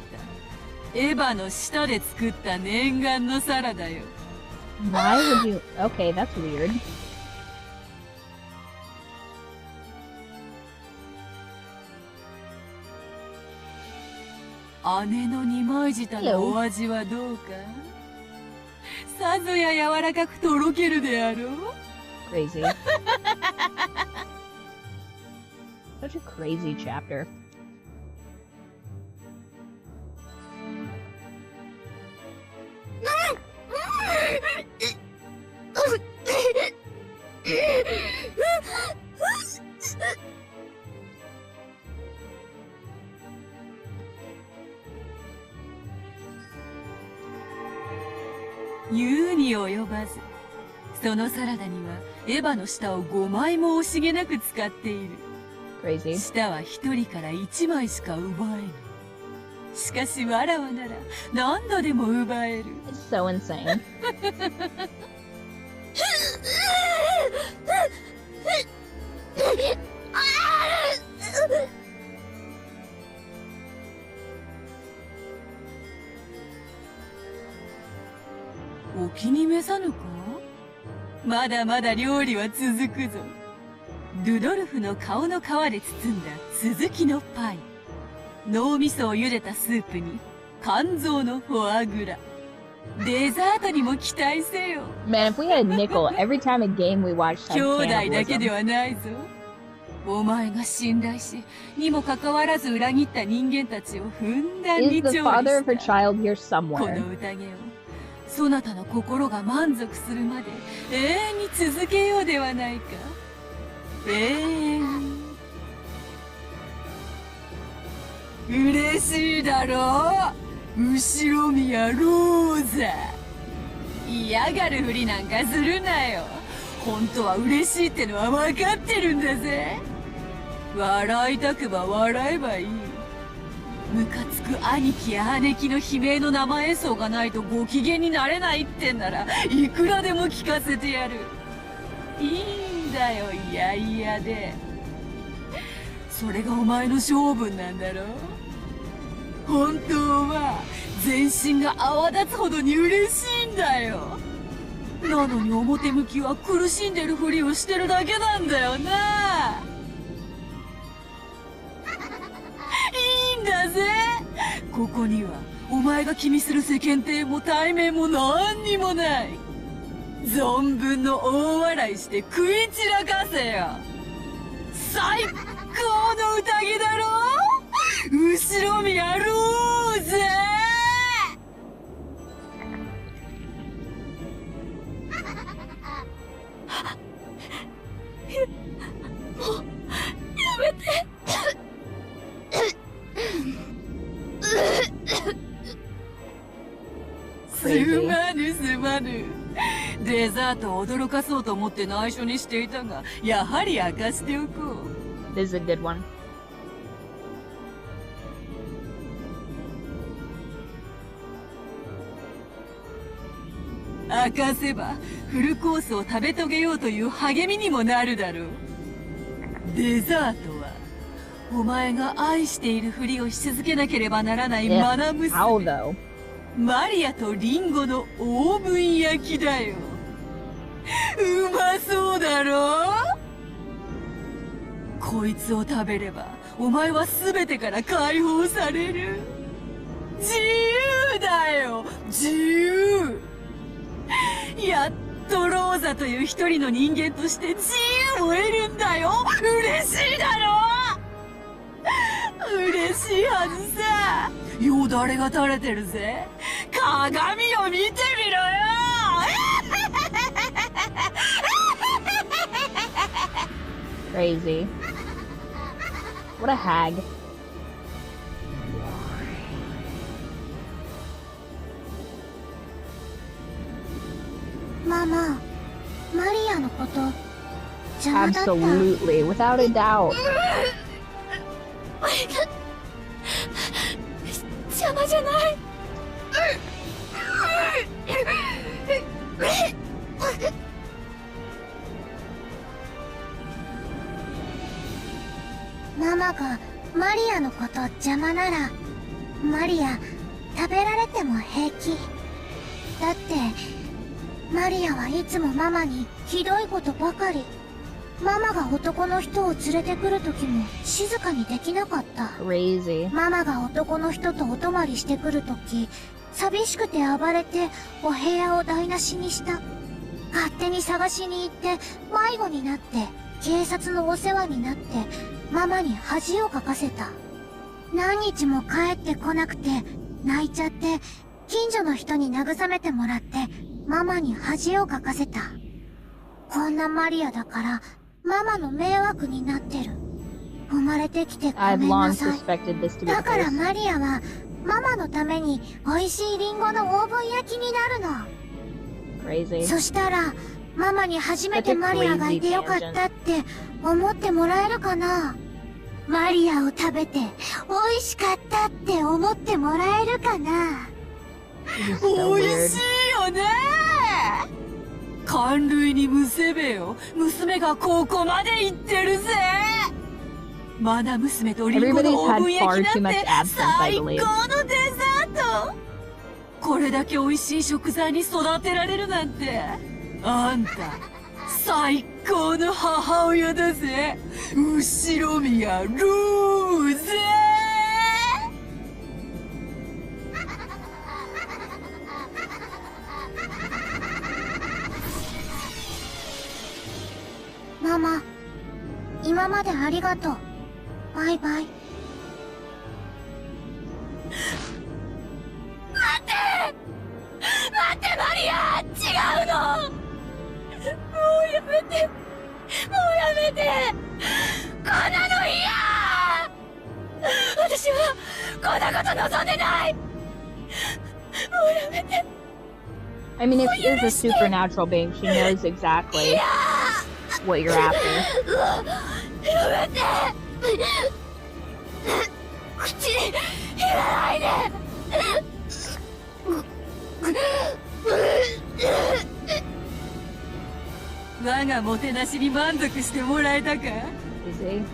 [SPEAKER 8] たエヴァの舌で作った念願のサラダよ。
[SPEAKER 1] Why would you? Okay, that's weird.
[SPEAKER 8] 姉の二枚舌のお味はどうか？さぞや柔らかくとろけるであろう。
[SPEAKER 1] Crazy. Such a crazy chapter.
[SPEAKER 8] 「言うに及ばず、そのサラダにはエヴァの舌を5枚も惜しげなく使っている。
[SPEAKER 1] Crazy.
[SPEAKER 8] 舌は1人から1枚しか奪えぬ。しかしわらわなら何度でも奪える。
[SPEAKER 1] It's so insane.
[SPEAKER 8] お気に召さぬか？まだまだ料理は続くぞ。ルドルフの顔の皮で包んだ続きのパイ、脳みそを茹でたスープに肝臓のフォアグラ、デザートにも期待せよ。
[SPEAKER 1] Man, if we had a nickel every time a game we watched had
[SPEAKER 8] 兄弟だけで
[SPEAKER 1] cannibalism.
[SPEAKER 8] はないぞ。お前が信頼しにもかかわらず裏切った人間たちをふんだん
[SPEAKER 1] Is
[SPEAKER 8] に調
[SPEAKER 1] the
[SPEAKER 8] 理
[SPEAKER 1] father of her
[SPEAKER 8] した。
[SPEAKER 1] child here
[SPEAKER 8] こ
[SPEAKER 1] somewhere?
[SPEAKER 8] の宴をそなたの心が満足するまで永遠に続けようではないか。永遠に。嬉しいだろう、後ろ宮ローザ。嫌がるふりなんかするなよ。本当は嬉しいってのは分かってるんだぜ。笑いたくば笑えばいい。ムカつく兄貴や姉貴の悲鳴の生演奏がないとご機嫌になれないってんならいくらでも聞かせてやる。いいんだよ、いやいやで。それがお前の性分なんだろう。本当は全身が泡立つほどに嬉しいんだよ。なのに表向きは苦しんでるふりをしてるだけなんだよな。いいんだぜ。ここにはお前が気にする世間体も体面も何にもない。存分の大笑いして食い散らかせよ。最高の宴だろう、後ろ見やろうぜ。すまぬすまぬ。デザートを驚かそうと思って内緒にしていたが、やはり明かしておこう。
[SPEAKER 1] This is a good one.
[SPEAKER 8] 明かせばフルコースを食べ遂げようという励みにもなるだろう。デザートはお前が愛しているふりをし続けなければならないマナ娘、マリアとリンゴのオーブン焼きだよ。うまそうだろ。こいつを食べればお前は全てから解放される。自由だよ、自由。やっとローザという一人の人間として自由を得るんだよ。嬉しいだろ。嬉しいはずさ。よだれが垂れてるぜ。鏡を見てみろよ。
[SPEAKER 1] Crazy. What a hag.
[SPEAKER 5] ママ、マリアのこと邪魔だった。
[SPEAKER 1] Absolutely, without a doubt.
[SPEAKER 2] 邪魔じゃない。
[SPEAKER 5] ママがマリアのこと邪魔なら、マリア食べられても平気。だってマリアはいつもママにひどいことばかり。ママが男の人を連れてくる時も静かにできなかった。
[SPEAKER 1] Crazy.
[SPEAKER 5] ママが男の人とお泊まりしてくる時、寂しくて暴れてお部屋を台無しにした。勝手に探しに行って迷子になって警察のお世話になってママに恥をかかせた。何日も帰ってこなくて泣いちゃって近所の人に慰めてもらってママに恥をかかせた。こんなマリアだからママの迷惑になってる。生まれてきてごめんなさい。だからマリアはママのために美味しいリンゴのオーブン焼きになるの。
[SPEAKER 1] Crazy.
[SPEAKER 5] そしたらママに初めてマリアがいてよかったって思ってもらえるかな。マリアを食べて美味しかったって思ってもらえるかな。
[SPEAKER 8] 美味しいよね。感類にむせべよ。娘がここまで行ってるぜ。マナ娘とリンゴのオーブン焼きなんて最高のデザート。これだけ美味しい食材に育てられるなんて、あんた最高の母親だぜ。後宮ローゼ。
[SPEAKER 5] ママ、今までありがとう。バイバイ。
[SPEAKER 2] 待ってマリア、違うの。もうやめて、もうやめて。こんなの嫌。私はこんなこと望んでない。もうやめて。
[SPEAKER 1] I mean, if she is a supernatural being, she knows exactly what you're after.
[SPEAKER 2] やめて。口に入れないで。
[SPEAKER 8] 我がもてなしに満足してもらえたか。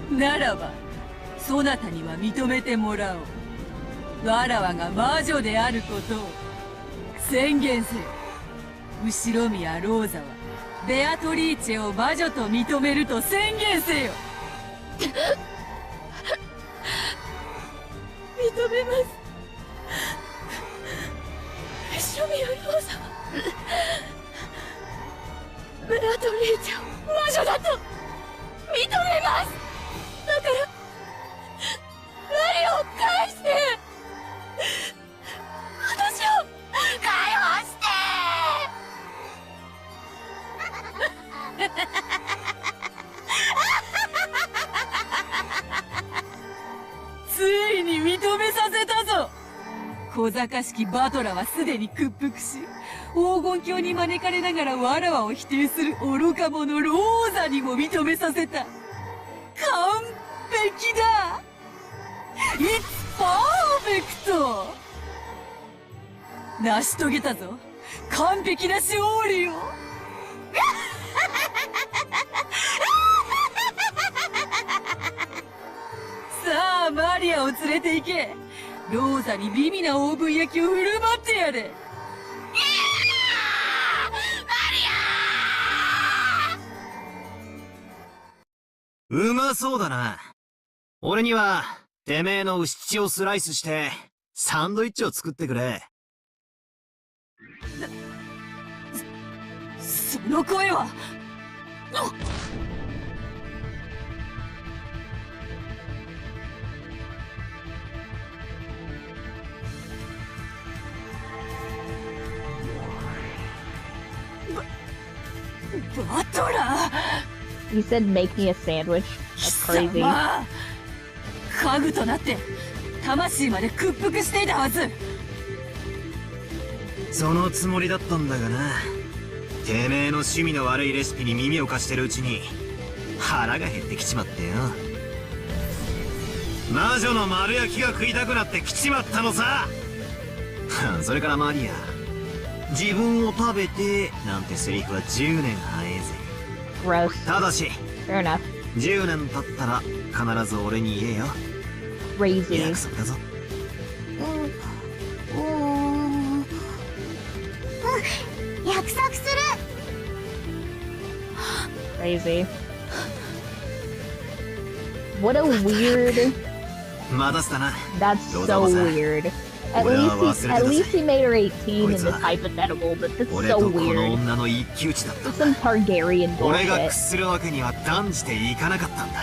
[SPEAKER 8] ならばそなたには認めてもらおう。わらわが魔女であることを宣言せよ。後宮ローザはベアトリーチェを魔女と認めると宣言せよ。
[SPEAKER 2] 認めます。後宮ローザはベアトリーチェを魔女だと認めます。だからマリオを返して、私を解放して。
[SPEAKER 8] ついに認めさせたぞ。小賢しきバトラはすでに屈服し、言郷に招かれながらわらわを否定する愚か者ローザにも認めさせた。完璧だ。It's perfect。成し遂げたぞ。完璧な勝利を。さあ、マリアを連れて行け。ローザに美味なオーブン焼きを振る舞ってやれ。
[SPEAKER 7] うまそうだな。俺には、てめえの牛血をスライスして、サンドイッチを作ってくれ。
[SPEAKER 8] その声は。バトラー。
[SPEAKER 1] He said make me a sandwich. That's crazy.
[SPEAKER 8] 家具となって魂まで屈服していたはず。
[SPEAKER 7] そのつもりだったんだがな。てめえの趣味の悪いレシピに耳を貸してるうちに腹が減ってきちまってよ。魔女の丸焼きが食いたくなってきちまったのさ。それからマリア、自分を食べてなんてセリフは10年早えぜ。
[SPEAKER 1] Gross.
[SPEAKER 7] ただし
[SPEAKER 1] Fair enough.
[SPEAKER 7] 10年経ったら必ず俺に言えよ。
[SPEAKER 1] Crazy.
[SPEAKER 7] 約束だぞ。
[SPEAKER 5] 約束する。
[SPEAKER 1] Crazy. What a weird.
[SPEAKER 7] 待たせたな。
[SPEAKER 1] That's so weird. At least he made her 18 in this hypothetical, but that's so weird. It's some Targaryen
[SPEAKER 7] 俺が
[SPEAKER 1] bullshit.
[SPEAKER 7] 屈するわけには断じていかなかったんだ。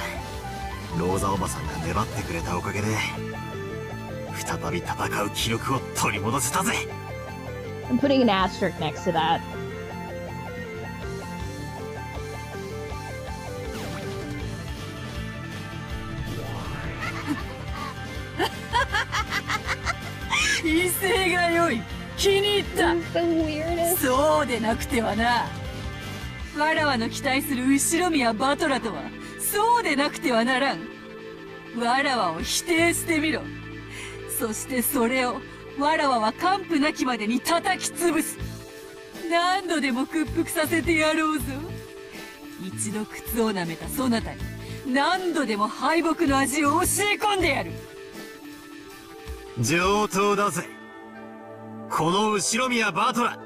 [SPEAKER 7] ローザおばさんが粘ってくれたおかげで再び戦う気力を取り戻せたぜ。
[SPEAKER 1] I'm putting an asterisk next to that.
[SPEAKER 8] 威勢が良い。気に入った。
[SPEAKER 1] The weirdest.
[SPEAKER 8] そうでなくてはな。わらわの期待する後宮バトラとはそうでなくてはならん。わらわを否定してみろ。そしてそれをわらわは完膚なきまでに叩き潰す。何度でも屈服させてやろうぞ。一度靴を舐めたそなたに何度でも敗北の味を教え込んでやる。
[SPEAKER 7] 上等だぜ。この後宮バトラ。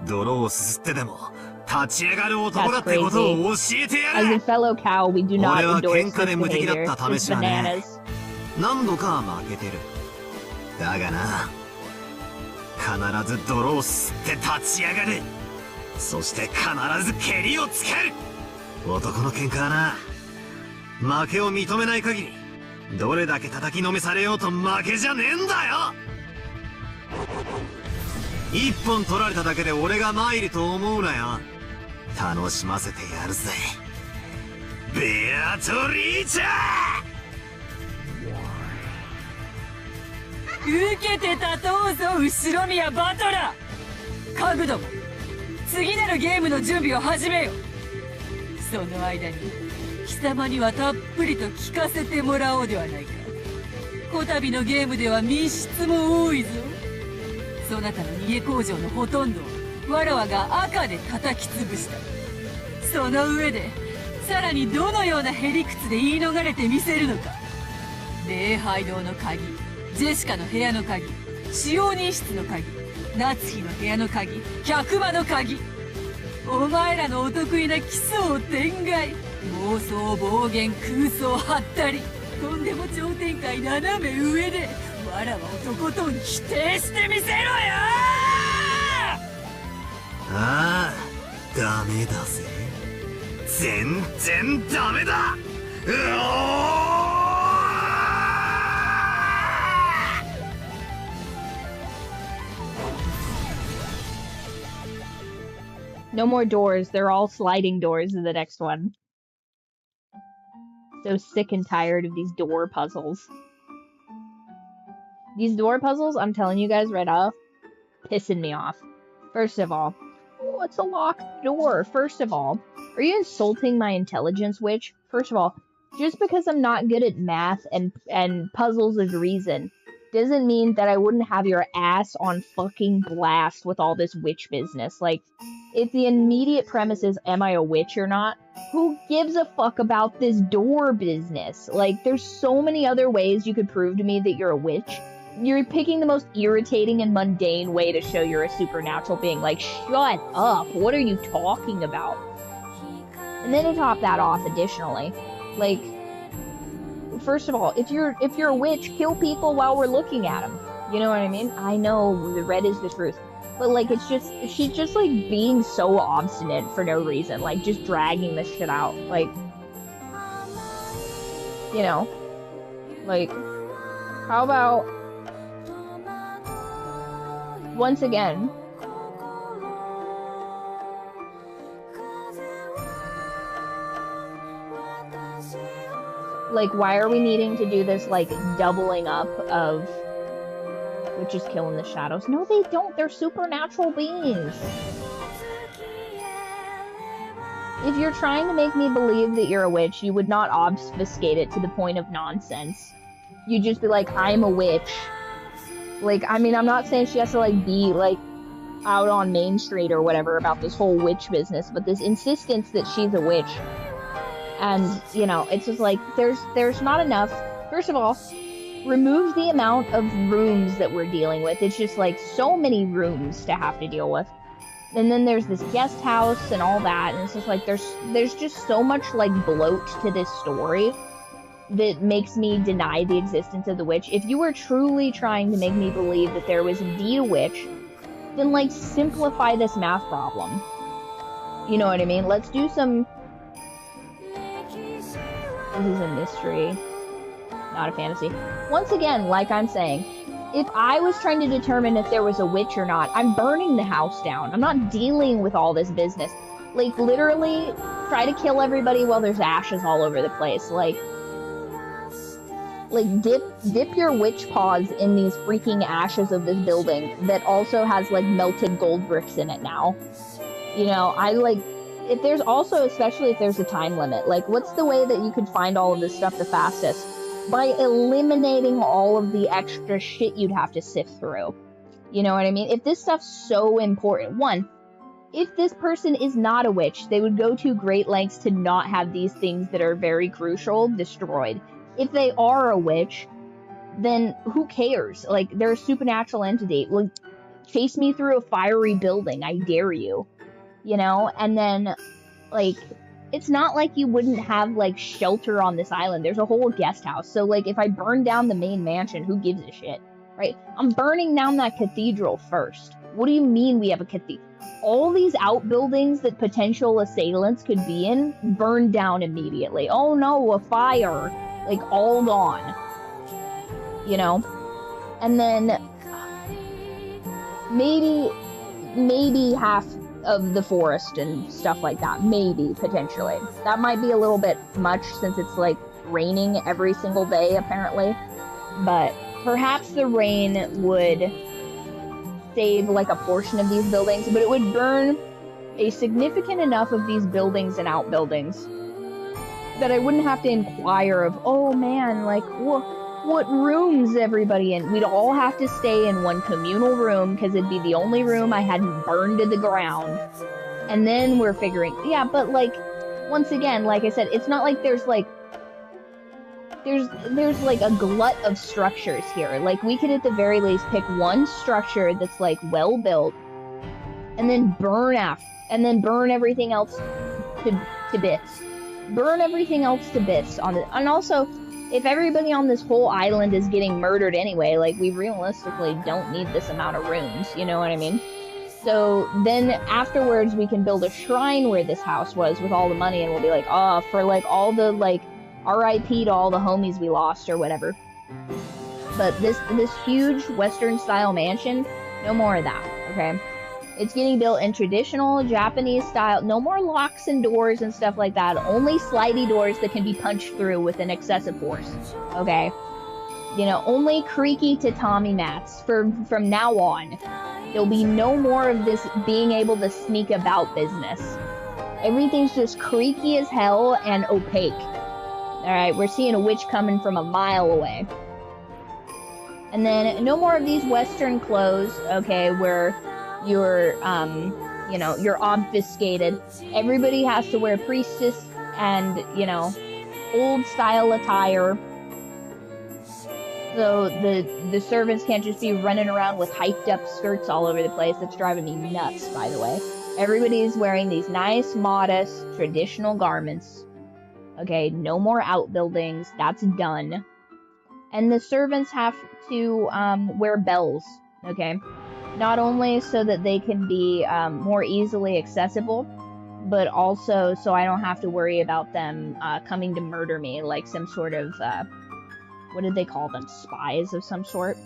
[SPEAKER 7] 泥をすすってでも立ち上がる男だってことを教えてや
[SPEAKER 1] As
[SPEAKER 7] れ。
[SPEAKER 1] a fellow cow, we do not
[SPEAKER 7] 俺は
[SPEAKER 1] endorse
[SPEAKER 7] 喧嘩で
[SPEAKER 1] this
[SPEAKER 7] 無敵だ
[SPEAKER 1] behavior.
[SPEAKER 7] った
[SPEAKER 1] It's
[SPEAKER 7] 試しはね
[SPEAKER 1] bananas.
[SPEAKER 7] 何度か負けてる。だがな、必ず泥をすって立ち上がる。そして必ず蹴りをつける。男の喧嘩はな、負けを認めない限りどれだけ叩きのめされようと負けじゃねえんだよ。一本取られただけで俺が参ると思うなよ。楽しませてやるぜ、ベアトリーチャ
[SPEAKER 8] 受けて立とうぞ後宮バトラ。家具ども、次なるゲームの準備を始めよ。その間に貴様にはたっぷりと聞かせてもらおうではないか。こたびのゲームでは密室も多いぞ。そなたの逃げ工場のほとんどをわらわが赤で叩き潰した。その上でさらにどのようなへりくつで言い逃れてみせるのか。礼拝堂の鍵、ジェシカの部屋の鍵、使用人室の鍵、夏日の部屋の鍵、客間の鍵。お前らのお得意な奇想天外、妄想暴言空想はったり、とんでも超展開斜め上でわらわをとことん否定してみせろよ。
[SPEAKER 7] ああ、ダメだぜ。全然ダメだ。
[SPEAKER 1] No more doors. They're all sliding doors in the next one. So sick and tired of these door puzzles. These door puzzles, I'm telling you guys right off, pissing me off. First of all, what's a locked door? First of all, are you insulting my intelligence, witch? First of all, just because I'm not good at math and puzzles of reason doesn't mean that I wouldn't have your ass on fucking blast with all this witch business. Like, if the immediate premise is, am I a witch or not? Who gives a fuck about this door business? Like, there's so many other ways you could prove to me that you're a witch. You're picking the most irritating and mundane way to show you're a supernatural being. Like, shut up. What are you talking about? And then to top that off, additionally, like, first of all, if you're a witch, kill people while we're looking at them. You know what I mean? I know the red is the truth. But, like, she's just, like, being so obstinate for no reason. Like, just dragging this shit out. Like, you know, like, how about, once again, like, why are we needing to do this, like, doubling up of witches killing the shadows? No, they don't. They're supernatural beings. If you're trying to make me believe that you're a witch, you would not obfuscate it to the point of nonsense. You'd just be like, I'm a witch. Like, I mean, I'm not saying she has to, like, be, like, out on Main Street or whatever about this whole witch business, but this insistence that she's a witch. And, you know, it's just like, there's not enough. First of all, remove the amount of rooms that we're dealing with. It's just, like, so many rooms to have to deal with. And then there's this guest house and all that, and it's just like, there's just so much, like, bloat to this story that makes me deny the existence of the witch. If you were truly trying to make me believe that there was indeed a witch, then, like, simplify this math problem. You know what I mean? Let's do some... This is a mystery, not a fantasy. Once again, like I'm saying, if I was trying to determine if there was a witch or not, I'm burning the house down. I'm not dealing with all this business. Like, literally, try to kill everybody while there's ashes all over the place. Like, dip your witch paws in these freaking ashes of this building that also has, like, melted gold bricks in it now. You know, if there's also, especially if there's a time limit, like, what's the way that you could find all of this stuff the fastest? By eliminating all of the extra shit you'd have to sift through. You know what I mean? If this stuff's so important, one, if this person is not a witch, they would go to great lengths to not have these things that are very crucial destroyed. If they are a witch, then who cares? Like, they're a supernatural entity. Like, chase me through a fiery building, I dare you. You know? And then, like, it's not like you wouldn't have, like, shelter on this island. There's a whole guest house. So, like, if I burn down the main mansion, who gives a shit? Right? I'm burning down that cathedral first. What do you mean we have a cathedral? All these outbuildings that potential assailants could be in, burn down immediately. Oh no, a fire. Like, all gone. You know? And then maybe half of the forest and stuff like that. Maybe, potentially. That might be a little bit much since it's, like, raining every single day, apparently. But perhaps the rain would save, like, a portion of these buildings, but it would burn a significant enough of these buildings and outbuildings that I wouldn't have to inquire of, oh man, like, what room's everybody in? We'd all have to stay in one communal room because it'd be the only room I hadn't burned to the ground. And then we're figuring, yeah, but, like, once again, like I said, it's not like there's like a glut of structures here. Like, we could at the very least pick one structure that's, like, well built, and then burn everything else to bits. Burn everything else to bits on it. And also, if everybody on this whole island is getting murdered anyway, like, we realistically don't need this amount of rooms, you know what I mean? So then afterwards we can build a shrine where this house was with all the money, and we'll be like, oh, for, like, all the, like, RIP to all the homies we lost or whatever. But this huge Western-style mansion, no more of that, okay? It's getting built in traditional Japanese style. No more locks and doors and stuff like that. Only slidey doors that can be punched through with an excessive force, okay? You know, only creaky tatami mats from now on. There'll be no more of this being able to sneak about business. Everything's just creaky as hell and opaque. Alright, we're seeing a witch coming from a mile away. And then no more of these Western clothes, okay, where you're, you know, you're obfuscated. Everybody has to wear priestess and, you know, old style attire. So the servants can't just be running around with hyped up skirts all over the place. That's driving me nuts, by the way. Everybody's wearing these nice, modest, traditional garments. Okay, no more outbuildings. That's done. And the servants have to wear bells. Okay, not only so that they can be more easily accessible, but also so I don't have to worry about them coming to murder me like some sort of, what did they call them? Spies of some sort?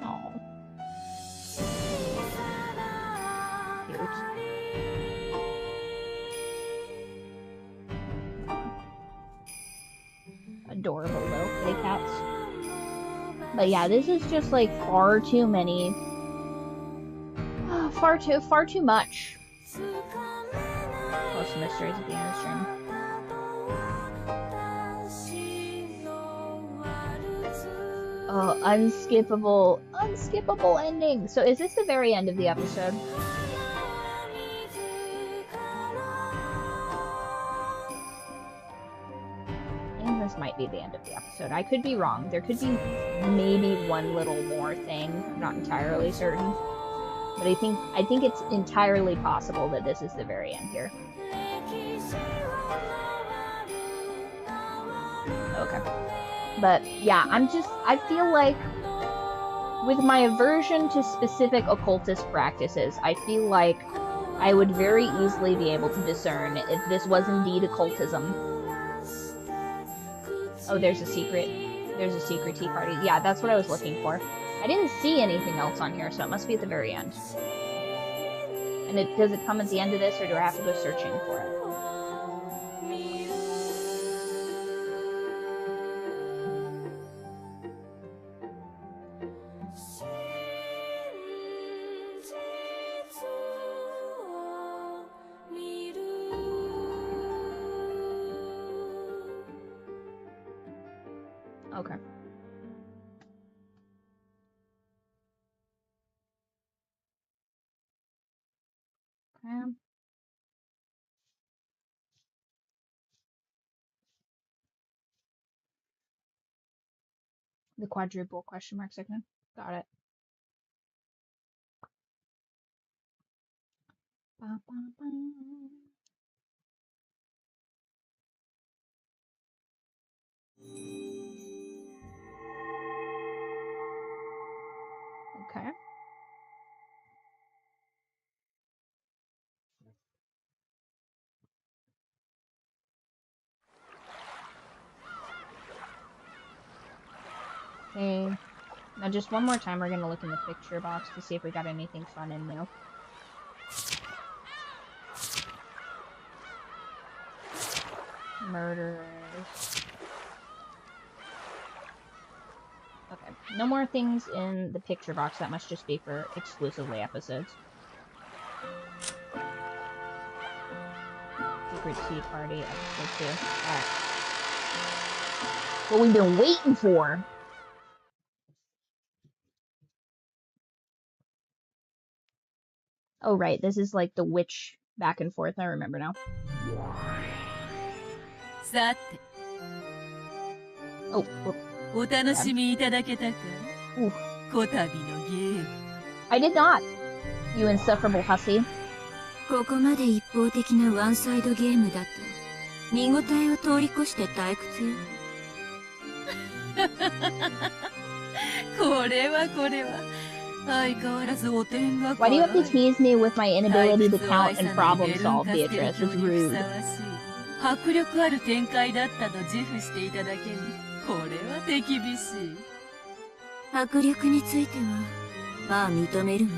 [SPEAKER 1] Oh. Cute. Adorable little kitty cats. But yeah, this is just like far too many. Far too much. Plus mysteries at the end of the stream. Oh, unskippable ending. So is this the very end of the episode? I think this might be the end of the episode. I could be wrong. There could be maybe one little more thing. I'm not entirely certain. But I think it's entirely possible that this is the very end here. Okay. But yeah, I feel like with my aversion to specific occultist practices, I feel like I would very easily be able to discern if this was indeed occultism. Oh, there's a secret tea party. Yeah, that's what I was looking for. I didn't see anything else on here, so it must be at the very end. And does it come at the end of this, or do I have to go searching for it? Okay. The quadruple question mark segment. Got it. Ba, ba, ba. Okay. Okay. Now just one more time, we're gonna look in the picture box to see if we got anything fun and new. Murderers. Okay. No more things in the picture box. That must just be for exclusively episodes. Secret tea party, episode 2. Alright. What we've been waiting for. Oh, right. This is like the witch back and forth. I remember now. Oh. I did not. You insufferable hussy.
[SPEAKER 2] ここまで一方的なワンサイドゲームだと見応えを通り越して退屈よ。これは相変わらずお点が
[SPEAKER 1] Why do you have to tease me with my inability to count and problem solve, Beatrice? It's rude.
[SPEAKER 8] 迫力ある展開だったと自負していただけにこれは手厳しい。
[SPEAKER 2] 迫力についてはまあ認めるわ。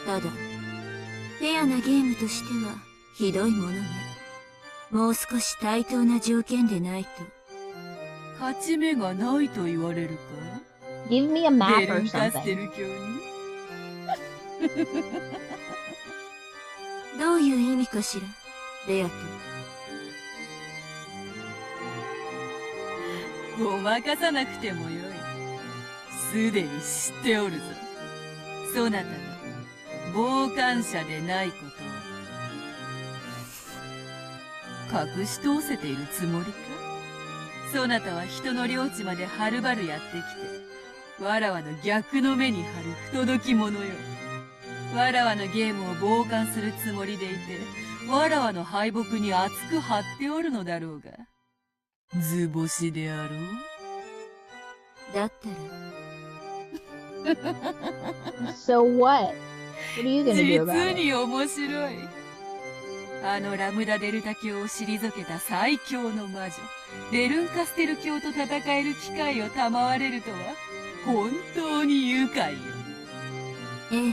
[SPEAKER 2] ただフェアなゲームとしてはひどいものね。
[SPEAKER 8] もう少し対等な条件でないと。勝ち目がないと言われるか？
[SPEAKER 1] Give me a map
[SPEAKER 8] ベル
[SPEAKER 1] or
[SPEAKER 8] ンカステ
[SPEAKER 1] something.
[SPEAKER 8] ル教にどういう意味かしら、ベアト。ごまかさなくてもよい。すでに知っておるぞ。そなたが傍観者でないことを隠し通せているつもりか？そなたは人の領地まではるばるやってきて、わらわの逆の目に貼る不届き者よ。わらわのゲームを傍観するつもりでいて、わらわの敗北に熱く張っておるのだろうが。図星であろう。だったら。
[SPEAKER 1] So what? What are you gonna do about
[SPEAKER 8] 実
[SPEAKER 1] it?
[SPEAKER 8] に面白い。あのラムダデルタ教を退けた最強の魔女、ベルンカステル教と戦える機会を賜れるとは、本当に愉快よ。ええ、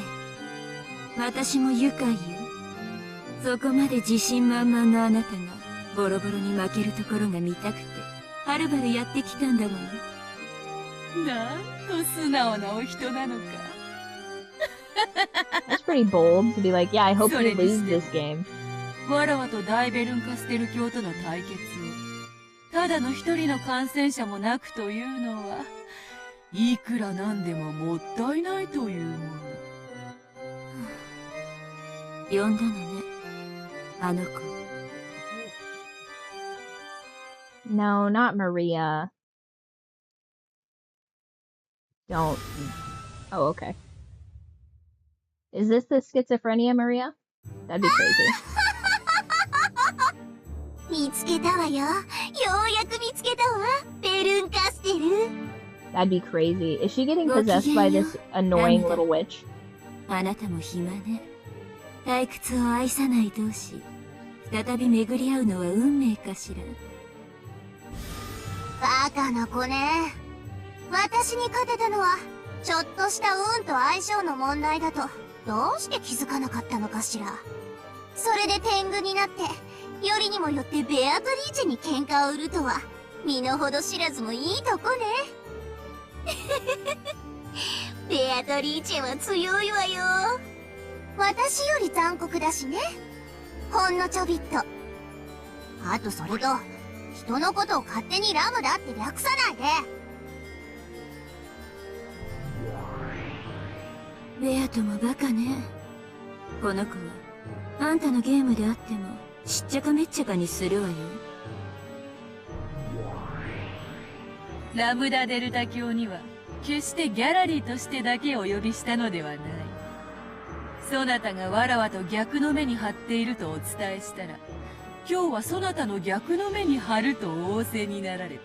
[SPEAKER 8] 私も愉快よ。そこまで自信満々のあなたがボロボロに負けるところが見たくて、はるばるやってきたんだもの。なんと素直なお人なのか。
[SPEAKER 1] That's pretty bold to be like, yeah, I hope
[SPEAKER 8] そ
[SPEAKER 1] you
[SPEAKER 8] れに
[SPEAKER 1] lose
[SPEAKER 8] しても
[SPEAKER 1] this game.
[SPEAKER 8] わらわと大ベルンカステル教との対決を、ただの一人の感染者もなくというのは、いくらなんでももったいないというもの。呼んだのね、あの子。
[SPEAKER 1] No, not Maria. Don't. Oh, okay. Is this the schizophrenia, Maria? That'd be crazy.
[SPEAKER 5] 見つけたわよ。ようやく見つけたわ。ベルンカステル。
[SPEAKER 1] That'd be crazy. Is she getting possessed by this annoying little witch?
[SPEAKER 8] あなたも暇ね。退屈を愛さない同士、再び巡り合うのは運命かしら。
[SPEAKER 5] バカな子ね。私に勝てたのは、ちょっとした運と相性の問題だと、どうして気づかなかったのかしら。それで天狗になって、よりにもよってベアトリーチェに喧嘩を売るとは、身の程知らずもいいとこね。ベアトリーチェは強いわよ。私より残酷だしね。ほんのちょびっと。あとそれと、人のことを勝手にラムだって略さないで。
[SPEAKER 8] ベアトもバカね。この子は、あんたのゲームであっても、しっちゃかめっちゃかにするわよ。ラムダデルタ教には、決してギャラリーとしてだけお呼びしたのではない。そなたがわらわと逆の目に張っているとお伝えしたら、今日はそなたの逆の目に張ると仰せになられた。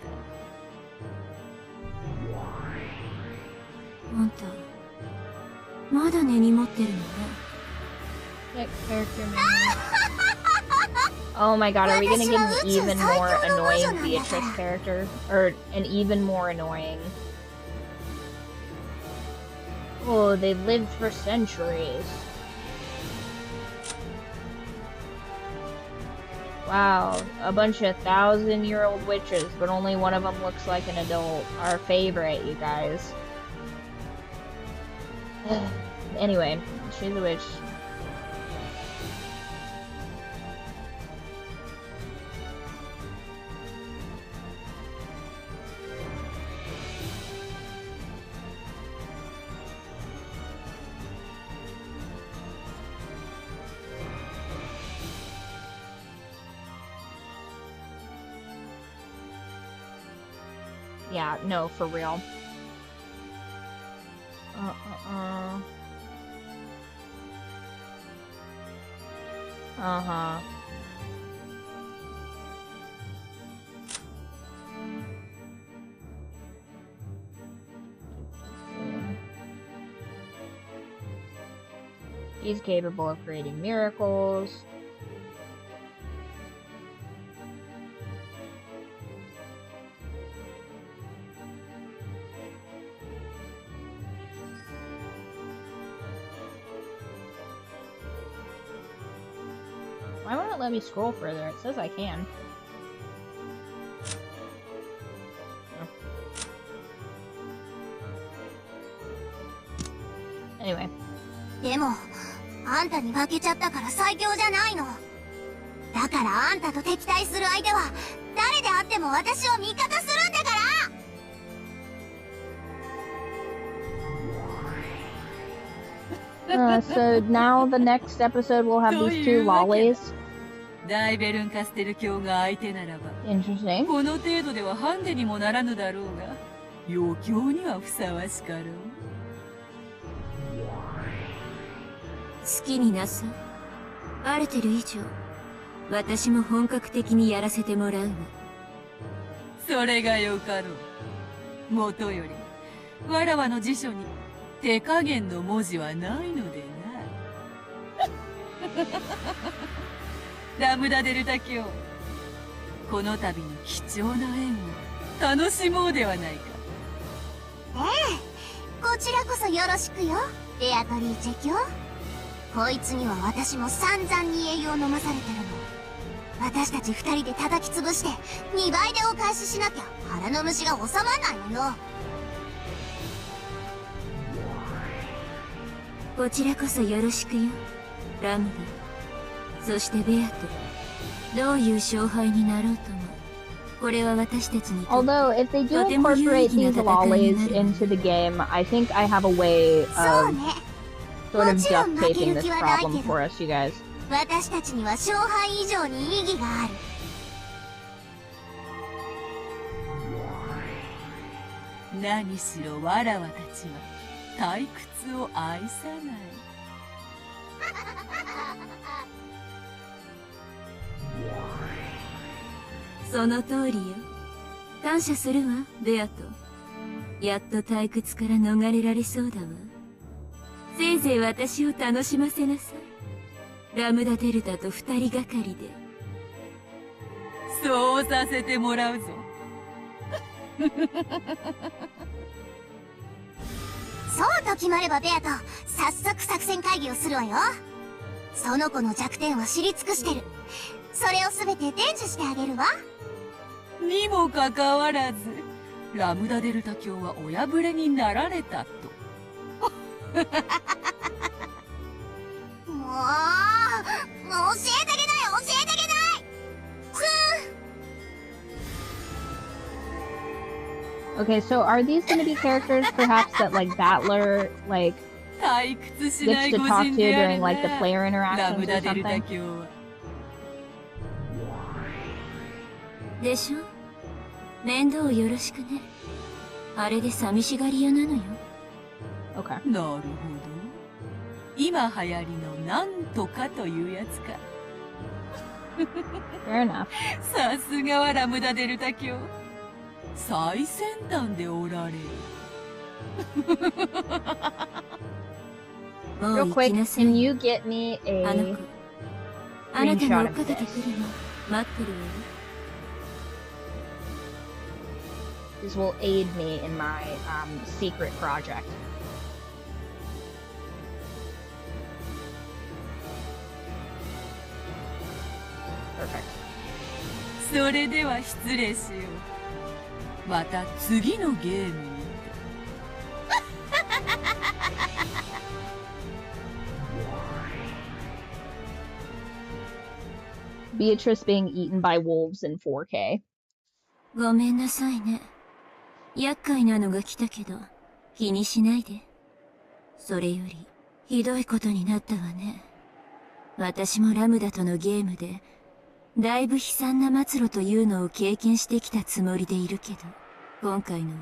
[SPEAKER 8] あんた、まだ根に持ってるのね。
[SPEAKER 1] Oh my god, are we gonna get an even more annoying Beatrice character? Or an even more annoying... Oh, they've lived for centuries. Wow, a bunch of 1,000-year-old witches, but only one of them looks like an adult. Our favorite, you guys. Anyway, she's a witch. Yeah, no, for real. Uh-huh. He's capable of creating miracles. Why won't it let me scroll further? It says I can. Anyway.
[SPEAKER 5] でも、あんたに負けちゃったから最強じゃないの。だからあんたと敵対する相手は、誰であっても私を味方するんだから。
[SPEAKER 1] So now the next episode we'll have these two lollies.
[SPEAKER 8] ダイベルンカステル卿が相手ならば、
[SPEAKER 1] Interesting.
[SPEAKER 8] この程度ではハンデにもならぬだろうが、余興にはふさわしかろう。
[SPEAKER 2] 好きになさい。バレてる以上、私も本格的にやらせてもらうわ。
[SPEAKER 8] それがよかろう。もとより、わらわの辞書に手加減の文字はないのでな。ラムダデルタ卿、この度の貴重な縁を楽しもうではないか。
[SPEAKER 5] ええ、こちらこそよろしくよ、ベアトリーチェ卿。こいつには私も散々に栄養飲まされてるの。私たち二人で叩き潰して2倍でお返ししなきゃ腹の虫が収まんないのよ。
[SPEAKER 2] こちらこそよろしくよ、ラムダ。そしてベアとどういう勝敗になろうとも、これは私たちにとって
[SPEAKER 1] Although, if they do incorporate these lollies into the game, I think I have a way of sort of duct taping this problem for us, you guys.
[SPEAKER 5] 私たちには勝敗以上に意義がある。
[SPEAKER 8] 何しろわらわたちは退屈を愛さない。
[SPEAKER 2] その通りよ。感謝するわ、ベアト。やっと退屈から逃れられそうだわ。せいぜい私を楽しませなさい。ラムダデルタと二人がかりで。
[SPEAKER 8] そうさせてもらうぞ。
[SPEAKER 5] そうと決まればベアと早速作戦会議をするわよ。その子の弱点は知り尽くしてる。それを全て伝授してあげるわ。
[SPEAKER 8] にもかかわらず、ラムダデルタ卿はお破れになられたと。
[SPEAKER 5] もう教えてあげない、教えてあげない。
[SPEAKER 1] Okay, so are these going to be characters perhaps that like Battler like
[SPEAKER 8] 退屈しな
[SPEAKER 1] gets
[SPEAKER 8] い
[SPEAKER 1] to
[SPEAKER 8] ご
[SPEAKER 1] talk
[SPEAKER 8] 人
[SPEAKER 1] to
[SPEAKER 8] であ
[SPEAKER 1] during
[SPEAKER 8] る
[SPEAKER 1] like the
[SPEAKER 8] な。
[SPEAKER 1] player
[SPEAKER 8] ラ
[SPEAKER 1] interactions
[SPEAKER 8] ム
[SPEAKER 1] or
[SPEAKER 8] ダデルタ
[SPEAKER 1] something?
[SPEAKER 8] 卿は。
[SPEAKER 2] でしょ？面倒をよろしくね。あれで寂しがり屋なのよ。
[SPEAKER 1] Okay.
[SPEAKER 8] なるほど。今流行りのなんとかというやつか。
[SPEAKER 1] Fair enough.
[SPEAKER 8] さすがはラムダデルタ卿。最先端でおられる。
[SPEAKER 2] も
[SPEAKER 1] Real
[SPEAKER 2] う行
[SPEAKER 1] quick,
[SPEAKER 2] きなさい。
[SPEAKER 1] can you get me
[SPEAKER 2] あの
[SPEAKER 1] a
[SPEAKER 2] 子、あなたに
[SPEAKER 1] screenshot
[SPEAKER 2] 追っ
[SPEAKER 1] of
[SPEAKER 2] かけて
[SPEAKER 1] this?
[SPEAKER 2] くるの待ってるわよ。
[SPEAKER 1] This will aid me in my secret project. Perfect.
[SPEAKER 8] それでは失礼しよう。また次のゲームにて。
[SPEAKER 1] Beatrice being eaten by wolves in 4K.
[SPEAKER 2] ごめんなさいね。厄介なのが来たけど、気にしないで。それより、ひどいことになったわね。私もラムダとのゲームで、だいぶ悲惨な末路というのを経験してきたつもりでいるけど、今回のは、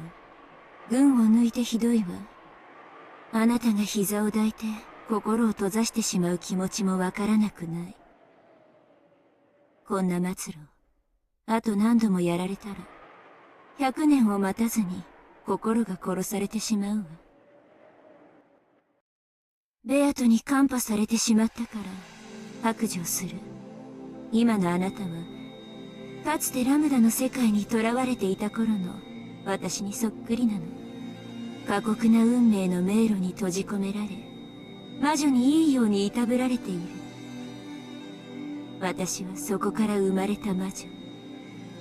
[SPEAKER 2] 群を抜いてひどいわ。あなたが膝を抱いて、心を閉ざしてしまう気持ちもわからなくない。こんな末路、あと何度もやられたら、100年を待たずに心が殺されてしまうわ。ベアトにカンパされてしまったから白状する。今のあなたは、かつてラムダの世界に囚われていた頃の私にそっくりなの。過酷な運命の迷路に閉じ込められ、魔女にいいようにいたぶられている。
[SPEAKER 8] 私はそこから生まれた魔女。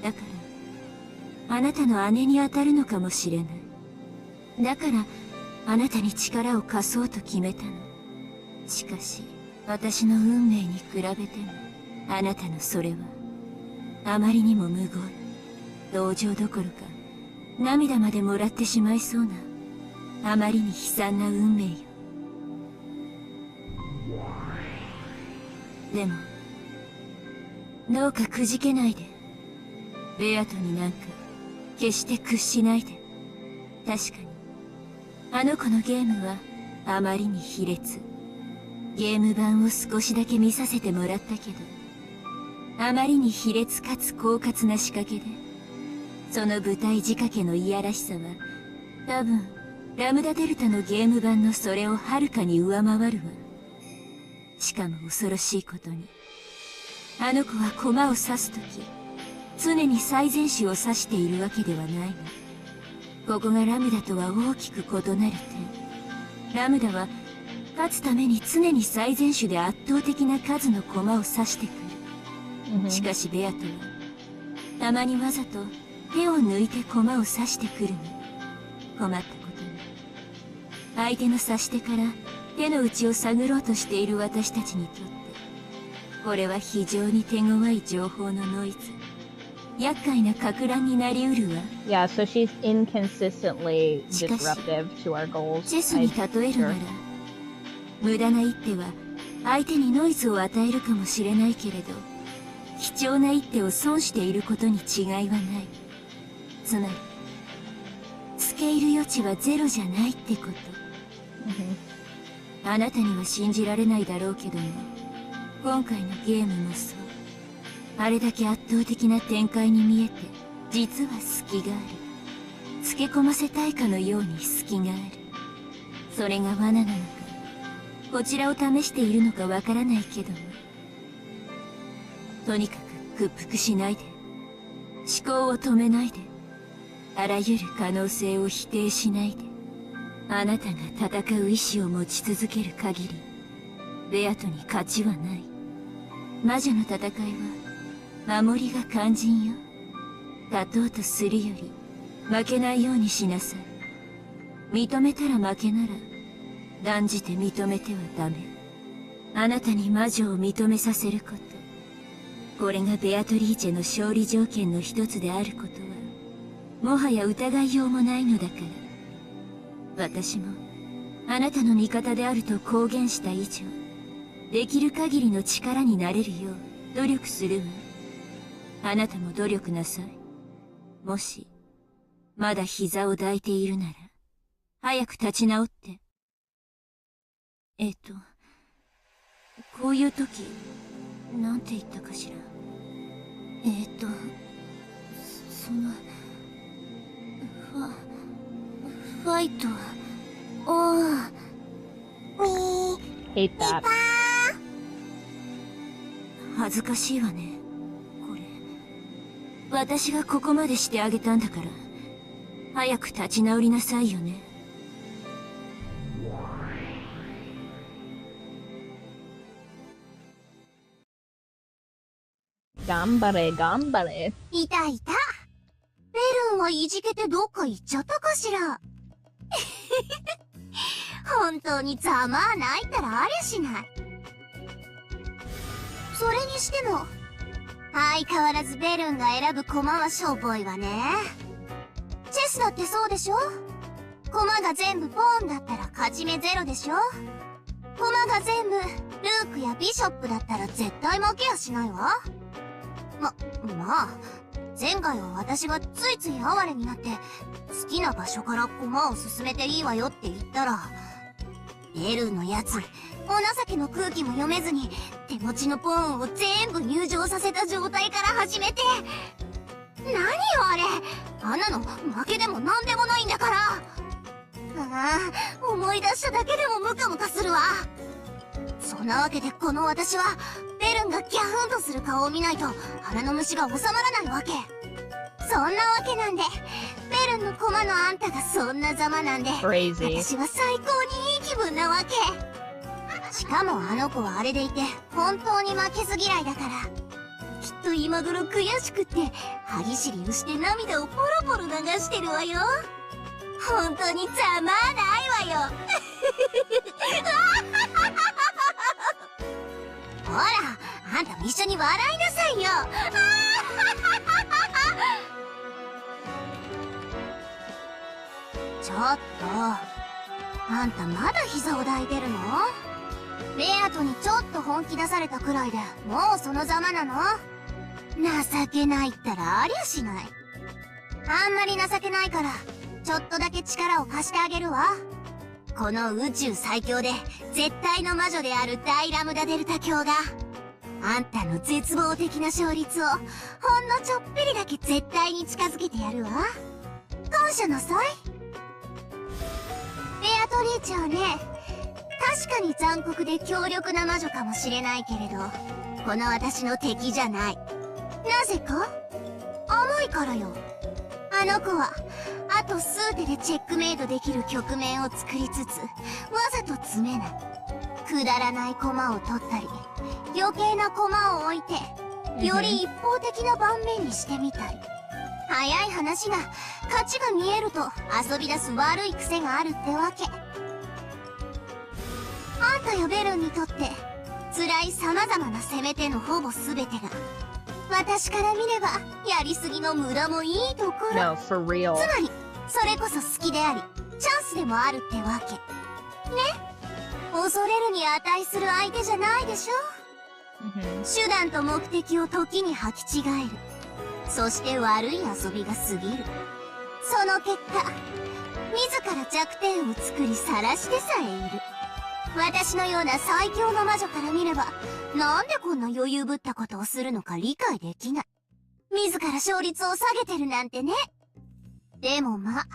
[SPEAKER 8] だから、あなたの姉に当たるのかもしれない。だから、あなたに力を貸そうと決めたの。しかし、私の運命に比べても、あなたのそれは、あまりにも無言。同情どころか、涙までもらってしまいそうな、あまりに悲惨な運命よ。でも、どうかくじけないで。ベアトになんか、決して屈しないで。確かに、あの子のゲームは、あまりに卑劣。ゲーム版を少しだけ見させてもらったけど、あまりに卑劣かつ狡猾な仕掛けで、その舞台仕掛けのいやらしさは、多分、ラムダデルタのゲーム版のそれをはるかに上回るわ。しかも恐ろしいことに、あの子は駒を刺すとき、常に最善手を指しているわけではないの。ここがラムダとは大きく異なる点。ラムダは、勝つために常に最善手で圧倒的な数の駒を指してくる。しかしベアトは、たまにわざと手を抜いて駒を指してくるの。困ったことに。相手の指し手から手の内を探ろうとしている私たちにとって、これは非常に手強い情報のノイズ。厄介な撹乱になりうるわ。
[SPEAKER 1] Yeah, so she's inconsistently disruptive to our goals.
[SPEAKER 8] チェスに例えるなら、無駄な一手は相手にノイズを与えるかもしれないけれど、貴重な一手を損していることに違いはない。つまり、付け入る余地はゼロじゃないってこと。あなたには信じられないだろうけども、今回のゲームもそう。あれだけ圧倒的な展開に見えて、実は隙がある。付け込ませたいかのように隙がある。それが罠なのか、こちらを試しているのかわからないけども。とにかく屈服しないで。思考を止めないで。あらゆる可能性を否定しないで。あなたが戦う意志を持ち続ける限り、ベアトに勝ちはない。魔女の戦いは、守りが肝心よ。勝とうとするより、負けないようにしなさい。認めたら負けなら、断じて認めてはダメ。あなたに魔女を認めさせること。これがベアトリーチェの勝利条件の一つであることは、もはや疑いようもないのだから。私も、あなたの味方であると公言した以上、できる限りの力になれるよう努力するわ。あなたも努力なさい。もし、まだ膝を抱いているなら、早く立ち直って。こういう時、なんて言ったかしら。ファイト、
[SPEAKER 1] Hate that.
[SPEAKER 8] 恥ずかしいわね。これ。私がここまでしてあげたんだから、早く立ち直りなさいよね。
[SPEAKER 1] 頑張れ、頑張れ。
[SPEAKER 5] いたいた。ベルンはいじけてどっか行っちゃったかしら。本当にざまあないったらありゃしない。それにしても、相変わらずベルンが選ぶ駒はしょぼいわね。チェスだってそうでしょ？駒が全部ポーンだったら勝ち目ゼロでしょ？駒が全部ルークやビショップだったら絶対負けやしないわ。まあ、前回は私がついつい哀れになって、好きな場所から駒を進めていいわよって言ったら、ベルンのやつ、お情けの空気も読めずに、手持ちのポーンを全部入場させた状態から始めて、何よあれ、あんなの負けでもなんでもないんだから。思い出しただけでもムカムカするわ。そんなわけでこの私は、ベルンがギャフンとする顔を見ないと腹の虫が収まらないわけ。そんなわけなんで、ベルンの駒のあんたがそんなざまなんで、
[SPEAKER 1] Crazy.
[SPEAKER 5] 私は最高にいい気分なわけ。しかもあの子はあれでいて本当に負けず嫌いだから、きっと今頃悔しくって歯ぎしりをして涙をポロポロ流してるわよ。本当にざまあないわよ。ほら、あんたも一緒に笑いなさいよ。ちょっと、あんたまだ膝を抱いてるの？ベアトにちょっと本気出されたくらいでもうそのざまなの？情けないったらありゃしない。あんまり情けないからちょっとだけ力を貸してあげるわ。この宇宙最強で絶対の魔女である大ラムダデルタ卿があんたの絶望的な勝率をほんのちょっぴりだけ絶対に近づけてやるわ。感謝なさい。ベアトリーチェはね、確かに残酷で強力な魔女かもしれないけれど、この私の敵じゃない。なぜか？甘いからよ。あの子はあと数手でチェックメイトできる局面を作りつつ、わざと詰めない。くだらない駒を取ったり、余計な駒を置いて、より一方的な盤面にしてみたり。早い話が、勝ちが見えると遊び出す悪い癖があるってわけ。あんたやベルンにとって、辛い様々な攻め手のほぼ全てが、私から見れば、やりすぎの無駄もいいところ。
[SPEAKER 1] No, for real.
[SPEAKER 5] つまり、それこそ好きであり、チャンスでもあるってわけ。ね。恐れるに値する相手じゃないでしょ。手段と目的を時に履き違える。そして悪い遊びが過ぎる。その結果、自ら弱点を作り晒してさえいる。私のような最強の魔女から見れば、なんでこんな余裕ぶったことをするのか理解できない。自ら勝率を下げてるなんてね。でもまあ、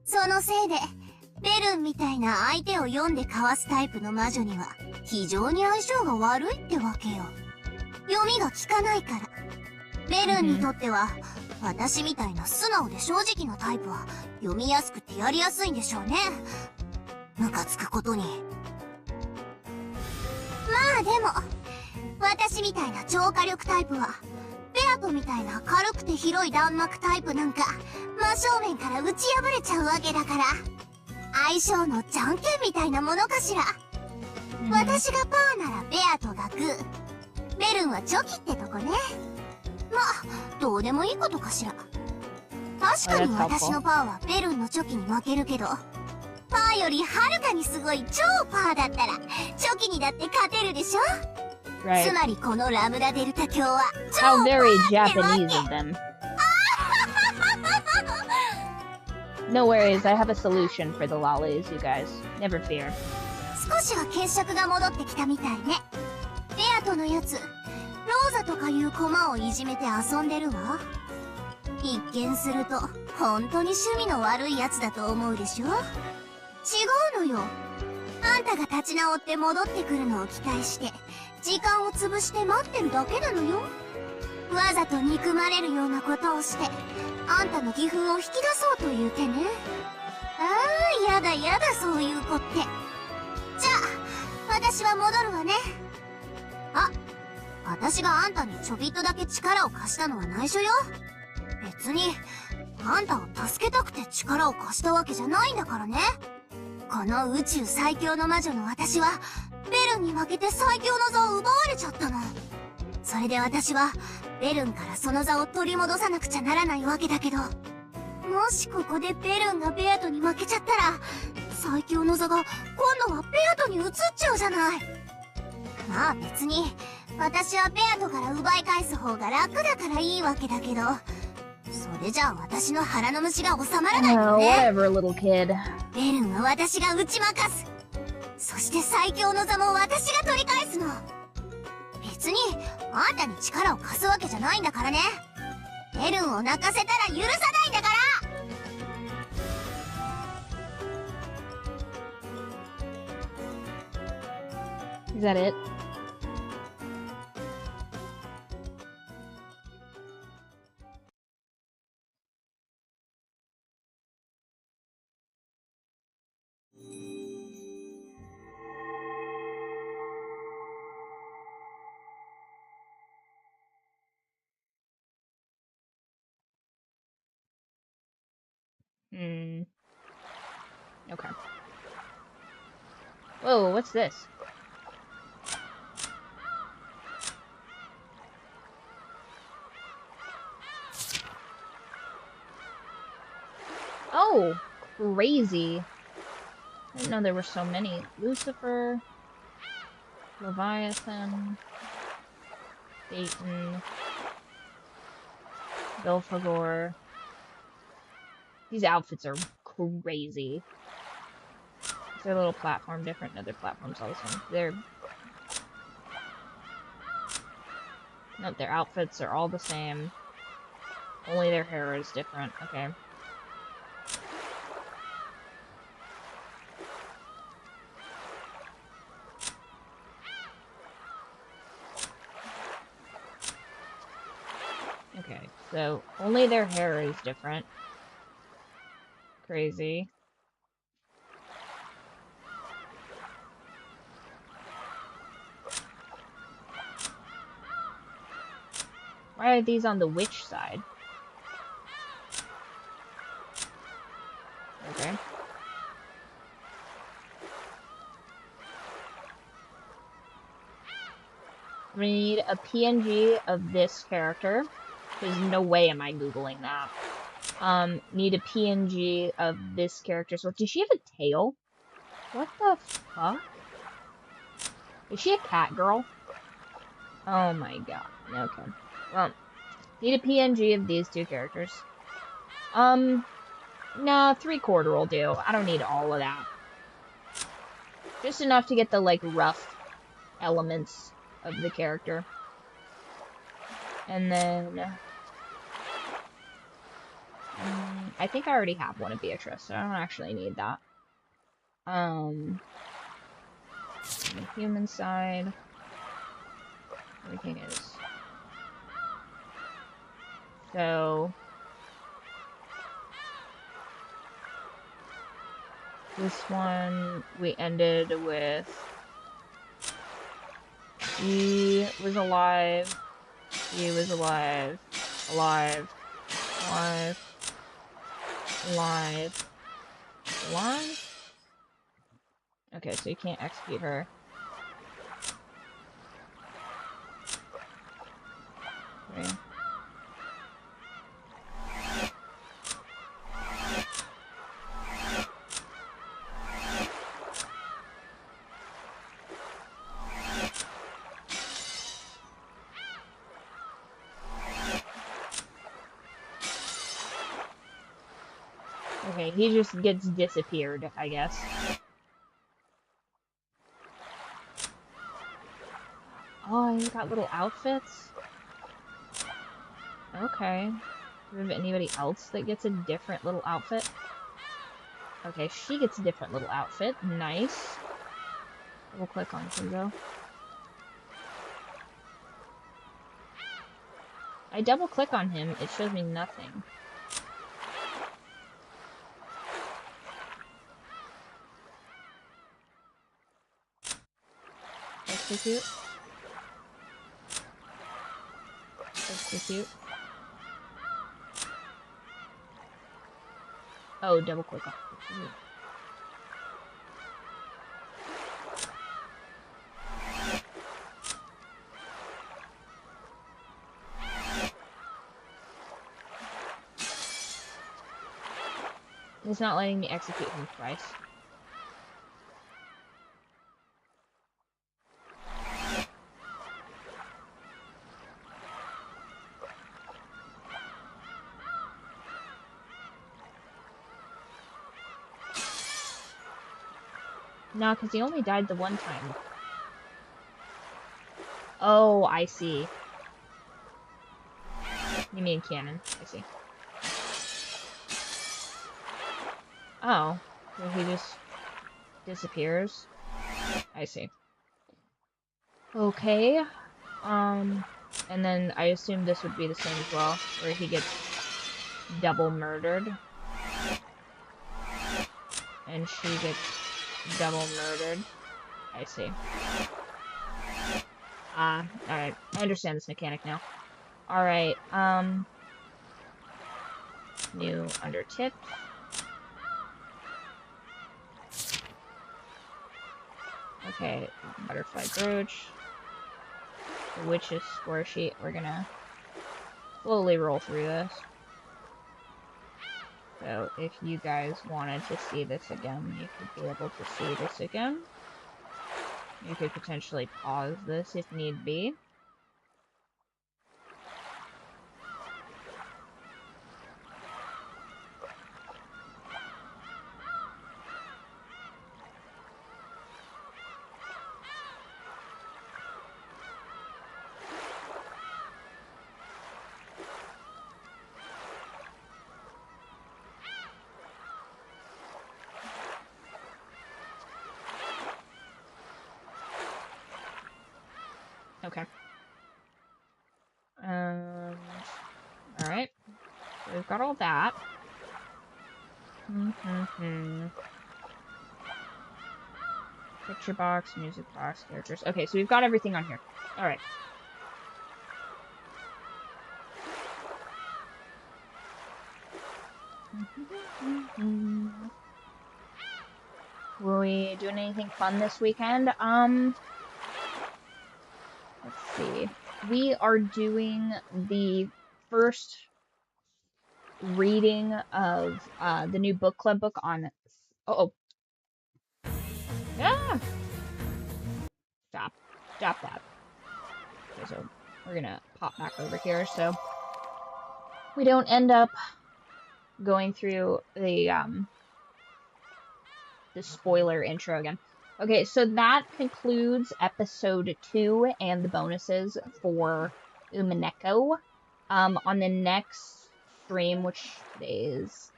[SPEAKER 5] そのせいで、ベルンみたいな相手を読んでかわすタイプの魔女には、非常に相性が悪いってわけよ。読みが効かないから。ベルンにとっては、私みたいな素直で正直なタイプは、読みやすくてやりやすいんでしょうね。ムカつくことに。まあでも、私みたいな超火力タイプは、ベアトみたいな軽くて広い弾幕タイプなんか、真正面から打ち破れちゃうわけだから、相性のじゃんけんみたいなものかしら。私がパーならベアトがグー、ベルンはチョキってとこね。まあ、どうでもいいことかしら。確かに私のパーはベルンのチョキに負けるけど、パーよりはるかにすごい超パーだったら、チョキにだって勝てるでしょ？
[SPEAKER 1] Right.
[SPEAKER 5] つまりこのラムダデルタ卿は超
[SPEAKER 1] How
[SPEAKER 5] パ
[SPEAKER 1] very
[SPEAKER 5] ーってわ
[SPEAKER 1] Japanese
[SPEAKER 5] け。
[SPEAKER 1] of them. No worries, I have a solution for the lollies, you guys. Never fear.
[SPEAKER 5] 少しは血色が戻ってきたみたいね。ベアトのやつ、ローザとかいう駒をいじめて遊んでるわ。一見すると本当に趣味の悪いやつだと思うでしょ？違うのよ。あんたが立ち直って戻ってくるのを期待して時間を潰して待ってるだけなのよ。わざと憎まれるようなことをしてあんたの義憤を引き出そうという手ね。ああ、やだやだ、そういう子って。じゃあ私は戻るわね。あ、私があんたにちょびっとだけ力を貸したのは内緒よ。別にあんたを助けたくて力を貸したわけじゃないんだからね。この宇宙最強の魔女の私はベルンに負けて最強の座を奪われちゃったの。それで私はベルンからその座を取り戻さなくちゃならないわけだけど、もしここでベルンがベアトに負けちゃったら、最強の座が今度はベアトに移っちゃうじゃない。まあ別に私はベアトから奪い返す方が楽だからいいわけだけど、それじゃあ私の腹の虫が収まらないよ
[SPEAKER 1] Oh,
[SPEAKER 5] ね。
[SPEAKER 1] whatever, little kid.
[SPEAKER 5] ベルンは私が打ち負かす。そして最強の座も私が取り返すの。別にあんたに力を貸すわけじゃないんだからね。ベルンを泣かせたら許さないんだから。
[SPEAKER 1] Is that it? Hmm. Okay. Whoa, what's this? Oh, crazy. I didn't know there were so many. Lucifer, Leviathan, Satan, Belphegor. These outfits are crazy. Is their little platform different? No, their platform's all the same. Nope, their outfits are all the same. Only their hair is different. Okay. Okay, so only their hair is different. Crazy. Why are these on the witch side? Okay. I'm gonna need a PNG of this character. There's no way am I Googling that. Need a PNG of this character. So, does she have a tail? What the fuck? Is she a cat girl? Oh my god. Okay. Well, need a PNG of these two characters. No, 3/4 will do. I don't need all of that. Just enough to get the, like, rough elements of the character. And then... I think I already have one of Beatrice, so I don't actually need that. On the human side, everything is... So... This one, we ended with... He was alive. He was alive. Alive. Alive. Alive. Alive? Okay, so you can't execute her. Okay. Okay, he just gets disappeared, I guess. Oh, he's got little outfits? Okay. Do we have anybody else that gets a different little outfit? Okay, she gets a different little outfit. Nice. Double click on Kunzo. I double click on him, it shows me nothing. Execute. Execute. Oh, double click on execute. It's not letting me execute him twice. No, because he only died the one time. Oh, I see. You mean canon. I see. Oh, so he just disappears. I see. Okay. And then I assume this would be the same as well, where he gets double murdered. And she gets double murdered. I see. Alright. I understand this mechanic now. Alright, new under tips. Okay, butterfly brooch. The witch's score sheet. We're gonna slowly roll through this. So if you guys wanted to see this again, you could be able to see this again. You could potentially pause this if need be. Okay. Alright. So we've got all that. Picture box, music box, characters. Okay, so we've got everything on here. Alright. Were we doing anything fun this weekend? Let's see. We are doing the first reading of the new book club book on... Oh. Ah! Stop that. Okay, so we're gonna pop back over here so we don't end up going through the spoiler intro again. Okay, so that concludes episode 2 and the bonuses for Umineko. On the next stream, which today is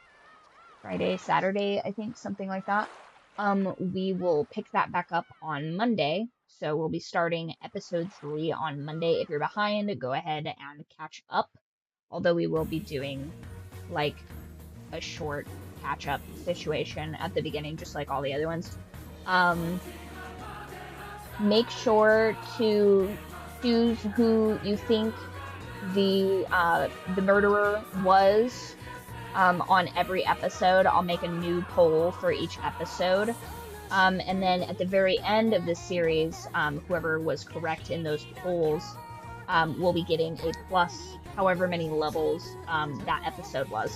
[SPEAKER 1] Friday, Saturday, I think, something like that. We will pick that back up on Monday. So we'll be starting episode 3 on Monday. If you're behind, go ahead and catch up. Although we will be doing, like, a short catch-up situation at the beginning, just like all the other ones. Make sure to choose who you think the murderer was on every episode. I'll make a new poll for each episode. And then at the very end of this series, whoever was correct in those polls will be getting a plus however many levels that episode was.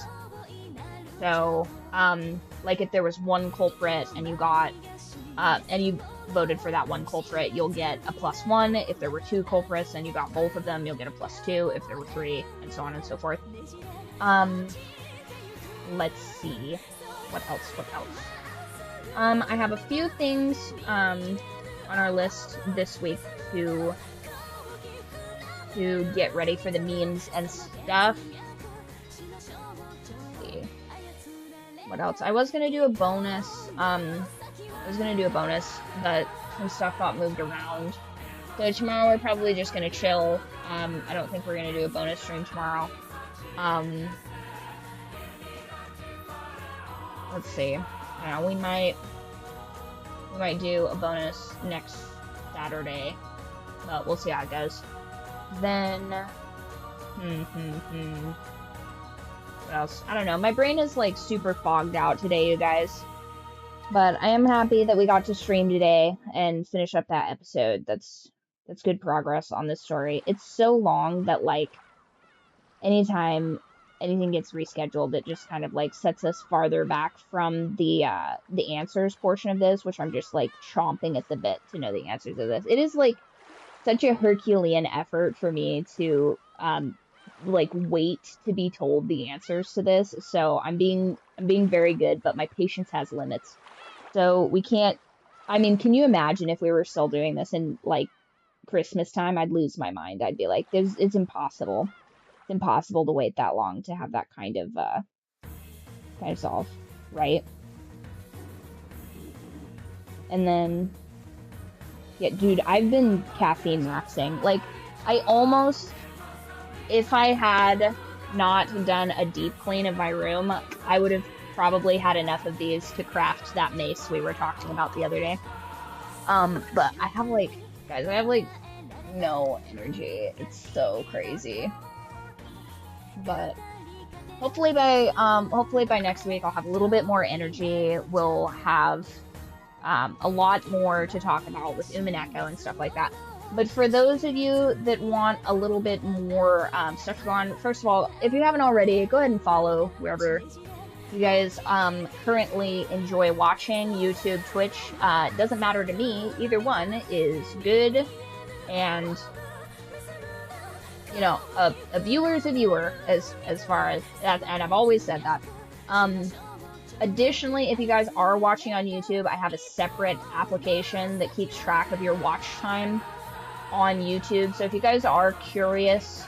[SPEAKER 1] So, like if there was one culprit and you got, and you voted for that one culprit, you'll get a +1. If there were 2 culprits and you got both of them, you'll get a +2. If there were 3, and so on and so forth. Let's see. What else? I have a few things, on our list this week to get ready for the memes and stuff. What else? I was gonna do a bonus, but some stuff got moved around. So tomorrow we're probably just gonna chill. I don't think we're gonna do a bonus stream tomorrow. Let's see. I don't know, we might do a bonus next Saturday, but we'll see how it goes. Then, what else? I don't know. My brain is like super fogged out today, you guys. But I am happy that we got to stream today and finish up that episode. That's good progress on this story. It's so long that like anytime anything gets rescheduled, it just kind of like sets us farther back from the answers portion of this, which I'm just like chomping at the bit to know the answers of this. It is like such a Herculean effort for me to like wait to be told the answers to this. So I'm being very good, but my patience has limits. So we can't, I mean, can you imagine if we were still doing this in like Christmas time? I'd lose my mind. I'd be like, it's impossible. It's impossible to wait that long to have that kind of solve, right? And then, yeah, dude, I've been caffeine maxing. Like, I almost, if I had not done a deep clean of my room, I would have probably had enough of these to craft that mace we were talking about the other day. But I have like, guys, I have like no energy. It's so crazy. But hopefully by next week I'll have a little bit more energy. We'll have a lot more to talk about with Umineko and stuff like that. But for those of you that want a little bit more stuff to go on, first of all, if you haven't already, go ahead and follow wherever you guys currently enjoy watching, YouTube, Twitch. Doesn't matter to me. Either one is good, and you know, a viewer's a viewer as far as that, and I've always said that. Additionally, if you guys are watching on YouTube, I have a separate application that keeps track of your watch time on YouTube. So if you guys are curious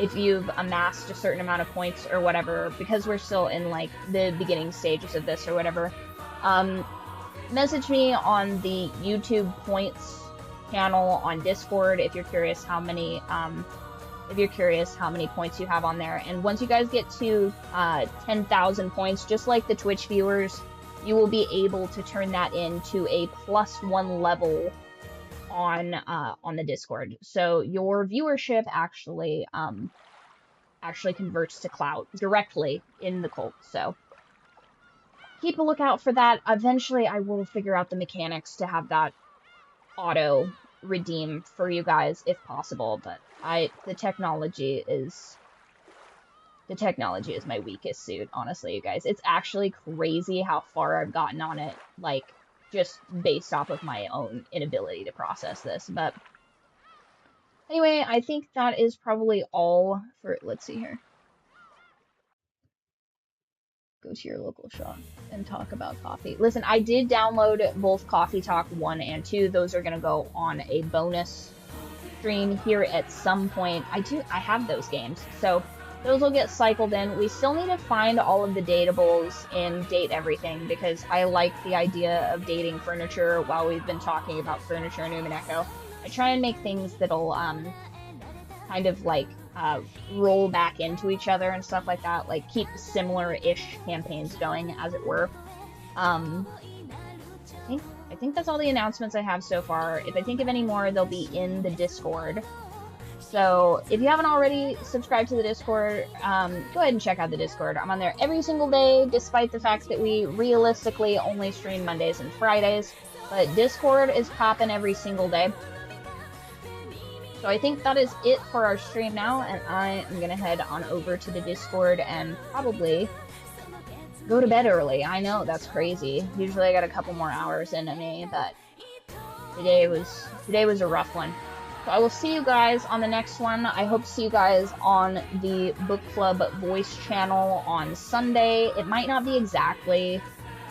[SPEAKER 1] if you've amassed a certain amount of points or whatever, because we're still in like the beginning stages of this or whatever, message me on the YouTube points channel on Discord if you're curious how many points you have on there. And once you guys get to 10,000 points, just like the Twitch viewers, you will be able to turn that into a +1 level on the Discord. So your viewership actually converts to clout directly in the cult. So keep a lookout for that. Eventually I will figure out the mechanics to have that auto redeem for you guys if possible, but the technology is my weakest suit, honestly, you guys. It's actually crazy how far I've gotten on it, like, just based off of my own inability to process this. But anyway, I think that is probably all for, let's see here. Go to your local shop and talk about coffee. Listen, I did download both Coffee Talk 1 and 2. Those are going to go on a bonus stream here at some point. I have those games, so those will get cycled in. We still need to find all of the datables and date everything, because I like the idea of dating furniture while we've been talking about furniture in Umineko. I try and make things that'll kind of like roll back into each other and stuff like that, like keep similar-ish campaigns going, as it were. I think that's all the announcements I have so far. If I think of any more, they'll be in the Discord. So if you haven't already subscribed to the Discord, go ahead and check out the Discord. I'm on there every single day, despite the fact that we realistically only stream Mondays and Fridays. But Discord is popping every single day. So I think that is it for our stream now, and I am going to head on over to the Discord and probably go to bed early. I know, that's crazy. Usually I got a couple more hours into me, but today was a rough one. So I will see you guys on the next one. I hope to see you guys on the Book Club voice channel on Sunday. It might not be exactly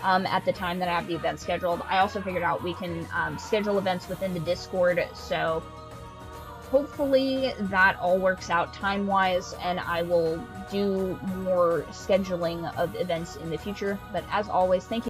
[SPEAKER 1] at the time that I have the event scheduled. I also figured out we can schedule events within the Discord, so hopefully that all works out time-wise, and I will do more scheduling of events in the future. But as always, thank you